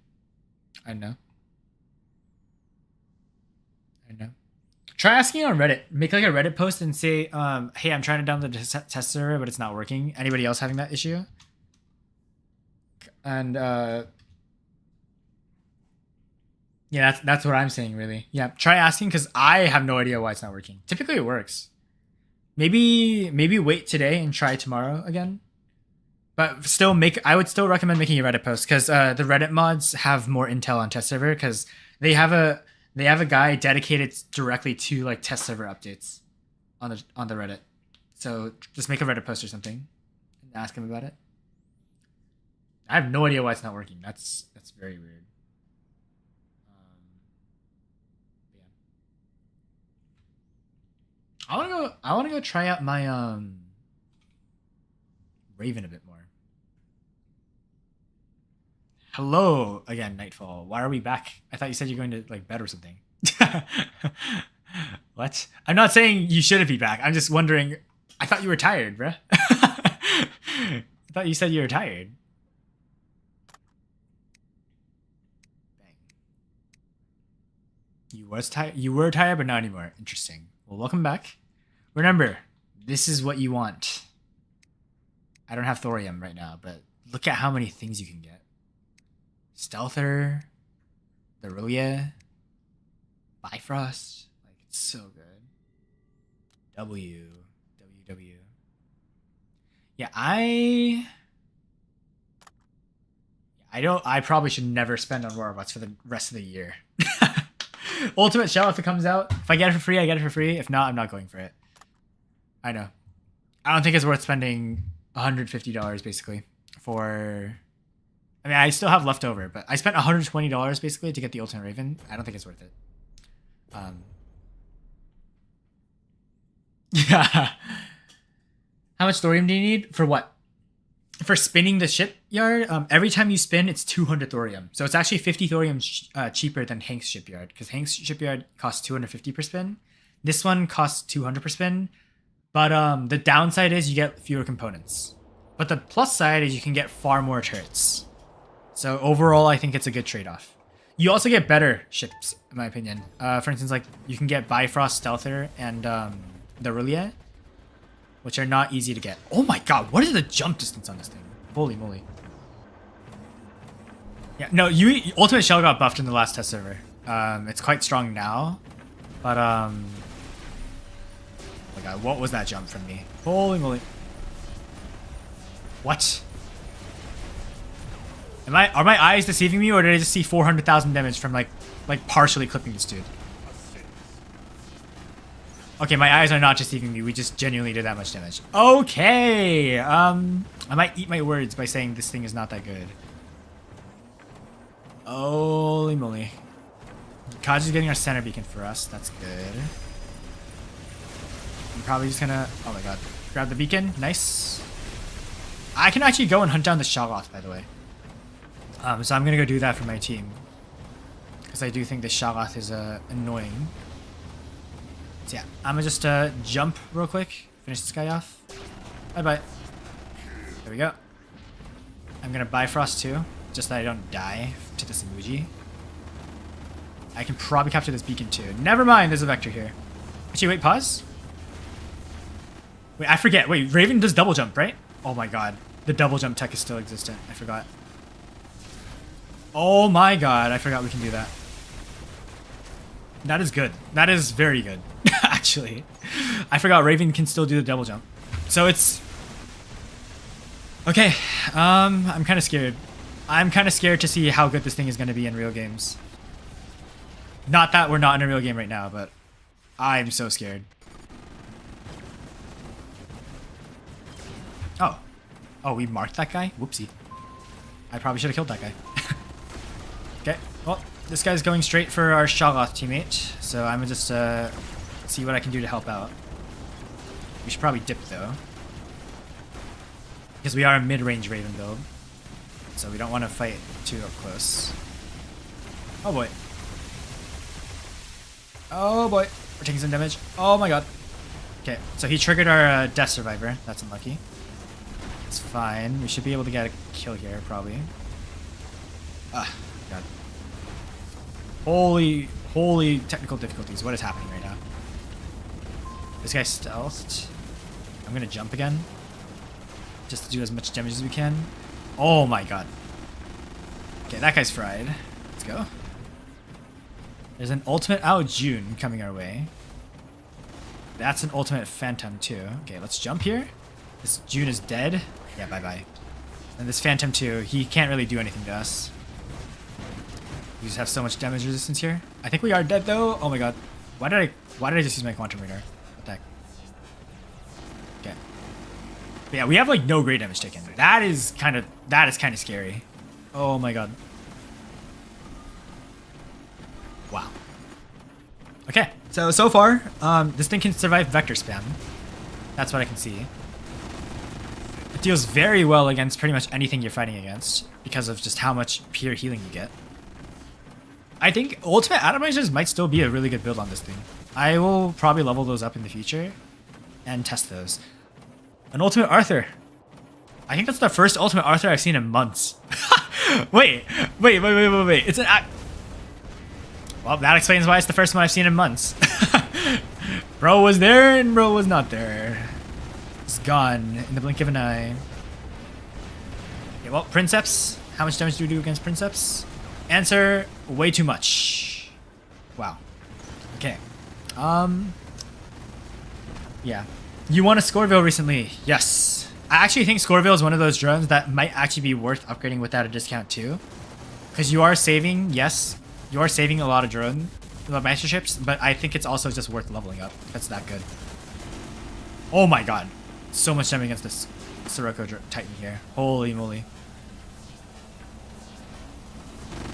I don't know. Try asking on Reddit. Make like a Reddit post and say, hey, I'm trying to download the test server, but it's not working. Anybody else having that issue? And yeah, that's what I'm saying, really. Yeah, try asking, because I have no idea why it's not working. Typically, it works. Maybe wait today and try tomorrow again. But still, I would still recommend making a Reddit post, because the Reddit mods have more intel on test server, because they have a guy dedicated directly to like test server updates on the Reddit. So just make a Reddit post or something and ask him about it. I have no idea why it's not working. That's very weird. Yeah. I wanna go try out my Raven a bit more. Hello again, Nightfall. Why are we back? I thought you said you're going to like bed or something. What? I'm not saying you shouldn't be back. I'm just wondering. I thought you were tired, bruh. I thought you said you were tired. Bang. You were tired, but not anymore. Interesting. Well, welcome back. Remember, this is what you want. I don't have thorium right now, but look at how many things you can get. Stealther, the Aurelia, Bifrost, like it's so good. W. Yeah, I probably should never spend on robots for the rest of the year. Ultimate Shell, if it comes out, if I get it for free, I get it for free. If not, I'm not going for it. I know. I don't think it's worth spending $150 basically for. I mean, I still have leftover, but I spent $120 basically to get the Ultimate Raven. I don't think it's worth it. Yeah. How much thorium do you need? For what? For spinning the shipyard? Every time you spin, it's 200 thorium. So it's actually 50 thorium cheaper than Hank's shipyard, because Hank's shipyard costs 250 per spin. This one costs 200 per spin. But the downside is you get fewer components. But the plus side is you can get far more turrets. So overall, I think it's a good trade-off. You also get better ships, in my opinion. For instance, like you can get Bifrost, Stealther, and the Aurelia, which are not easy to get. Oh my god, what is the jump distance on this thing? Holy moly. Yeah, no, Ultimate Shell got buffed in the last test server. It's quite strong now, but oh my god, what was that jump from me? Holy moly. What? Are my eyes deceiving me, or did I just see 400,000 damage from like partially clipping this dude? Okay, my eyes are not deceiving me. We just genuinely did that much damage. Okay. I might eat my words by saying this thing is not that good. Holy moly. Kaji's getting our center beacon for us. That's good. I'm probably just gonna... Oh my god. Grab the beacon. Nice. I can actually go and hunt down the Shoggoth, by the way. So I'm gonna go do that for my team. Because I do think the Shoggoth is annoying. So yeah, I'm gonna just jump real quick. Finish this guy off. Bye-bye. There we go. I'm gonna Bifrost too, just that I don't die to this emoji. I can probably capture this beacon too. Never mind, there's a vector here. Actually, wait, pause. Wait, I forget. Wait, Raven does double jump, right? Oh my god. The double jump tech is still existent. I forgot. Oh my god, I forgot we can do that. That is good. That is very good, actually. I forgot Raven can still do the double jump. So it's... Okay, I'm kind of scared. I'm kind of scared to see how good this thing is going to be in real games. Not that we're not in a real game right now, but I'm so scared. Oh. Oh, we marked that guy? Whoopsie. I probably should have killed that guy. Okay, well, this guy's going straight for our Shoggoth teammate, so I'm gonna just see what I can do to help out. We should probably dip though, because we are a mid-range Raven build, so we don't want to fight too up close. Oh boy. Oh boy. We're taking some damage. Oh my god. Okay, so he triggered our Death Survivor. That's unlucky. It's fine. We should be able to get a kill here, probably. Ah, god. Holy technical difficulties. What is happening right now? This guy's stealthed. I'm gonna jump again. Just to do as much damage as we can. Oh my god. Okay, that guy's fried. Let's go. There's an ultimate Ao Jun coming our way. That's an ultimate Phantom too. Okay, let's jump here. This Jun is dead. Yeah, bye-bye. And this Phantom too, he can't really do anything to us. We just have so much damage resistance here. I think we are dead though. Oh my god. Why did I just use my Quantum Radar? What the heck? Okay. But yeah, we have like no great damage taken. That is kind of scary. Oh my god. Wow. Okay, so far, this thing can survive vector spam. That's what I can see. It deals very well against pretty much anything you're fighting against because of just how much pure healing you get. I think Ultimate Atomizers might still be a really good build on this thing. I will probably level those up in the future and test those. An Ultimate Arthur. I think that's the first Ultimate Arthur I've seen in months. Wait. It's an... Well, that explains why it's the first one I've seen in months. Bro was there and bro was not there. It's gone in the blink of an eye. Okay, well, Princeps. How much damage do we do against Princeps? Answer, way too much. Wow. Okay. Yeah. You won a Scoreville recently. Yes. I actually think Scoreville is one of those drones that might actually be worth upgrading without a discount too. Because you are saving, yes, you are saving a lot of drone masterships, but I think it's also just worth leveling up. That's that good. Oh my god. So much damage against this Sirocco Titan here. Holy moly.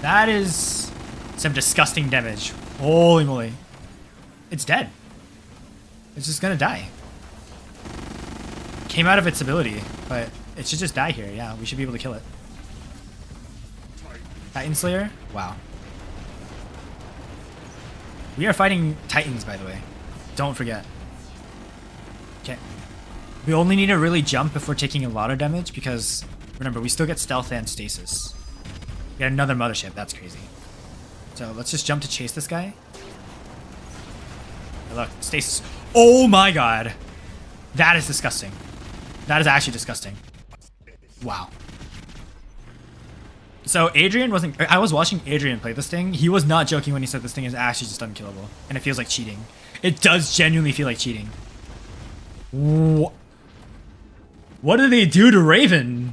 That is some disgusting damage. Holy moly. It's dead. It's just gonna die. Came out of its ability, but it should just die here. Yeah, we should be able to kill it. Titan Slayer? Wow. We are fighting Titans, by the way. Don't forget. Okay. We only need to really jump if we're taking a lot of damage because, remember, we still get stealth and stasis. We get another mothership. That's crazy. So let's just jump to chase this guy. Hey, look, stasis. Oh my god. That is disgusting. That is actually disgusting. Wow. So Adrian wasn't... I was watching Adrian play this thing. He was not joking when he said this thing is actually just unkillable. And it feels like cheating. It does genuinely feel like cheating. What did they do to Raven?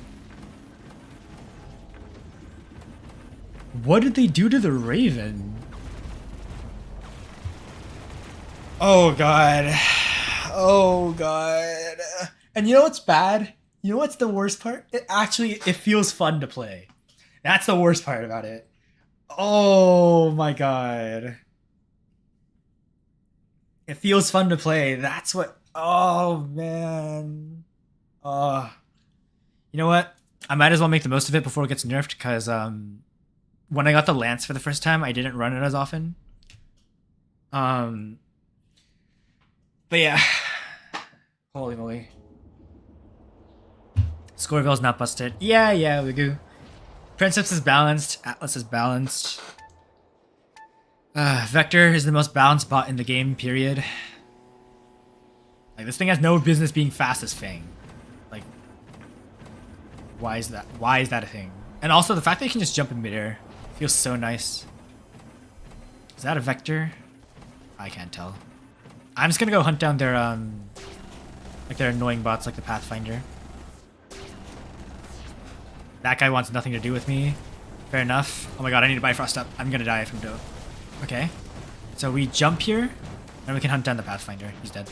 What did they do to the Raven? Oh god. Oh god. And you know what's bad? You know what's the worst part? It feels fun to play. That's the worst part about it. Oh my god. It feels fun to play. That's what... Oh man. You know what? I might as well make the most of it before it gets nerfed because when I got the Lance for the first time, I didn't run it as often. But yeah. Holy moly. Scoreville's not busted. Yeah, we go. Princeps is balanced. Atlas is balanced. Vector is the most balanced bot in the game, period. Like, this thing has no business being fast as Fang. Like, why is that? Why is that a thing? And also, the fact that you can just jump in midair feels so nice. Is that a Vector? I can't tell. I'm just gonna go hunt down their, like their annoying bots like the Pathfinder. That guy wants nothing to do with me. Fair enough. Oh my god, I need to Bifrost up. I'm gonna die from Doe. Okay. So we jump here, and we can hunt down the Pathfinder. He's dead.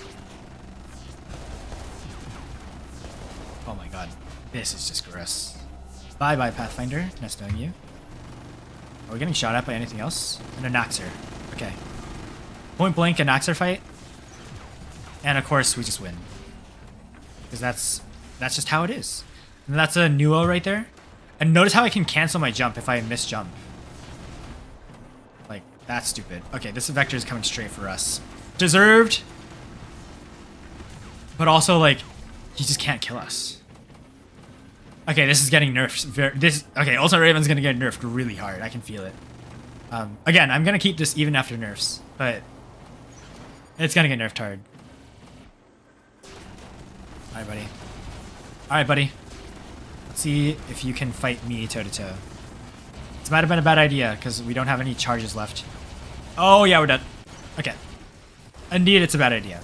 Oh my god. This is just gross. Bye-bye, Pathfinder. Nice knowing you. Are we getting shot at by anything else? And a Naxxer. Okay. Point blank, a Naxxer fight. And of course, we just win. Because that's just how it is. And that's a Nuo right there. And notice how I can cancel my jump if I miss jump. Like, that's stupid. Okay, this Vector is coming straight for us. Deserved. But also, like, he just can't kill us. Okay, this is getting nerfed. Okay, Ultimate Raven's gonna get nerfed really hard. I can feel it. Again, I'm gonna keep this even after nerfs, but it's gonna get nerfed hard. Alright, buddy. Alright, buddy. Let's see if you can fight me toe-to-toe. This might have been a bad idea, because we don't have any charges left. Oh, yeah, we're dead. Okay. Indeed, it's a bad idea.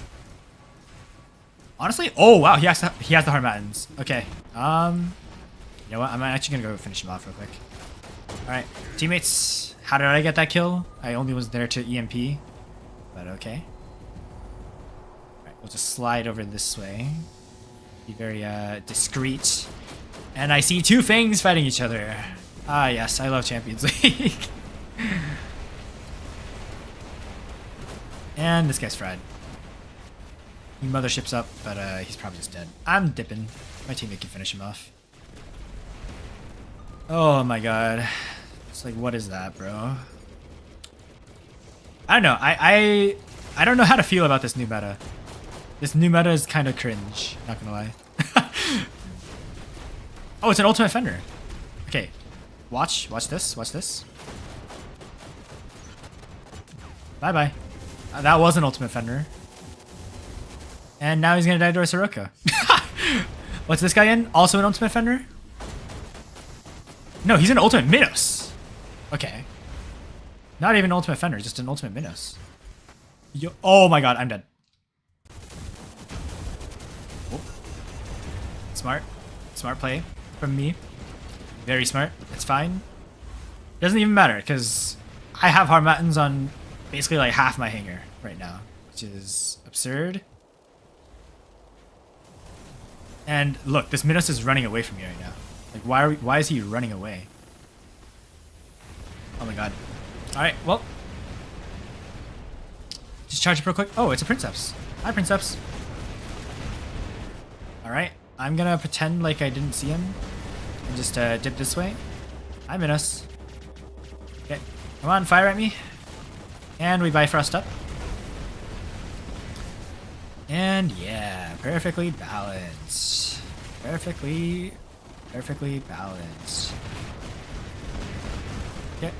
Honestly, oh, wow, he has the Harmattans. Okay. You know what? I'm actually going to go finish him off real quick. Alright, teammates, how did I get that kill? I only was there to EMP, but okay. Alright, we'll just slide over this way. Be very discreet. And I see two Fangs fighting each other. Ah, yes, I love Champions League. And this guy's fried. He motherships up, but he's probably just dead. I'm dipping. My teammate can finish him off. Oh my god. It's like, what is that, bro? I don't know. I don't know how to feel about this new meta. This new meta is kind of cringe, not gonna lie. Oh, it's an Ultimate Fender. Okay. Watch this, watch this. Bye-bye. That was an Ultimate Fender. And now he's gonna die to a Soroka. What's this guy in? Also an Ultimate Fender? No, he's an Ultimate Minos. Okay. Not even Ultimate Fender, just an Ultimate Minos. Oh my god, I'm dead. Oh. Smart. Smart play from me. Very smart. It's fine. Doesn't even matter, because I have Harmattans on basically like half my hanger right now, which is absurd. And look, this Minos is running away from me right now. Like, why is he running away? Oh my god. Alright, well. Just charge up real quick. Oh, it's a Princeps. Hi, Princeps. Alright, I'm gonna pretend like I didn't see him. And just dip this way. Hi, Minos. Okay, come on, fire at me. And we Bifrost up. And yeah, perfectly balanced. Perfectly balanced. Okay.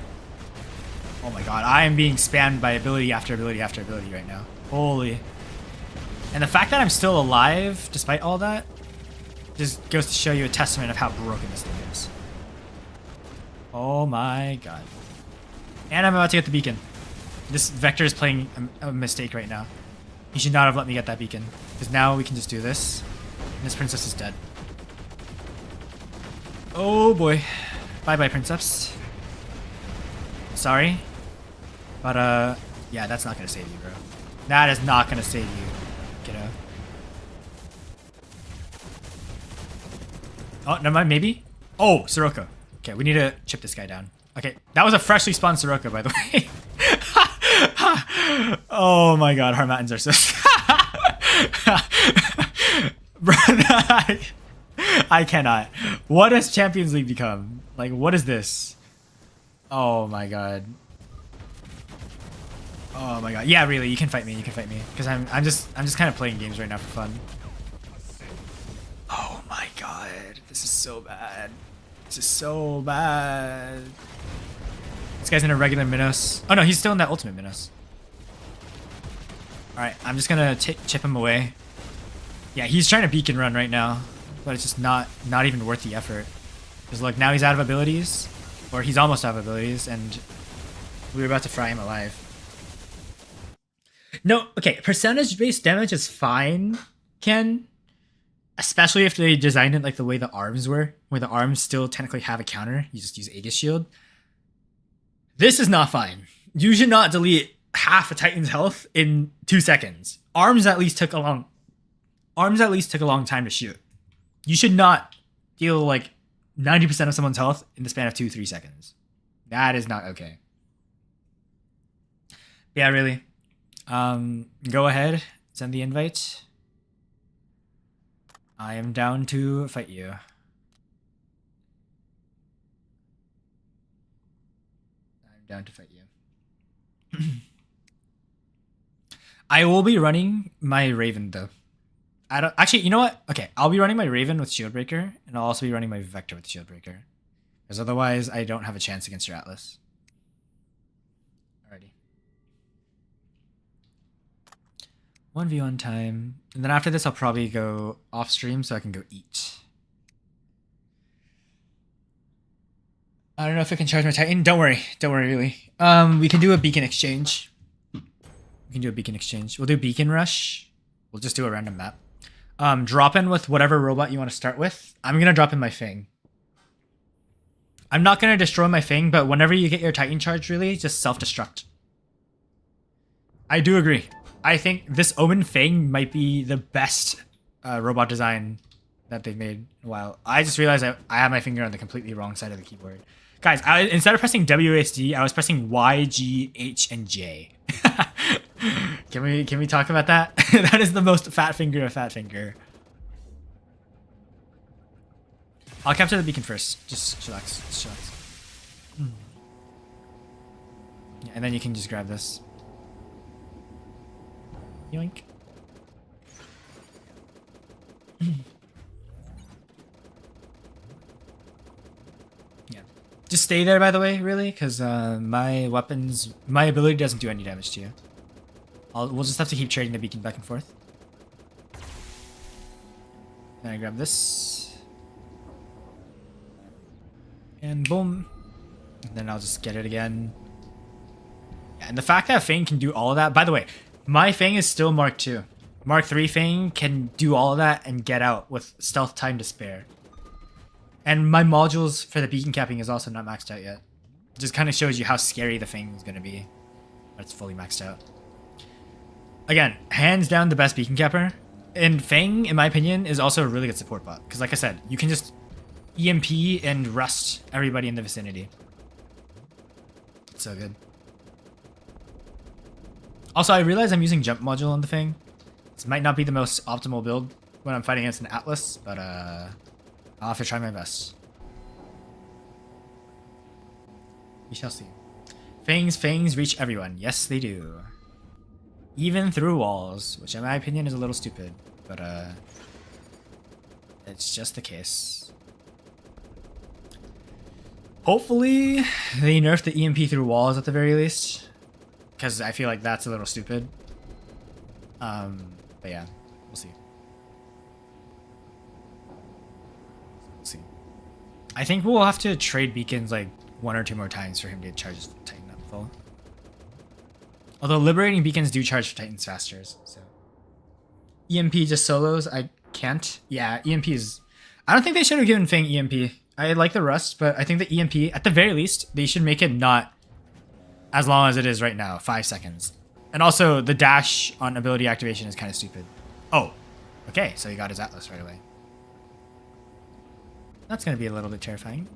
Oh my god, I am being spammed by ability after ability after ability right now. Holy. And the fact that I'm still alive, despite all that, just goes to show you a testament of how broken this thing is. Oh my god. And I'm about to get the beacon. This Vector is playing a mistake right now. He should not have let me get that beacon. Because now we can just do this. And this Princess is dead. Oh boy. Bye-bye, Princeps. Sorry. But, yeah, that's not gonna save you, bro. That is not gonna save you, kiddo. Oh, never mind, maybe? Oh, Soroka. Okay, we need to chip this guy down. Okay, that was a freshly spawned Soroka, by the way. Oh my god, Harmattans are so... Bro, I cannot. What has Champions League become? Like, what is this? Oh my god. Oh my god. Yeah, really, you can fight me. You can fight me. Because I'm just kind of playing games right now for fun. Oh my god. This is so bad. This is so bad. This guy's in a regular Minos. Oh no, he's still in that Ultimate Minos. Alright, I'm just gonna chip him away. Yeah, he's trying to beacon run right now. But it's just not even worth the effort. Because look, now he's out of abilities. Or he's almost out of abilities, and we're about to fry him alive. No, okay, percentage-based damage is fine, Ken. Especially if they designed it like the way the arms were, where the arms still technically have a counter. You just use Aegis Shield. This is not fine. You should not delete half a Titan's health in 2 seconds. Arms at least took a long time to shoot. You should not deal like 90% of someone's health in the span of 2-3 seconds. That is not okay. Yeah, really. Go ahead. Send the invite. I am down to fight you. I'm down to fight you. I will be running my Raven though. I don't actually. You know what? Okay, I'll be running my Raven with Shieldbreaker, and I'll also be running my Vector with Shieldbreaker, because otherwise I don't have a chance against your Atlas. Alrighty. 1v1 time, and then after this I'll probably go off stream so I can go eat. I don't know if I can charge my Titan. Don't worry, really. We can do a beacon exchange. We'll do beacon rush. We'll just do a random map. Drop in with whatever robot you want to start with. I'm gonna drop in my Fang. I'm not gonna destroy my Fang, but whenever you get your Titan charge, really, just self-destruct. I do agree. I think this Omen Fang might be the best robot design that they've made in a while. I just realized I have my finger on the completely wrong side of the keyboard. Guys, instead of pressing WASD, I was pressing Y, G, H, and J. Can we talk about that? That is the most fat finger of fat finger. I'll capture the beacon first. Just relax. Yeah, and then you can just grab this. Yoink. Yeah. Just stay there, by the way, really, because my ability doesn't do any damage to you. We'll just have to keep trading the beacon back and forth. Then I grab this. And boom. And then I'll just get it again. Yeah, and the fact that Fang can do all of that, by the way, my Fang is still Mark 2. Mark 3 Fang can do all of that and get out with stealth time to spare. And my modules for the beacon capping is also not maxed out yet. It just kind of shows you how scary the Fang is going to be. But it's fully maxed out. Again, hands down the best beacon capper. And Fang, in my opinion, is also a really good support bot. Because like I said, you can just EMP and rust everybody in the vicinity. It's so good. Also, I realize I'm using jump module on the Fang. This might not be the most optimal build when I'm fighting against an Atlas, but I'll have to try my best. We shall see. Fangs reach everyone. Yes, they do. Even through walls, which in my opinion is a little stupid, but it's just the case. Hopefully, they nerf the EMP through walls at the very least, because I feel like that's a little stupid. But yeah, we'll see. I think we'll have to trade beacons like 1 or 2 more times for him to charge his Titan up full. Although liberating beacons do charge for Titans faster, so. EMP just solos, I can't. Yeah, EMP is... I don't think they should have given Fang EMP. I like the rust, but I think the EMP, at the very least, they should make it not as long as it is right now, 5 seconds. And also, the dash on ability activation is kind of stupid. Oh, okay, so he got his Atlas right away. That's going to be a little bit terrifying.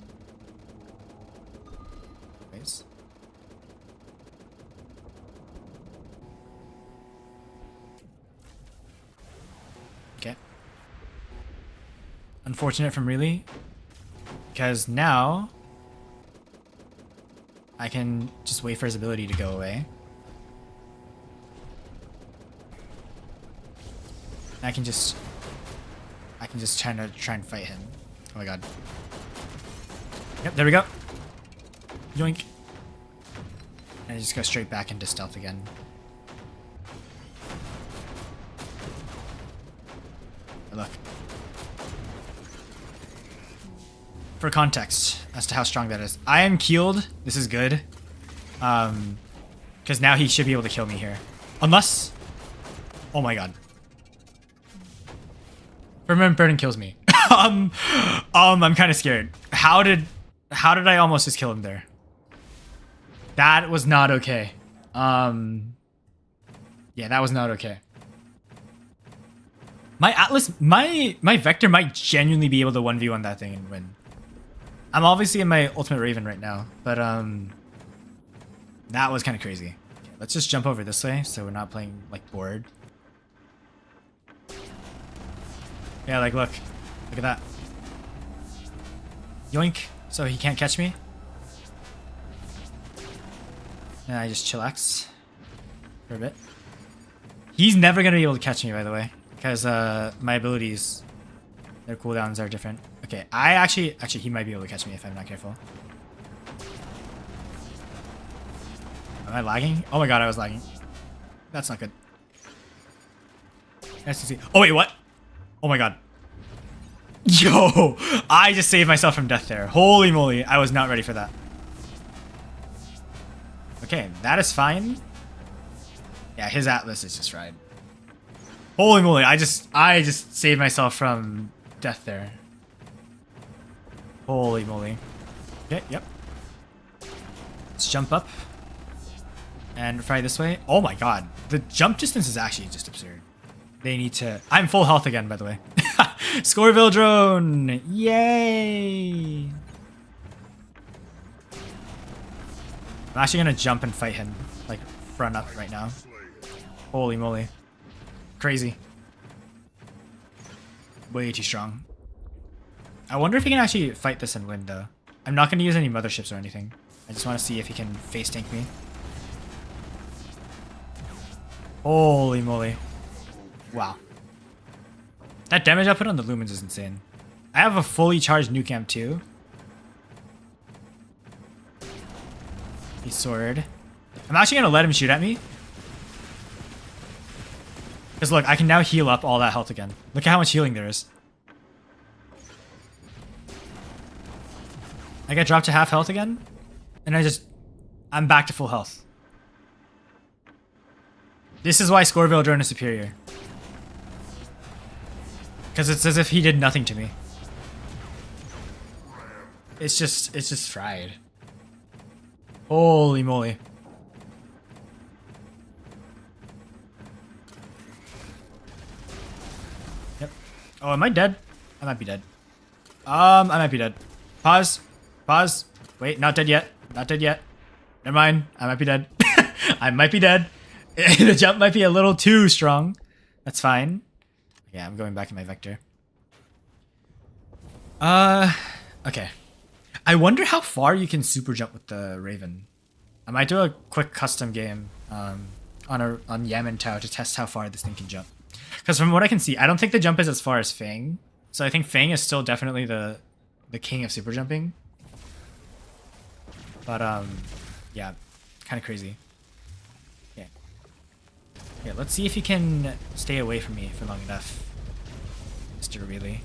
Anyways. Okay. Unfortunate from Really, because now I can just wait for his ability to go away. I can just try and fight him. Oh my god. Yep, there we go. Yoink. And I just go straight back into stealth again. Look. For context as to how strong that is, I am keeled. This is good. Because now he should be able to kill me here. Unless... Oh my god. Remember, Burden kills me. I'm kind of scared. How did I almost just kill him there? That was not okay. Yeah, that was not okay. My Atlas, my Vector might genuinely be able to 1v1 that thing and win. I'm obviously in my Ultimate Raven right now, but that was kind of crazy. Okay, let's just jump over this way so we're not playing like bored. Yeah, like look at that. Yoink! So he can't catch me. And I just chillax for a bit. He's never gonna be able to catch me, by the way, because my abilities, their cooldowns are different. Okay, I actually he might be able to catch me if I'm not careful. Am I lagging? Oh my god, I was lagging. That's not good. Nice to see. Oh wait, what? Oh my god. Yo, I just saved myself from death there. Holy moly, I was not ready for that. Okay, that is fine. Yeah, his Atlas is just fried. Holy moly, I just saved myself from death there. Holy moly. Okay, yep. Let's jump up. And fly this way. Oh my god. The jump distance is actually just absurd. They need to... I'm full health again, by the way. Scoreville drone! Yay! I'm actually gonna jump and fight him. Like, front up right now. Holy moly. Crazy. Way too strong. I wonder if he can actually fight this and win, though. I'm not gonna use any motherships or anything. I just want to see if he can face tank me. Holy moly. Wow. That damage I put on the Lumens is insane. I have a fully charged nuke amp too. He's sword. I'm actually gonna let him shoot at me. Because look, I can now heal up all that health again. Look at how much healing there is. I get dropped to half health again. And I'm back to full health. This is why Scoreville drone is superior. Because it's as if he did nothing to me. It's just fried. Holy moly. Yep. Oh, am I dead? I might be dead. I might be dead. Pause. Pause. Wait, not dead yet. Not dead yet. Never mind. I might be dead. I might be dead. The jump might be a little too strong. That's fine. Yeah, I'm going back in my vector. Okay. I wonder how far you can super jump with the Raven. I might do a quick custom game on Yamantau to test how far this thing can jump. Because from what I can see, I don't think the jump is as far as Fang. So I think Fang is still definitely the king of super jumping. But yeah, kind of crazy. Okay. Okay, let's see if you can stay away from me for long enough, Mr. Really.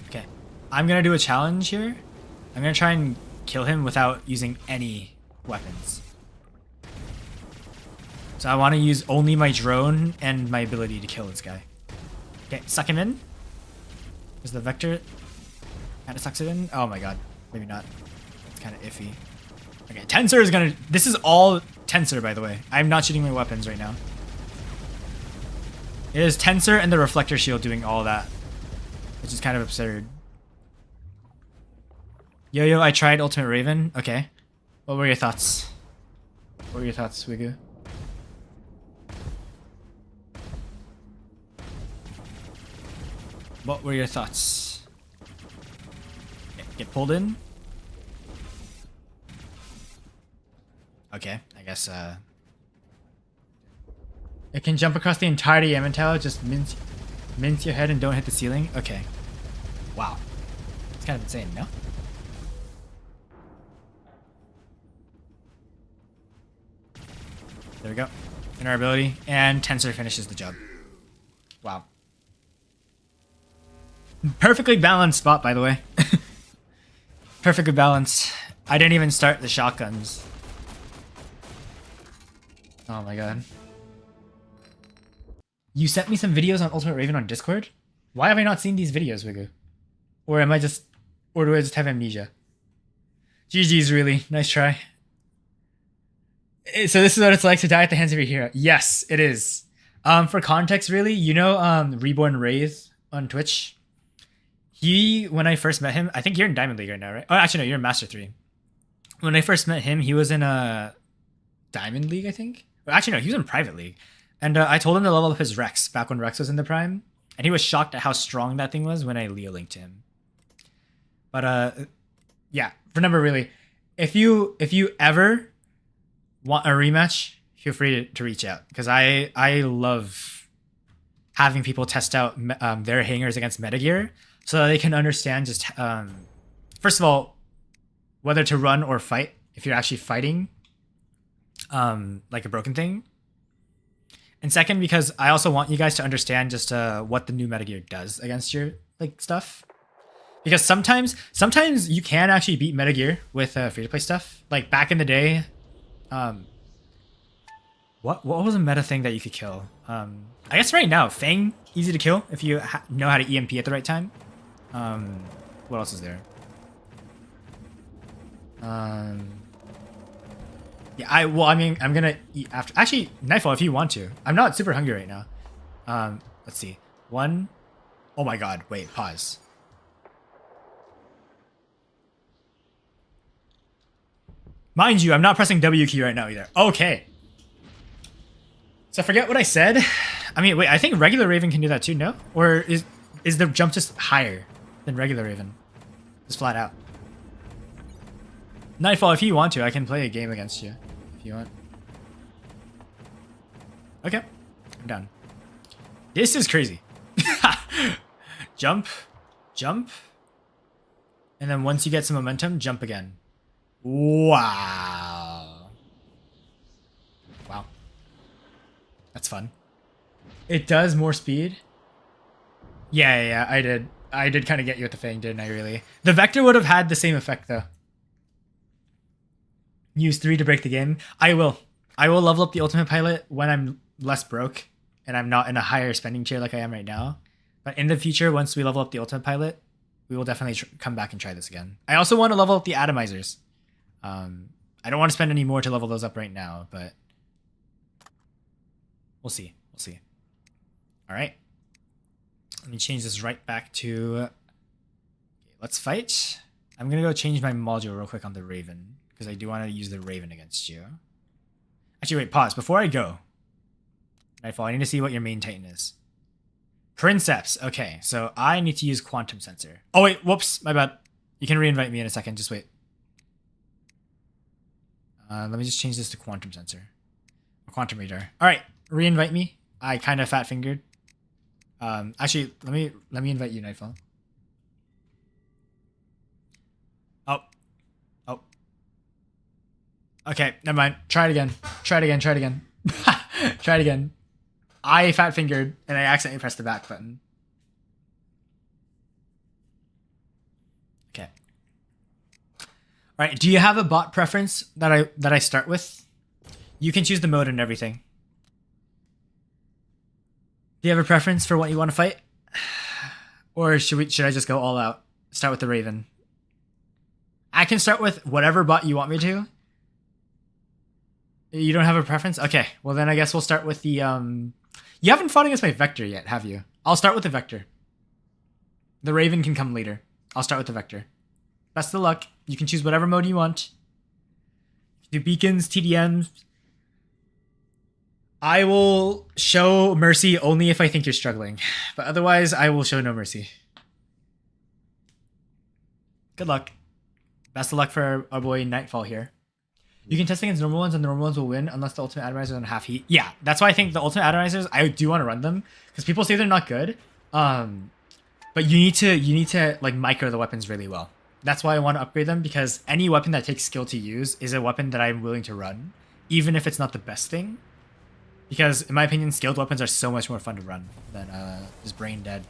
Okay, I'm gonna do a challenge here. I'm gonna try and kill him without using any weapons. So I want to use only my drone and my ability to kill this guy. Okay, suck him in. Is the vector kind of sucks it in? Oh my god, maybe not. It's kind of iffy. Okay, Tensor is gonna... This is all Tensor, by the way. I'm not shooting my weapons right now. It is Tensor and the Reflector Shield doing all that, which is kind of absurd. Yo, I tried Ultimate Raven. Okay. What were your thoughts? What were your thoughts, Wigu? What were your thoughts? Okay, get pulled in. Okay, I guess it can jump across the entirety of Yamantau, just mince your head and don't hit the ceiling. Okay. Wow. It's kind of insane, no? There we go. In our ability, and Tensor finishes the job. Wow. Perfectly balanced spot, by the way. Perfectly balanced. I didn't even start the shotguns. Oh my god. You sent me some videos on Ultimate Raven on Discord? Why have I not seen these videos, Wigu? Or do I just have amnesia? GG's, really. Nice try. So this is what it's like to die at the hands of your hero. Yes, it is. For context, really, you know Reborn Wraith on Twitch? when I first met him, I think you're in Diamond League right now, right? Oh, actually, no, you're in Master 3. When I first met him, he was in a Diamond League, I think. Well, actually, no, he was in Private League. And I told him to level up his Rex back when Rex was in the prime. And he was shocked at how strong that thing was when I Leo linked him. But yeah, remember really, if you ever want a rematch, feel free to reach out. Because I love having people test out their hangers against Metagear so that they can understand just, first of all, whether to run or fight if you're actually fighting like a broken thing. And second, because I also want you guys to understand just what the new Metagear does against your like stuff. Because sometimes you can actually beat Metagear with free-to-play stuff. Like back in the day, what was a meta thing that you could kill? I guess right now, Fang, easy to kill if you know how to EMP at the right time. What else is there? Yeah, I mean, I'm gonna eat after. Actually, Nightfall, if you want to. I'm not super hungry right now. Let's see. One. Oh my god, wait, pause. Mind you, I'm not pressing W key right now either. Okay. So forget what I said. I mean, wait, I think regular Raven can do that too, no? Or is the jump just higher than regular Raven? Just flat out. Nightfall, if you want to, I can play a game against you. If you want. Okay. I'm done. This is crazy. Jump. Jump. And then once you get some momentum, jump again. Wow. Wow. That's fun. It does more speed. Yeah, I did. I did kind of get you with the Fang, didn't I, really? The Vector would have had the same effect, though. Use 3 to break the game. I will. I will level up the Ultimate Pilot when I'm less broke and I'm not in a higher spending tier like I am right now. But in the future, once we level up the Ultimate Pilot, we will definitely come back and try this again. I also want to level up the Atomizers. I don't want to spend any more to level those up right now, but we'll see. We'll see. All right. Let me change this right back to... Okay, let's fight. I'm going to go change my module real quick on the Raven, because I do want to use the Raven against you. Actually, wait, pause. Before I go, Nightfall, I need to see what your main Titan is. Princeps. Okay, so I need to use Quantum Sensor. Oh, wait, whoops, my bad. You can reinvite me in a second, just wait. Let me just change this to Quantum Sensor. Or Quantum Radar. All right, reinvite me. I kind of fat-fingered. Actually, let me invite you, Nightfall. Oh. Okay, never mind. Try it again. Try it again. Try it again. I fat-fingered, and I accidentally pressed the back button. Okay. All right, do you have a bot preference that I start with? You can choose the mode and everything. Do you have a preference for what you want to fight? Or should I just go all out? Start with the Raven. I can start with whatever bot you want me to. You don't have a preference? Okay, well then I guess we'll start with the... You haven't fought against my Vector yet, have you? I'll start with the Vector. The Raven can come later. I'll start with the Vector. Best of luck. You can choose whatever mode you want. Do beacons, TDMs. I will show mercy only if I think you're struggling. But otherwise, I will show no mercy. Good luck. Best of luck for our boy Nightfall here. You can test against normal ones and the normal ones will win unless the Ultimate Atomizers are on half heat. Yeah, that's why I think the Ultimate Atomizers, I do want to run them. Because people say they're not good. But you need to like micro the weapons really well. That's why I want to upgrade them, because any weapon that takes skill to use is a weapon that I'm willing to run. Even if it's not the best thing. Because in my opinion, skilled weapons are so much more fun to run than just brain dead.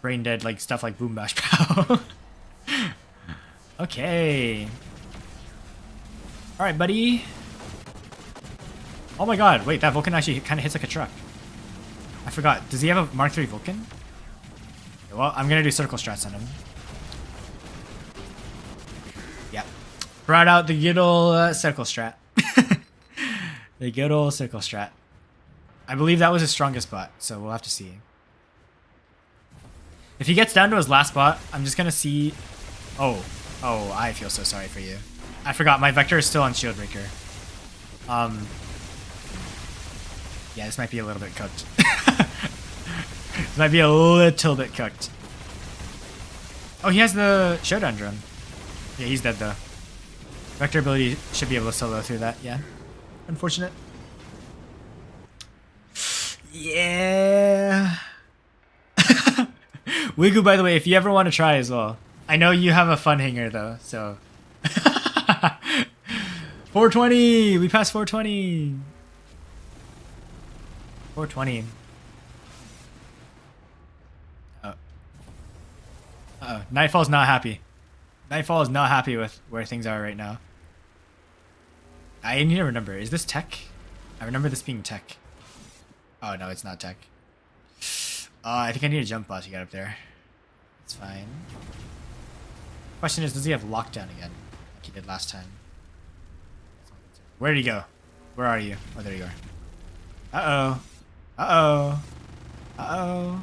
Brain dead like stuff like Boom Bash Pow. Okay. Alright, buddy. Oh my god, wait, that Vulcan actually kind of hits like a truck. I forgot. Does he have a Mark III Vulcan? Okay, well, I'm gonna do circle strats on him. Yep. Brought out the good old circle strat. The good old circle strat. I believe that was his strongest bot, so we'll have to see. If he gets down to his last spot, I'm just gonna see. Oh, I feel so sorry for you. I forgot my Vector is still on Shield Breaker. Yeah, this might be a little bit cooked. This might be a little bit cooked. Oh, he has the Showdown drone. Yeah, he's dead though. Vector ability should be able to solo through that. Yeah, unfortunate. Yeah. Wigu, by the way, if you ever want to try as well. I know you have a fun hanger though, so. 420! We passed 420! 420. Uh-oh. Nightfall's not happy. Nightfall is not happy with where things are right now. I need to remember. Is this tech? I remember this being tech. Oh, no, it's not tech. I think I need a jump bot to get up there. It's fine. Question is, does he have lockdown again? Like he did last time? Where did he go? Where are you? Oh, there you are. Uh-oh. Uh-oh. Uh-oh.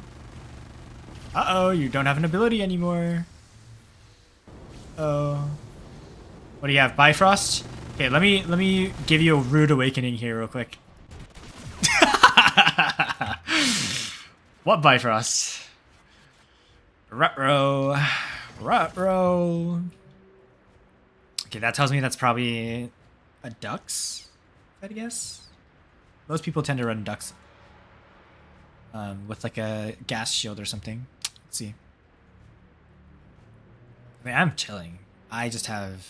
Uh-oh, you don't have an ability anymore. Oh. What do you have? Bifrost? Okay, let me give you a rude awakening here real quick. What Bifrost? Ruh-roh. Ruh-roh. Okay, that tells me that's probably a Dux, I guess. Most people tend to run Dux with like a gas shield or something. Let's see. I mean, I'm chilling. I just have...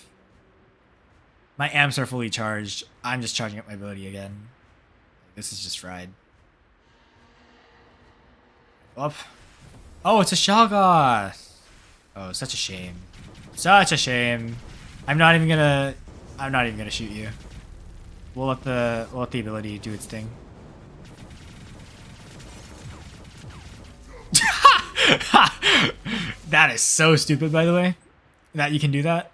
My amps are fully charged. I'm just charging up my ability again. This is just fried. Up. Oh, it's a Shoggoth! Oh, such a shame. Such a shame. I'm not even gonna shoot you. We'll let the ability do its thing. That is so stupid, by the way, that you can do that.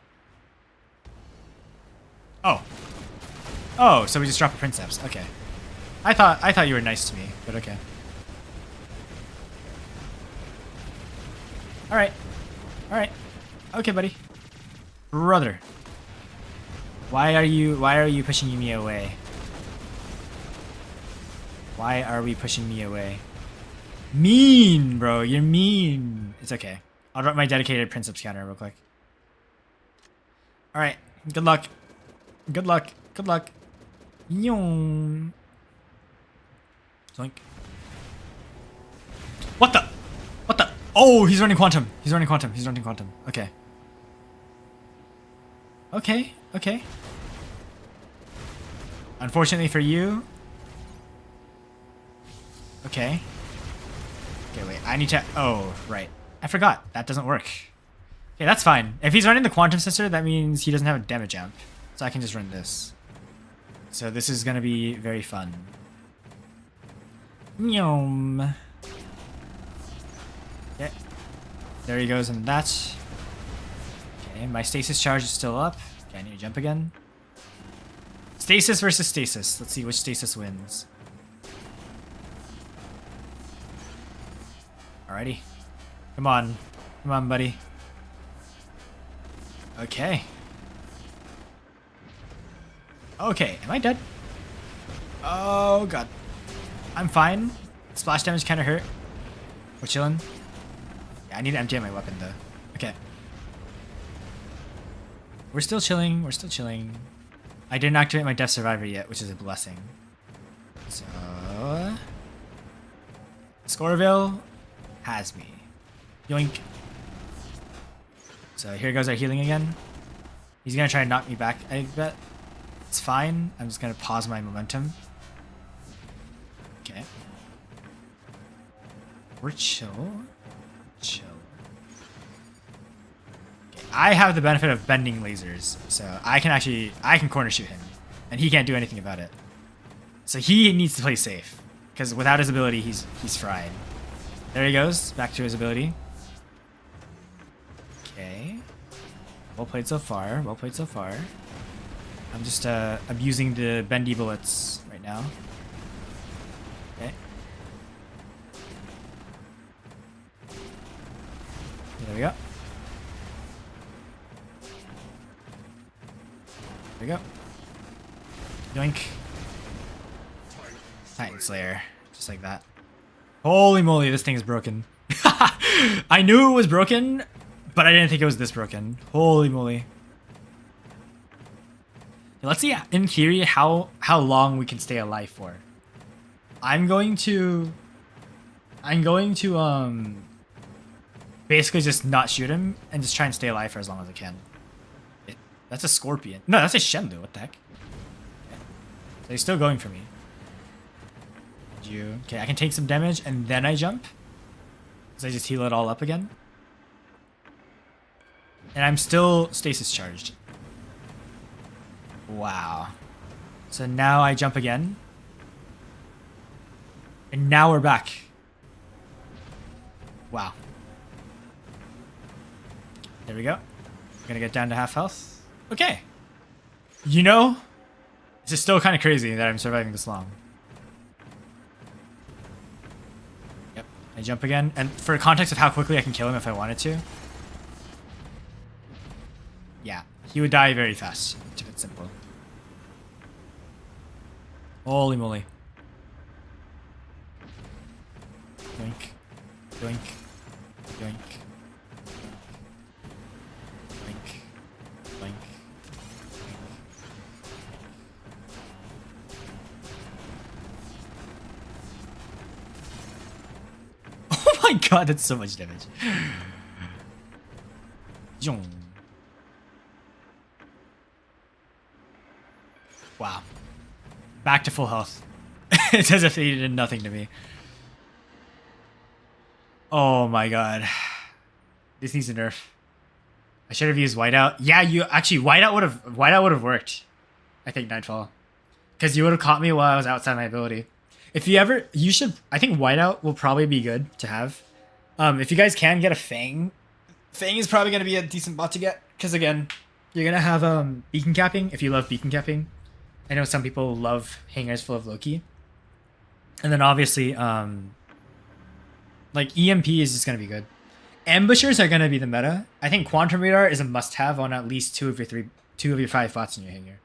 Oh, so we just drop a Princeps. Okay. I thought you were nice to me, but okay. All right. Okay, buddy. Brother. Why are you pushing me away? Why are we pushing me away? Mean, bro. You're mean. It's okay. I'll drop my dedicated Princeps counter real quick. All right. Good luck. Good luck. Good luck. Yoom. Zoink. What the? What the? Oh, he's running Quantum. He's running Quantum. He's running Quantum. Okay. Okay. Unfortunately for you. Okay. Okay, wait. I need to... Oh, right. I forgot. That doesn't work. Okay, that's fine. If he's running the Quantum Sensor, that means he doesn't have a damage amp. So I can just run this. So this is going to be very fun. Nyom. Okay. There he goes in that. Okay, my stasis charge is still up. Okay, I need to jump again. Stasis versus stasis. Let's see which stasis wins. Alrighty. Come on. Come on, buddy. Okay. Okay, am I dead? Oh, God. I'm fine. Splash damage kind of hurt. We're chilling. Yeah, I need to empty out my weapon, though. Okay. We're still chilling. We're still chilling. I didn't activate my Death Survivor yet, which is a blessing. So... Scorville has me. Yoink. So here goes our healing again. He's gonna try to knock me back, I bet. It's fine. I'm just gonna pause my momentum. Okay. We're chill. Chill. Okay. I have the benefit of bending lasers, so I can corner shoot him, and he can't do anything about it. So he needs to play safe, because without his ability, he's fried. There he goes, back to his ability. Okay. Well played so far. Well played so far. I'm just abusing the bendy bullets right now. Okay. There we go. There we go. Yoink. Titan Slayer. Just like that. Holy moly, this thing is broken. I knew it was broken, but I didn't think it was this broken. Holy moly. Let's see, in theory, how long we can stay alive for. I'm going to basically just not shoot him and just try and stay alive for as long as I can. That's a Scorpion. No, that's a Shenlu. What the heck? Okay. So he's still going for me. Okay, I can take some damage and then I jump. So I just heal it all up again. And I'm still stasis charged. Wow. So now I jump again. And now we're back. Wow. There we go. We're gonna get down to half health. Okay. You know, this is still kind of crazy that I'm surviving this long. Yep. I jump again. And for context of how quickly I can kill him if I wanted to. Yeah. He would die very fast, to keep it simple. Holy moly. Yoink. Yoink. Yoink. Yoink. Yoink. Oh my god, that's so much damage. Yong. Wow. Back to full health. It's as if he did nothing to me. Oh my god. This needs a nerf. I should have used whiteout. Yeah, you actually whiteout would have worked. I think Nightfall. Because you would have caught me while I was outside my ability. If you ever I think whiteout will probably be good to have. If you guys can get a Fang. Fang is probably gonna be a decent bot to get. Because again, you're gonna have beacon capping if you love beacon capping. I know some people love hangars full of Loki. And then obviously, like EMP is just going to be good. Ambushers are going to be the meta. I think Quantum Radar is a must-have on at least two of your 5 bots in your hangar.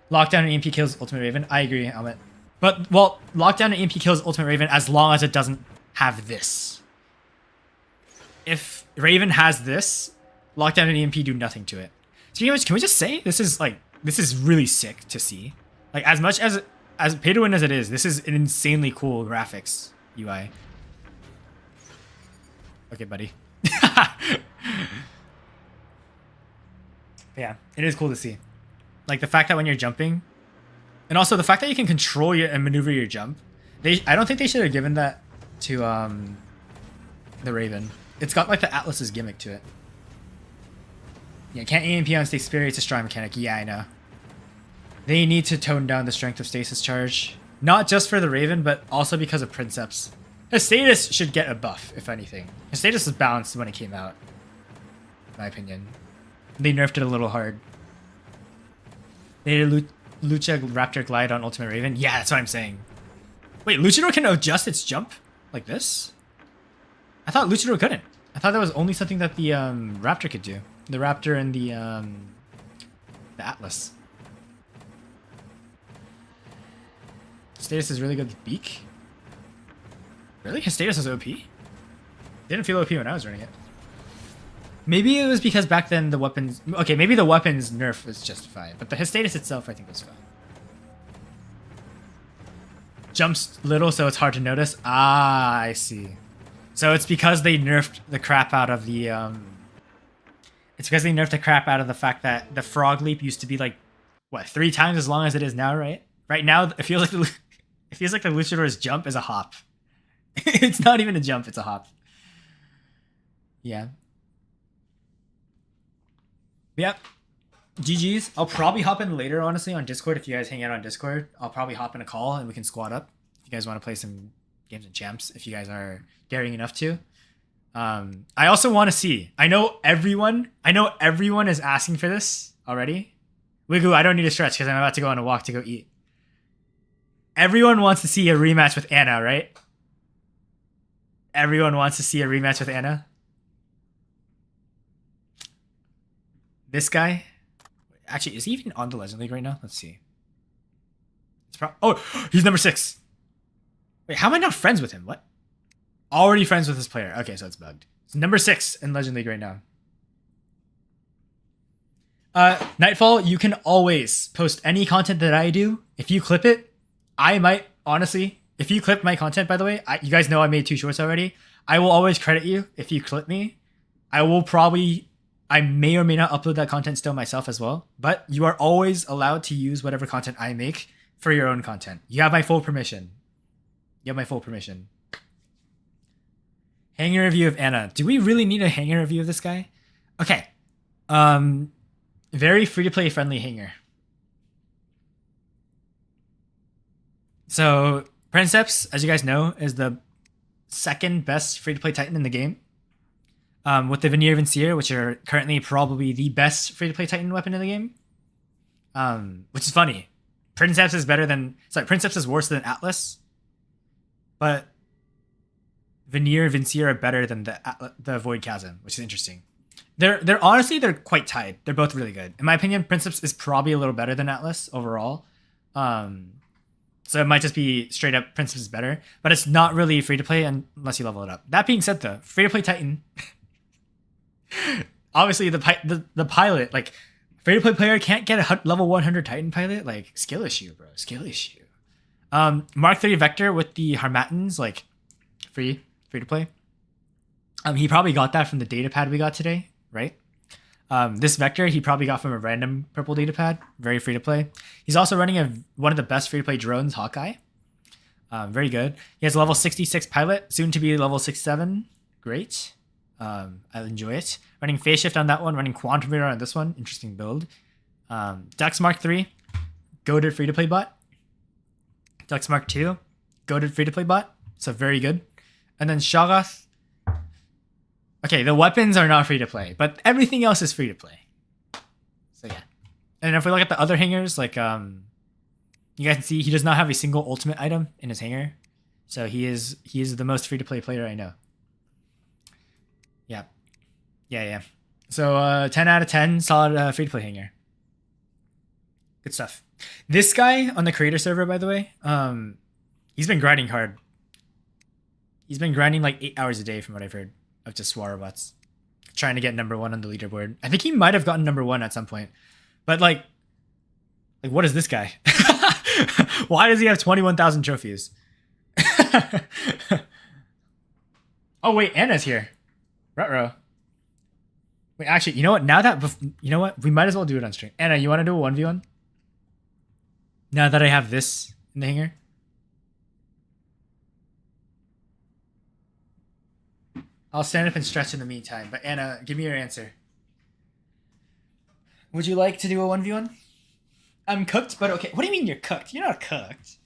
Lockdown and EMP kills Ultimate Raven. I agree, Helmet. But, well, Lockdown and EMP kills Ultimate Raven as long as it doesn't have this. If Raven has this, Lockdown and EMP do nothing to it. Speaking of which, can we just say this is really sick to see. Like, as much as pay to win as it is, this is an insanely cool graphics UI. Okay, buddy. Yeah, it is cool to see. Like the fact that when you're jumping, and also the fact that you can control and maneuver your jump. I don't think they should have given that to the Raven. It's got like the Atlas's gimmick to it. Yeah, can't EMP on Stay Spirit, it's a strong mechanic. Yeah, I know. They need to tone down the strength of stasis charge. Not just for the Raven, but also because of Princeps. His status should get a buff, if anything. His status was balanced when it came out. In my opinion. They nerfed it a little hard. They did Lucha Raptor Glide on Ultimate Raven? Yeah, that's what I'm saying. Wait, Luchador can adjust its jump? Like this? I thought Luchador couldn't. I thought that was only something that the Raptor could do. The Raptor and the Atlas. Status is really good with Beak. Really? His status is OP? Didn't feel OP when I was running it. Maybe it was because back then the weapons... Okay, maybe the weapons nerf was justified, but his status itself I think was fine. Jumps little so it's hard to notice. Ah, I see. So it's because they nerfed the crap out of the... It's because they nerfed the crap out of the fact that the frog leap used to be like, what, 3 times as long as it is now, right? Right now, it feels like the Luchador's jump is a hop. It's not even a jump, it's a hop. Yeah. Yep. GG's. I'll probably hop in later, honestly, on Discord. If you guys hang out on Discord, I'll probably hop in a call and we can squad up. If you guys want to play some games and champs, if you guys are daring enough to. I also want to see. I know everyone is asking for this already. Wigoo, I don't need to stretch because I'm about to go on a walk to go eat. Everyone wants to see a rematch with Anna, right? Everyone wants to see a rematch with Anna. This guy. Actually, is he even on the Legend League right now? Let's see. Oh, he's number 6. Wait, how am I not friends with him? What? Already friends with this player. Okay, so it's bugged. It's number 6 in Legend League right now. Nightfall, you can always post any content that I do. If you clip it, I might, honestly, if you clip my content, by the way, you guys know I made 2 shorts already. I will always credit you if you clip me. I may or may not upload that content still myself as well, but you are always allowed to use whatever content I make for your own content. You have my full permission. Hanger review of Anna. Do we really need a hanger review of this guy? Okay. Very free-to-play friendly hanger. So, Princeps, as you guys know, is the 2nd best free-to-play Titan in the game. With the Veneer and Seer, which are currently probably the best free-to-play Titan weapon in the game. Which is funny. Princeps is worse than Atlas. But Veneer and Vincier are better than the Void Chasm, which is interesting. They're honestly quite tied. They're both really good. In my opinion, Princeps is probably a little better than Atlas overall. So it might just be straight up Princeps is better, but it's not really free to play unless you level it up. That being said, though, free to play Titan, obviously the pilot, like free to play player can't get a level 100 Titan pilot, like skill issue, bro, skill issue. Mark 3 Vector with the Harmattans, like free to play. He probably got that from the data pad we got today, right? This Vector he probably got from a random purple data pad, very free to play. He's also running one of the best free to play drones, Hawkeye. Very good. He has a level 66 pilot, soon to be level 67. Great. I enjoy it. Running phase shift on that one, running quantum radar on this one. Interesting build. Dux Mark 3, goated free to play bot. Dux Mark 2, goated free to play bot. So very good. And then Shoggoth. Okay, the weapons are not free to play, but everything else is free to play. So yeah. And if we look at the other hangers, like you guys can see he does not have a single ultimate item in his hanger. So he is the most free to play player I know. Yeah. So 10 out of 10, solid free to play hanger. Good stuff. This guy on the creator server, by the way, he's been grinding hard. He's been grinding like 8 hours a day from what I've heard of just Swarabots. Trying to get number 1 on the leaderboard. I think he might have gotten number 1 at some point. But like what is this guy? Why does he have 21,000 trophies? Oh wait, Anna's here. Ruh-roh. Wait, actually, you know what? You know what? We might as well do it on stream. Anna, you want to do a 1v1? Now that I have this in the hanger? I'll stand up and stretch in the meantime. But Anna, give me your answer. Would you like to do a 1v1? I'm cooked, but okay. What do you mean you're cooked? You're not cooked.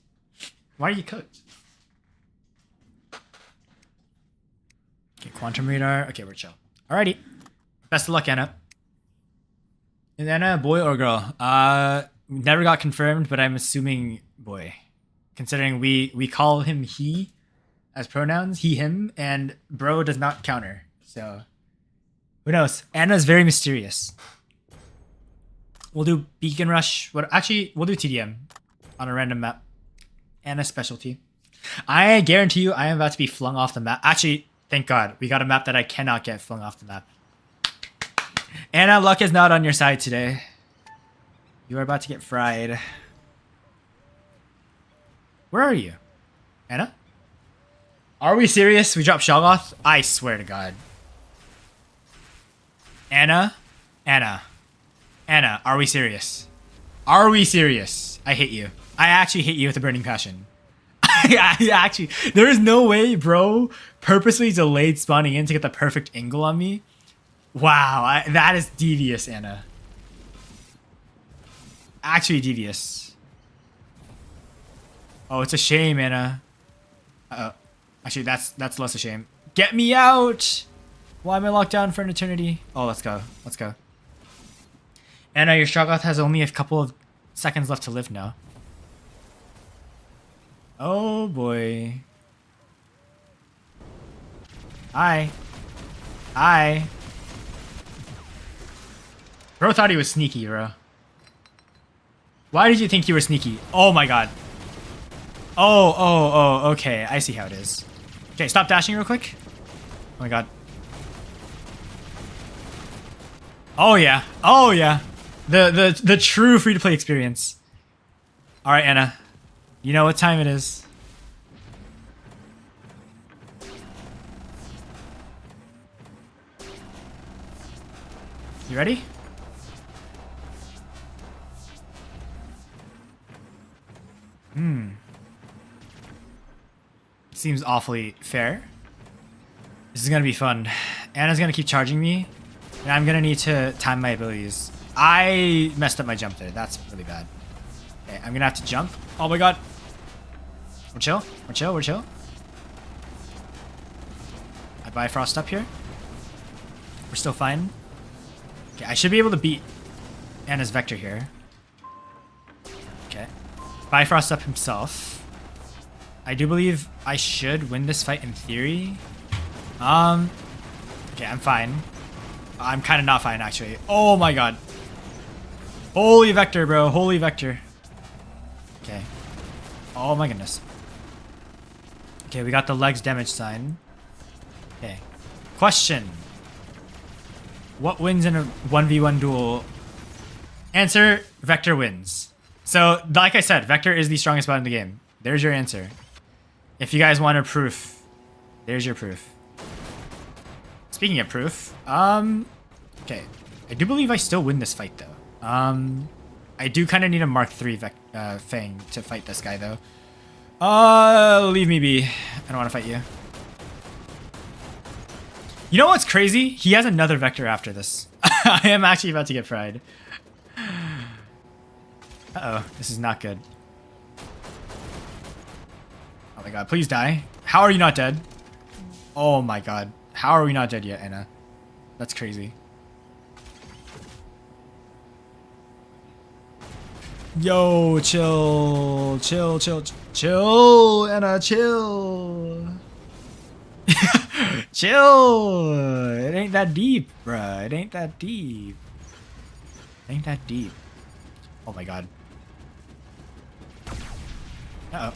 Why are you cooked? Okay, quantum radar. Okay, we're chill. Alrighty. Best of luck, Anna. Is Anna a boy or a girl? Never got confirmed, but I'm assuming boy. Considering we call him he as pronouns, he, him, and bro does not counter. So, who knows? Anna's very mysterious. We'll do Beacon Rush. Actually, we'll do TDM on a random map. Anna's specialty. I guarantee you I am about to be flung off the map. Actually, thank God. We got a map that I cannot get flung off the map. Anna, luck is not on your side today. You are about to get fried. Where are you? Anna? Are we serious? We dropped Shoggoth? I swear to God. Anna? Anna, are we serious? Are we serious? I hate you. I actually hate you with a burning passion. I actually, there is no way, bro, purposely delayed spawning in to get the perfect angle on me. Wow, that is devious, Anna. Actually devious. Oh, it's a shame, Anna. Uh-oh. Actually, that's less a shame. Get me out! Why am I locked down for an eternity? Oh, let's go. Let's go. Anna, your Shoggoth has only a couple of seconds left to live now. Oh, boy. Hi. Hi. Bro thought he was sneaky, bro. Why did you think you were sneaky? Oh my god. Oh, okay. I see how it is. Okay, stop dashing real quick. Oh my god. Oh yeah. Oh yeah. The true free-to-play experience. Alright, Anna. You know what time it is. You ready? Seems awfully fair. This is gonna be fun. Anna's gonna keep charging me, and I'm gonna need to time my abilities. I messed up my jump there. That's really bad. Okay, I'm gonna have to jump. Oh my god. We're chill. We're chill. We're chill. I Bifrost up here. We're still fine. Okay, I should be able to beat Anna's Vector here. Okay. Bifrost up himself. I do believe I should win this fight in theory. Okay, I'm fine. I'm kind of not fine, actually. Oh my god. Holy Vector, bro. Holy Vector. Okay. Oh my goodness. Okay, we got the legs damage sign. Okay. Question. What wins in a 1v1 duel? Answer, Vector wins. So, like I said, Vector is the strongest bot in the game. There's your answer. If you guys want a proof, there's your proof. Speaking of proof, okay. I do believe I still win this fight, though. I do kind of need a Mark III Fang to fight this guy, though. Leave me be. I don't want to fight you. You know what's crazy? He has another Vector after this. I am actually about to get fried. Uh-oh, this is not good. Oh my god, please die. How are you not dead? Oh my god. How are we not dead yet, Anna? That's crazy. Yo, chill. Chill, chill, chill, Anna, chill. Chill. It ain't that deep, bruh. It ain't that deep. It ain't that deep. Oh my god. Uh-oh.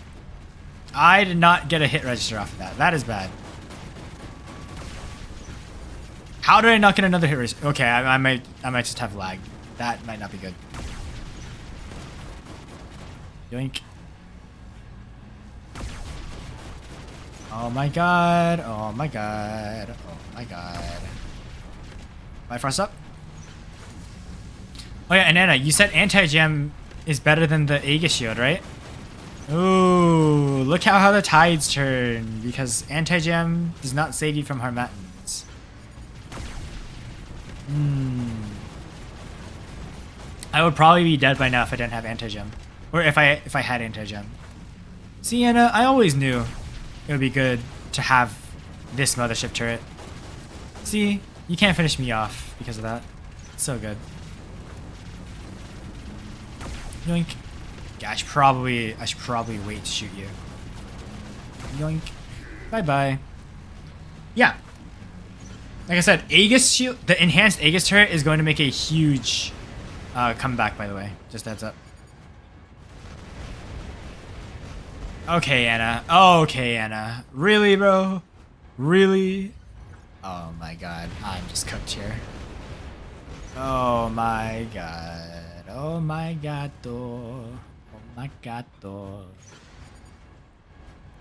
I did not get a hit register off of that. That is bad. How did I not get another hit register? Okay, I might just have lag. That might not be good. Yoink. Oh my god. Oh my god. Oh my god. Bifrost up. Oh yeah, and Anna, you said anti-gem is better than the Aegis shield, right? Ooh, look how the tides turn, because anti-gem does not save you from Harmattans. I would probably be dead by now if I didn't have anti-gem. Or if I had anti-gem. See, Anna, I always knew it would be good to have this mothership turret. See, you can't finish me off because of that. It's so good. Yoink. Yeah, I should probably wait to shoot you. Yoink. Bye-bye. Yeah. Like I said, Aegis shield, the enhanced Aegis turret is going to make a huge comeback, by the way. Just heads up. Okay, Anna. Okay, Anna. Really, bro? Really? Oh my god. I'm just cooked here. Oh my god. Oh my gato. Oh my gato.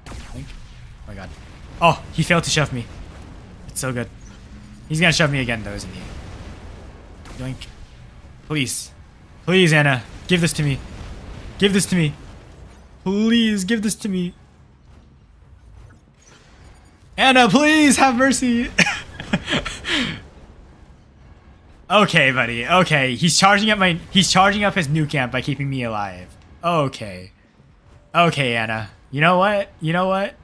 Think. Oh my god. Oh, he failed to shove me. It's so good. He's gonna shove me again though, isn't he? Yoink. Please. Please, Anna. Give this to me. Give this to me. Please, give this to me. Anna, please, have mercy. Okay, buddy. Okay, he's charging up his new camp by keeping me alive. Okay. Okay, Anna. You know what? You know what?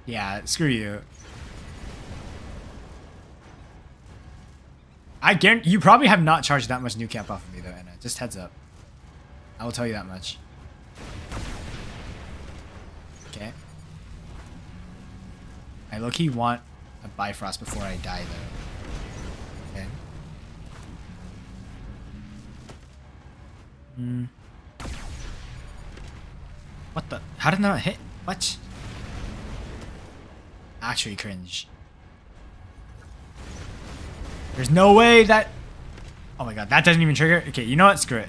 Yeah, screw you. I guarantee you probably have not charged that much new camp off of me though, Anna. Just heads up. I will tell you that much. Okay. I low-key want a Bifrost before I die though. Okay. What the? How did that not hit? What? Actually cringe. There's no way that... Oh my god, that doesn't even trigger? Okay, you know what? Screw it.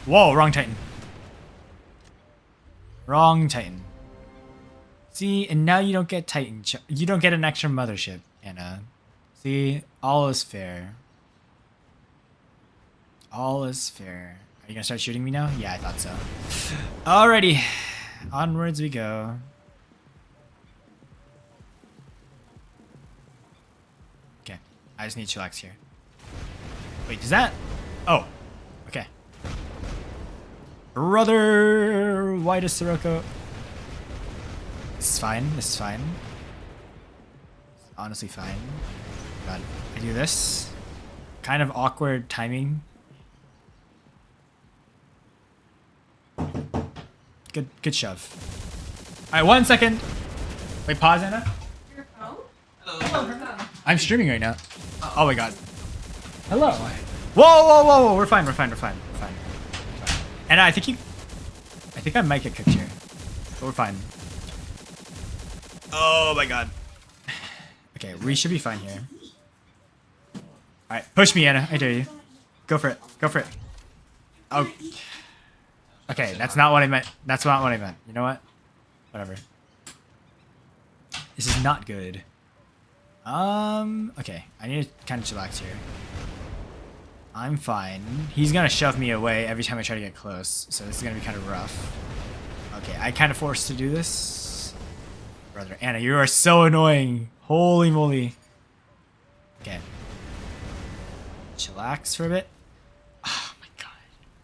Whoa, wrong Titan. Wrong Titan. See, and now you don't get Titan. You don't get an extra mothership, Anna. See, all is fair. All is fair. Are you gonna start shooting me now? Yeah, I thought so. Alrighty. Onwards we go. Okay. I just need chillax here. Wait, does that... Oh. Okay. Brother! Why does Sirocco... This is fine. This is fine. Honestly fine. God. I do this. Kind of awkward timing. Good shove. Alright, 1 second. Wait, pause, Anna. Your phone? I'm streaming right now. Oh my god. Hello. Whoa. We're fine. And I think I might get cooked here. But we're fine. Oh my god. Okay, we should be fine here. Alright, push me, Anna. I dare you. Go for it. Oh. Okay, that's not what I meant. That's not what I meant. You know what? Whatever. This is not good. Okay. I need to kind of chillax here. I'm fine. He's gonna shove me away every time I try to get close, so this is gonna be kind of rough. Okay, I kind of forced to do this. Brother, Anna, you are so annoying. Holy moly. Okay. Chillax for a bit. Oh my god.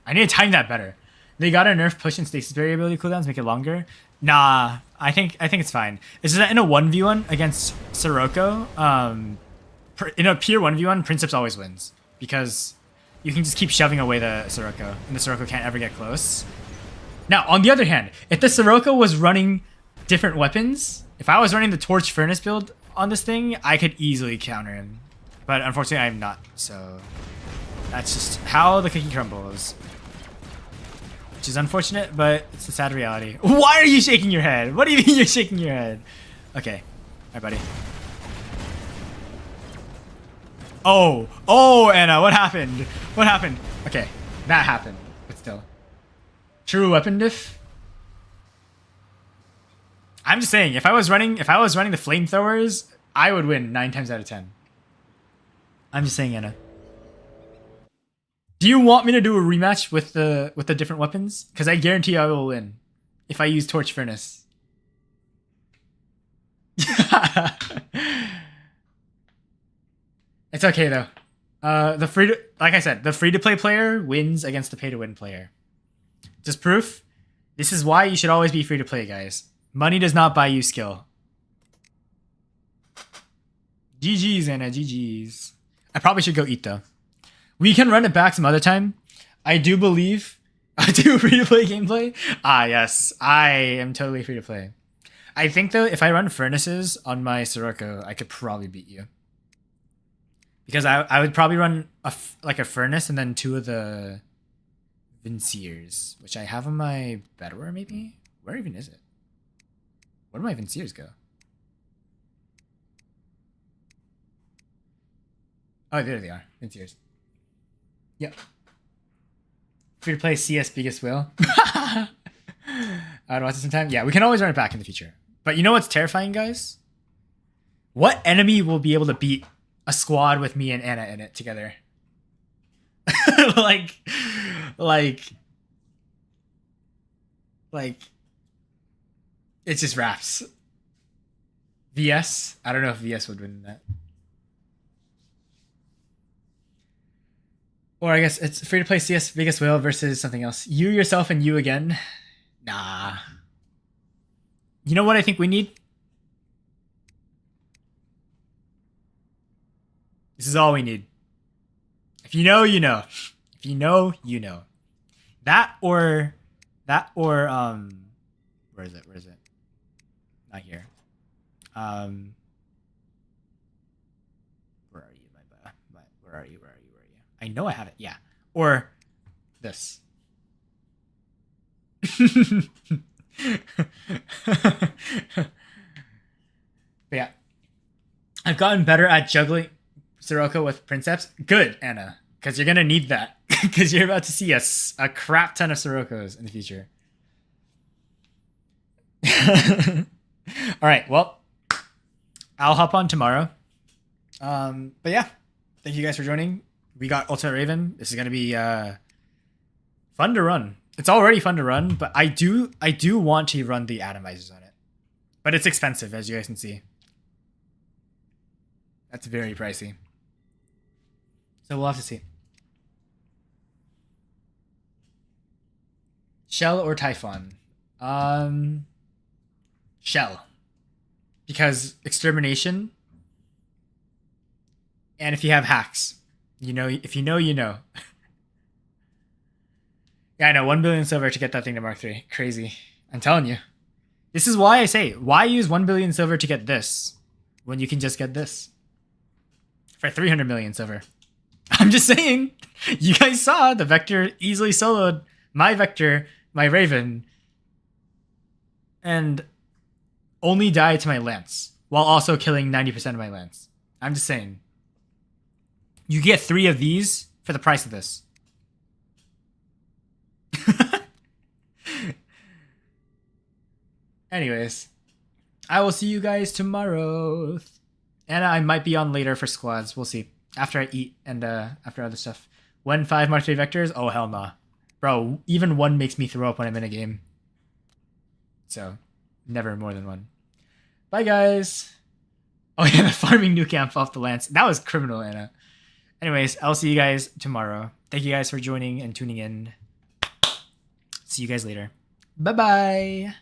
I need to time that better. They gotta nerf push and stasis variability cooldowns, make it longer. Nah, I think it's fine. It's just that in a 1v1 against Sirocco, in a pure 1v1, Princeps always wins. Because you can just keep shoving away the Sirocco, and the Sirocco can't ever get close. Now, on the other hand, if the Sirocco was running different weapons, if I was running the Torch Furnace build on this thing, I could easily counter him. But unfortunately, I'm not, so... That's just how the cookie crumbles. Which is unfortunate, but it's the sad reality. Why are you shaking your head? What do you mean you're shaking your head? Okay. Alright, buddy. Oh, Anna, what happened? What happened? Okay, that happened, but still. True weapon diff? I'm just saying, if I was running the flamethrowers, I would win 9 times out of 10. I'm just saying, Anna. Do you want me to do a rematch with the different weapons? Because I guarantee I will win if I use Torch Furnace. It's okay though. Like I said, the free-to-play player wins against the pay-to-win player. Just proof. This is why you should always be free-to-play, guys. Money does not buy you skill. GG's, Anna. GG's. I probably should go eat though. We can run it back some other time. I do believe I do free-to-play gameplay. Ah, yes. I am totally free-to-play. I think though, if I run furnaces on my Sirocco, I could probably beat you. Because I would probably run a furnace and then 2 of the Vinciers, which I have on my Bedware maybe? Where even is it? Where do my Vinciers go? Oh, there they are. Vinciers. Yep. Free to play CS biggest whale. I'd watch it sometime. Yeah, we can always run it back in the future. But you know what's terrifying, guys? What enemy will be able to beat a squad with me and Anna in it together? like it's just raps. VS? I don't know if VS would win that. Or I guess it's free to play CS biggest whale versus something else. You, yourself, and you again? Nah. You know what I think we need? This is all we need. If you know, you know. If you know, you know. That or where is it? Where is it? Not here. Where are you, where are you? I know I have it. Yeah. Or this. But yeah, I've gotten better at juggling Sirocco with Princeps. Good, Anna, because you're gonna need that because you're about to see a crap ton of Siroccos in the future. All right, well, I'll hop on tomorrow. But yeah, thank you guys for joining. We got Ultimate Raven. This is gonna be fun to run. It's already fun to run, but I do want to run the atomizers on it. But it's expensive, as you guys can see. That's very pricey. So we'll have to see. Shell or Typhon? Shell. Because extermination. And if you have hacks. You know, if you know, you know. Yeah, I know, 1 billion silver to get that thing to Mark III. Crazy. I'm telling you. This is why I say, why use 1 billion silver to get this when you can just get this for 300 million silver? I'm just saying. You guys saw the Vector easily soloed my Vector, my Raven, and only died to my Lance while also killing 90% of my Lance. I'm just saying. You get 3 of these for the price of this. Anyways, I will see you guys tomorrow. And I might be on later for squads. We'll see. After I eat and after other stuff. When 5 Mark III Vectors? Oh, hell nah. Bro, even 1 makes me throw up when I'm in a game. So, never more than 1. Bye, guys. Oh, yeah, the farming new camp off the Lance. That was criminal, Anna. Anyways, I'll see you guys tomorrow. Thank you guys for joining and tuning in. See you guys later. Bye-bye.